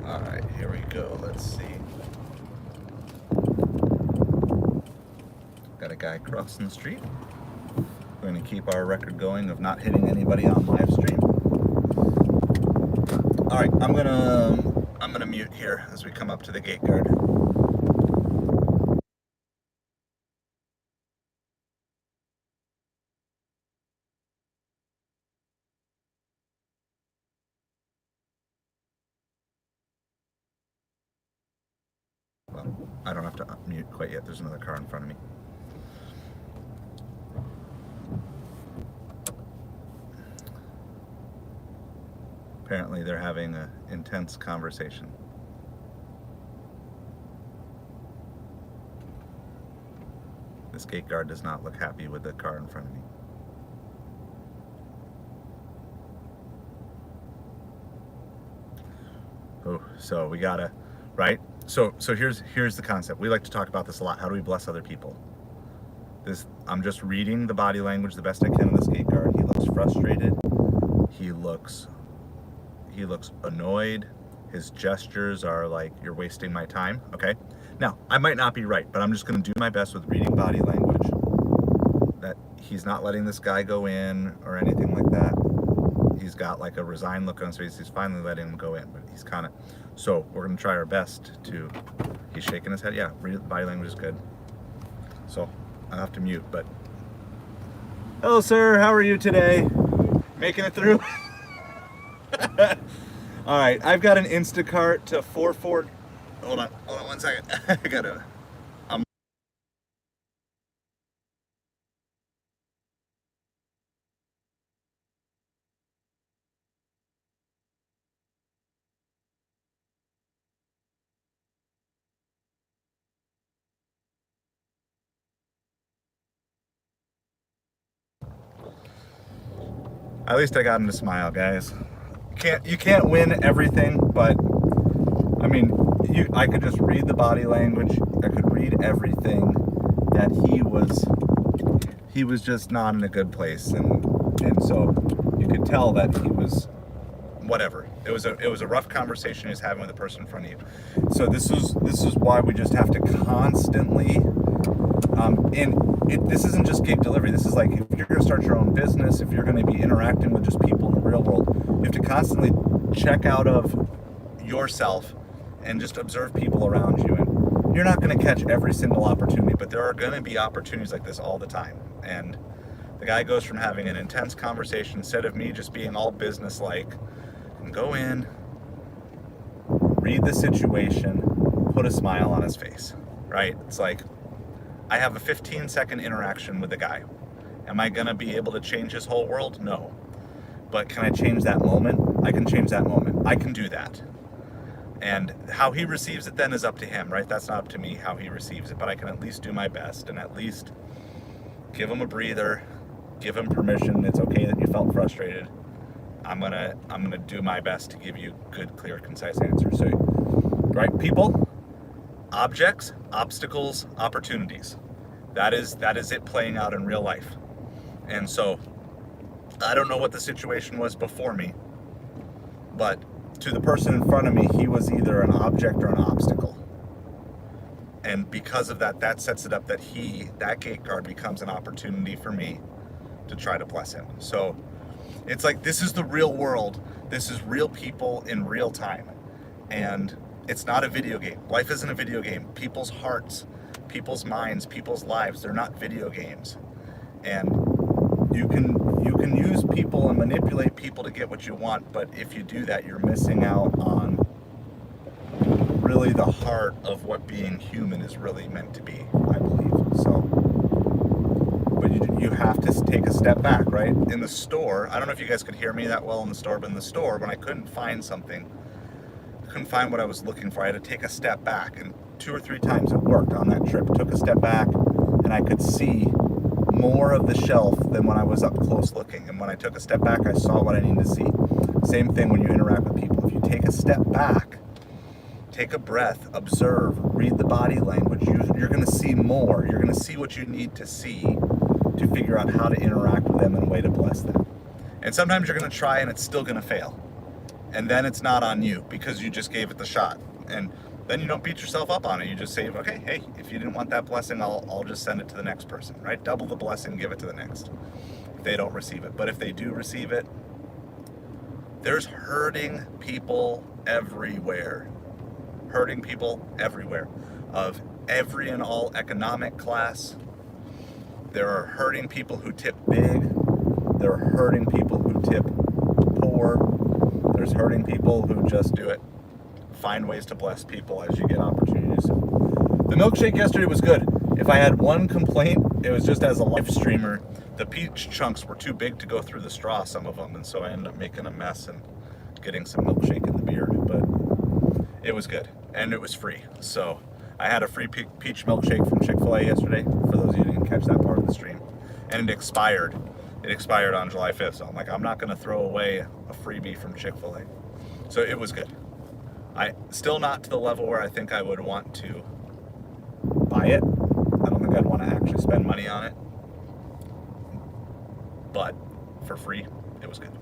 All right, here we go. Let's see. Got a guy crossing the street. We're going to keep our record going of not hitting anybody on live stream. All right, I'm gonna mute here as we come up to the gate guard. Well, I don't have to mute quite yet. There's another car in front of me. Apparently they're having an intense conversation. This gate guard does not look happy with the car in front of me. Oh, so we gotta, right? So here's the concept. We like to talk about this a lot. How do we bless other people? I'm just reading the body language the best I can of this gate guard. He looks frustrated. He looks annoyed. His gestures are like, you're wasting my time. Okay. Now, I might not be right, but I'm just going to do my best with reading body language that he's not letting this guy go in or anything like that. He's got like a resigned look on his face. He's finally letting him go in, but he's kind of, so we're going to try our best to, he's shaking his head. Yeah. Body language is good. So I'll have to mute, but hello, sir. How are you today? Making it through? All right, I've got an Instacart to 44. Hold on 1 second. I gotta. At least I got him to smile, guys. You can't win everything, but I mean, I could just read the body language. I could read everything that he was just not in a good place, and so you could tell that he was whatever. It was a rough conversation he was having with the person in front of you. So this is why we just have to constantly and this isn't just gig delivery. This is like, if you're going to start your own business, if you're going to be interacting with just people in the real world, you have to constantly check out of yourself and just observe people around you. And you're not going to catch every single opportunity, but there are going to be opportunities like this all the time. And the guy goes from having an intense conversation, instead of me just being all business-like, and go in, read the situation, put a smile on his face, right? It's like, I have a 15-second interaction with the guy. Am I gonna be able to change his whole world? No. But can I change that moment? I can change that moment. I can do that. And how he receives it then is up to him, right? That's not up to me how he receives it, but I can at least do my best and at least give him a breather, give him permission. It's okay that you felt frustrated. I'm gonna do my best to give you good, clear, concise answers. So, right, people, objects, obstacles, opportunities. That is it playing out in real life. And so, I don't know what the situation was before me, but to the person in front of me, he was either an object or an obstacle. And because of that, that sets it up that that gate guard becomes an opportunity for me to try to bless him. So it's like, this is the real world. This is real people in real time. And it's not a video game. Life isn't a video game. People's hearts, people's minds, people's lives, they're not video games. And you can use people and manipulate people to get what you want, but if you do that, you're missing out on really the heart of what being human is really meant to be, I believe. So, but you have to take a step back, right? In the store, I don't know if you guys could hear me that well in the store, but in the store, when I couldn't find something, I couldn't find what I was looking for, I had to take a step back, and 2 or 3 times it worked on that trip. Took a step back, and I could see more of the shelf than when I was up close looking. And when I took a step back, I saw what I needed to see. Same thing when you interact with people. If you take a step back, take a breath, observe, read the body language, you're going to see more. You're going to see what you need to see to figure out how to interact with them in a way to bless them. And sometimes you're going to try and it's still going to fail. And then it's not on you because you just gave it the shot. And then you don't beat yourself up on it. You just say, okay, hey, if you didn't want that blessing, I'll just send it to the next person, right? Double the blessing, give it to the next. If they don't receive it. But if they do receive it, there's hurting people everywhere. Hurting people everywhere. Of every and all economic class. There are hurting people who tip big. There are hurting people who tip poor. There's hurting people who just do it. Find ways to bless people as you get opportunities. The milkshake yesterday was good. If I had one complaint, it was just as a live streamer, the peach chunks were too big to go through the straw, some of them, and so I ended up making a mess and getting some milkshake in the beard, but it was good, and it was free. So I had a free peach milkshake from Chick-fil-A yesterday, for those of you who didn't catch that part of the stream, and it expired. It expired on July 5th, so I'm like, I'm not gonna throw away a freebie from Chick-fil-A. So it was good. Still not to the level where I think I would want to buy it. I don't think I'd want to actually spend money on it. But for free, it was good.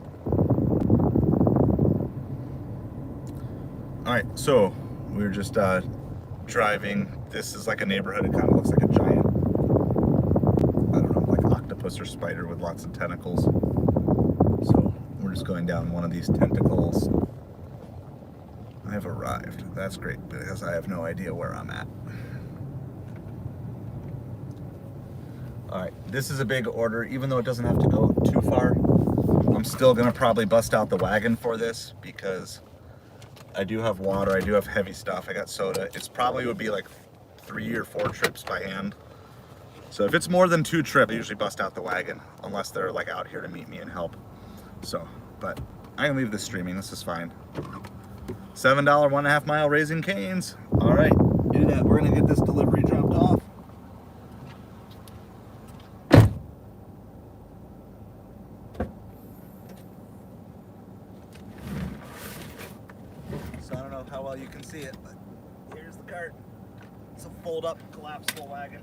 Alright, so we were just driving. This is like a neighborhood. It kind of looks like a giant, I don't know, like octopus or spider with lots of tentacles. So we're just going down one of these tentacles. I've arrived. That's great because I have no idea where I'm at. Alright, this is a big order. Even though it doesn't have to go too far, I'm still going to probably bust out the wagon for this because I do have water, I do have heavy stuff, I got soda. It's probably would be like 3 or 4 trips by hand. So if it's more than 2 trips, I usually bust out the wagon unless they're like out here to meet me and help. So, but I can leave this streaming, this is fine. $7 1.5 mile Raising Cane's. All right, do that. We're gonna get this delivery dropped off. So I don't know how well you can see it, but here's the cart. It's a fold-up, collapsible wagon.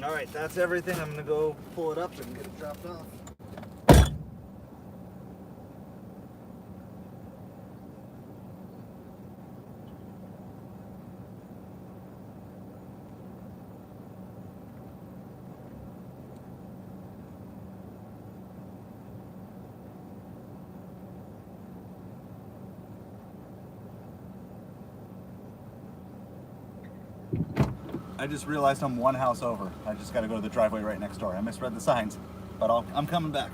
All right, that's everything. I'm gonna go pull it up and get it dropped off. I just realized I'm one house over. I just got to go to the driveway right next door. I misread the signs, but I'm coming back.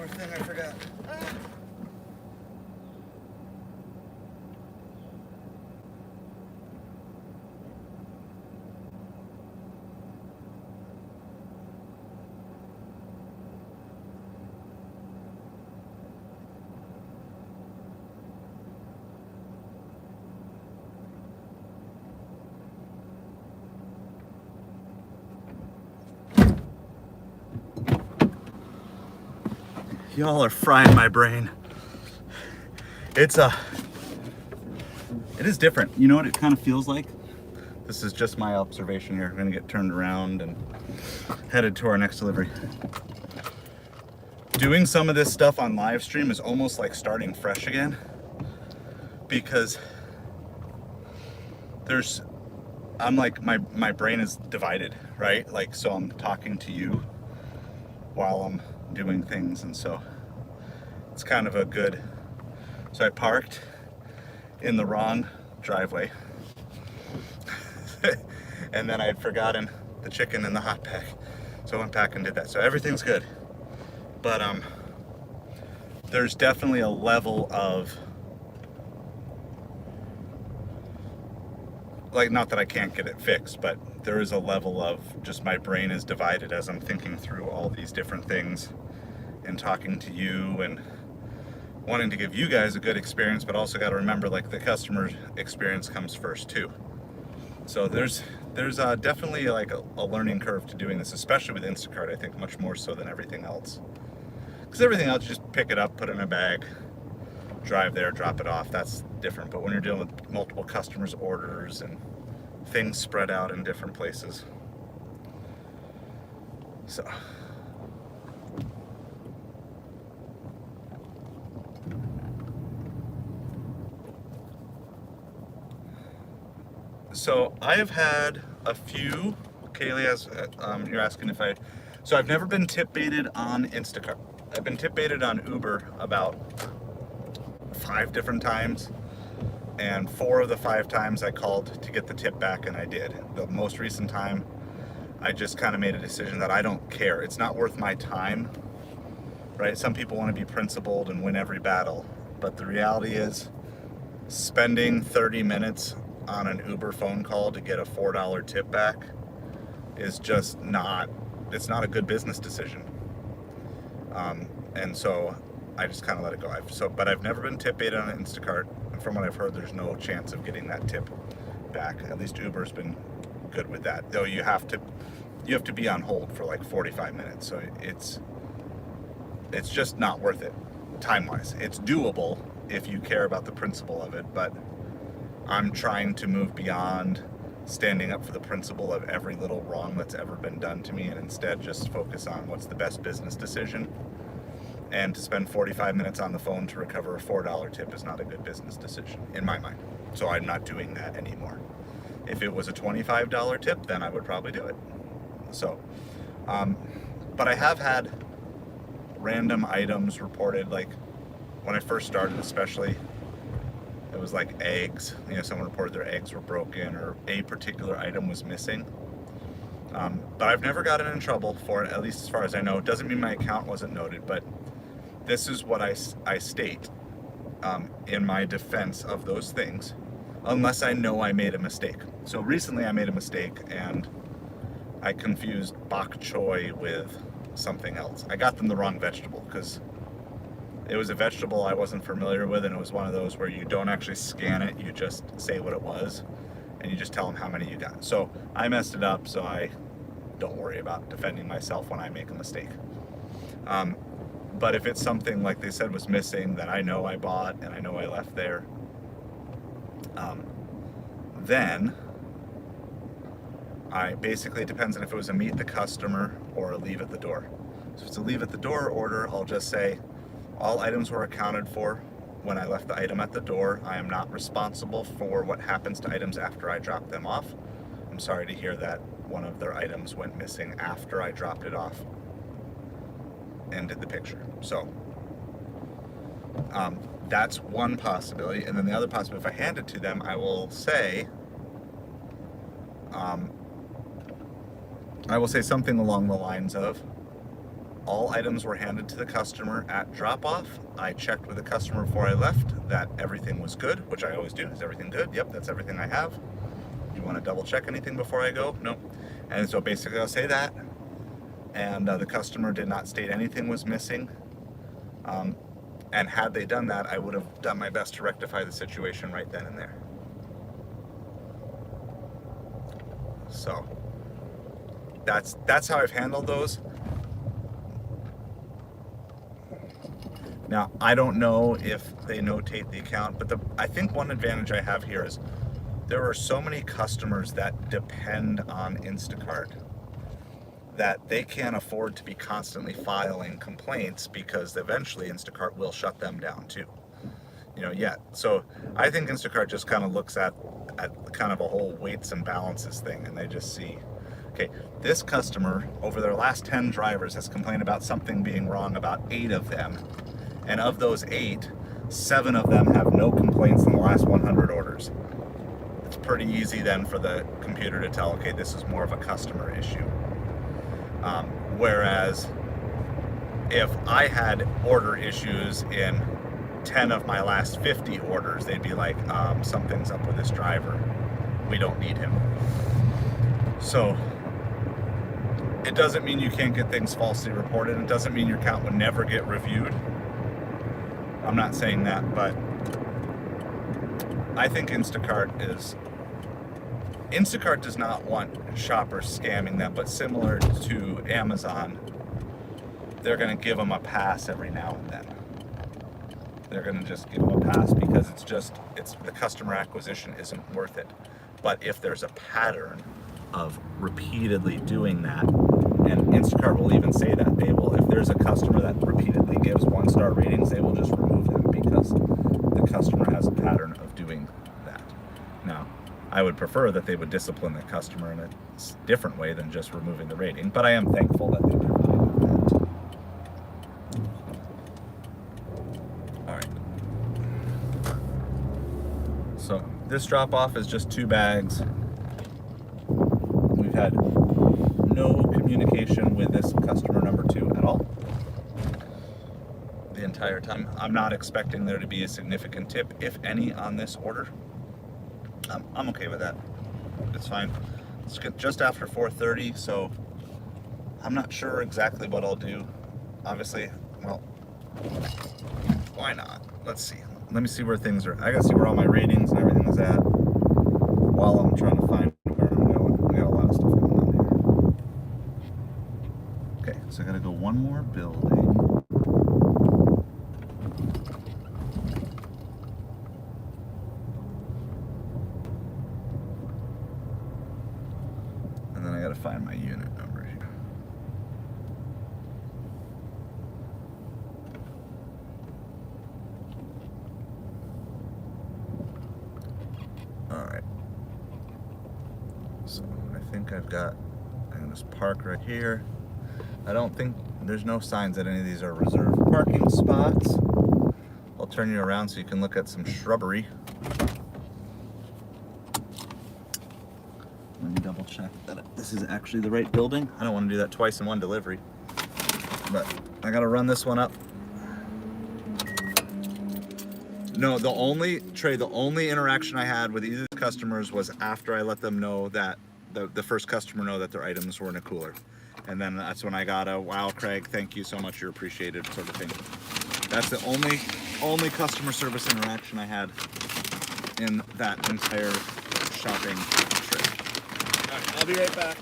Thing I forgot. Y'all are frying my brain. It is different. You know what it kind of feels like? This is just my observation here. We're gonna get turned around and headed to our next delivery. Doing some of this stuff on live stream is almost like starting fresh again, because I'm like, my brain is divided, right? Like, so I'm talking to you while I'm doing things, and so it's kind of a good. So I parked in the wrong driveway and then I had forgotten the chicken in the hot pack, so I went back and did that. So everything's good, but there's definitely a level of, like, not that I can't get it fixed, but there is a level of just my brain is divided as I'm thinking through all these different things and talking to you and wanting to give you guys a good experience, but also got to remember, like, the customer experience comes first too. So there's definitely like a learning curve to doing this, especially with Instacart. I think much more so than everything else, because everything else you just pick it up, put it in a bag, drive there, drop it off. That's different. But when you're dealing with multiple customers' orders and things spread out in different places, so I have had a few. Kaylee has, you're asking if so I've never been tip baited on Instacart. I've been tip baited on Uber about 5 different times, and 4 of the 5 times I called to get the tip back, and I did. The most recent time, I just kind of made a decision that I don't care. It's not worth my time, right? Some people want to be principled and win every battle, but the reality is spending 30 minutes on an Uber phone call to get a $4 tip back is just not, it's not a good business decision. And so I just kind of let it go. But I've never been tip baited on Instacart. And from what I've heard, there's no chance of getting that tip back. At least Uber's been good with that. Though you have to be on hold for like 45 minutes. So it's just not worth it time-wise. It's doable if you care about the principle of it, but I'm trying to move beyond standing up for the principle of every little wrong that's ever been done to me, and instead just focus on what's the best business decision. And to spend 45 minutes on the phone to recover a $4 tip is not a good business decision in my mind. So I'm not doing that anymore. If it was a $25 tip, then I would probably do it. So, but I have had random items reported, like when I first started especially. It was like eggs. Someone reported their eggs were broken or a particular item was missing. But I've never gotten in trouble for it, at least as far as I know. It doesn't mean my account wasn't noted, but this is what I state in my defense of those things, unless I know I made a mistake. So recently I made a mistake and I confused bok choy with something else. I got them the wrong vegetable because it was a vegetable I wasn't familiar with, and it was one of those where you don't actually scan it, you just say what it was, and you just tell them how many you got. So I messed it up, so I don't worry about defending myself when I make a mistake. But if it's something like they said was missing that I know I bought and I know I left there, then basically it depends on if it was a meet the customer or a leave at the door. So if it's a leave at the door order, I'll just say, all items were accounted for when I left the item at the door. I am not responsible for what happens to items after I drop them off. I'm sorry to hear that one of their items went missing after I dropped it off and did the picture. So that's one possibility. And then the other possibility, if I hand it to them, I will say something along the lines of, all items were handed to the customer at drop-off. I checked with the customer before I left that everything was good, which I always do. Is everything good? Yep, that's everything I have. You want to double-check anything before I go? No. And so basically I'll say that. And the customer did not state anything was missing. And had they done that, I would have done my best to rectify the situation right then and there. So that's how I've handled those. Now, I don't know if they notate the account, but I think one advantage I have here is there are so many customers that depend on Instacart that they can't afford to be constantly filing complaints, because eventually Instacart will shut them down too. So I think Instacart just kind of looks at kind of a whole weights and balances thing, and they just see, okay, this customer over their last 10 drivers has complained about something being wrong about 8 of them. And of those 8, 7 of them have no complaints in the last 100 orders. It's pretty easy then for the computer to tell, okay, this is more of a customer issue. Whereas if I had order issues in 10 of my last 50 orders, they'd be like, something's up with this driver. We don't need him. So it doesn't mean you can't get things falsely reported. It doesn't mean your account would never get reviewed. I'm not saying that, but I think Instacart does not want shoppers scamming them, but similar to Amazon, they're going to give them a pass every now and then. They're going to just give them a pass because it's the customer acquisition isn't worth it. But if there's a pattern of repeatedly doing that, and Instacart will even say that they will, if there's a customer that repeatedly gives 1-star ratings, they will just remove them because the customer has a pattern of doing that. Now, I would prefer that they would discipline the customer in a different way than just removing the rating, but I am thankful that they provided that. All right. So this drop off is just 2 bags. We've had no communication with this customer number 2 at all the entire time. I'm not expecting there to be a significant tip, if any, on this order. I'm okay with that. It's fine. It's just after 4:30, so I'm not sure exactly what I'll do. Obviously, well, why not? Let's see. Let me see where things are. I gotta see where all my ratings and everything is at while I'm trying to find where I'm going. We got a lot of stuff going on here. Okay, so I gotta go one more building. And then I gotta find my unit number here. Alright. So I think I can just park right here. I don't think, there's no signs that any of these are reserved parking spots. I'll turn you around so you can look at some shrubbery. Let me double check that this is actually the right building. I don't want to do that twice in one delivery, but I gotta run this one up. No, the only interaction I had with either of the customers was after I let them know that the first customer know that their items were in a cooler. And then that's when I got a, wow, Craig, thank you so much, you're appreciated, sort of thing. That's the only customer service interaction I had in that entire shopping trip. All right, I'll be right back.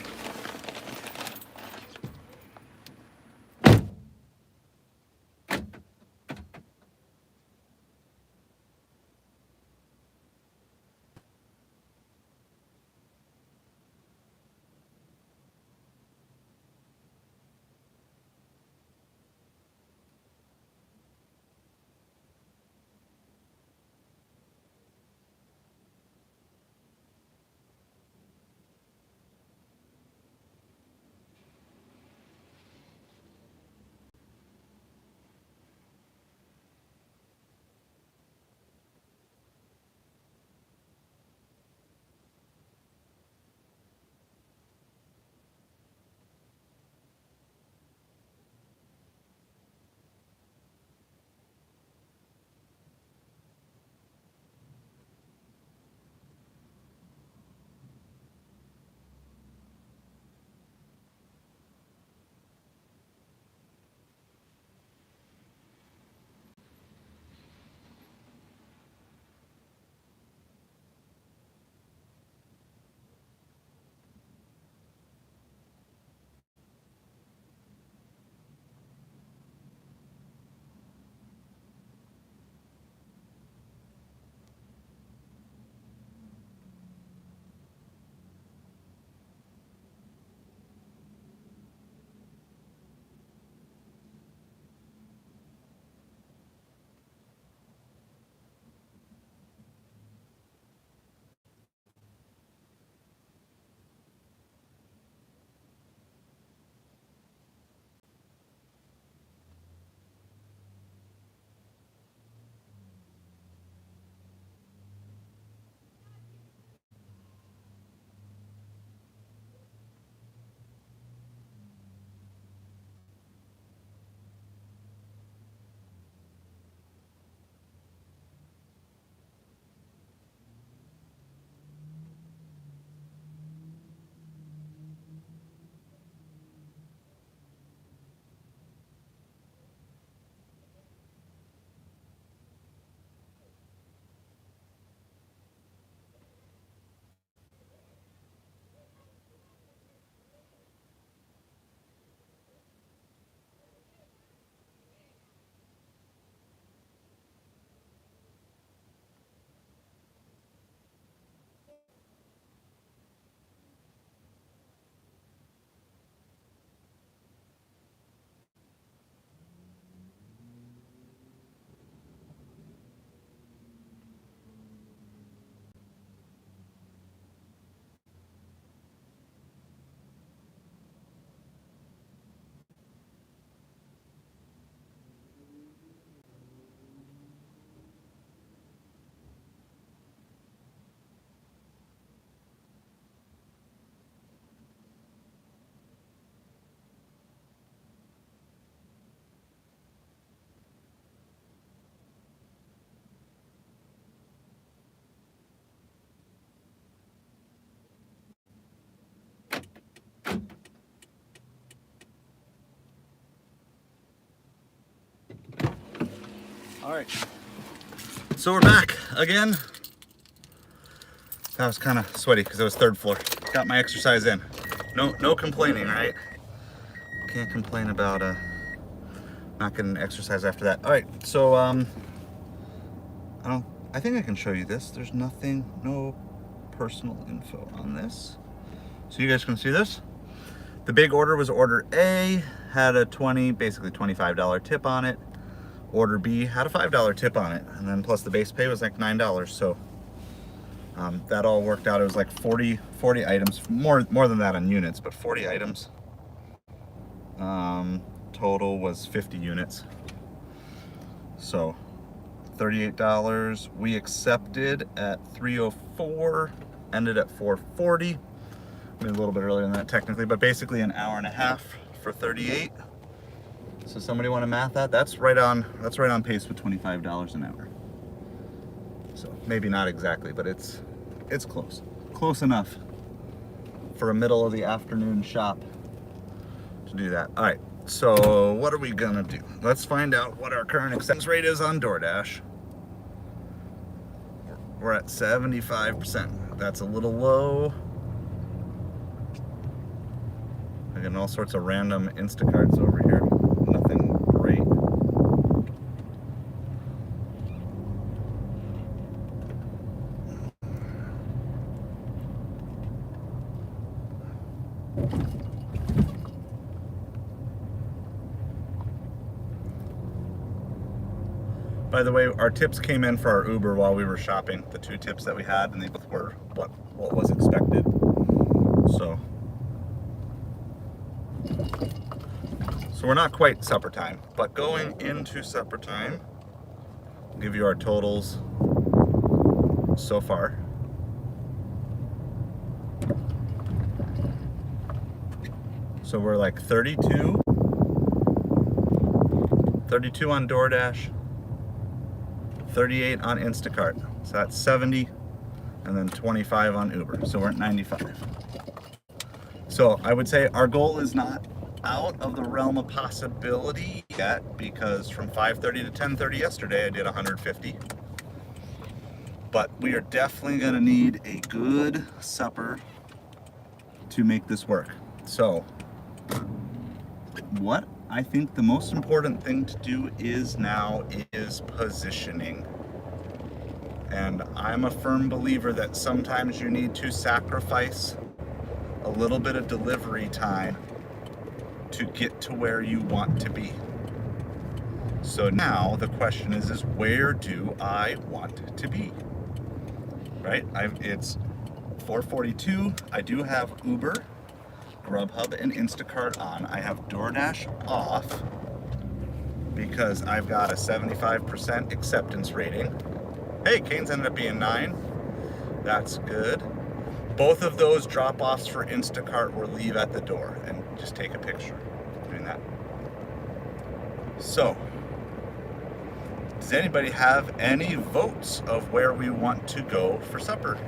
All right. So we're back again. That was kind of sweaty because it was third floor. Got my exercise in. No complaining, right? Can't complain about not getting exercise after that. All right, so I think I can show you this. There's no personal info on this. So you guys can see this. The big order was order A, had a basically $25 tip on it. Order B had a $5 tip on it, and then plus the base pay was like $9. So that all worked out. It was like 40 items, more than that on units, but 40 items. Total was 50 units. So $38. We accepted at 3:04, ended at 4:40. Maybe a little bit earlier than that technically, but basically an hour and a half for 38. So somebody want to math that? That's right on pace with $25 an hour. So maybe not exactly, but it's close enough for a middle of the afternoon shop to do that. All right, so what are we gonna do? Let's find out what our current acceptance rate is on Doordash. We're at 75%. That's a little low. I'm getting all sorts of random Instacarts over here. Nothing great. By the way, our tips came in for our Uber while we were shopping. The 2 tips that we had, and they both were what was expected. So we're not quite supper time, but going into supper time, I'll give you our totals so far. So we're like 32 on Doordash, 38 on Instacart. So that's 70, and then 25 on Uber. So we're at 95. So I would say our goal is not out of the realm of possibility yet, because from 5:30 to 10:30 yesterday I did 150. But we are definitely gonna need a good supper to make this work. So what I think the most important thing to do is positioning. And I'm a firm believer that sometimes you need to sacrifice a little bit of delivery time to get to where you want to be. So now the question is where do I want to be? Right? It's 4:42. I do have Uber, Grubhub, and Instacart on. I have Doordash off because I've got a 75% acceptance rating. Hey, Kane's ended up being 9. That's good. Both of those drop-offs for Instacart were leave at the door and just take a picture doing that. So, does anybody have any votes of where we want to go for supper?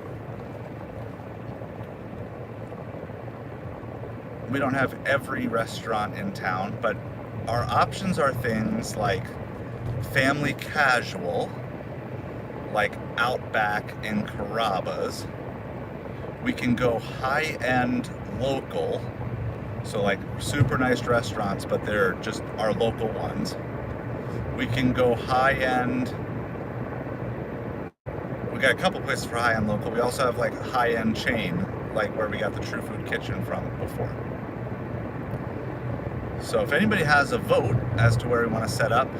We don't have every restaurant in town, but our options are things like family casual, like Outback and Carrabba's. We can go high-end local, so like super nice restaurants, but they're just our local ones. We can go high-end. We got a couple places for high-end local. We also have like a high-end chain, like where we got the True Food Kitchen from before. So if anybody has a vote as to where we want to set up,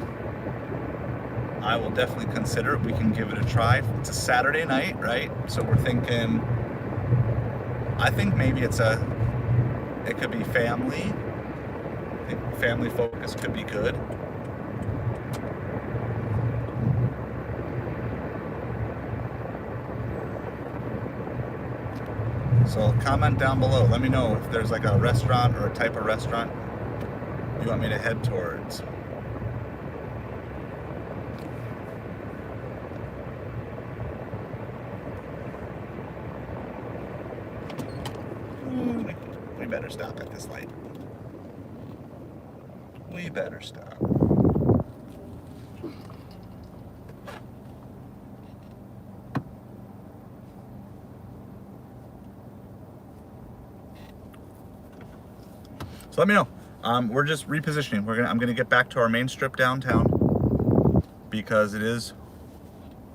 I will definitely consider it. We can give it a try. It's a Saturday night, right? So we're thinking, I think maybe it could be family. I think family focus could be good. So comment down below. Let me know if there's like a restaurant or a type of restaurant you want me to head towards. We better stop at this light. We better stop. So let me know. We're just repositioning. I'm gonna get back to our main strip downtown because it is.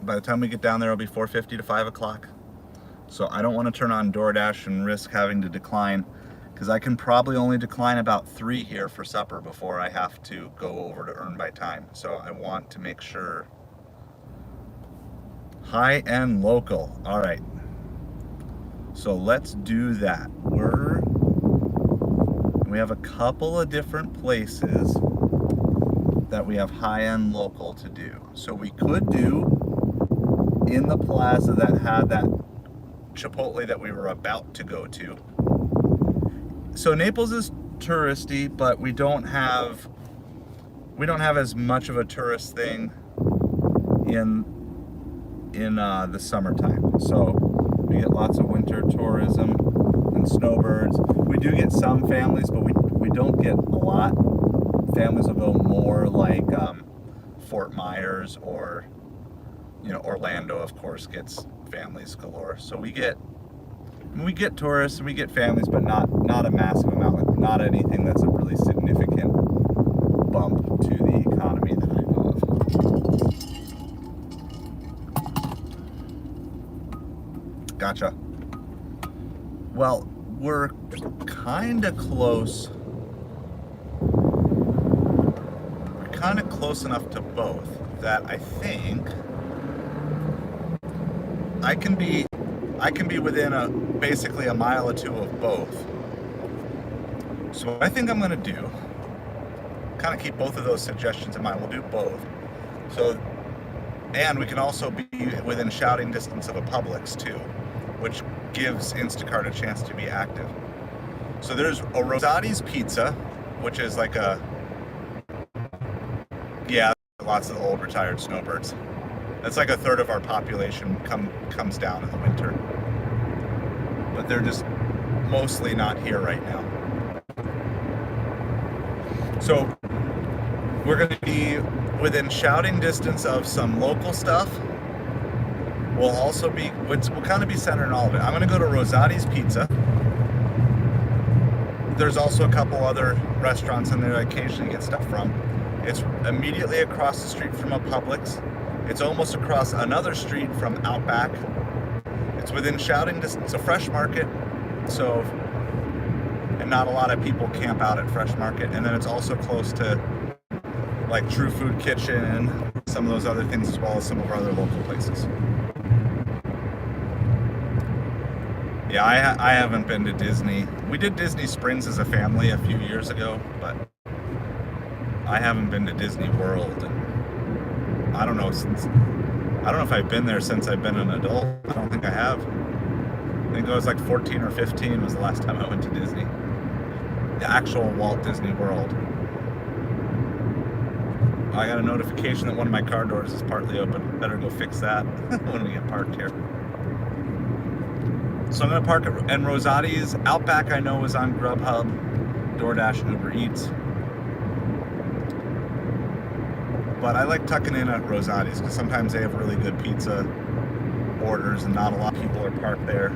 By the time we get down there, it'll be 4:50 to 5 o'clock. So I don't want to turn on DoorDash and risk having to decline, because I can probably only decline about 3 here for supper before I have to go over to earn by time. So I want to make sure. High and local. All right. So let's do that. We have a couple of different places that we have high-end local to do. So we could do in the plaza that had that Chipotle that we were about to go to. So Naples is touristy, but we don't have as much of a tourist thing in the summertime. So we get lots of winter tourism and snowbirds. We do get some families, but we don't get a lot. Families will go more like Fort Myers, or Orlando, of course, gets families galore. So we get tourists and we get families, but not a massive amount. Like, not anything that's a really significant bump to the economy that I know of. Gotcha. Well, we're kind of close. We're kind of close enough to both that I think I can be within basically a mile or two of both. So what I think I'm gonna do, kind of keep both of those suggestions in mind. We'll do both. So, and we can also be within shouting distance of a Publix too, which gives Instacart a chance to be active. So there's a Rosati's Pizza, which is like lots of old retired snowbirds. That's like a third of our population comes down in the winter. But they're just mostly not here right now. So we're going to be within shouting distance of some local stuff. We'll also be, we'll kind of be centering all of it. I'm going to go to Rosati's Pizza. There's also a couple other restaurants in there I occasionally get stuff from. It's immediately across the street from a Publix. It's almost across another street from Outback. It's within shouting distance of Fresh Market, and not a lot of people camp out at Fresh Market. And then it's also close to like True Food Kitchen, some of those other things, as well as some of our other local places. Yeah, I haven't been to Disney. We did Disney Springs as a family a few years ago, but I haven't been to Disney World. And I don't know if I've been there since I've been an adult. I don't think I have. I think I was like 14 or 15 was the last time I went to Disney. The actual Walt Disney World. I got a notification that one of my car doors is partly open. Better go fix that when we get parked here. So I'm gonna park at Rosati's. Outback I know is on Grubhub, Doordash, Ubereats. But I like tucking in at Rosati's because sometimes they have really good pizza orders and not a lot of people are parked there.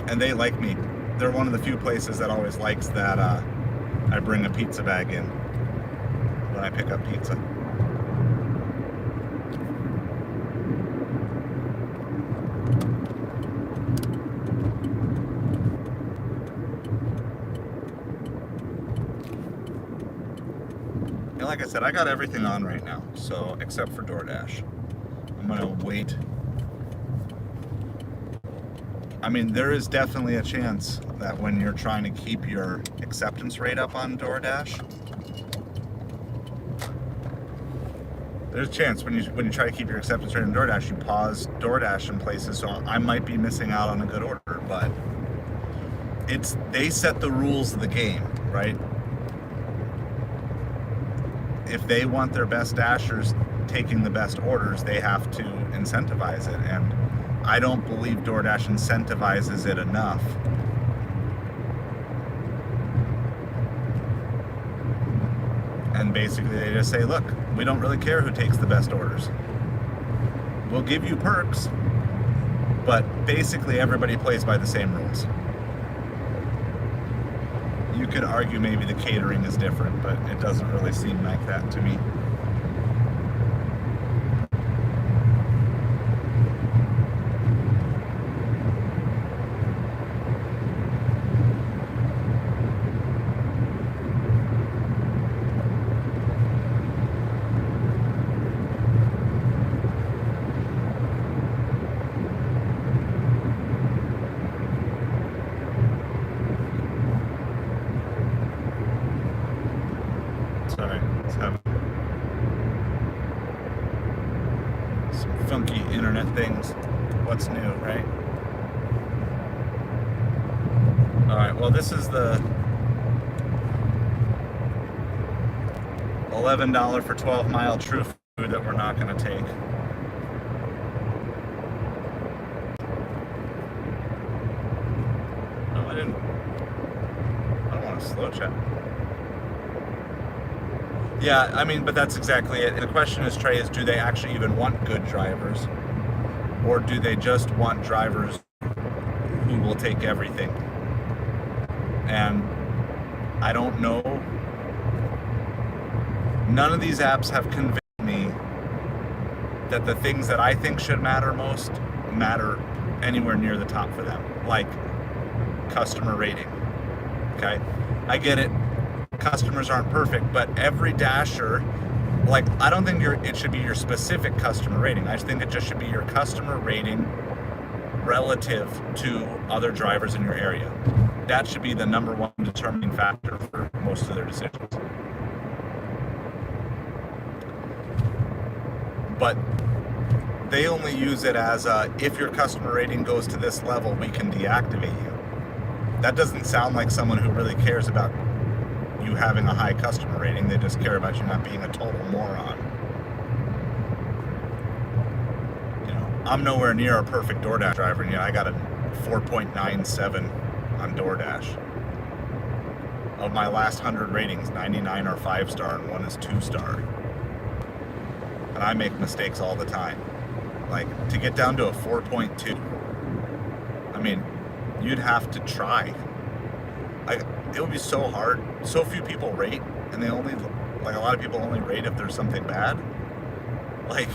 And they like me. They're one of the few places that always likes that I bring a pizza bag in when I pick up pizza. Like I said, I got everything on right now, so except for DoorDash. I'm gonna wait. I mean, there is definitely a chance that when you're trying to keep your acceptance rate up on DoorDash, there's a chance when you try to keep your acceptance rate on DoorDash, you pause DoorDash in places. So I might be missing out on a good order, but they set the rules of the game, right? If they want their best dashers taking the best orders, they have to incentivize it. And I don't believe DoorDash incentivizes it enough. And basically they just say, look, we don't really care who takes the best orders. We'll give you perks, but basically everybody plays by the same rules. you could argue maybe the catering is different, but it doesn't really seem like that to me. Sorry, let's have some funky internet things. What's new, right? Alright, well this is the $11 for 12 mile true food that we're not going to take. No, I don't want to slow chat. Yeah, I mean, but that's exactly it. The question is, Trey, is do they actually even want good drivers? Or do they just want drivers who will take everything? And I don't know. None of these apps have convinced me that the things that I think should matter most matter anywhere near the top for them. Like customer rating. Okay? I get it. Customers aren't perfect, but every dasher, like, I don't think it should be your specific customer rating. I just think it just should be your customer rating relative to other drivers in your area. That should be the number one determining factor for most of their decisions. But they only use it as if your customer rating goes to this level, we can deactivate you. That doesn't sound like someone who really cares about you having a high customer rating. They just care about you not being a total moron. You know, I'm nowhere near a perfect DoorDash driver, and yet I got a 4.97 on DoorDash. Of my last 100 ratings, 99 are 5-star and 1 is 2-star. And I make mistakes all the time. Like, to get down to a 4.2, I mean, you'd have to try. It would be so hard. So few people rate, and they only, like, a lot of people only rate if there's something bad. Like,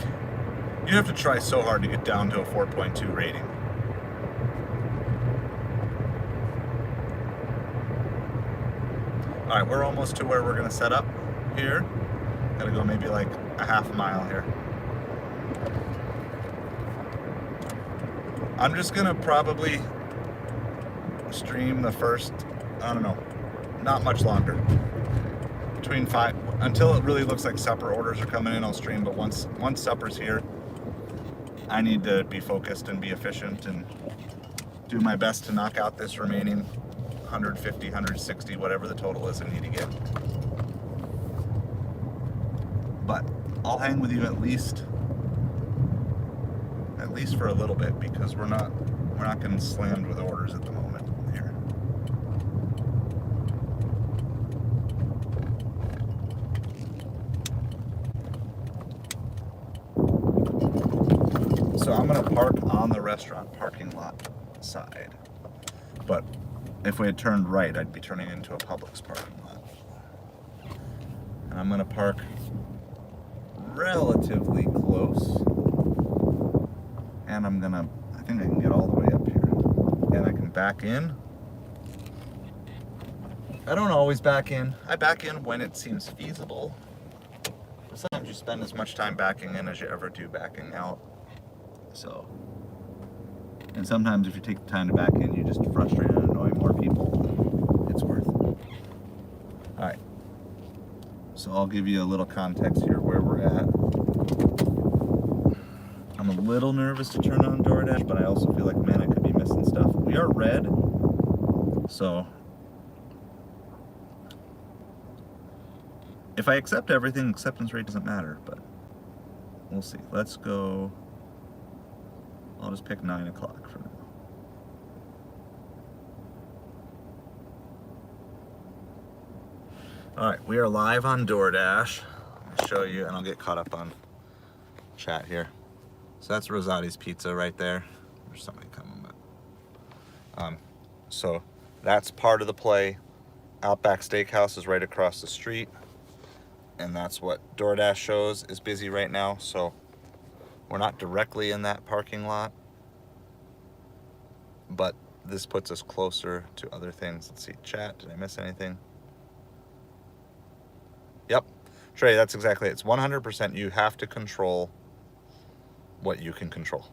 you have to try so hard to get down to a 4.2 rating. All right, we're almost to where we're gonna set up here. Gotta go maybe like a half a mile here. I'm just gonna probably stream the first, I don't know, not much longer. Between 5, until it really looks like supper orders are coming in, I'll stream, but once supper's here, I need to be focused and be efficient and do my best to knock out this remaining 150, 160, whatever the total is I need to get. But I'll hang with you at least for a little bit, because we're not getting slammed with orders at the moment here. So I'm gonna park on the restaurant parking lot side, but if we had turned right, I'd be turning into a Publix parking lot. And I'm gonna park relatively close, and I think I can get all the way up here, and I can back in. I don't always back in. I back in when it seems feasible. Sometimes you spend as much time backing in as you ever do backing out. So, and sometimes if you take the time to back in, you just frustrate and annoy more people. It's worth it. All right. So I'll give you a little context here where we're at. I'm a little nervous to turn on DoorDash, but I also feel like, man, I could be missing stuff. We are red, so if I accept everything, acceptance rate doesn't matter, but we'll see. Let's go, I'll just pick 9 o'clock for now. Alright, we are live on DoorDash. I'll show you, and I'll get caught up on chat here. So that's Rosati's Pizza right there. There's somebody coming, but so that's part of the play. Outback Steakhouse is right across the street, and that's what Doordash shows is busy right now, so we're not directly in that parking lot, but this puts us closer to other things. Let's see, chat, did I miss anything? Yep, Trey, that's exactly it. It's 100% you have to control what you can control.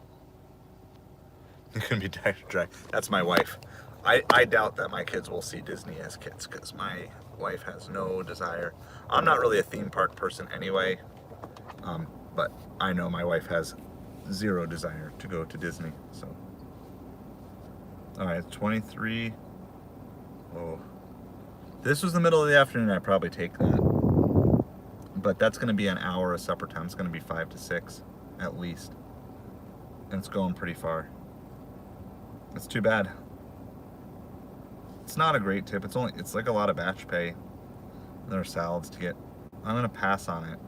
You can be drag. That's my wife. I doubt that my kids will see Disney as kids because my wife has no desire. I'm not really a theme park person anyway, but I know my wife has zero desire to go to Disney. So, all right, 23. Oh, this was the middle of the afternoon. I'd probably take that, but that's going to be an hour of supper time. It's going to be 5 to 6 at least, and it's going pretty far. It's too bad. It's not a great tip. It's like a lot of batch pay. There are salads to get. I'm gonna pass on it.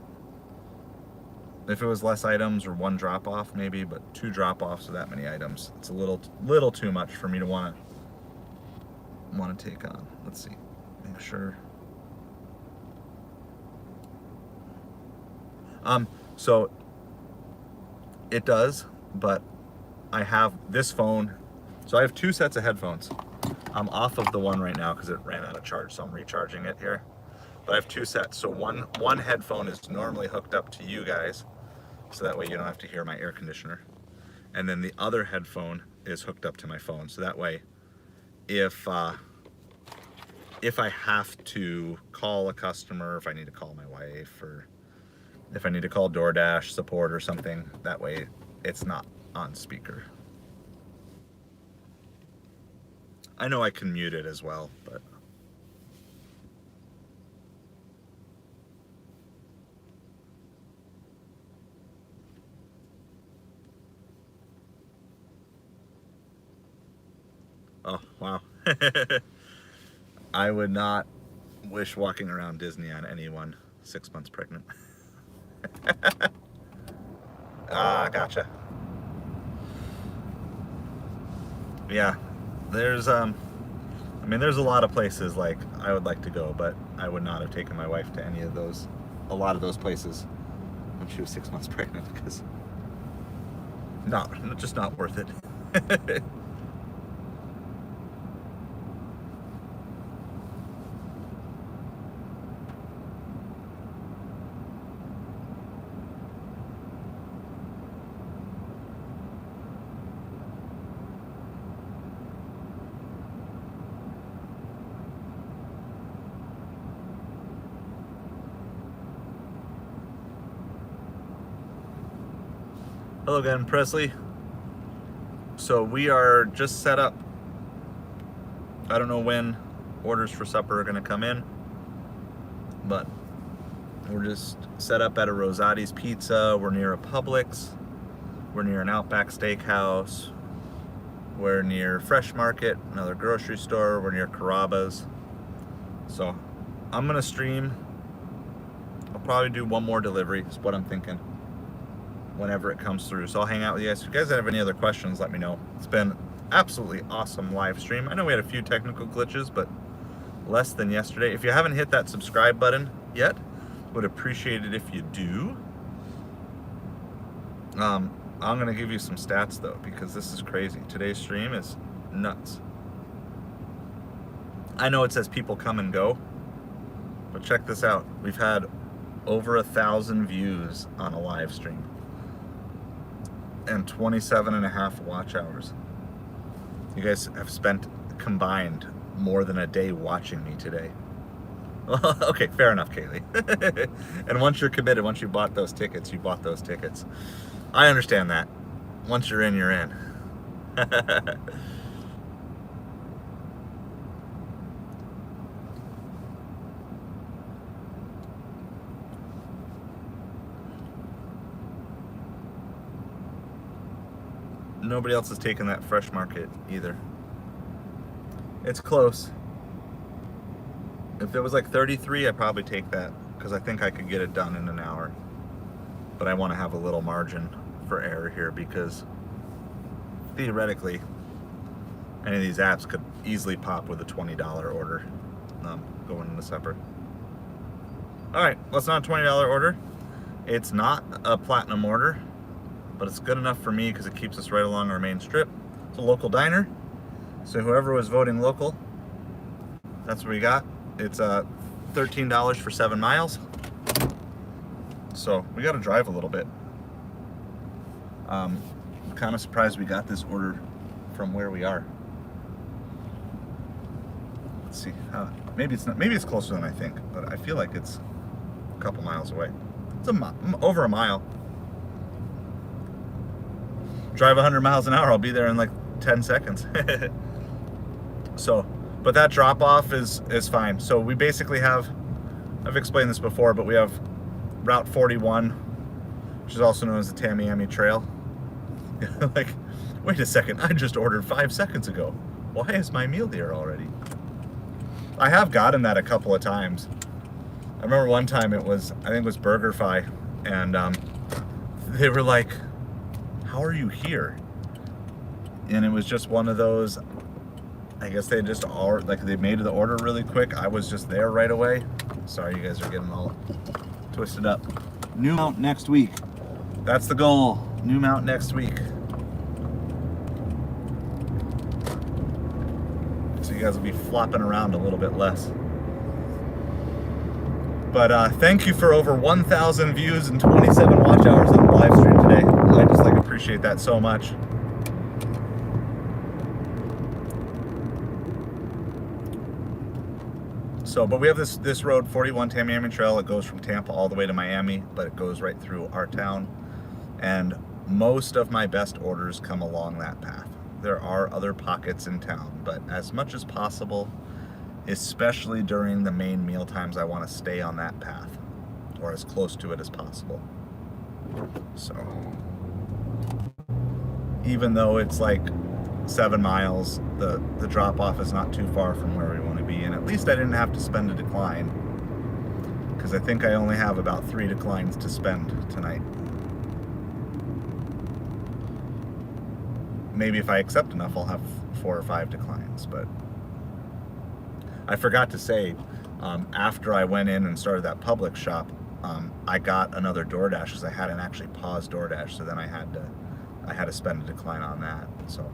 If it was less items or one drop off maybe, but 2 drop offs of that many items, it's a little too much for me to want to take on. Let's see. Make sure. So it does, but I have this phone. So I have 2 sets of headphones. I'm off of the one right now because it ran out of charge, so I'm recharging it here. But I have 2 sets. So one headphone is normally hooked up to you guys, so that way you don't have to hear my air conditioner. And then the other headphone is hooked up to my phone, so that way if I have to call a customer, if I need to call my wife, or if I need to call Doordash support or something, that way it's not on speaker. I know I can mute it as well, but oh wow. I would not wish walking around Disney on anyone 6 months pregnant. Gotcha. Yeah. There's there's a lot of places like I would like to go, but I would not have taken my wife to any of those, a lot of those places when she was 6 months pregnant, because just not worth it. Hello again, Presley. So we are just set up. I don't know when orders for supper are going to come in, but we're just set up at a Rosati's Pizza. We're near a Publix. We're near an Outback Steakhouse. We're near Fresh Market, another grocery store. We're near Carrabba's. So I'm going to stream. I'll probably do one more delivery, is what I'm thinking, whenever it comes through. So I'll hang out with you guys. If you guys have any other questions, let me know. It's been absolutely awesome live stream. I know we had a few technical glitches, but less than yesterday. If you haven't hit that subscribe button yet, would appreciate it if you do. I'm gonna give you some stats though, because this is crazy. Today's stream is nuts. I know it says people come and go, but check this out. We've had over 1,000 views on a live stream and 27.5 watch hours. You guys have spent combined more than a day watching me today. Well, okay, fair enough, Kaylee. And once you're committed, once you bought those tickets, you bought those tickets. I understand that. Once you're in, you're in. Nobody else has taken that Fresh Market either. It's close. If it was like 33, I'd probably take that, because I think I could get it done in an hour. But I want to have a little margin for error here, because theoretically, any of these apps could easily pop with a $20 order. going into supper. All right, well, it's not a $20 order. It's not a platinum order, but it's good enough for me because it keeps us right along our main strip. It's a local diner, so whoever was voting local, that's what we got. It's $13 for 7 miles. So we got to drive a little bit. I'm kind of surprised we got this order from where we are. Let's see. Maybe it's not. Maybe it's closer than I think, but I feel like it's a couple miles away. It's over a mile. Drive 100 miles an hour. I'll be there in like 10 seconds. So, but that drop off is fine. So we basically have. I've explained this before, but we have Route 41, which is also known as the Tamiami Trail. Like, wait a second, I just ordered 5 seconds ago. Why is my meal there already? I have gotten that a couple of times. I remember one time I think it was BurgerFi, and they were like, how are you here? And it was just one of those, I guess they just they made the order really quick. I was just there right away. Sorry, you guys are getting all twisted up. New mount next week. That's the goal. New mount next week. So you guys will be flopping around a little bit less. But thank you for over 1,000 views and 27 watch hours on the live stream today. I just appreciate that so much. So, but we have this road, 41 Tamiami Trail. It goes from Tampa all the way to Miami, but it goes right through our town. And most of my best orders come along that path. There are other pockets in town, but as much as possible, especially during the main meal times, I want to stay on that path, or as close to it as possible. So, even though it's like 7 miles, the drop off is not too far from where we want to be, and at least I didn't have to spend a decline, because I think I only have about 3 declines to spend tonight. Maybe if I accept enough, I'll have 4 or 5 declines. But I forgot to say, after I went in and started that Publix shop, I got another Doordash because I hadn't actually paused Doordash, so then I had to spend a decline on that. So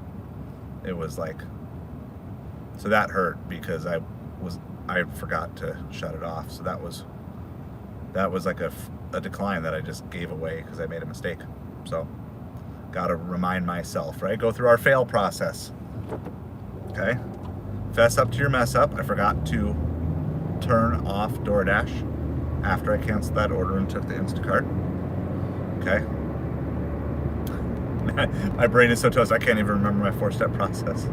it was like, so that hurt because I forgot to shut it off. So that was like a decline that I just gave away because I made a mistake. So got to remind myself, right? Go through our fail process. Okay? Fess up to your mess up. I forgot to turn off Doordash after I canceled that order and took the Instacart. Okay? My brain is so toast, I can't even remember my 4-step process.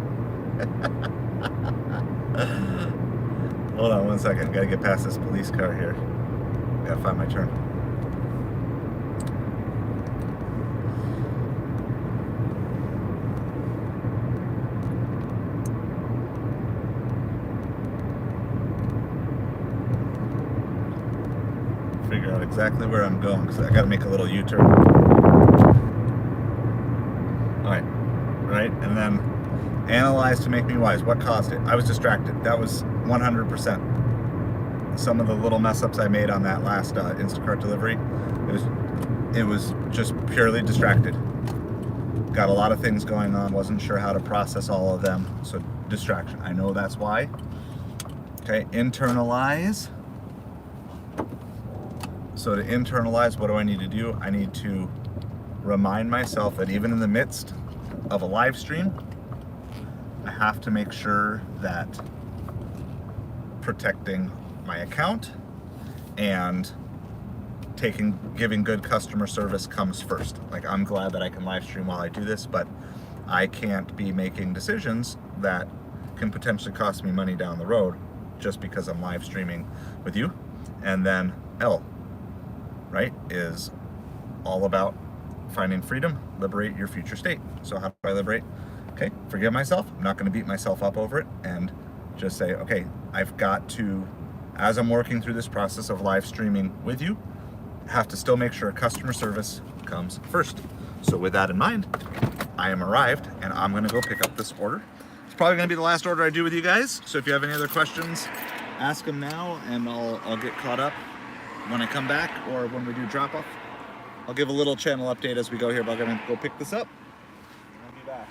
Hold on 1 second. Gotta get past this police car here. Gotta find my turn. Figure out exactly where I'm going because I gotta make a little U-turn. Alright, right? And then analyze to make me wise. What caused it? I was distracted. That was 100%. Some of the little mess ups I made on that last Instacart delivery, it was just purely distracted. Got a lot of things going on, wasn't sure how to process all of them, so distraction. I know that's why. Okay, internalize. So to internalize, what do I need to do? I need to remind myself that even in the midst of a live stream, I have to make sure that protecting my account and giving good customer service comes first. Like, I'm glad that I can live stream while I do this, but I can't be making decisions that can potentially cost me money down the road just because I'm live streaming with you. And then L, right, is all about finding freedom, liberate your future state. So how do I liberate? Okay, forgive myself. I'm not going to beat myself up over it, and just say, okay, I've got to, as I'm working through this process of live streaming with you, have to still make sure customer service comes first. So with that in mind, I am arrived, and I'm going to go pick up this order. It's probably going to be the last order I do with you guys. So if you have any other questions, ask them now, and I'll get caught up when I come back or when we do drop off. I'll give a little channel update as we go here, but I'm gonna go pick this up. I'll be back.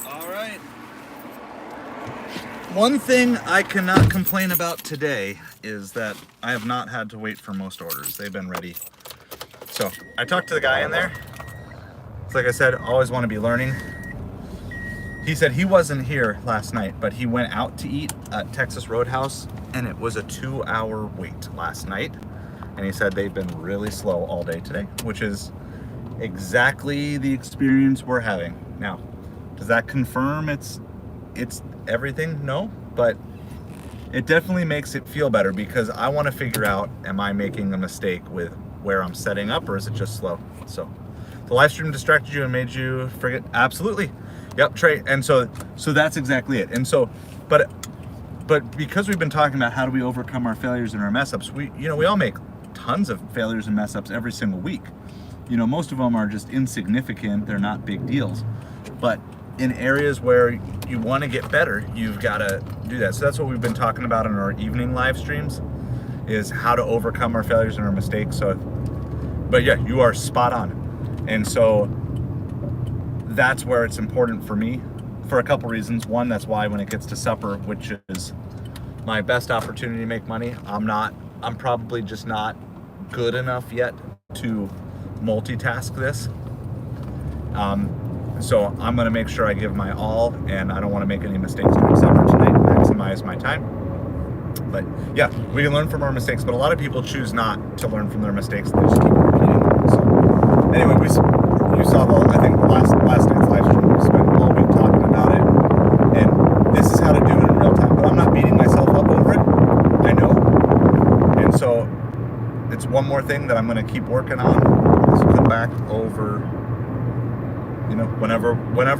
All right. One thing I cannot complain about today is that I have not had to wait for most orders. They've been ready. So I talked to the guy in there. It's like I said, always want to be learning. He said he wasn't here last night, but he went out to eat at Texas Roadhouse, and it was a 2-hour wait last night. And he said they've been really slow all day today, which is exactly the experience we're having. Now, does that confirm it's everything? No, but it definitely makes it feel better because I want to figure out, am I making a mistake with where I'm setting up, or is it just slow? So the live stream distracted you and made you forget? Absolutely. Yep, Trey. And so that's exactly it. And so, but because we've been talking about how do we overcome our failures and our mess ups, we all make tons of failures and mess ups every single week. Most of them are just insignificant. They're not big deals. But in areas where you want to get better, you've got to do that. So that's what we've been talking about in our evening live streams, is how to overcome our failures and our mistakes. So, but yeah, you are spot on. And so that's where it's important for me for a couple reasons. One, that's why when it gets to supper, which is my best opportunity to make money, I'm probably just not good enough yet to multitask this. So I'm gonna make sure I give my all, and I don't wanna make any mistakes during supper tonight, maximize my time. But yeah, we can learn from our mistakes, but a lot of people choose not to learn from their mistakes. They just keep repeating them. So anyway, you saw I think last night's live stream, we spent all week talking about it, and this is how to do it in real time, but I'm not beating myself up over it. I know. And so it's one more thing that I'm gonna keep working on. As we come back over, whenever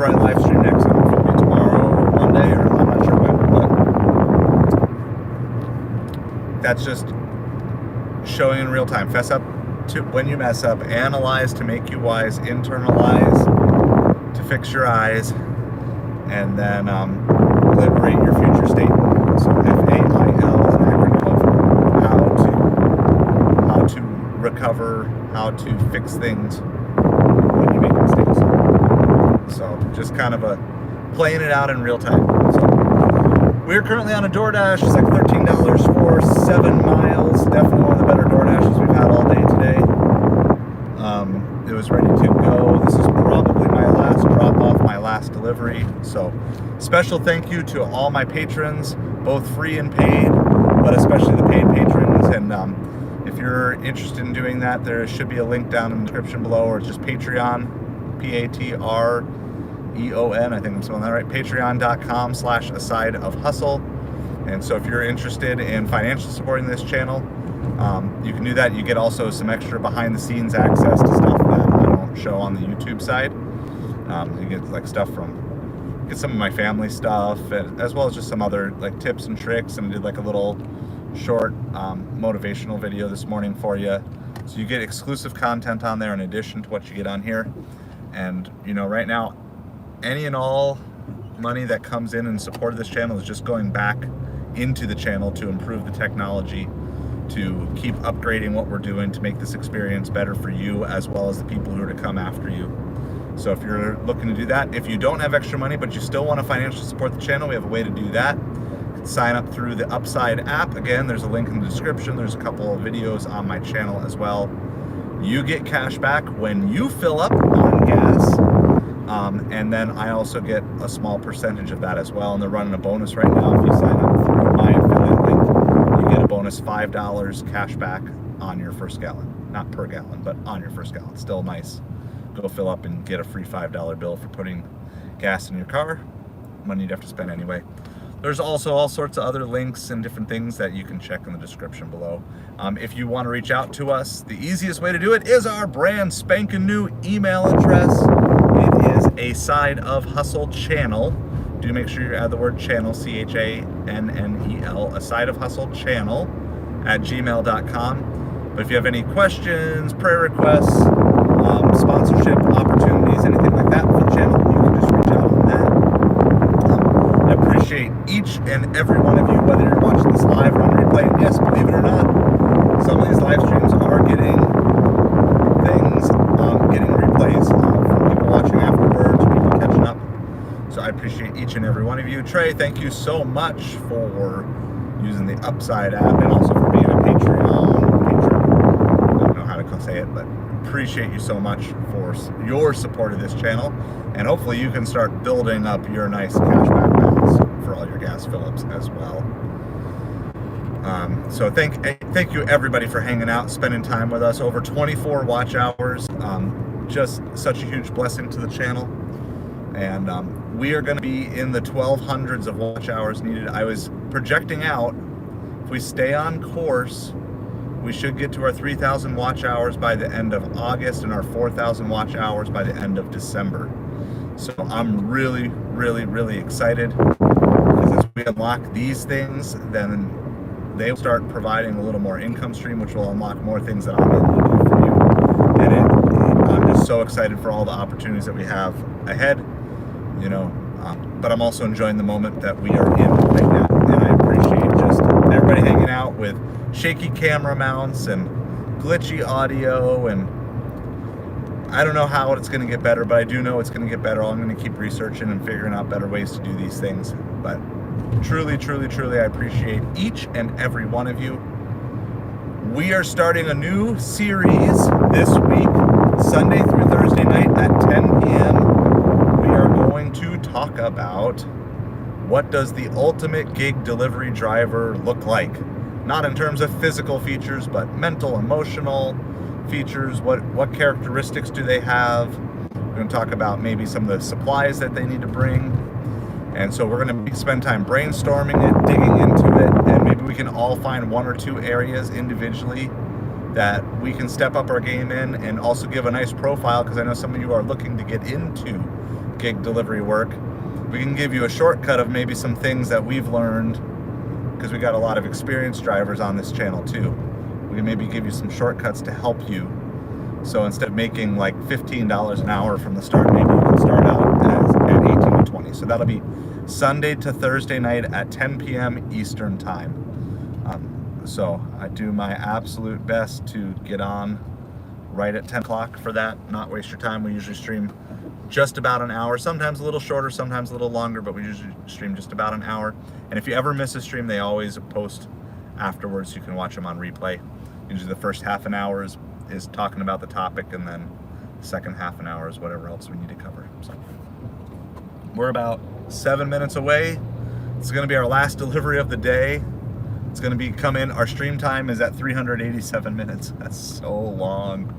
I live stream next, I don't know if it'll be tomorrow or Monday, or I'm not sure when, but that's just showing in real time. Fess up to when you mess up, analyze to make you wise, internalize to fix your eyes, and then liberate your future state. So FAIL is an acronym of how to recover, how to fix things when you make mistakes. So just kind of playing it out in real time. So we're currently on a Doordash. It's like $13 for 7 miles. Definitely one of the better Doordashes we've had all day today. It was ready to go. This is probably my last drop off, my last delivery. So special thank you to all my patrons, both free and paid, but especially the paid patrons. And if you're interested in doing that, there should be a link down in the description below, or it's just Patreon, Patreon, I think I'm spelling that right, patreon.com/asideofhustle. And so if you're interested in financially supporting this channel, you can do that. You get also some extra behind the scenes access to stuff that I don't show on the YouTube side. You get like stuff get some of my family stuff, as well as just some other like tips and tricks. And I did like a little short motivational video this morning for you. So you get exclusive content on there in addition to what you get on here. And you know, right now, any and all money that comes in support of this channel is just going back into the channel to improve the technology, to keep upgrading what we're doing to make this experience better for you as well as the people who are to come after you. So if you're looking to do that, if you don't have extra money but you still want to financially support the channel, we have a way to do that. You can sign up through the Upside app. Again, there's a link in the description. There's a couple of videos on my channel as well. You get cash back when you fill up on gas, and then I also get a small percentage of that as well. And they're running a bonus right now. If you sign up through my affiliate link, you get a bonus $5 cash back on your first gallon. Not per gallon, but on your first gallon. Still nice. Go fill up and get a free $5 bill for putting gas in your car. Money you'd have to spend anyway. There's also all sorts of other links and different things that you can check in the description below. If you want to reach out to us, the easiest way to do it is our brand spanking new email address. It is a Side of Hustle channel. Do make sure you add the word channel, CHANNEL, a Side of Hustle channel at gmail.com. But if you have any questions, prayer requests, sponsorship opportunities, anything like that for the channel, you can just reach out on that. I appreciate each and every one of you, whether you're watching this live or on replay. And yes, believe it or not, some of these live streams are getting replays from people watching afterwards, people catching up. So I appreciate each and every one of you. Trey, thank you so much for using the Upside app and also for being a Patreon. I don't know how to say it, but appreciate you so much for your support of this channel. And hopefully you can start building up your nice cashback balance for all your gas fill-ups as well. So thank you everybody for hanging out, spending time with us. Over 24 watch hours. Just such a huge blessing to the channel. And we are going to be in the 1200s of watch hours needed. I was projecting out, if we stay on course, we should get to our 3,000 watch hours by the end of August and our 4,000 watch hours by the end of December. So I'm really, really, really excited, because as we unlock these things, then they will start providing a little more income stream, which will unlock more things that I'm able to do for you. And I'm just so excited for all the opportunities that we have ahead, you know, but I'm also enjoying the moment that we are in right now. And I appreciate just everybody hanging out with shaky camera mounts and glitchy audio, and I don't know how it's going to get better, but I do know it's going to get better. I'm going to keep researching and figuring out better ways to do these things. But truly, truly, truly, I appreciate each and every one of you. We are starting a new series this week, Sunday through Thursday night at 10 p.m. We are going to talk about what does the ultimate gig delivery driver look like? Not in terms of physical features, but mental, emotional features. What characteristics do they have? We're going to talk about maybe some of the supplies that they need to bring. And so we're going to spend time brainstorming it, digging into it, and maybe we can all find one or two areas individually that we can step up our game in, and also give a nice profile, because I know some of you are looking to get into gig delivery work. We can give you a shortcut of maybe some things that we've learned, because we got a lot of experienced drivers on this channel too. We can maybe give you some shortcuts to help you. So instead of making like $15 an hour from the start, maybe you can start out at 18 to 20. So that'll be Sunday to Thursday night at 10 p.m. Eastern time. So I do my absolute best to get on right at 10 o'clock for that, not waste your time. We usually stream just about an hour, sometimes a little shorter, sometimes a little longer, but we usually stream just about an hour. And if you ever miss a stream, they always post afterwards. You can watch them on replay. Usually the first half an hour is talking about the topic, and then the second half an hour is whatever else we need to cover. So we're about 7 minutes away. It's going to be our last delivery of the day. It's going to be come in. Our stream time is at 387 minutes. That's so long.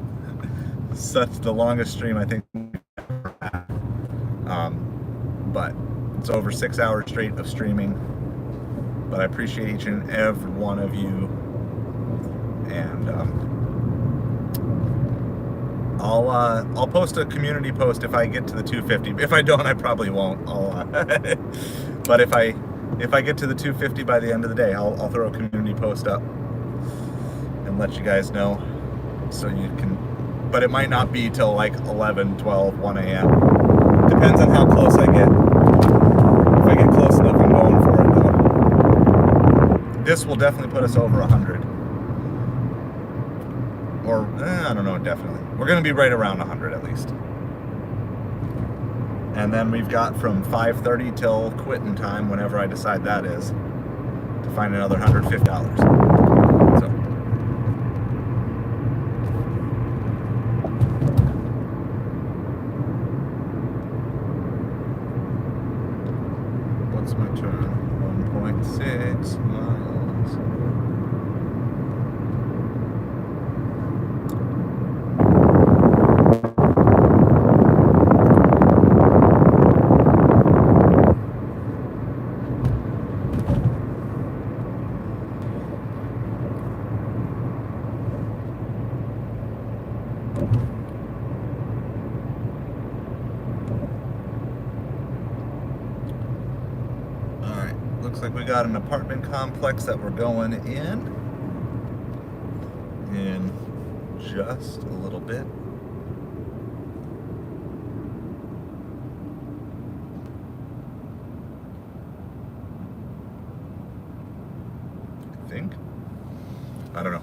Such the longest stream I think we've ever had. But it's over 6 hours straight of streaming. But I appreciate each and every one of you. And I'll post a community post if I get to the 250. If I don't, I probably won't. But if I get to the 250 by the end of the day, I'll throw a community post up and let you guys know, so you can. But it might not be till like 11, 12, 1 a.m. Depends on how close I get. If I get close enough, I'm going for it though. This will definitely put us over 100. Or, I don't know, definitely. We're going to be right around 100 at least. And then we've got from 5:30 till quitting time, whenever I decide that is, to find another $150. So. What's my turn? 1.6 miles. Like we got an apartment complex that we're going in just a little bit. I think. I don't know.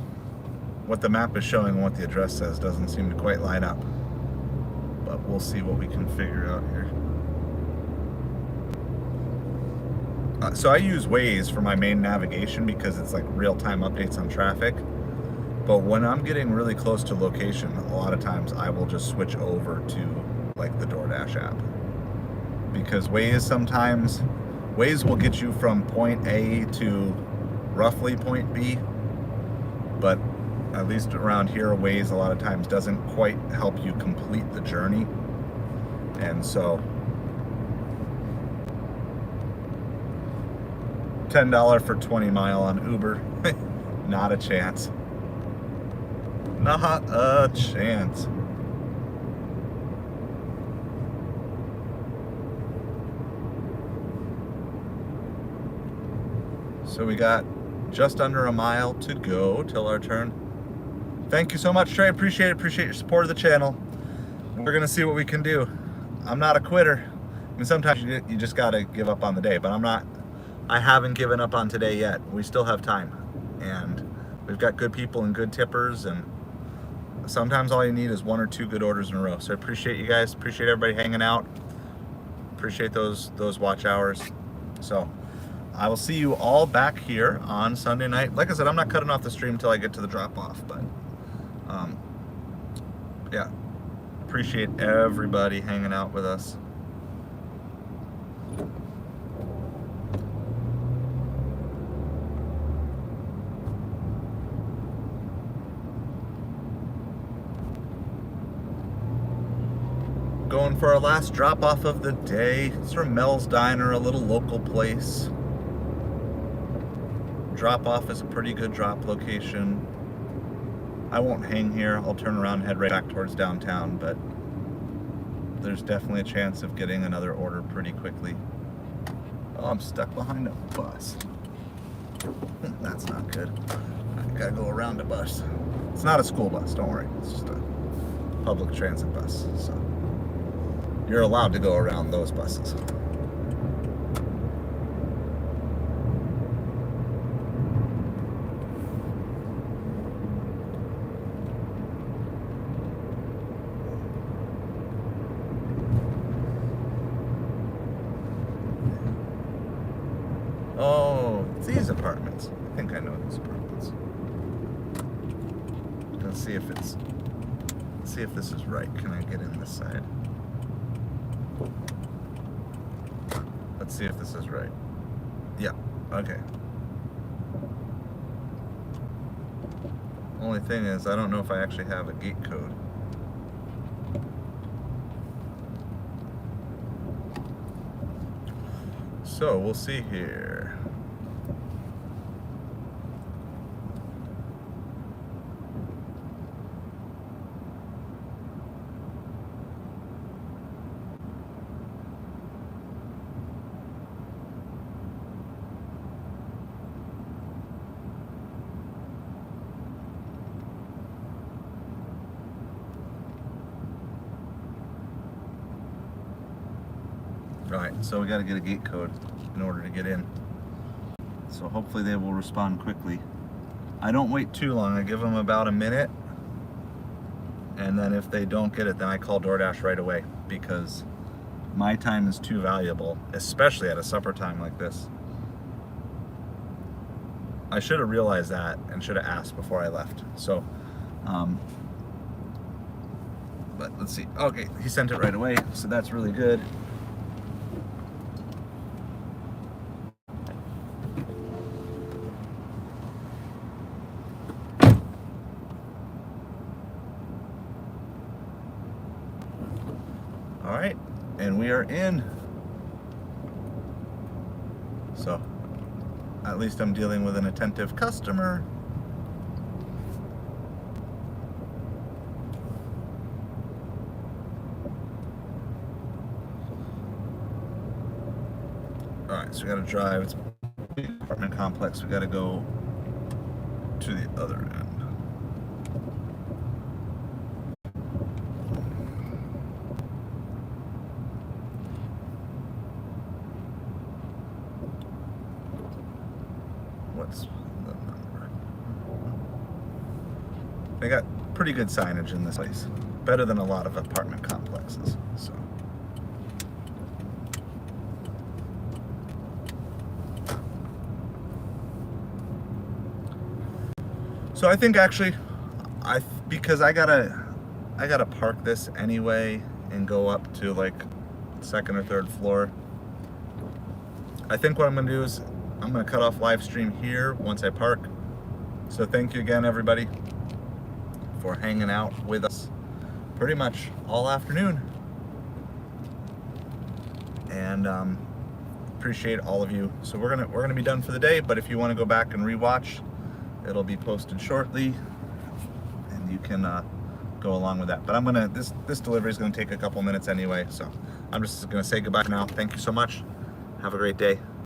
What the map is showing and what the address says doesn't seem to quite line up. But we'll see what we can figure out here. So I use Waze for my main navigation because it's like real-time updates on traffic. But when I'm getting really close to location, a lot of times I will just switch over to like the Doordash app. Because Waze will get you from point A to roughly point B. But at least around here, Waze a lot of times doesn't quite help you complete the journey. And so $10 for 20 mile on Uber. Not a chance. Not a chance. So we got just under a mile to go till our turn. Thank you so much, Trey. Appreciate it. Appreciate your support of the channel. We're gonna see what we can do. I'm not a quitter. I mean, sometimes you just gotta give up on the day, but I haven't given up on today yet. We still have time, and we've got good people and good tippers, and sometimes all you need is 1 or 2 good orders in a row. So I appreciate you guys, appreciate everybody hanging out, appreciate those watch hours. So I will see you all back here on Sunday night. Like I said, I'm not cutting off the stream until I get to the drop off, but yeah, appreciate everybody hanging out with us. Going for our last drop off of the day. It's from Mel's Diner, a little local place. Drop off is a pretty good drop location. I won't hang here. I'll turn around and head right back towards downtown, but there's definitely a chance of getting another order pretty quickly. Oh, I'm stuck behind a bus. That's not good. I gotta go around a bus. It's not a school bus, don't worry. It's just a public transit bus, so you're allowed to go around those buses. Oh, it's these apartments. I think I know these apartments. Let's see if it's Let's see if this is right. Can I get in this side? Let's see if this is right. Yeah, okay. Only thing is, I don't know if I actually have a gate code. So, we'll see here. Alright, so we got to get a gate code in order to get in. So hopefully they will respond quickly. I don't wait too long. I give them about a minute. And then if they don't get it, then I call Doordash right away, because my time is too valuable, especially at a supper time like this. I should have realized that and should have asked before I left. So, but let's see. Okay, he sent it right away, so that's really good. All right, and we are in. So, at least I'm dealing with an attentive customer. All right, so we gotta drive. It's a big apartment complex. We gotta go to the other end. What's the number? They got pretty good signage in this place. Better than a lot of apartment complexes. So I think actually, because I gotta park this anyway and go up to like second or third floor. I think what I'm gonna do is I'm gonna cut off live stream here once I park. So thank you again, everybody, for hanging out with us pretty much all afternoon. And appreciate all of you. So we're gonna be done for the day, but if you want to go back and rewatch, it'll be posted shortly, and you can go along with that. But this delivery is gonna take a couple minutes anyway, so I'm just gonna say goodbye now. Thank you so much. Have a great day.